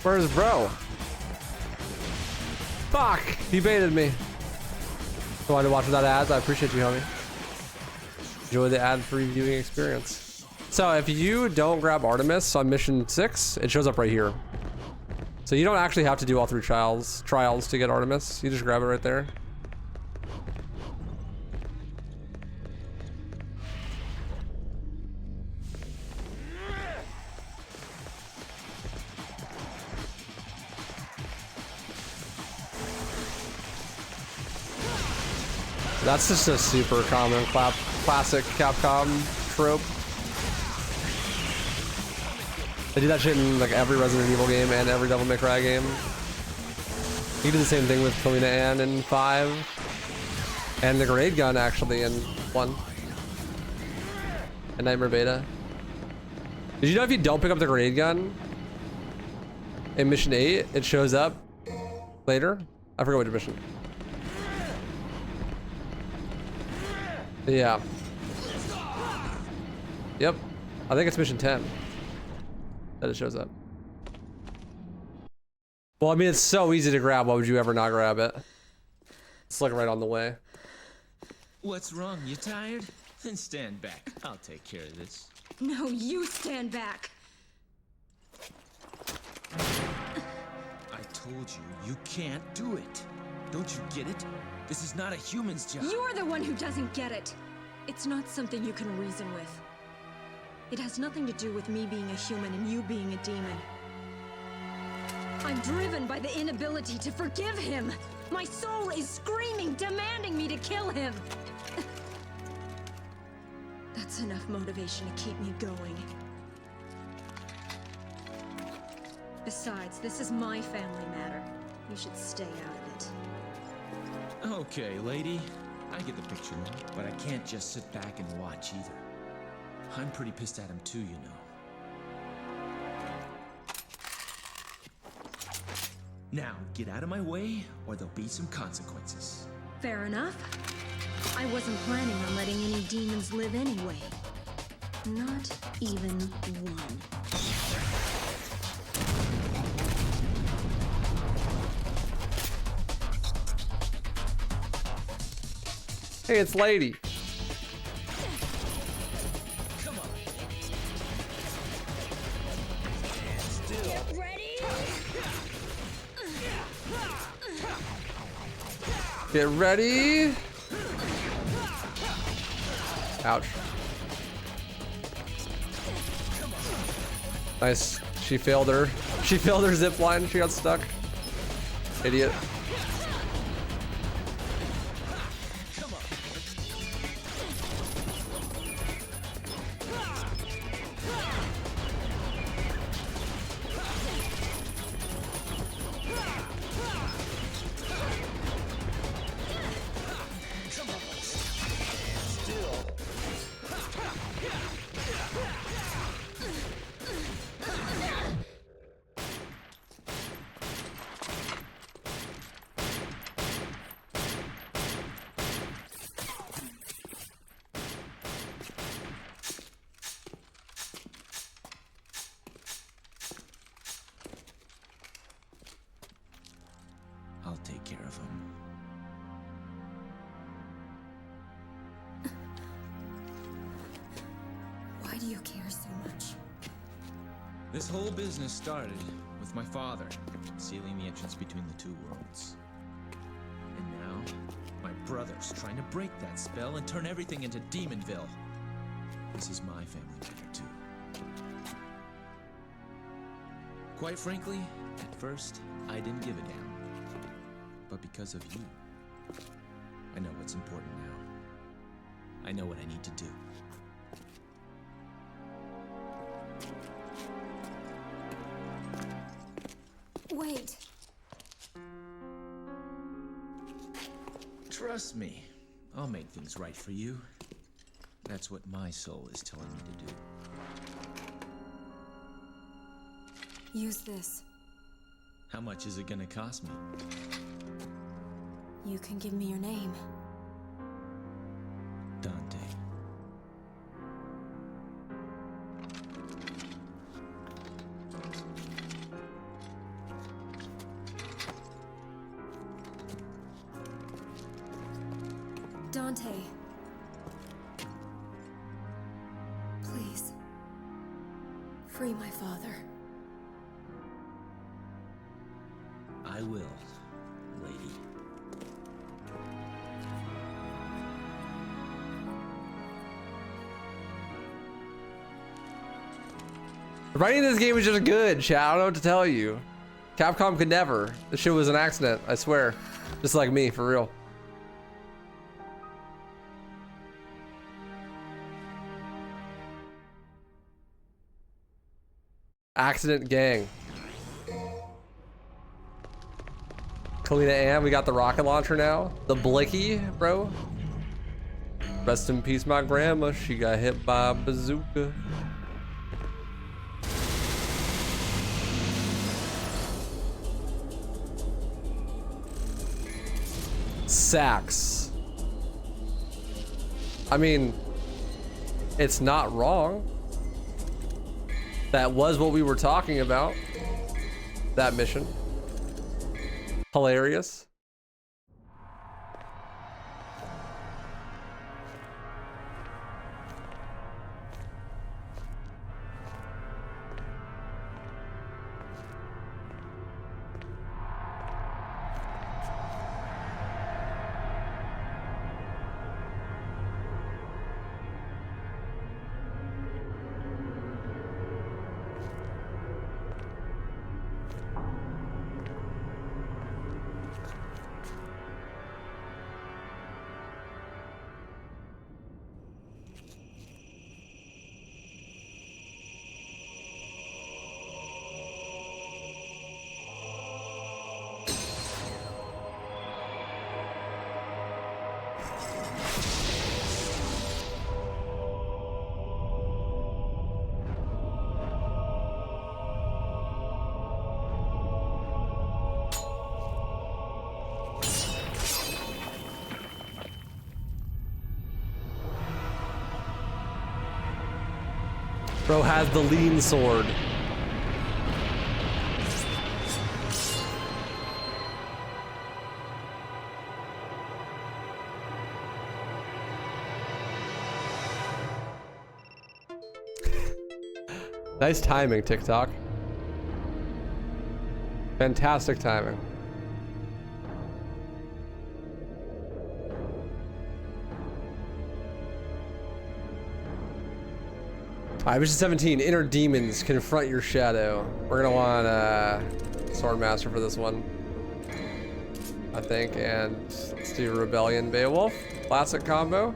[SPEAKER 1] Where's bro? Fuck! He baited me. So I wanted to watch without ads. I appreciate you, homie. Enjoy the ad-free viewing experience. So if you don't grab Artemis on mission 6, it shows up right here. So you don't actually have to do all 3 trials to get Artemis. You just grab it right there. That's just a super common classic Capcom trope. They do that shit in like every Resident Evil game and every Devil May Cry game. You do the same thing with Kalina Ann in 5. And the grenade gun actually in 1. And Nightmare Beta. Did you know if you don't pick up the grenade gun in mission 8, it shows up later? I forgot which mission. Yeah. Yep. I think it's mission 10 that it shows up. Well, I mean, it's so easy to grab. Why would you ever not grab it? It's like right on the way.
[SPEAKER 2] What's wrong? You tired? Then stand back. I'll take care of this.
[SPEAKER 10] No, you stand back.
[SPEAKER 2] I told you, you can't do it. Don't you get it? This is not a human's job.
[SPEAKER 10] You're the one who doesn't get it. It's not something you can reason with. It has nothing to do with me being a human and you being a demon. I'm driven by the inability to forgive him. My soul is screaming, demanding me to kill him. That's enough motivation to keep me going. Besides, this is my family matter. You should stay out of it.
[SPEAKER 9] Okay, lady. I get the picture, but I can't just sit back and watch either. I'm pretty pissed at him too, you know. Now, get out of my way, or there'll be some consequences.
[SPEAKER 10] Fair enough. I wasn't planning on letting any demons live anyway. Not even one.
[SPEAKER 1] Hey, it's Lady.
[SPEAKER 2] Come on.
[SPEAKER 10] Get ready!
[SPEAKER 1] Get ready. Ouch. Nice. She failed her. She failed her zip line. She got stuck. Idiot.
[SPEAKER 9] I'll take care of him.
[SPEAKER 10] Why do you care so much?
[SPEAKER 9] This whole business started with my father sealing the entrance between the two worlds. And now, my brother's trying to break that spell and turn everything into Demonville. This is my family matter, too. Quite frankly, at first, I didn't give a damn. But because of you, I know what's important now. I know what I need to do.
[SPEAKER 10] Wait.
[SPEAKER 9] Trust me, I'll make things right for you. That's what my soul is telling me to do.
[SPEAKER 10] Use this.
[SPEAKER 9] How much is it gonna cost me?
[SPEAKER 10] You can give me your name.
[SPEAKER 9] Dante.
[SPEAKER 10] Dante. Please. Free my father.
[SPEAKER 9] I will, lady.
[SPEAKER 1] The writing in this game is just good, chat. I don't know what to tell you. Capcom could never. This shit was an accident, I swear. Just like me, for real. Accident gang. Kalina Ann, we got the rocket launcher now. The Blicky, bro. Rest in peace, my grandma. She got hit by a bazooka. Sax. I mean, it's not wrong. That was what we were talking about. That mission. Hilarious. Bro has the lean sword. Nice timing, TikTok. Fantastic timing. Alright, mission 17, inner demons, confront your shadow. We're gonna want Swordmaster for this one, I think, and let's do Rebellion Beowulf, classic combo.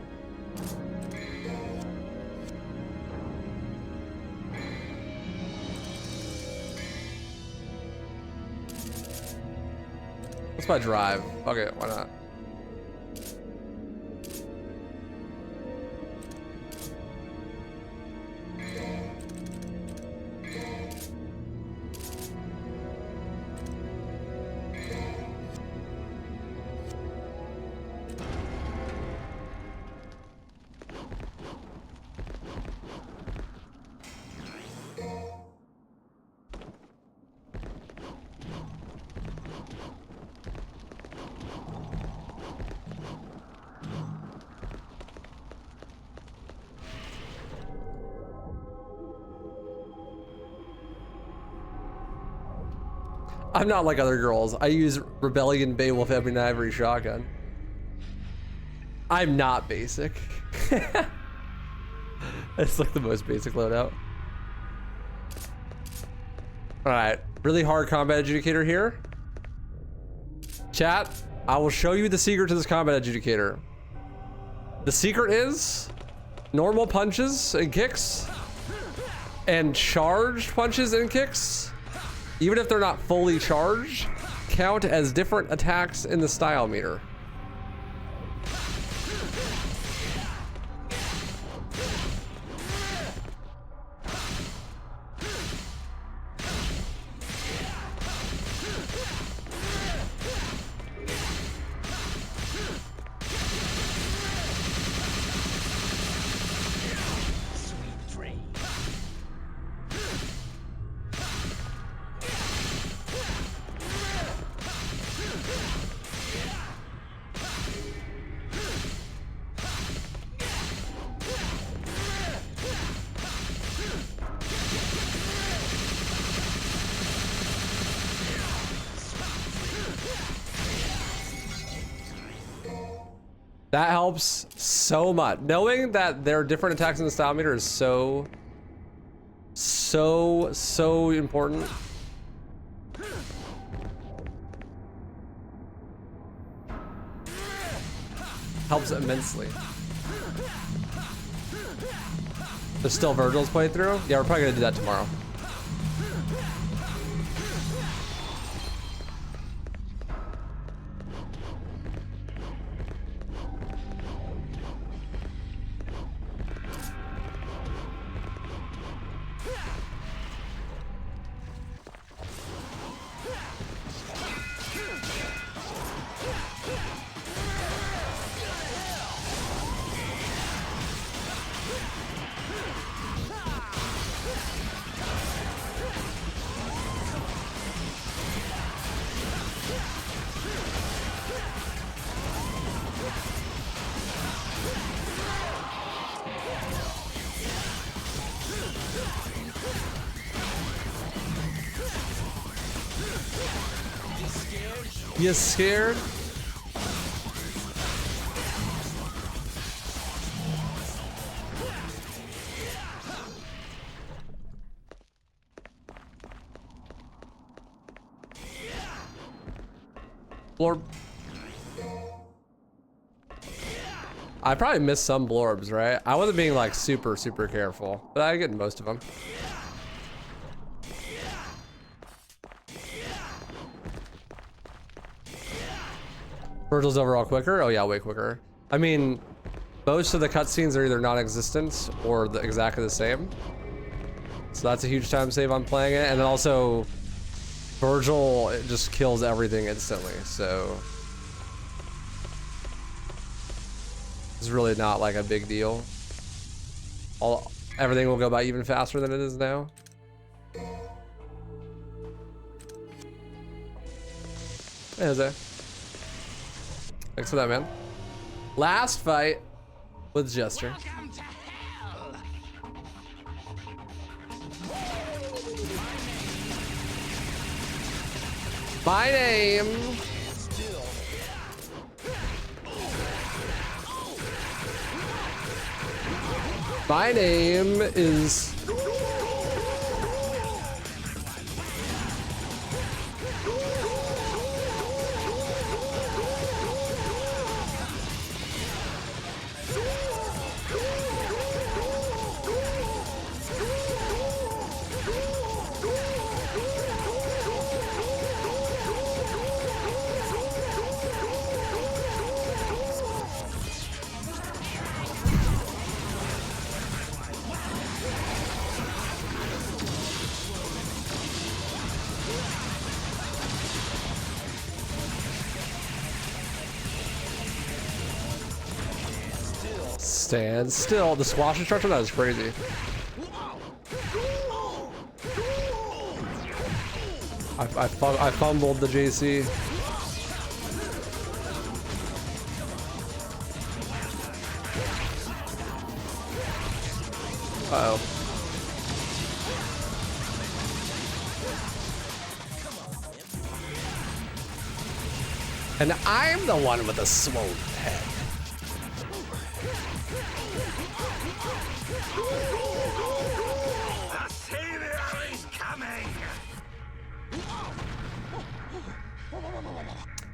[SPEAKER 1] What's my drive? Okay, why not? I'm not like other girls. I use Rebellion Beowulf every night, every shotgun. I'm not basic. It's like the most basic loadout. Alright, really hard combat adjudicator here. Chat, I will show you the secret to this combat adjudicator. The secret is normal punches and kicks and charged punches and kicks, even if they're not fully charged, count as different attacks in the style meter. That helps so much. Knowing that there are different attacks in the style meter is so important. Helps immensely. There's still Virgil's playthrough? Yeah, we're probably gonna do that tomorrow. You scared? Blorb. I probably missed some blorbs, right? I wasn't being like super careful, but I get most of them. Virgil's overall quicker? Oh yeah, way quicker. I mean, most of the cutscenes are either non-existent or exactly the same. So that's a huge time save on playing it. And then also, Virgil just kills everything instantly, so it's really not like a big deal. everything will go by even faster than it is now. Hey, Jose. Thanks for that, man. Last fight with Jester. My name. My name is. Stand still. The squash instruction, that is crazy. I fumbled the JC. Uh-oh. And I'm the one with the swollen head.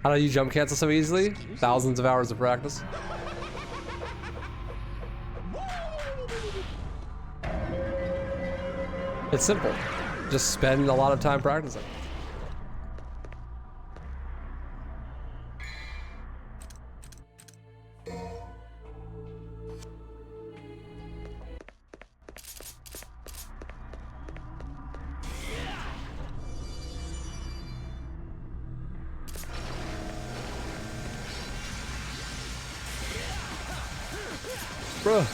[SPEAKER 1] How do you jump cancel so easily? Thousands of hours of practice. It's simple. Just spend a lot of time practicing. Bro.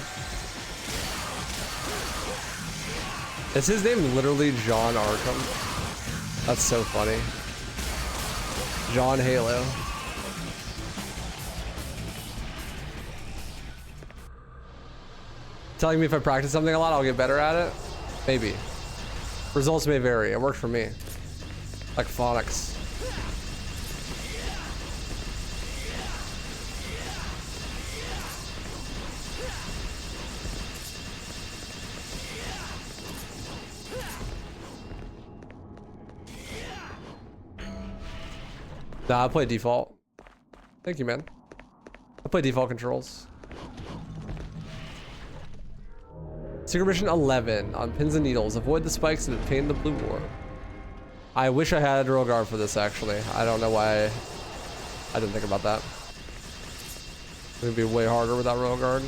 [SPEAKER 1] Is his name literally John Arkham? That's so funny. John Halo. Telling me if I practice something a lot, I'll get better at it? Maybe. Results may vary. It worked for me. Like phonics. Nah, I play default. Thank you, man. I play default controls. Secret mission 11 on pins and needles. Avoid the spikes and obtain the blue orb. I wish I had roll guard for this, actually. I don't know why I didn't think about that. It would be way harder without roll guard.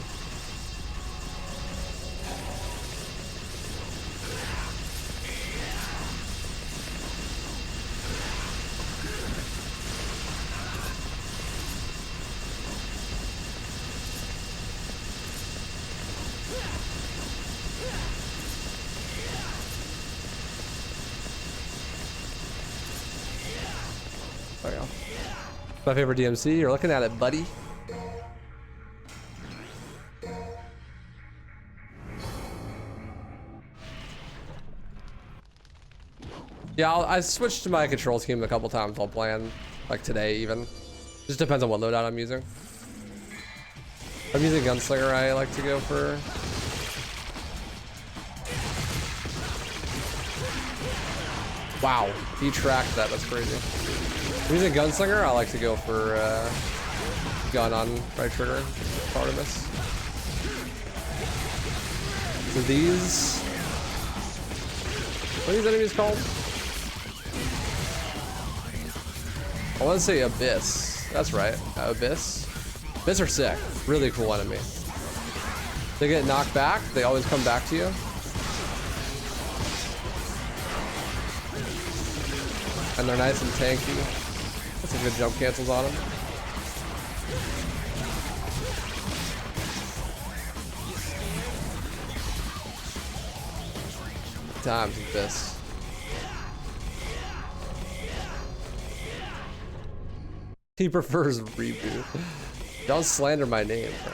[SPEAKER 1] There you go. My favorite DMC. You're looking at it, buddy. Yeah, I switched to my control scheme a couple times while playing, like today even. Just depends on what loadout I'm using. If I'm using Gunslinger, I like to go for. Wow, he tracked that. That's crazy. If I'm using Gunslinger, I like to go for gun on right trigger. Part of this. So these. What are these enemies called? I want to say Abyss. That's right. Abyss. Abyss are sick. Really cool enemy. They get knocked back. They always come back to you. And they're nice and tanky. That's some good jump cancels on them. times with this. He prefers reboot. Don't slander my name, bro.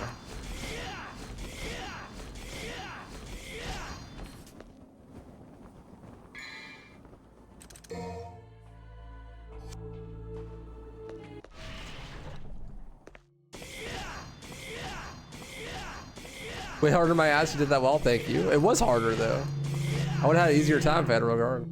[SPEAKER 1] Way harder than my ass. You did that well, thank you. It was harder though. I would have had an easier time if I had Rogue Guard.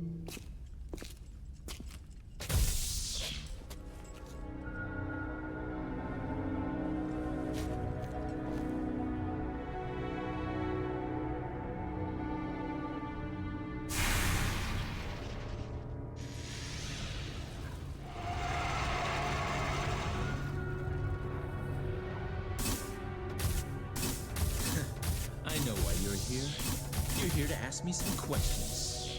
[SPEAKER 9] Ask me some questions.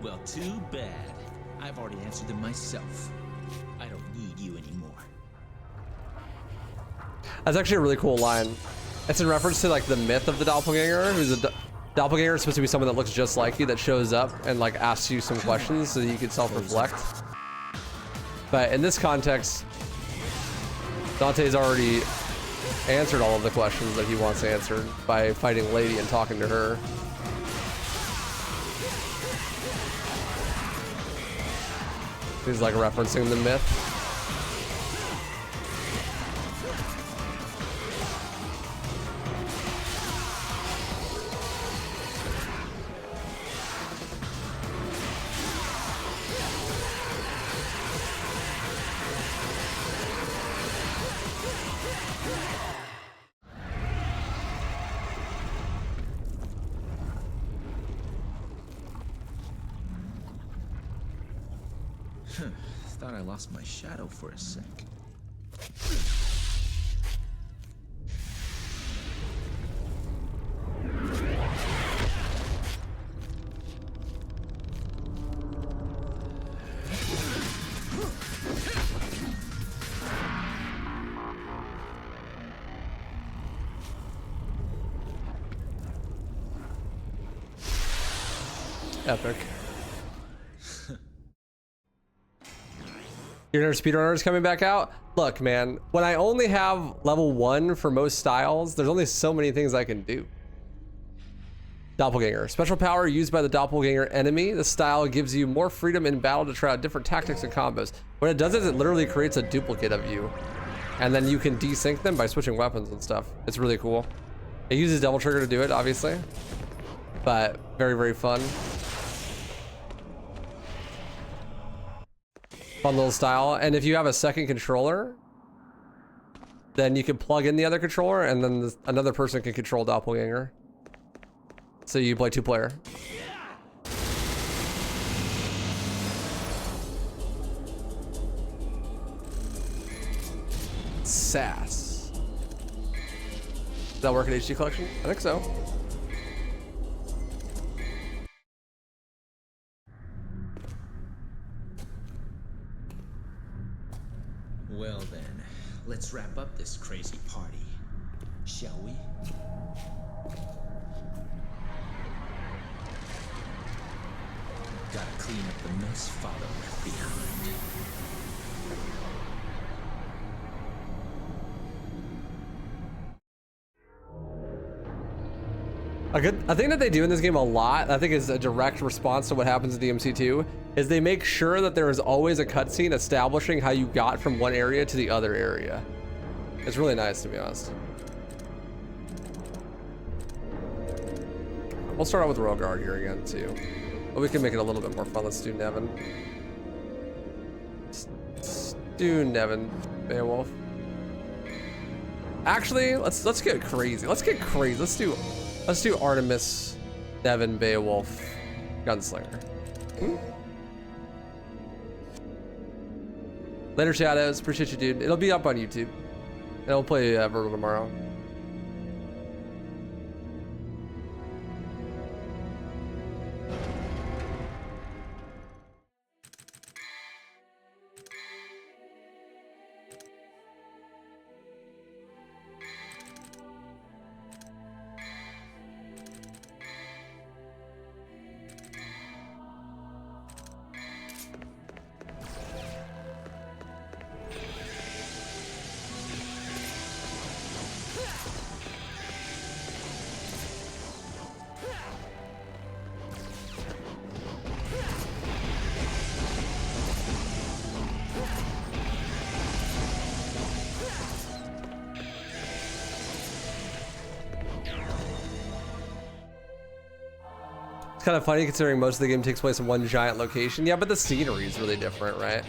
[SPEAKER 9] Well, too bad. I've already answered them myself. I don't need you anymore.
[SPEAKER 1] That's actually a really cool line. It's in reference to like the myth of the doppelganger. Who's a doppelganger is supposed to be someone that looks just like you, that shows up and like asks you some questions so that you can self-reflect. But in this context, Dante's already answered all of the questions that he wants answered by fighting Lady and talking to her. He's like referencing the myth.
[SPEAKER 9] Thought I lost my shadow for a sec.
[SPEAKER 1] Epic. Your inner speedrunners coming back out? Look, man, when I only have level 1 for most styles, there's only so many things I can do. Doppelganger. Special power used by the doppelganger enemy. This style gives you more freedom in battle to try out different tactics and combos. What it does is it literally creates a duplicate of you. And then you can desync them by switching weapons and stuff. It's really cool. It uses double trigger to do it, obviously. But very, very fun. Fun little style. And if you have a second controller, then you can plug in the other controller and then another person can control doppelganger. So you play 2-player. Sass. Does that work in HD collection? I think so.
[SPEAKER 9] Well then, let's wrap up this crazy party, shall we? Gotta clean up the mess Father left behind.
[SPEAKER 1] A thing that they do in this game a lot, I think is a direct response to what happens in DMC2, is they make sure that there is always a cutscene establishing how you got from one area to the other area. It's really nice, to be honest. We'll start out with Rogue Guard here again, too. But we can make it a little bit more fun. Let's do Nevin. Let's do Nevin, Beowulf. Actually, let's get crazy. Let's get crazy. Let's do Artemis, Nevin, Beowulf, Gunslinger. Later, Shadows. Appreciate you, dude. It'll be up on YouTube. And I'll play Virgil tomorrow. kind of funny considering most of the game takes place in one giant location. Yeah, but the scenery is really different, right?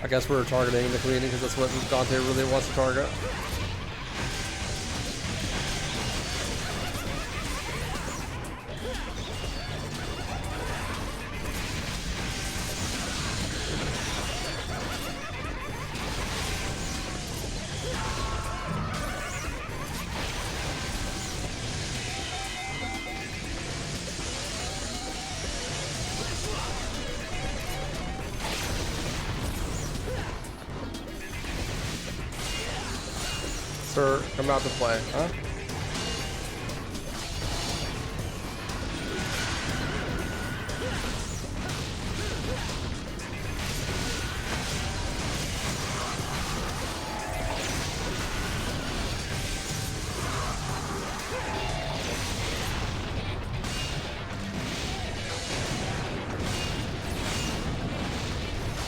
[SPEAKER 1] I guess we're targeting the community because that's what Dante really wants to target. Sir, come out to play, huh?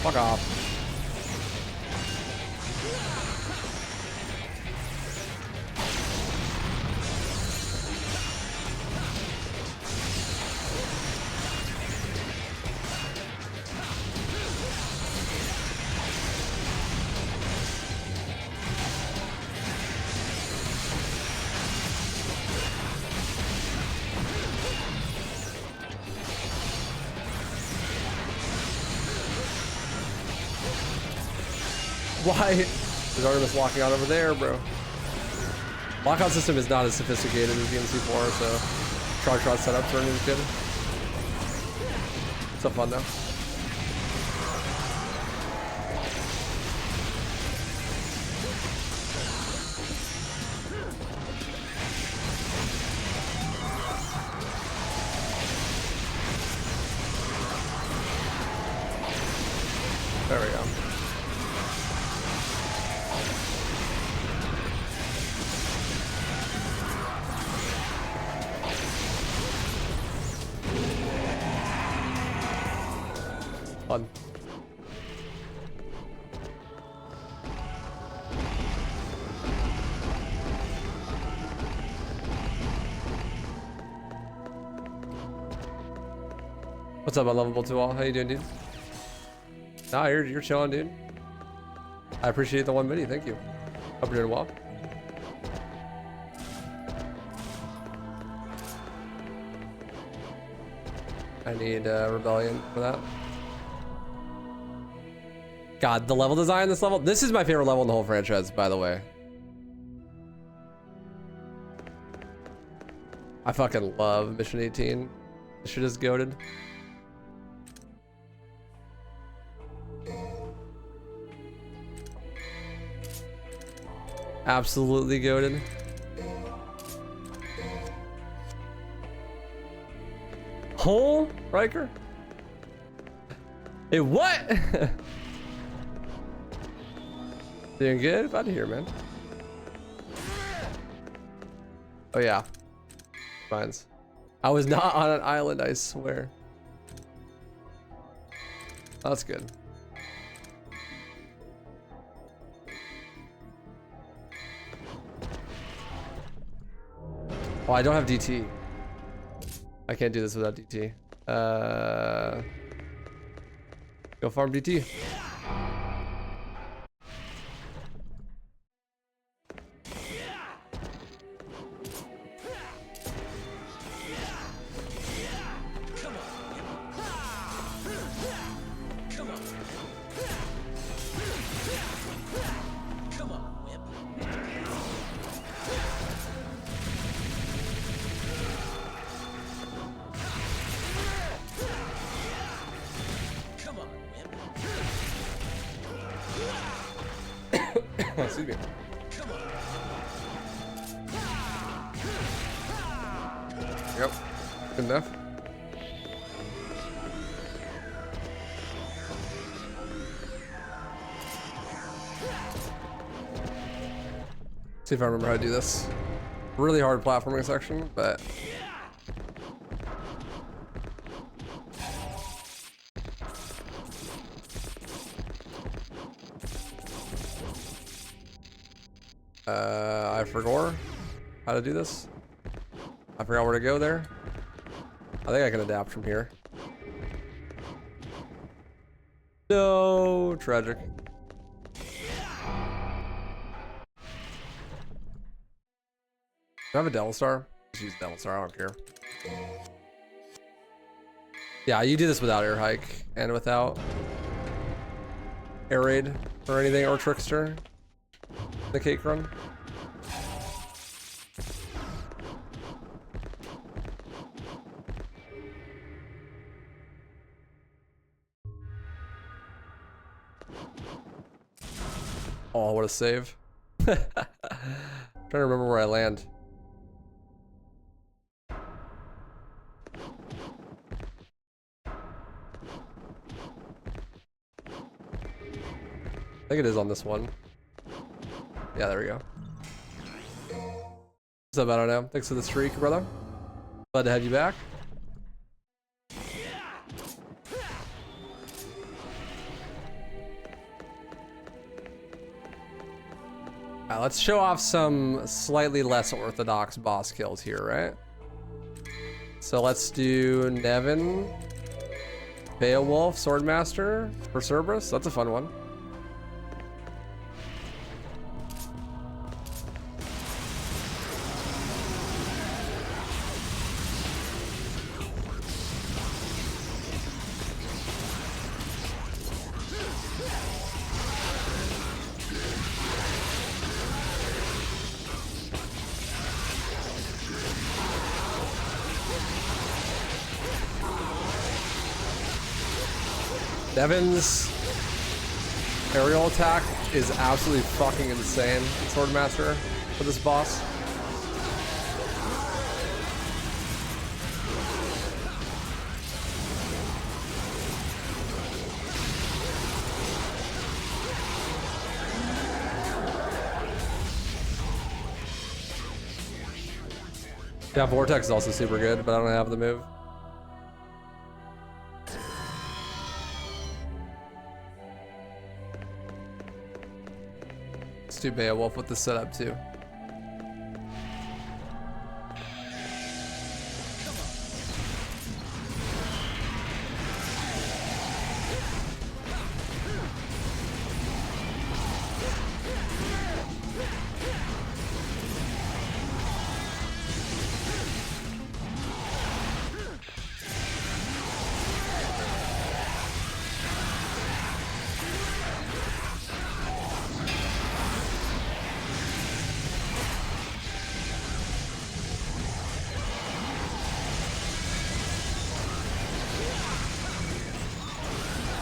[SPEAKER 1] Fuck off. Why is Artemis locking out over there, bro? Lockout system is not as sophisticated as DMC4, so charge shot setups are good. It's so fun though. There we go. Fun. What's up, unlovable to all? How you doing, dude? Nah, you're chilling, dude. I appreciate the 1 minute. Thank you. Hope you're doing well. I need Rebellion for that. God, the level design this level. This is my favorite level in the whole franchise, by the way. I fucking love Mission 18. This shit is goated. Absolutely goated. Hole, Riker? Hey, what? Doing good? About to hear, man. Oh, yeah. Mines. I was not on an island, I swear. That's good. Oh, I don't have DT. I can't do this without DT. Go farm DT. Excuse me. Yep. Good enough. See if I remember how to do this. Really hard platforming section, but I forgot how to do this. I forgot where to go there. I think I can adapt from here. No, tragic. Do I have a Devil Star? Just use Devil Star, I don't care. Yeah, you do this without Air Hike and without Air Raid or anything, or Trickster. The cake run. Oh, what a save. Trying to remember where I land. I think it is on this one. Yeah, there we go. What's up, I don't know. Thanks for the streak, brother. Glad to have you back. Alright, let's show off some slightly less orthodox boss kills here, right? So let's do Nevin, Beowulf, Swordmaster for Cerberus. That's a fun one. Devin's aerial attack is absolutely fucking insane in Swordmaster for this boss. Yeah, Vortex is also super good, but I don't have the move. Let's do Beowulf with the setup too.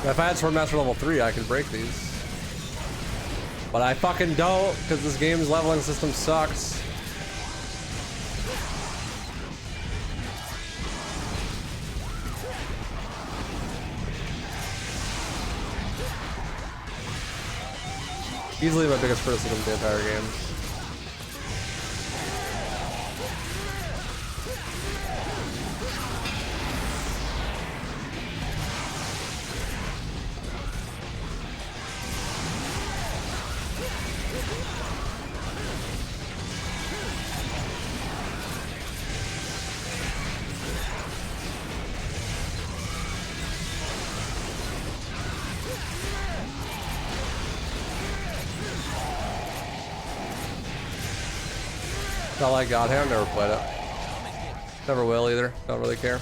[SPEAKER 1] If I had Swordmaster level 3, I could break these. But I fucking don't, because this game's leveling system sucks. Easily my biggest criticism of the entire game. Not like Godhand, never played it. Never will either, don't really care.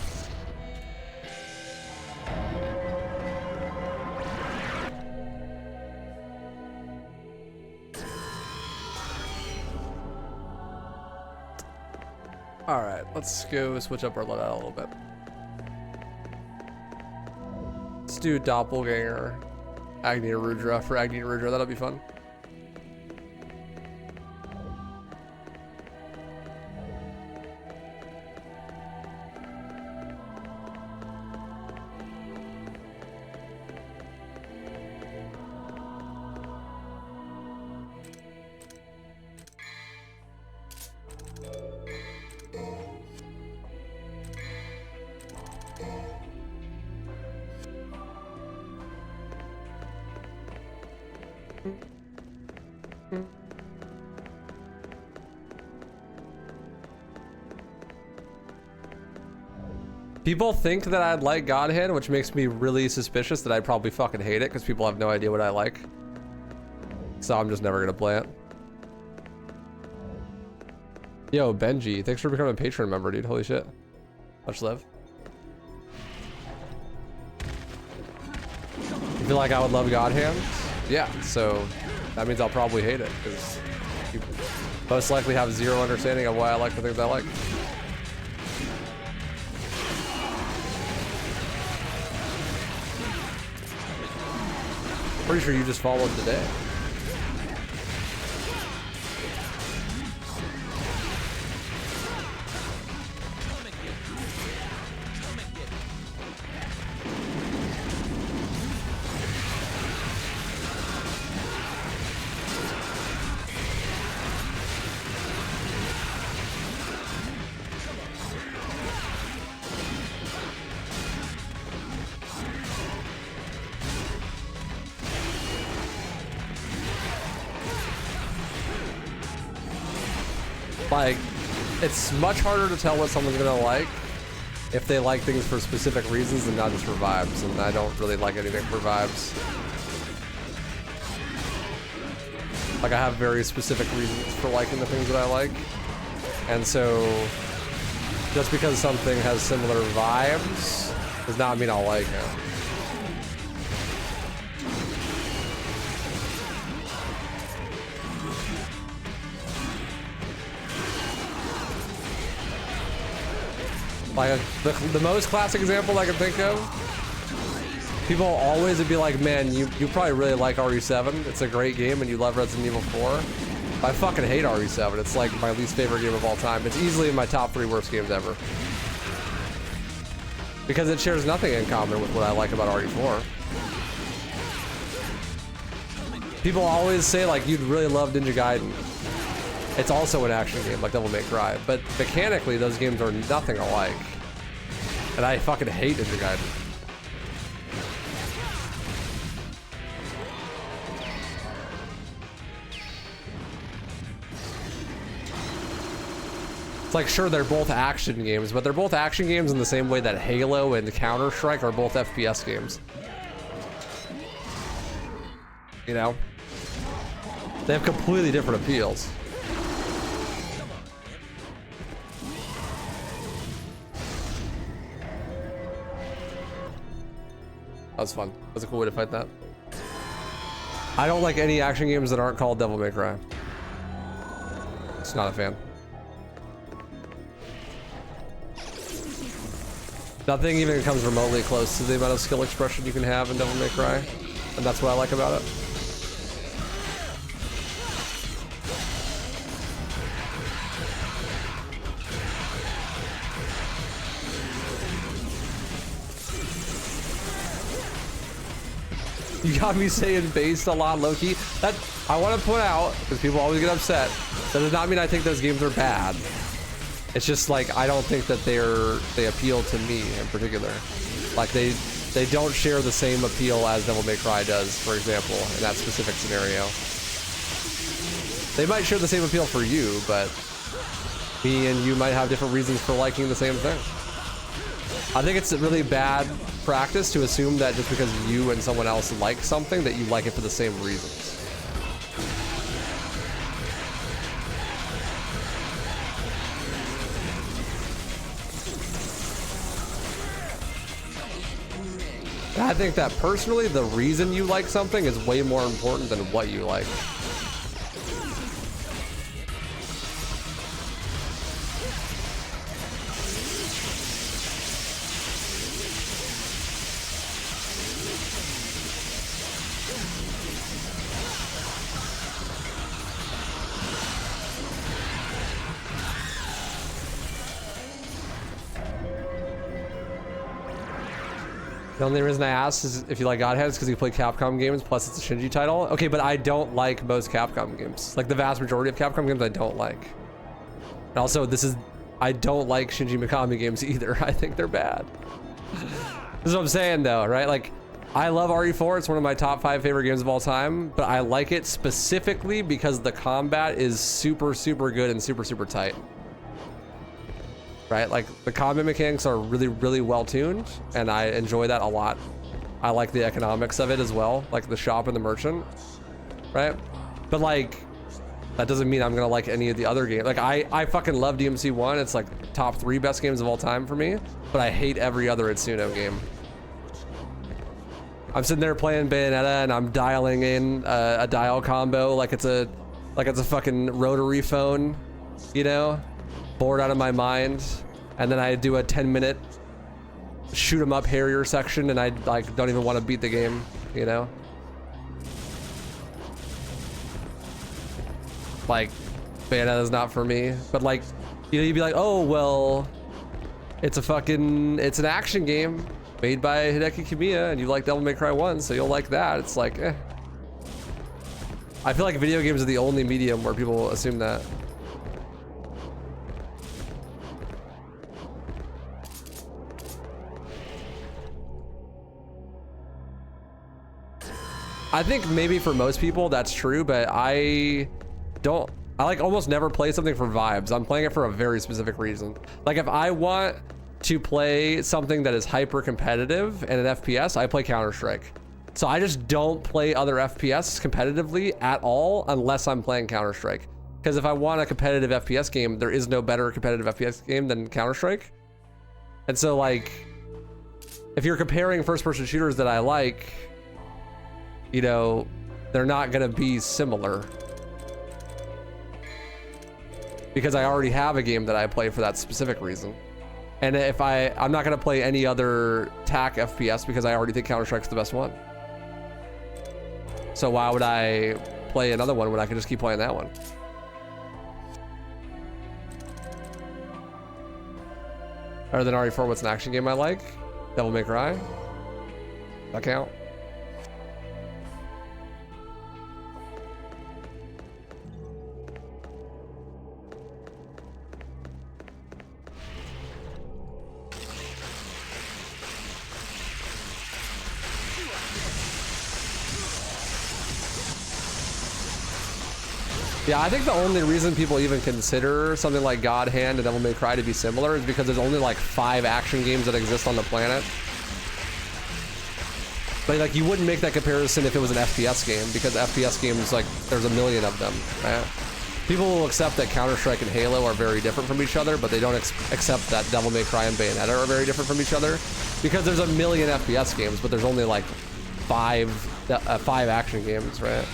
[SPEAKER 1] Alright, let's go switch up our loadout a little bit. Let's do Doppelganger, Agni Rudra for Agni Rudra, that'll be fun. People think that I'd like Godhand, which makes me really suspicious that I'd probably fucking hate it because people have no idea what I like. So I'm just never gonna play it. Yo, Benji, thanks for becoming a Patreon member, dude. Holy shit. Much love. You feel like I would love Godhand? Yeah, so that means I'll probably hate it because you most likely have zero understanding of why I like the things I like. Pretty sure you just followed today. Like, it's much harder to tell what someone's gonna like if they like things for specific reasons and not just for vibes, and I don't really like anything for vibes. Like, I have very specific reasons for liking the things that I like, and so just because something has similar vibes does not mean I'll like it. Like, the most classic example I can think of, people always would be like, man, you probably really like RE7. It's a great game and you love Resident Evil 4. I fucking hate RE7. It's like my least favorite game of all time. It's easily in my top 3 worst games ever. Because it shares nothing in common with what I like about RE4. People always say, like, you'd really love Ninja Gaiden. It's also an action game like Devil May Cry, but mechanically those games are nothing alike. And I fucking hate Ninja Gaiden. It's like, sure, they're both action games, but they're both action games in the same way that Halo and Counter-Strike are both FPS games. You know? They have completely different appeals. That was fun. That was a cool way to fight that. I don't like any action games that aren't called Devil May Cry. Just not a fan. Nothing even comes remotely close to the amount of skill expression you can have in Devil May Cry. And that's what I like about it. You got me saying based a lot, Loki. That I want to point out, because people always get upset, that does not mean I think those games are bad. It's just like, I don't think that they appeal to me in particular. Like, they don't share the same appeal as Devil May Cry does, for example, in that specific scenario. They might share the same appeal for you, but me and you might have different reasons for liking the same thing. I think it's a really bad practice to assume that just because you and someone else like something that you like it for the same reasons. I think that personally, the reason you like something is way more important than what you like. The only reason I asked is if you like Godhead is because you play Capcom games, plus it's a Shinji title. Okay, but I don't like most Capcom games. Like, the vast majority of Capcom games I don't like. And also, I don't like Shinji Mikami games either. I think they're bad. This is what I'm saying though, right? Like, I love RE4. It's one of my top 5 favorite games of all time, but I like it specifically because the combat is super, super good and super, super tight. Right? Like the combat mechanics are really, really well tuned, and I enjoy that a lot. I like the economics of it as well, like the shop and the merchant, right? But like, that doesn't mean I'm gonna like any of the other games. Like I fucking love DMC1. It's like top 3 best games of all time for me, but I hate every other Itsuno game. I'm sitting there playing Bayonetta and I'm dialing in a dial combo like it's a fucking rotary phone, you know, bored out of my mind. And then I do a 10-minute shoot 'em up Harrier section and I like don't even want to beat the game, you know. Like Bayonetta's not for me, but like, you know, you'd be like, oh well, it's an action game made by Hideki Kamiya, and you like Devil May Cry 1, so you'll like that. It's like, eh. I feel like video games are the only medium where people assume that. I think maybe for most people that's true, but I like almost never play something for vibes. I'm playing it for a very specific reason. Like if I want to play something that is hyper competitive and an FPS, I play Counter-Strike. So I just don't play other FPS competitively at all unless I'm playing Counter-Strike. Because if I want a competitive FPS game, there is no better competitive FPS game than Counter-Strike. And so like, if you're comparing first-person shooters that I like, you know, they're not gonna be similar. Because I already have a game that I play for that specific reason. And if I'm not gonna play any other TAC FPS because I already think Counter-Strike's the best one. So why would I play another one when I can just keep playing that one? Other than RE4, what's an action game I like? Devil May Cry? That count? Yeah, I think the only reason people even consider something like God Hand and Devil May Cry to be similar is because there's only like 5 action games that exist on the planet. But like, you wouldn't make that comparison if it was an FPS game, because FPS games, like, there's a million of them, right? People will accept that Counter-Strike and Halo are very different from each other, but they don't accept that Devil May Cry and Bayonetta are very different from each other, because there's a million FPS games, but there's only like 5 action games, right?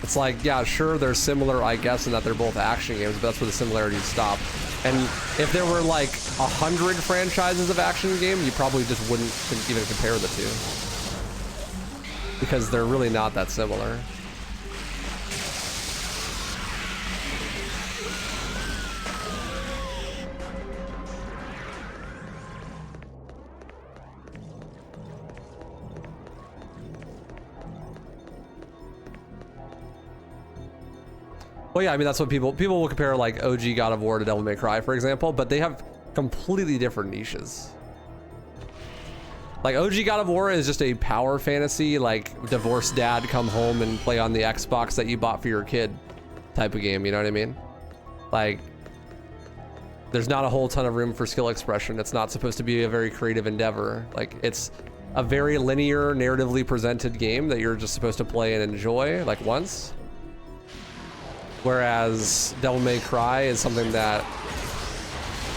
[SPEAKER 1] It's like, yeah, sure, they're similar, I guess, in that they're both action games, but that's where the similarities stop. And if there were like 100 franchises of action game, you probably just wouldn't even compare the two. Because they're really not that similar. Well, yeah, I mean, that's what people will compare like OG God of War to Devil May Cry, for example, but they have completely different niches. Like OG God of War is just a power fantasy, like divorced dad come home and play on the Xbox that you bought for your kid type of game, you know what I mean? Like, there's not a whole ton of room for skill expression. It's not supposed to be a very creative endeavor. Like, it's a very linear, narratively presented game that you're just supposed to play and enjoy, like, once. Whereas Devil May Cry is something that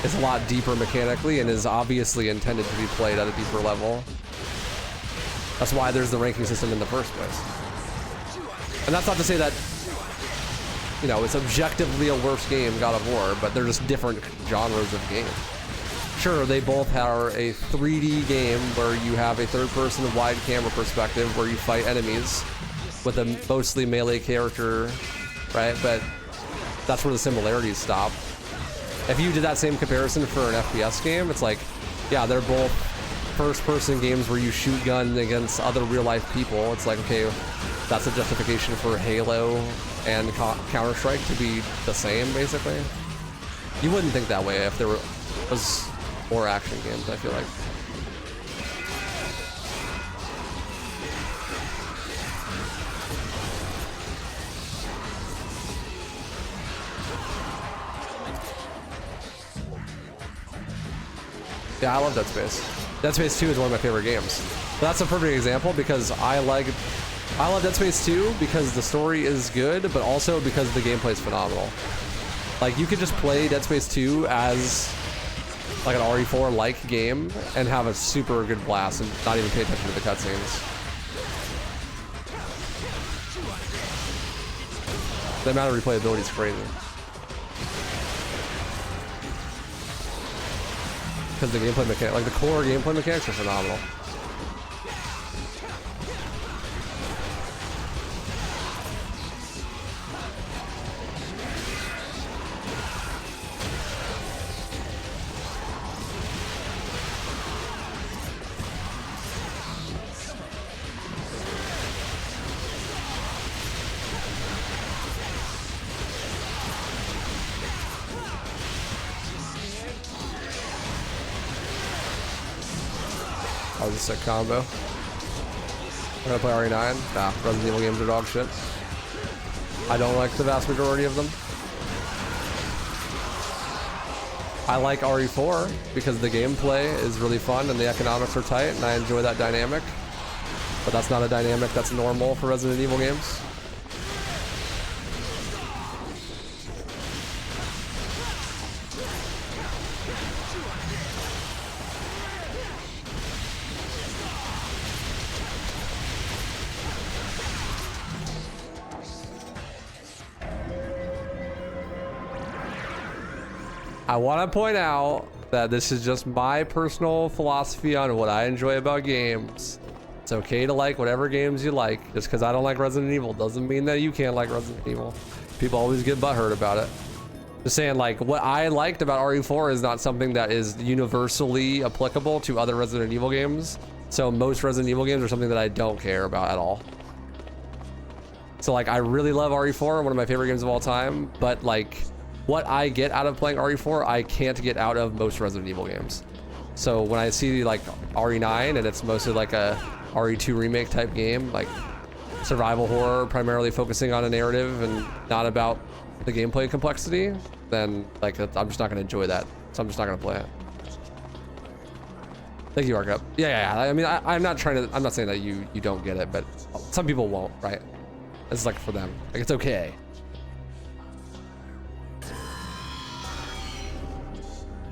[SPEAKER 1] is a lot deeper mechanically and is obviously intended to be played at a deeper level. That's why there's the ranking system in the first place. And that's not to say that, you know, it's objectively a worse game, God of War, but they're just different genres of game. Sure, they both are a 3D game where you have a third-person wide camera perspective where you fight enemies with a mostly melee character, right? But that's where the similarities stop. If you did that same comparison for an FPS game, it's like, yeah, they're both first-person games where you shoot gun against other real-life people, it's like, okay, that's a justification for Halo and Counter-Strike to be the same, basically. You wouldn't think that way if there was more action games, I feel like. Yeah, I love Dead Space. Dead Space 2 is one of my favorite games. But that's a perfect example because I love Dead Space 2 because the story is good, but also because the gameplay is phenomenal. Like, you could just play Dead Space 2 as like an RE4-like game and have a super good blast and not even pay attention to the cutscenes. The amount of replayability is crazy. Because the gameplay mechanic, like the core gameplay mechanics are phenomenal. That was a sick combo. I'm gonna play RE9. Nah, Resident Evil games are dog shit. I don't like the vast majority of them. I like RE4 because the gameplay is really fun and the economics are tight and I enjoy that dynamic. But that's not a dynamic that's normal for Resident Evil games. I want to point out that this is just my personal philosophy on what I enjoy about games. It's okay to like whatever games you like. Just because I don't like Resident Evil doesn't mean that you can't like Resident Evil. People always get butthurt about it. Just saying, like, what I liked about RE4 is not something that is universally applicable to other Resident Evil games. So most Resident Evil games are something that I don't care about at all. So like, I really love RE4, one of my favorite games of all time, but like, what I get out of playing RE4, I can't get out of most Resident Evil games. So when I see like RE9 and it's mostly like a RE2 remake type game, like survival horror, primarily focusing on a narrative and not about the gameplay complexity, then like I'm just not gonna enjoy that. So I'm just not gonna play it. Thank you, Arkham. Yeah. I mean, I'm not saying that you don't get it, but some people won't, right? It's like for them, like it's okay.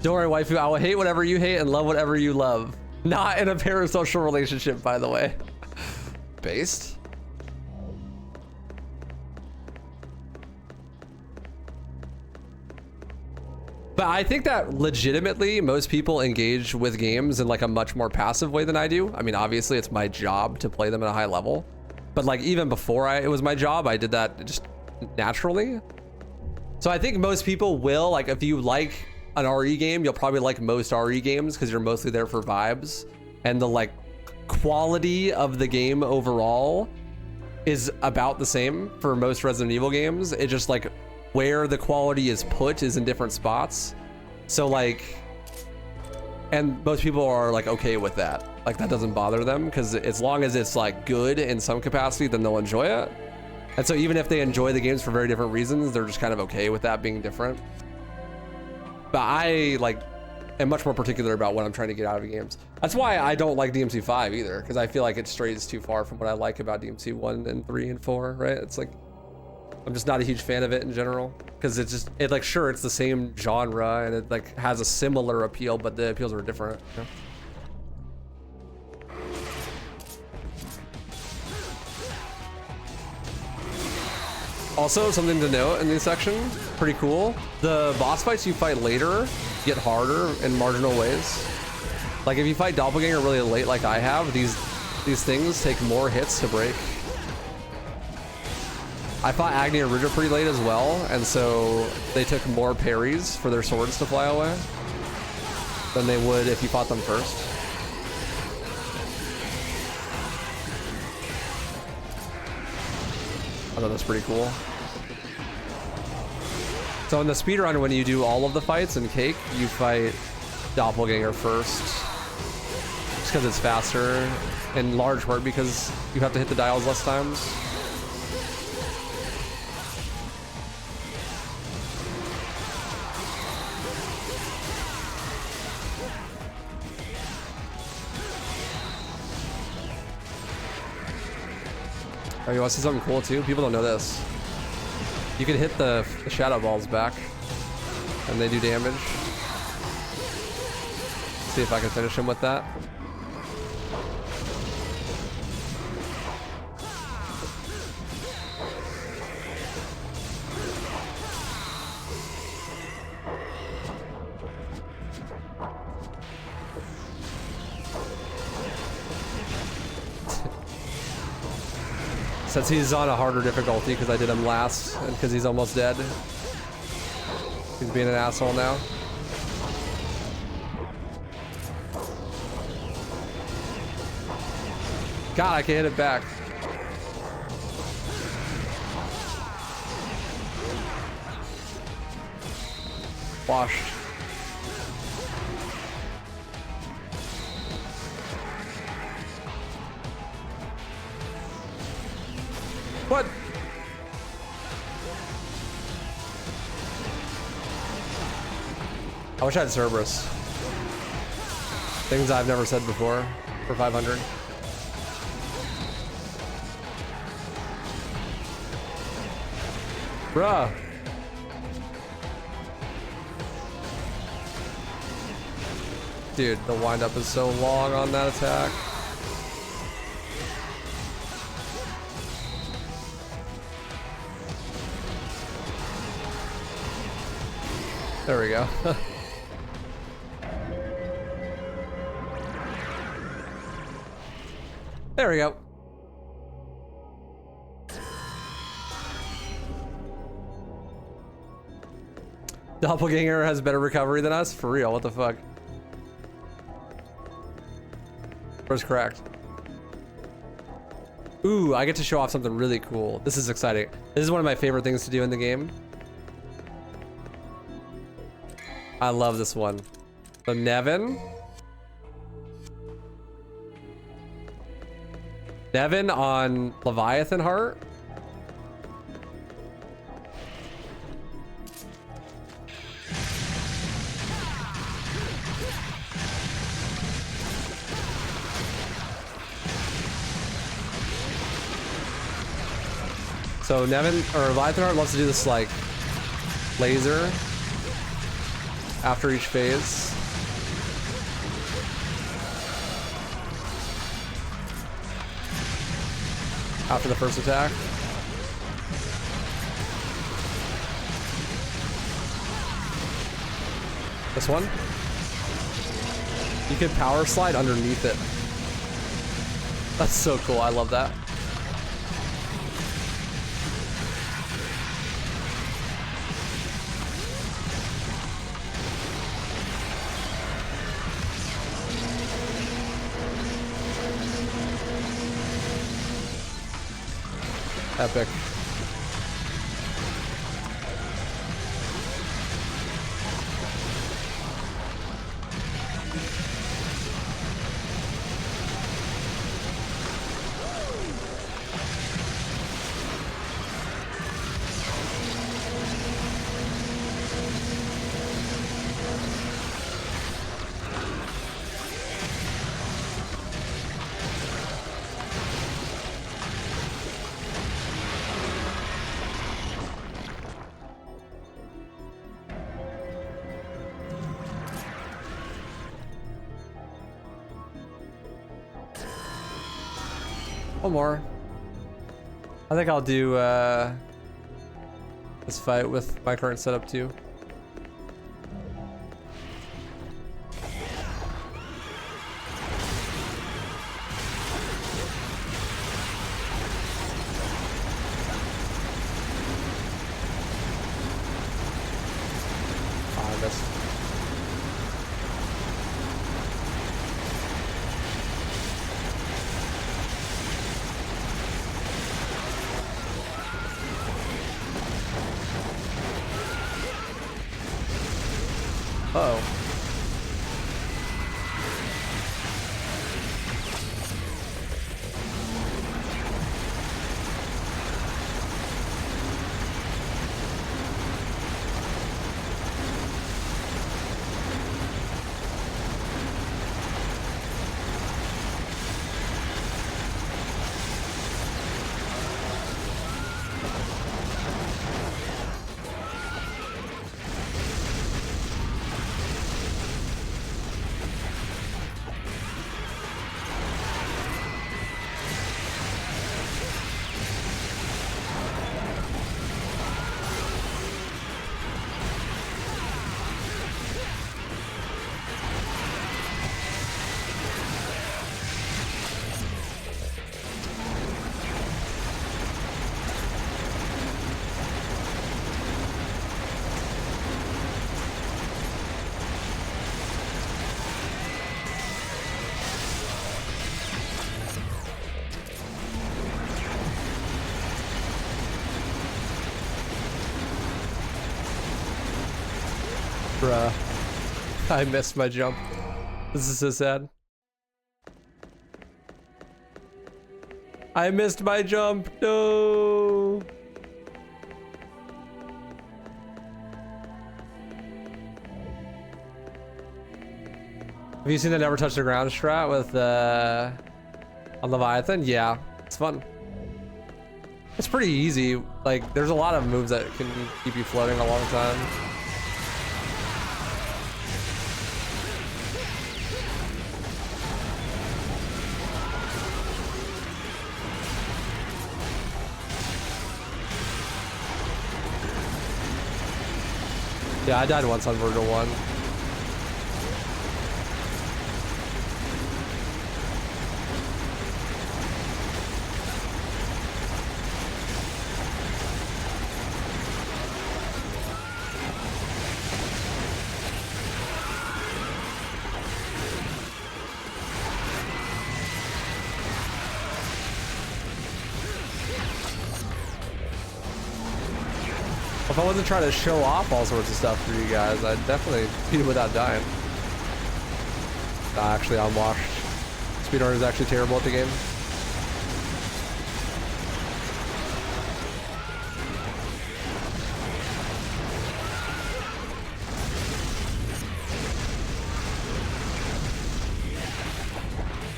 [SPEAKER 1] Don't worry, waifu, I will hate whatever you hate and love whatever you love. Not in a parasocial relationship, by the way. Based? But I think that legitimately most people engage with games in like a much more passive way than I do. I mean, obviously it's my job to play them at a high level, but like even before it was my job, I did that just naturally. So I think most people will, like, if you like an RE game, you'll probably like most RE games because you're mostly there for vibes, and the like quality of the game overall is about the same for most Resident Evil games. It just like where the quality is put is in different spots. So like, and most people are like okay with that. Like that doesn't bother them because as long as it's like good in some capacity, then they'll enjoy it. And so even if they enjoy the games for very different reasons, they're just kind of okay with that being different. But I like am much more particular about what I'm trying to get out of games. That's why I don't like DMC 5 either, because I feel like it strays too far from what I like about DMC 1 and 3 and 4, right? It's like, I'm just not a huge fan of it in general, because it's just, it like, sure, it's the same genre and it like has a similar appeal, but the appeals are different, you know? Also, something to note in this section, pretty cool. The boss fights you fight later get harder in marginal ways. Like if you fight Doppelganger really late like I have, these things take more hits to break. I fought Agni and Ridger pretty late as well, and so they took more parries for their swords to fly away than they would if you fought them first. I thought that's pretty cool. So in the speedrun, when you do all of the fights in Cake, you fight Doppelganger first. Just because it's faster, in large part because you have to hit the dials less times. Oh, you want to see something cool too? People don't know this. You can hit the shadow balls back, and they do damage. See if I can finish him with that. Since he's on a harder difficulty because I did him last and because he's almost dead. He's being an asshole now. God, I can't hit it back. Washed. What? I wish I had Cerberus. Things I've never said before for 500. Bruh. Dude, the windup is so long on that attack. There we go. There we go. Doppelganger has better recovery than us? For real, what the fuck? Where's cracked? Ooh, I get to show off something really cool. This is exciting. This is one of my favorite things to do in the game. I love this one. So Nevin. Nevin on Leviathan Heart. So Nevin or Leviathan Heart loves to do this like laser after each phase. After the first attack. This one. You can power slide underneath it. That's so cool. I love that. Epic. One more. I think I'll do this fight with my current setup too. Oh, I missed. Bruh. I missed my jump. This is so sad. I missed my jump. No. Have you seen the never touch the ground strat with on Leviathan? Yeah, it's fun. It's pretty easy. Like, there's a lot of moves that can keep you floating a long time. Yeah, I died once on Virgil 1. If I wasn't trying to show off all sorts of stuff for you guys, I'd definitely beat it without dying. Nah, actually, I'm washed. Speedrun is actually terrible at the game.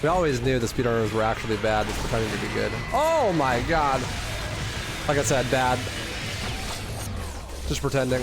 [SPEAKER 1] We always knew the speedrunners were actually bad, just pretending to be good. Oh my god! Like I said, bad. Just pretending.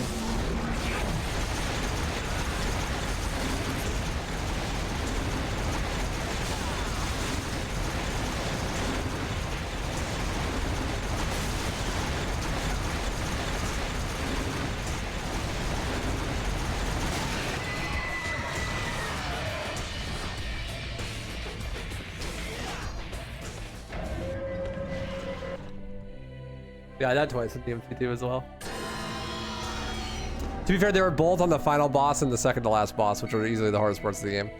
[SPEAKER 1] Yeah, I died twice in DMC2 as well. To be fair, they were both on the final boss and the second to last boss, which are easily the hardest parts of the game.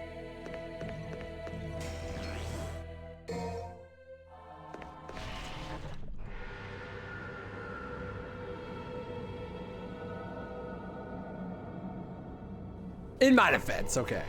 [SPEAKER 1] In my defense, okay.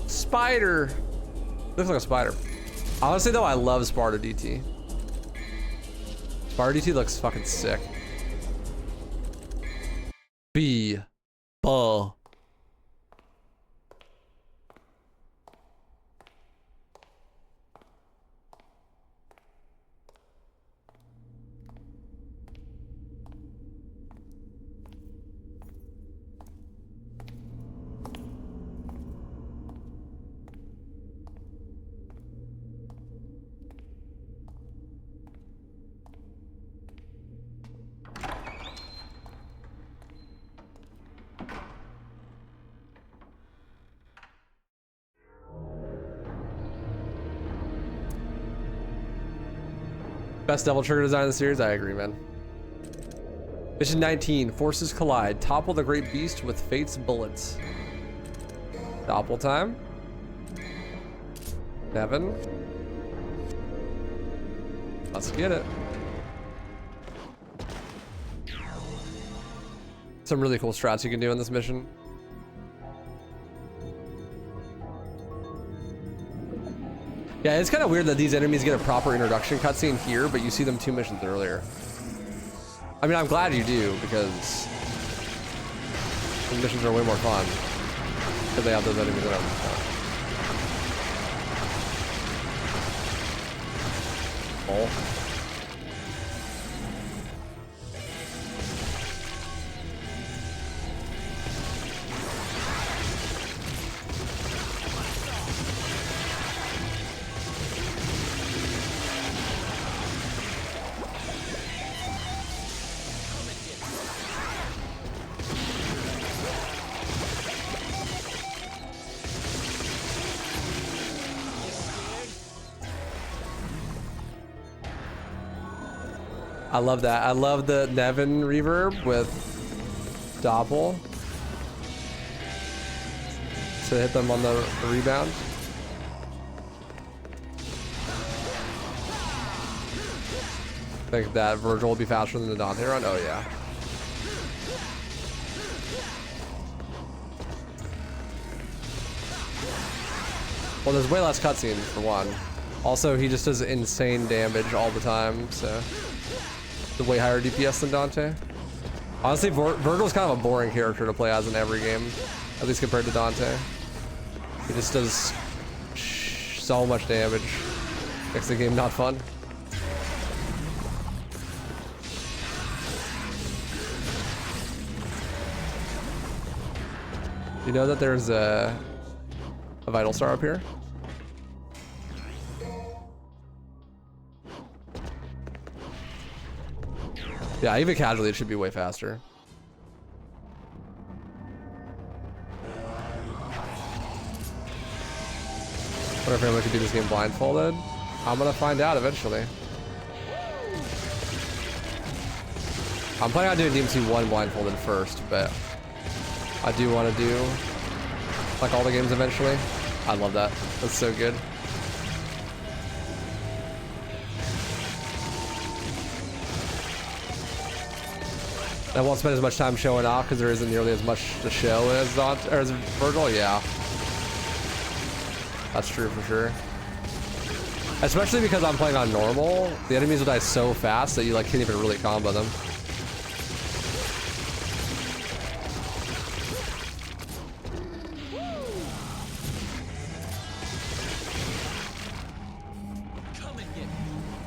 [SPEAKER 1] Spider. Looks like a spider. Honestly though, I love Sparta DT. Sparta DT looks fucking sick. Bull. Best devil trigger design in the series? I agree, man. Mission 19, forces collide. Topple the great beast with fate's bullets. Doppel time. Nevin. Let's get it. Some really cool strats you can do in this mission. Yeah, it's kind of weird that these enemies get a proper introduction cutscene here, but you see them 2 missions earlier. I mean, I'm glad you do, because the missions are way more fun because they have those enemies in them. Oh. I love that. I love the Nevin reverb with Doppel. To hit them on the rebound. Think that Virgil will be faster than the Dante run? Oh yeah. Well, there's way less cutscenes for one. Also, he just does insane damage all the time, so the way higher DPS than Dante. Honestly, Virgil's kind of a boring character to play as in every game, at least compared to Dante. He just does so much damage. Makes the game not fun. You know that there's a vital star up here? Yeah, even casually it should be way faster. Wonder if anyone could do this game blindfolded. I'm gonna find out eventually. I'm planning on doing DMC 1 blindfolded first, but I do want to do like all the games eventually. I love that. That's so good. I won't spend as much time showing off because there isn't nearly as much to show as Dante or as Virgil. Yeah, that's true for sure. Especially because I'm playing on normal, the enemies will die so fast that you like can't even really combo them.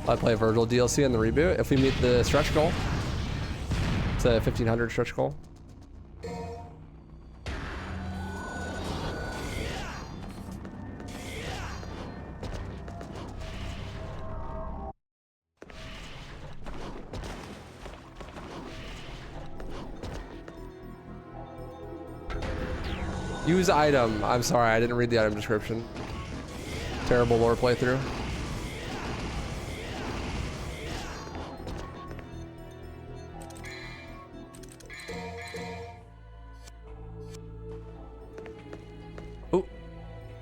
[SPEAKER 1] I play Virgil DLC in the reboot if we meet the stretch goal. It's a 1500 stretch goal. Use item. I'm sorry, I didn't read the item description. Terrible lore playthrough.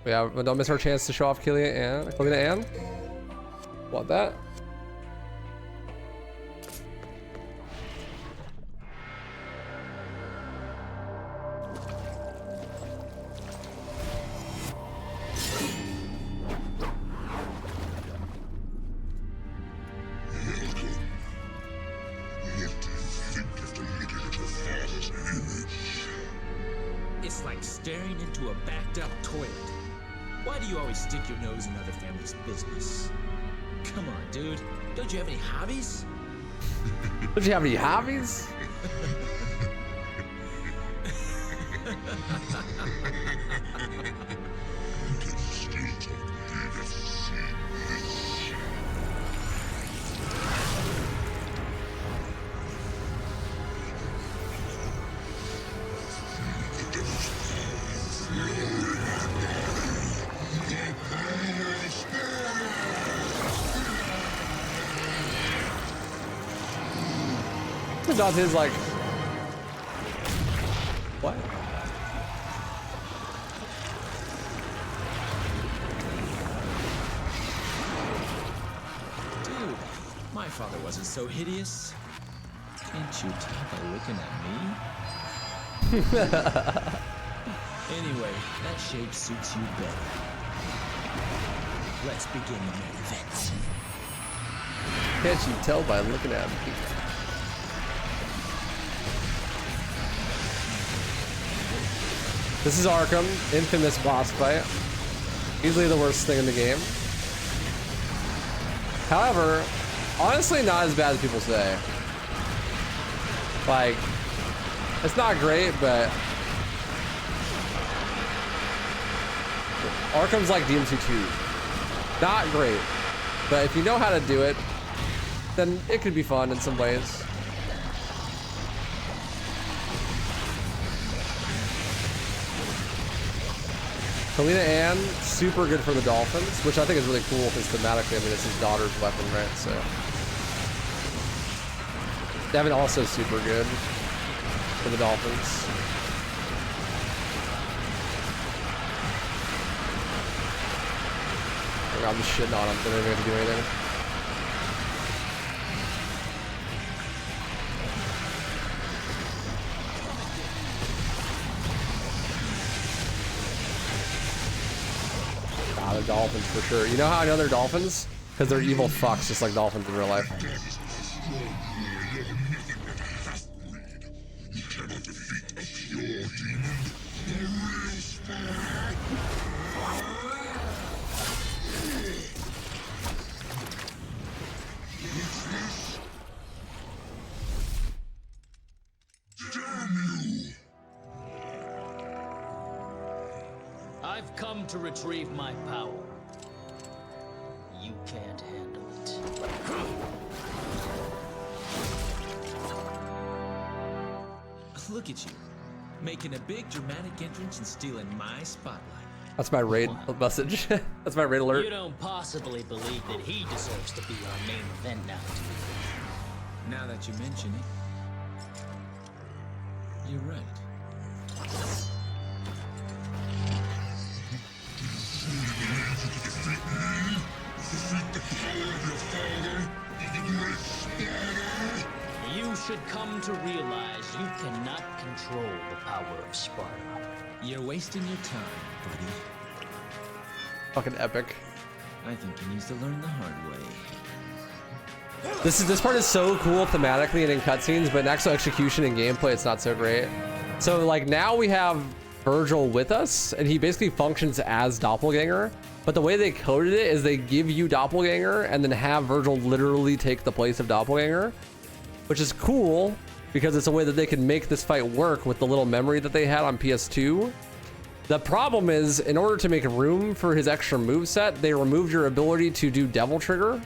[SPEAKER 1] Yeah, don't miss our chance to show off Killian Ann. Want that?
[SPEAKER 2] It's like staring into a backed up toilet. Why do you always stick your nose in other families' business? Come on, dude. Don't you have any hobbies?
[SPEAKER 1] Don't you have any hobbies? Dante's like, what?
[SPEAKER 2] Dude, my father wasn't so hideous. Can't you tell by looking at me? Anyway, that shape suits you better. Let's begin the main event.
[SPEAKER 1] Can't you tell by looking at me? This is Arkham, infamous boss fight. Easily the worst thing in the game. However, honestly not as bad as people say. Like, it's not great, but Arkham's like DMC 2. Not great, but if you know how to do it, then it could be fun in some ways. Helena Ann, super good for the Dolphins, which I think is really cool because thematically, I mean, it's his daughter's weapon, right? So Devin also super good for the Dolphins. I'm just shitting on him. They don't even have to do anything. Ah, they're Dolphins for sure. You know how I know they're Dolphins? Because they're evil fucks, just like Dolphins in real life.
[SPEAKER 5] I've come to retrieve my power. You can't handle it.
[SPEAKER 9] Look at you, making a big dramatic entrance and stealing my spotlight.
[SPEAKER 1] That's my raid message. That's my raid alert.
[SPEAKER 5] You don't possibly believe that he deserves to be our main event now, do you?
[SPEAKER 9] Now that you mention it, you're right.
[SPEAKER 5] You should come to realize you cannot control the power of Sparta.
[SPEAKER 9] You're wasting your time, buddy.
[SPEAKER 1] Fucking epic.
[SPEAKER 9] I think he needs to learn the hard way.
[SPEAKER 1] This part is so cool thematically and in cutscenes, but in actual execution and gameplay, it's not so great. So like now we have Virgil with us, and he basically functions as Doppelganger. But the way they coded it is they give you Doppelganger and then have Virgil literally take the place of Doppelganger, which is cool because it's a way that they can make this fight work with the little memory that they had on PS2. The problem is, in order to make room for his extra moveset, they removed your ability to do Devil Trigger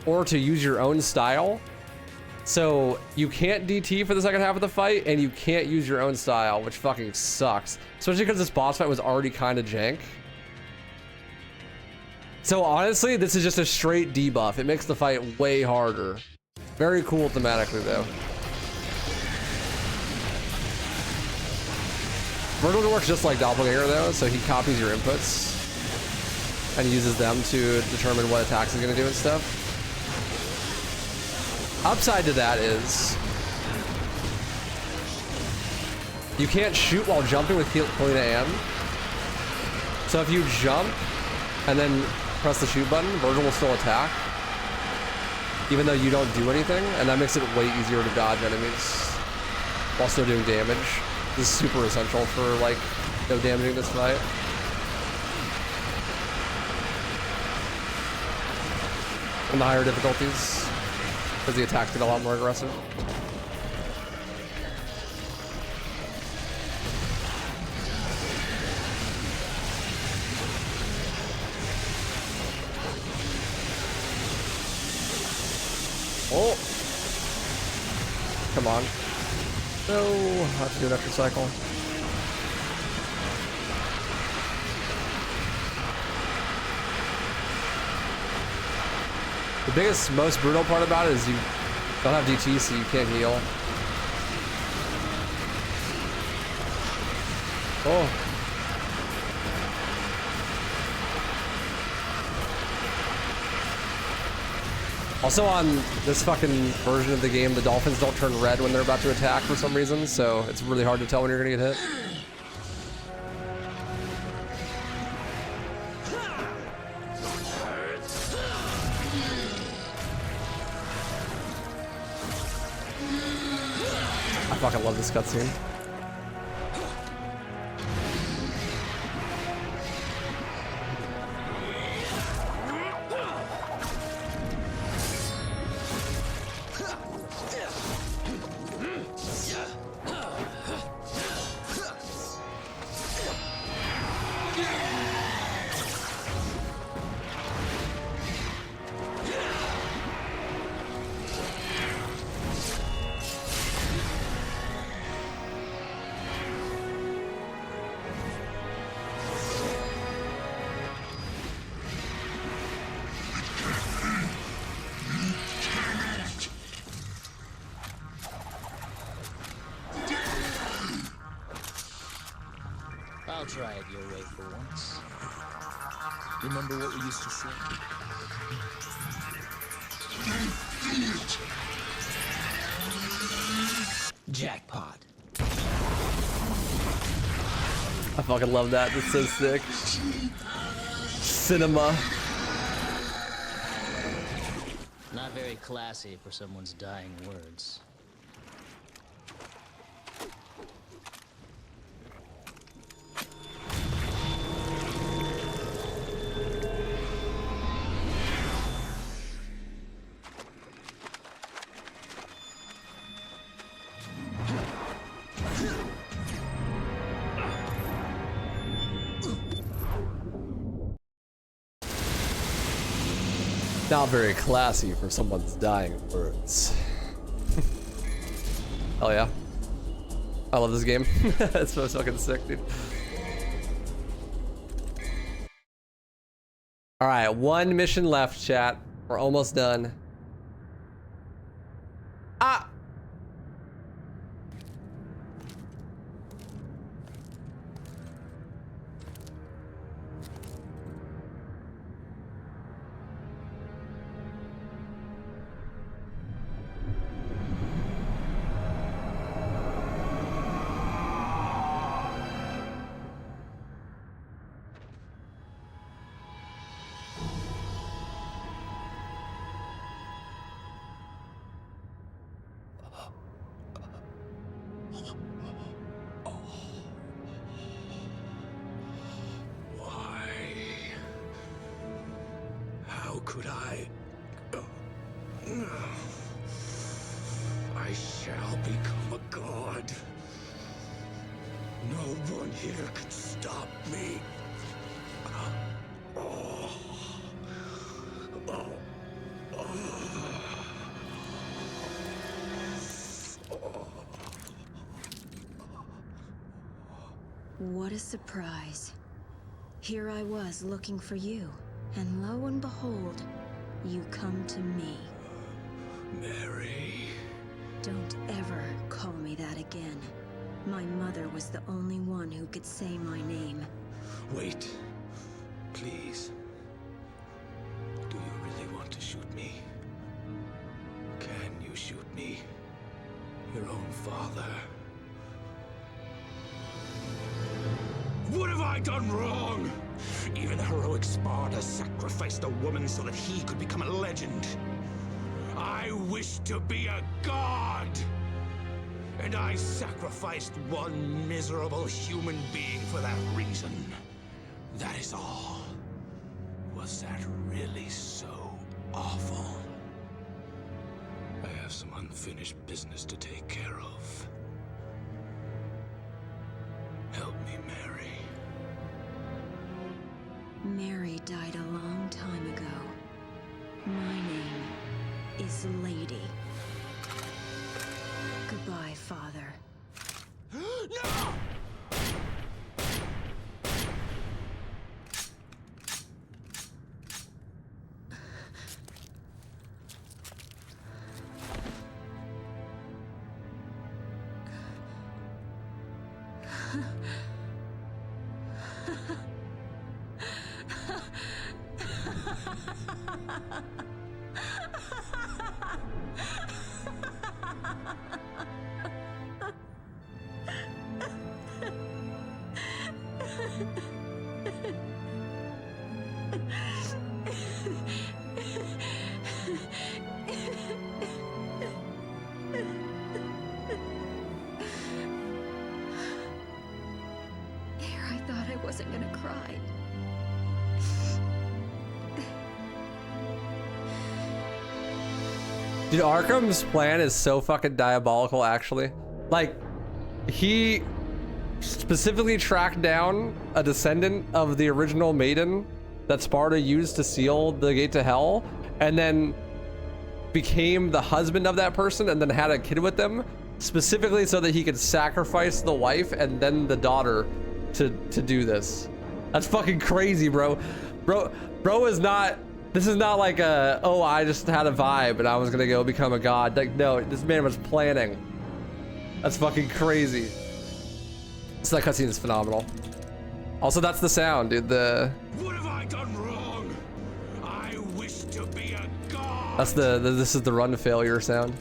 [SPEAKER 1] or to use your own style. So you can't DT for the second half of the fight, and you can't use your own style, which fucking sucks. Especially because this boss fight was already kind of jank. So honestly, this is just a straight debuff. It makes the fight way harder. Very cool thematically though. Virgil works just like Doppelganger though, so he copies your inputs and uses them to determine what attacks he's gonna do and stuff. Upside to that is you can't shoot while jumping with Kalina and. So if you jump and then press the shoot button, Virgil will still attack, even though you don't do anything, and that makes it way easier to dodge enemies while still doing damage. This is super essential for like no damaging this fight. In the higher difficulties, because the attacks get a lot more aggressive. Oh! Come on. No, I have to do an extra cycle. The biggest, most brutal part about it is you don't have DT, so you can't heal. Oh. Also on this fucking version of the game, the dolphins don't turn red when they're about to attack for some reason, so it's really hard to tell when you're gonna get hit. I fucking love this cutscene.
[SPEAKER 5] way for once.
[SPEAKER 9] Remember what we used to say?
[SPEAKER 2] Jackpot.
[SPEAKER 1] I fucking love that. It's so sick. Cinema.
[SPEAKER 5] Not very classy for someone's dying words.
[SPEAKER 1] Not very classy for someone's dying words. Hell yeah. I love this game. It's so fucking sick, dude. Alright, one mission left, chat. We're almost done. Ah!
[SPEAKER 4] How could I? I shall become a god. No one here can stop me.
[SPEAKER 3] What a surprise. Here I was looking for you, and lo and behold, you come to me.
[SPEAKER 4] Mary.
[SPEAKER 3] Don't ever call me that again. My mother was the only one who could say my name.
[SPEAKER 4] Wait. Please. Do you really want to shoot me? Can you shoot me? Your own father? What have I done wrong? Even heroic Sparta sacrificed a woman so that he could become a legend. I wish to be a god! And I sacrificed one miserable human being for that reason. That is all. Was that really so awful? I have some unfinished business to take care of. Help me, Mary.
[SPEAKER 3] Mary died a long time ago. My name is Lady. Goodbye, Father.
[SPEAKER 4] No!
[SPEAKER 3] Wasn't gonna cry.
[SPEAKER 1] Dude, Arkham's plan is so fucking diabolical, actually. Like, he specifically tracked down a descendant of the original maiden that Sparta used to seal the gate to hell, and then became the husband of that person and then had a kid with them, specifically so that he could sacrifice the wife and then the daughter to do this. That's fucking crazy, bro. Bro is not, this is not like a, oh, I just had a vibe and I was gonna go become a god. Like, no, this man was planning. That's fucking crazy. So that cutscene is phenomenal. Also, that's the sound, dude.
[SPEAKER 4] What have I done wrong? I wish to be a god.
[SPEAKER 1] That's this is the run failure sound.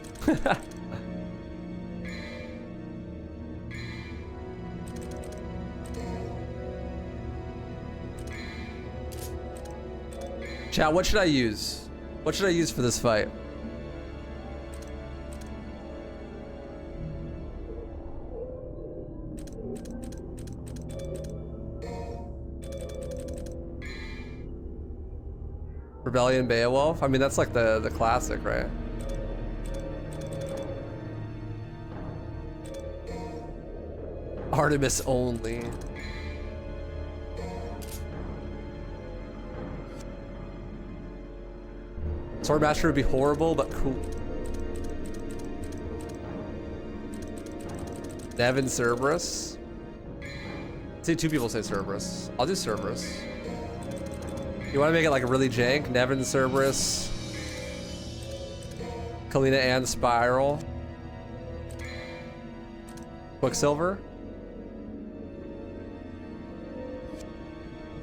[SPEAKER 1] Chat, what should I use? What should I use for this fight? Rebellion Beowulf? I mean, that's like the classic, right? Artemis only. Swordmaster would be horrible, but cool. Nevin Cerberus. See, two people say Cerberus. I'll do Cerberus. You want to make it like really jank? Nevin Cerberus. Kalina and Spiral. Quicksilver.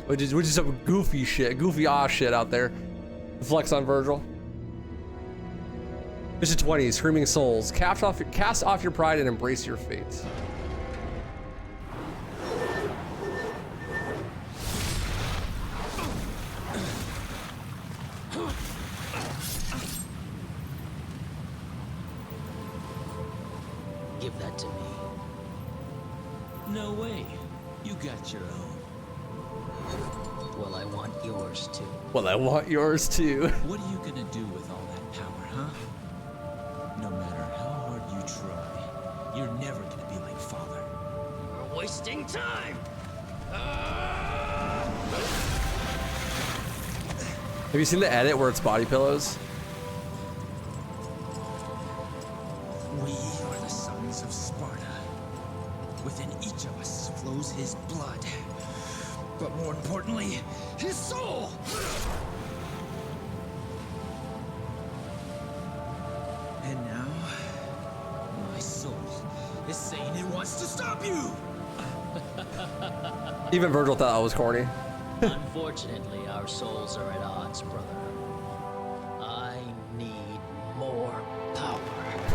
[SPEAKER 1] Which is some goofy shit, goofy ass shit out there. Flex on Virgil. Mission 20, Screaming Souls. Cast off your pride and embrace your fate.
[SPEAKER 5] Give that to me.
[SPEAKER 2] No way. You got your own.
[SPEAKER 5] Well, I want yours too.
[SPEAKER 1] Well, I want yours too.
[SPEAKER 2] What are you gonna do with all that power, huh? No matter how hard you try, you're never gonna be like Father.
[SPEAKER 5] We're wasting time!
[SPEAKER 1] Have you seen the edit where it's body pillows?
[SPEAKER 2] We are the sons of Sparta. Within each of us flows his blood. But more importantly, his soul! And now, my soul is saying it wants to stop you!
[SPEAKER 1] Even Virgil thought that was corny.
[SPEAKER 5] Unfortunately, our souls are at odds, brother. I need more power.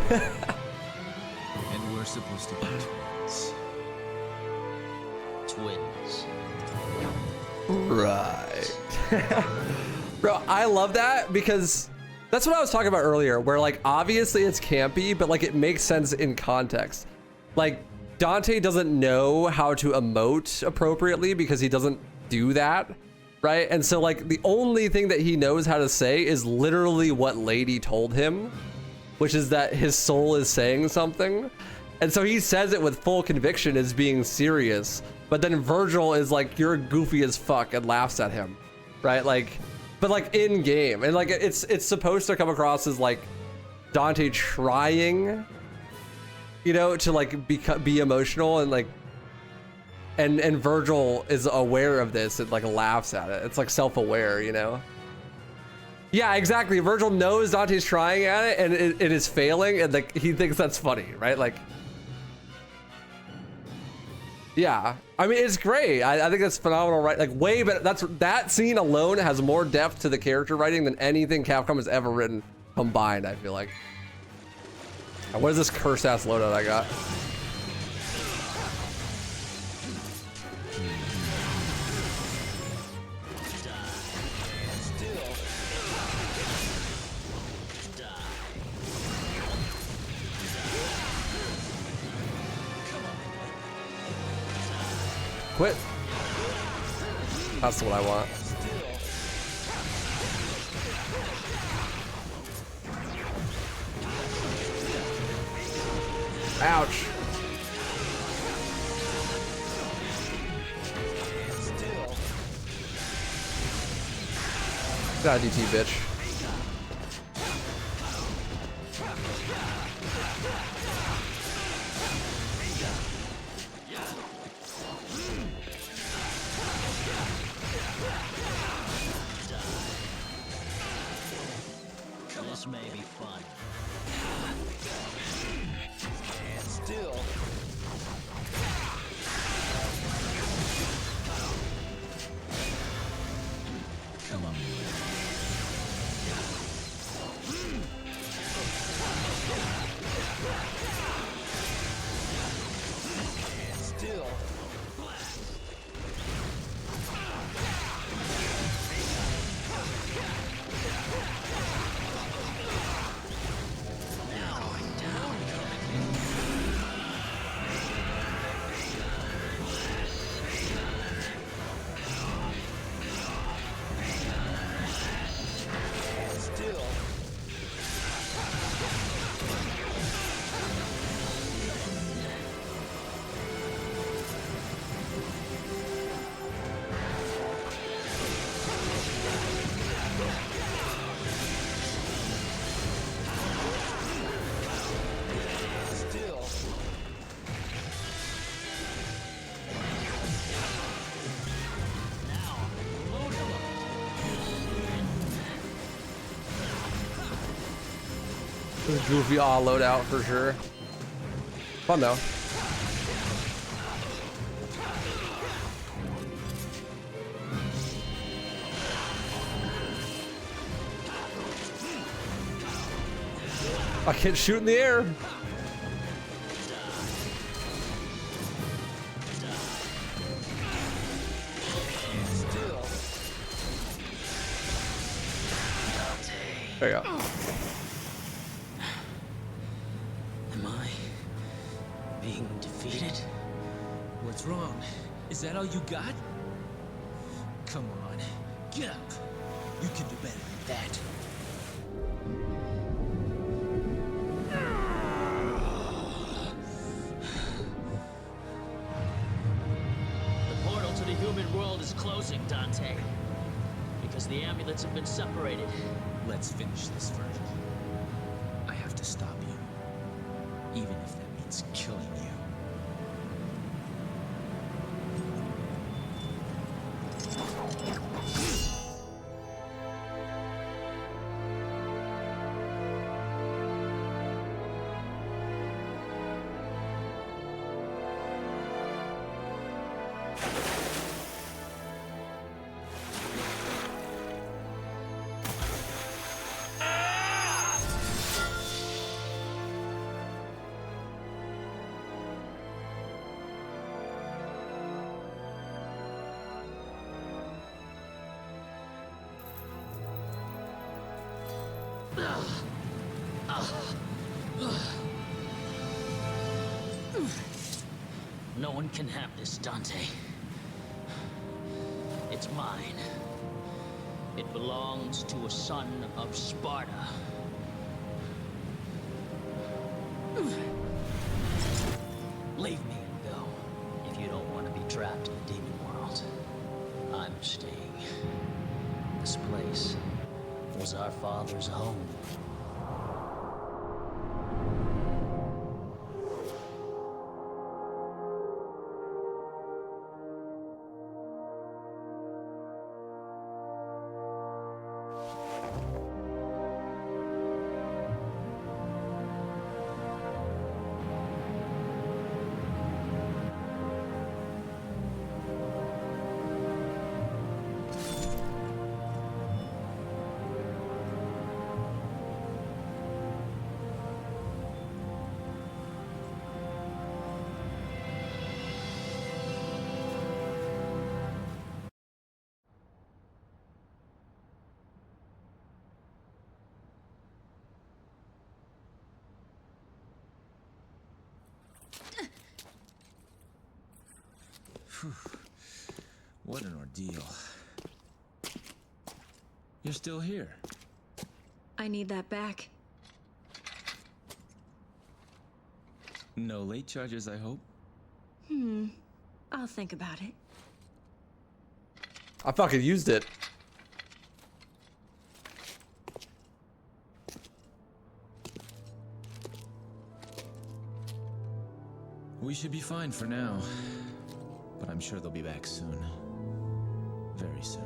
[SPEAKER 9] And we're supposed to be twins.
[SPEAKER 5] Twins.
[SPEAKER 1] Right. Bro, I love that because that's what I was talking about earlier, where like obviously it's campy, but like it makes sense in context. Like Dante doesn't know how to emote appropriately because he doesn't do that, right? And so like the only thing that he knows how to say is literally what Lady told him, which is that his soul is saying something. And so he says it with full conviction as being serious, but then Virgil is like, you're goofy as fuck, and laughs at him, right? Like, but like in game, and like it's supposed to come across as like Dante trying, you know, to like be emotional, and like and Virgil is aware of this and like laughs at it. It's like self-aware, you know? Yeah, exactly. Virgil knows Dante's trying at it and it is failing, and like he thinks that's funny, right? Like, yeah, I mean, it's great. I think that's phenomenal, right? Like way better. That scene alone has more depth to the character writing than anything Capcom has ever written combined, I feel like. Now, what is this cursed ass loadout I got? Quit. That's what I want. Ouch. Got a DT, bitch.
[SPEAKER 5] This may be fun.
[SPEAKER 8] Stand still.
[SPEAKER 1] Goofy all loadout for sure. Fun though. I can't shoot in the air. There you go.
[SPEAKER 5] Am I being defeated?
[SPEAKER 2] What's wrong? Is that all you got? Come on, get up. You can do better than that.
[SPEAKER 5] The portal to the human world is closing, Dante. Because the amulets have been separated.
[SPEAKER 2] Let's finish this, Virgil. I have to stop you. Even if that means killing you.
[SPEAKER 5] No one can have this, Dante. It's mine. It belongs to a son of Sparta. Leave me and go, if you don't want to be trapped in the demon world. I'm staying. This place was our father's home.
[SPEAKER 9] What an ordeal. You're still here.
[SPEAKER 10] I need that back.
[SPEAKER 9] No late charges, I hope.
[SPEAKER 10] I'll think about it.
[SPEAKER 1] I fucking used it.
[SPEAKER 9] We should be fine for now. But I'm sure they'll be back soon. Very soon.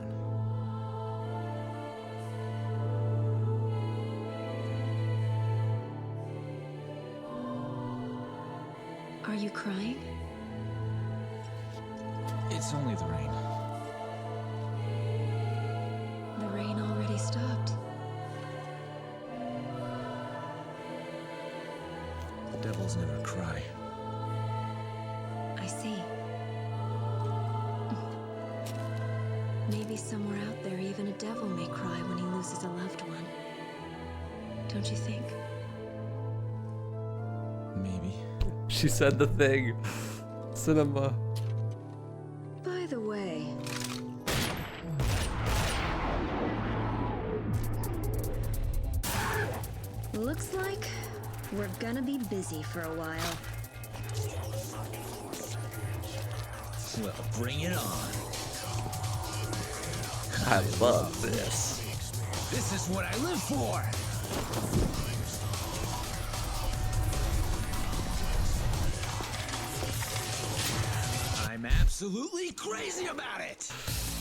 [SPEAKER 10] Are you crying?
[SPEAKER 9] It's only the rain.
[SPEAKER 10] The rain already stopped.
[SPEAKER 9] Devils never cry.
[SPEAKER 10] I see. Maybe somewhere out there, even a devil may cry when he loses a loved one. Don't you think?
[SPEAKER 9] Maybe.
[SPEAKER 1] She said the thing. Cinema.
[SPEAKER 10] By the way... Looks like we're gonna be busy for a while.
[SPEAKER 2] Well, bring it on.
[SPEAKER 1] I love this.
[SPEAKER 2] This is what I live for. I'm absolutely crazy about it.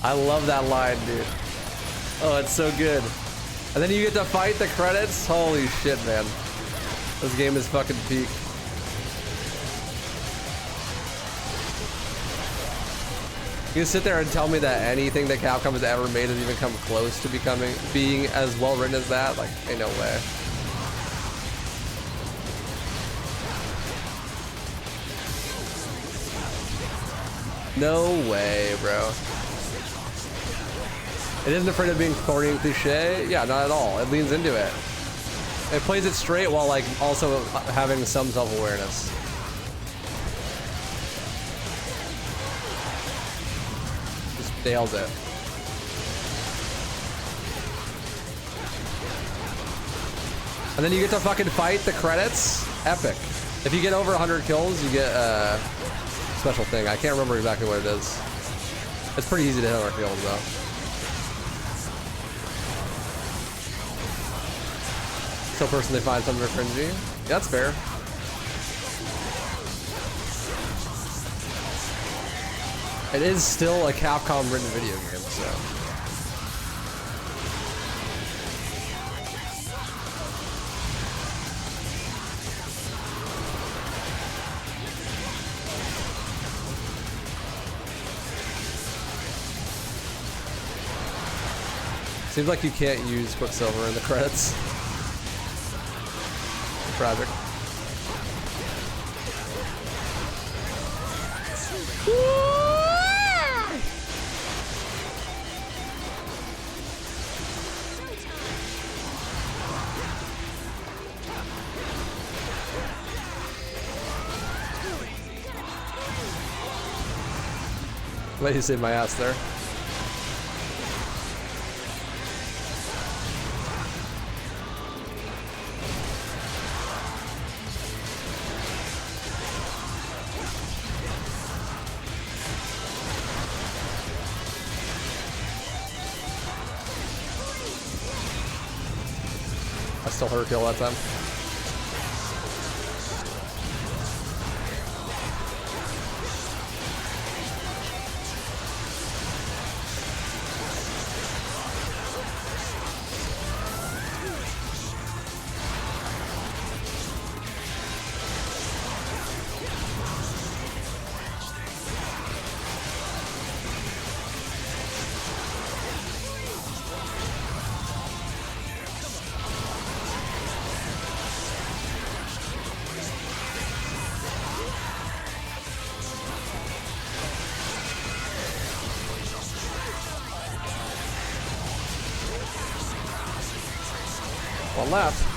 [SPEAKER 1] I love that line, dude. Oh, it's so good. And then you get to fight the credits. Holy shit, man. This game is fucking peak. You can sit there and tell me that anything that Capcom has ever made has even come close to being as well written as that? Like, ain't no way. No way, bro. It isn't afraid of being corny and cliche? Yeah, not at all. It leans into it. It plays it straight while like also having some self-awareness. Just nails it. And then you get to fucking fight the credits. Epic. If you get over 100 kills, you get a special thing. I can't remember exactly what it is. It's pretty easy to hit 100 kills though. Still personally find something cringy. Yeah, that's fair. It is still a Capcom written video game, so. Seems like you can't use Quicksilver in the credits. Tragic. Let you save my ass there. I still heard kill that time. One left.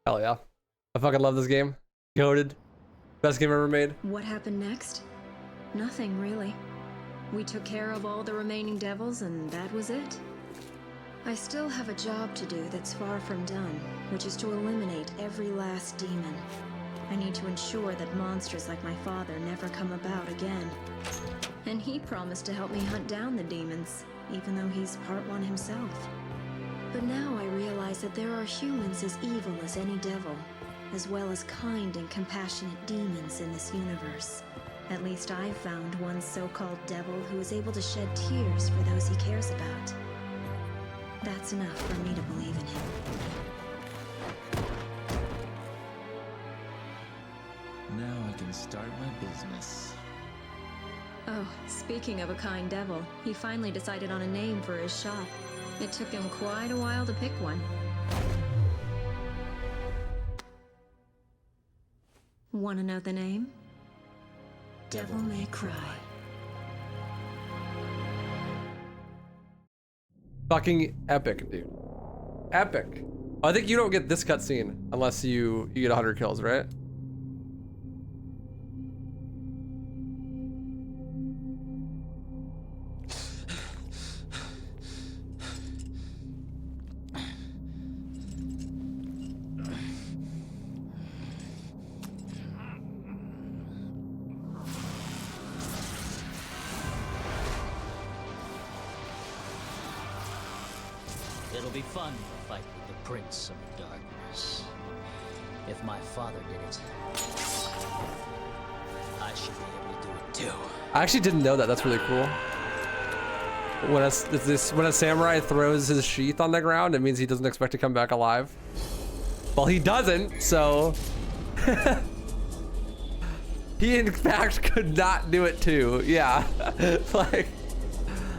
[SPEAKER 1] Hell yeah. I fucking love this game. Goated. Best game ever made.
[SPEAKER 3] What happened next? Nothing, really. We took care of all the remaining devils, and that was it. I still have a job to do that's far from done, which is to eliminate every last demon. I need to ensure that monsters like my father never come about again. And he promised to help me hunt down the demons, even though he's part one himself. But now I realize that there are humans as evil as any devil, as well as kind and compassionate demons in this universe. At least I've found one so-called devil who is able to shed tears for those he cares about. That's enough for me to believe in him.
[SPEAKER 9] Now I can start my business.
[SPEAKER 3] Oh, speaking of a kind devil, he finally decided on a name for his shop. It took him quite a while to pick one. Wanna know the name? Devil May Cry.
[SPEAKER 1] Fucking epic, dude. Epic. I think you don't get this cutscene unless you get 100 kills, right?
[SPEAKER 5] It'll be fun to fight with the Prince of Darkness. If my father did it, I should be able to do it too.
[SPEAKER 1] I actually didn't know that. That's really cool. When a samurai throws his sheath on the ground, it means he doesn't expect to come back alive. Well, he doesn't, so he in fact could not do it too. Yeah, like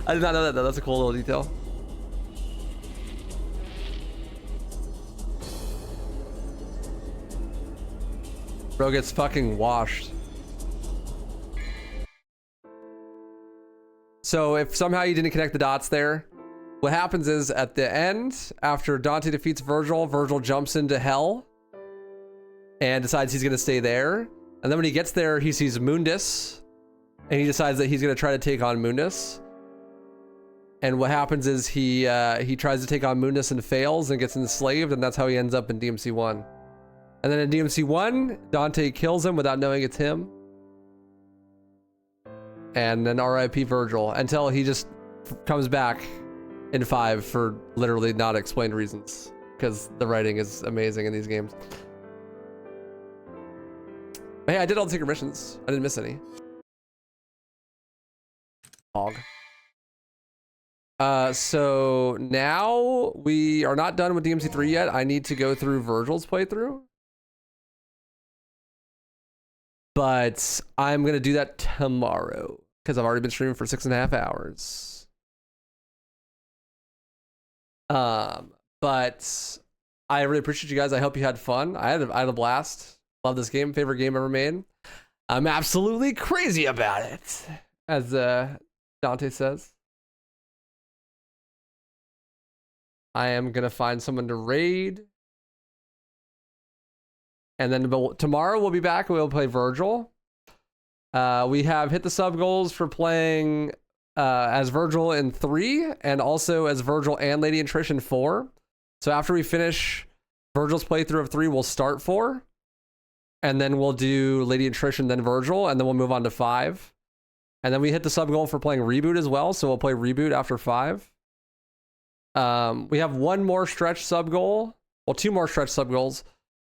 [SPEAKER 1] I did not know that though. That's a cool little detail. Bro gets fucking washed. So if somehow you didn't connect the dots there, what happens is at the end, after Dante defeats Virgil, Virgil jumps into hell and decides he's gonna stay there. And then when he gets there, he sees Mundus and he decides that he's gonna try to take on Mundus. And what happens is he tries to take on Mundus and fails and gets enslaved, and that's how he ends up in DMC 1. And then in DMC 1, Dante kills him without knowing it's him. And then RIP Virgil until he just comes back in 5 for literally not explained reasons, because the writing is amazing in these games. But hey, I did all the secret missions. I didn't miss any. Hog. So now we are not done with DMC 3 yet. I need to go through Virgil's playthrough. But I'm gonna do that tomorrow because I've already been streaming for 6.5 hours. But I really appreciate you guys. I hope you had fun. I had a blast. Love this game. Favorite game ever made. I'm absolutely crazy about it, as Dante says. I am gonna find someone to raid. And then tomorrow we'll be back and we'll play Virgil. We have hit the sub goals for playing as Virgil in 3 and also as Virgil and Lady and Trish in 4. So after we finish Virgil's playthrough of 3, we'll start 4. And then we'll do Lady and Trish and then Virgil, and then we'll move on to 5. And then we hit the sub goal for playing Reboot as well, so we'll play Reboot after 5. We have one more stretch sub goal. Well, 2 more stretch sub goals.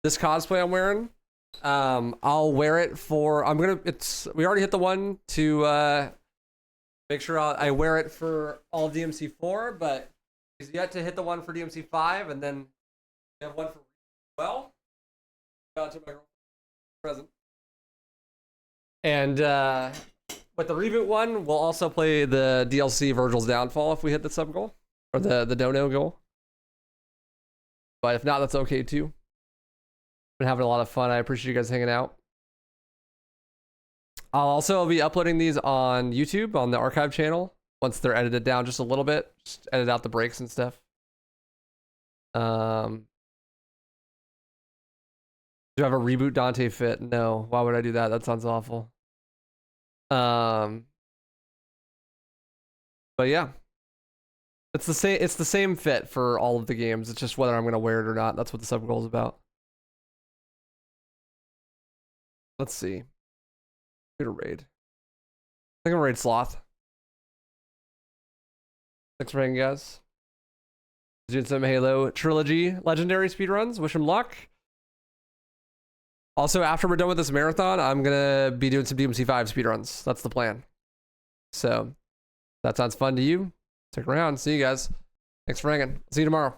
[SPEAKER 1] This cosplay I'm wearing, I'll wear it for, we already hit the one to make sure I wear it for all of DMC 4, but he's yet to hit the one for DMC 5, and then we have one for, well, got to my present. And with the Reboot one, we'll also play the DLC Virgil's Downfall if we hit the sub goal, or the dono goal. But if not, that's okay too. Been having a lot of fun. I appreciate you guys hanging out. I'll also be uploading these on YouTube on the archive channel once they're edited down just a little bit. Just edit out the breaks and stuff. Do I have a Reboot Dante fit? No. Why would I do that? That sounds awful. But yeah. It's the same fit for all of the games. It's just whether I'm gonna wear it or not. That's what the sub goal is about. Let's see. Who to raid? I think I'm gonna raid Sloth. Thanks for hanging, guys. Doing some Halo Trilogy Legendary speedruns. Wish him luck. Also, after we're done with this marathon, I'm gonna be doing some DMC 5 speedruns. That's the plan. So, if that sounds fun to you, stick around. See you guys. Thanks for hanging. See you tomorrow.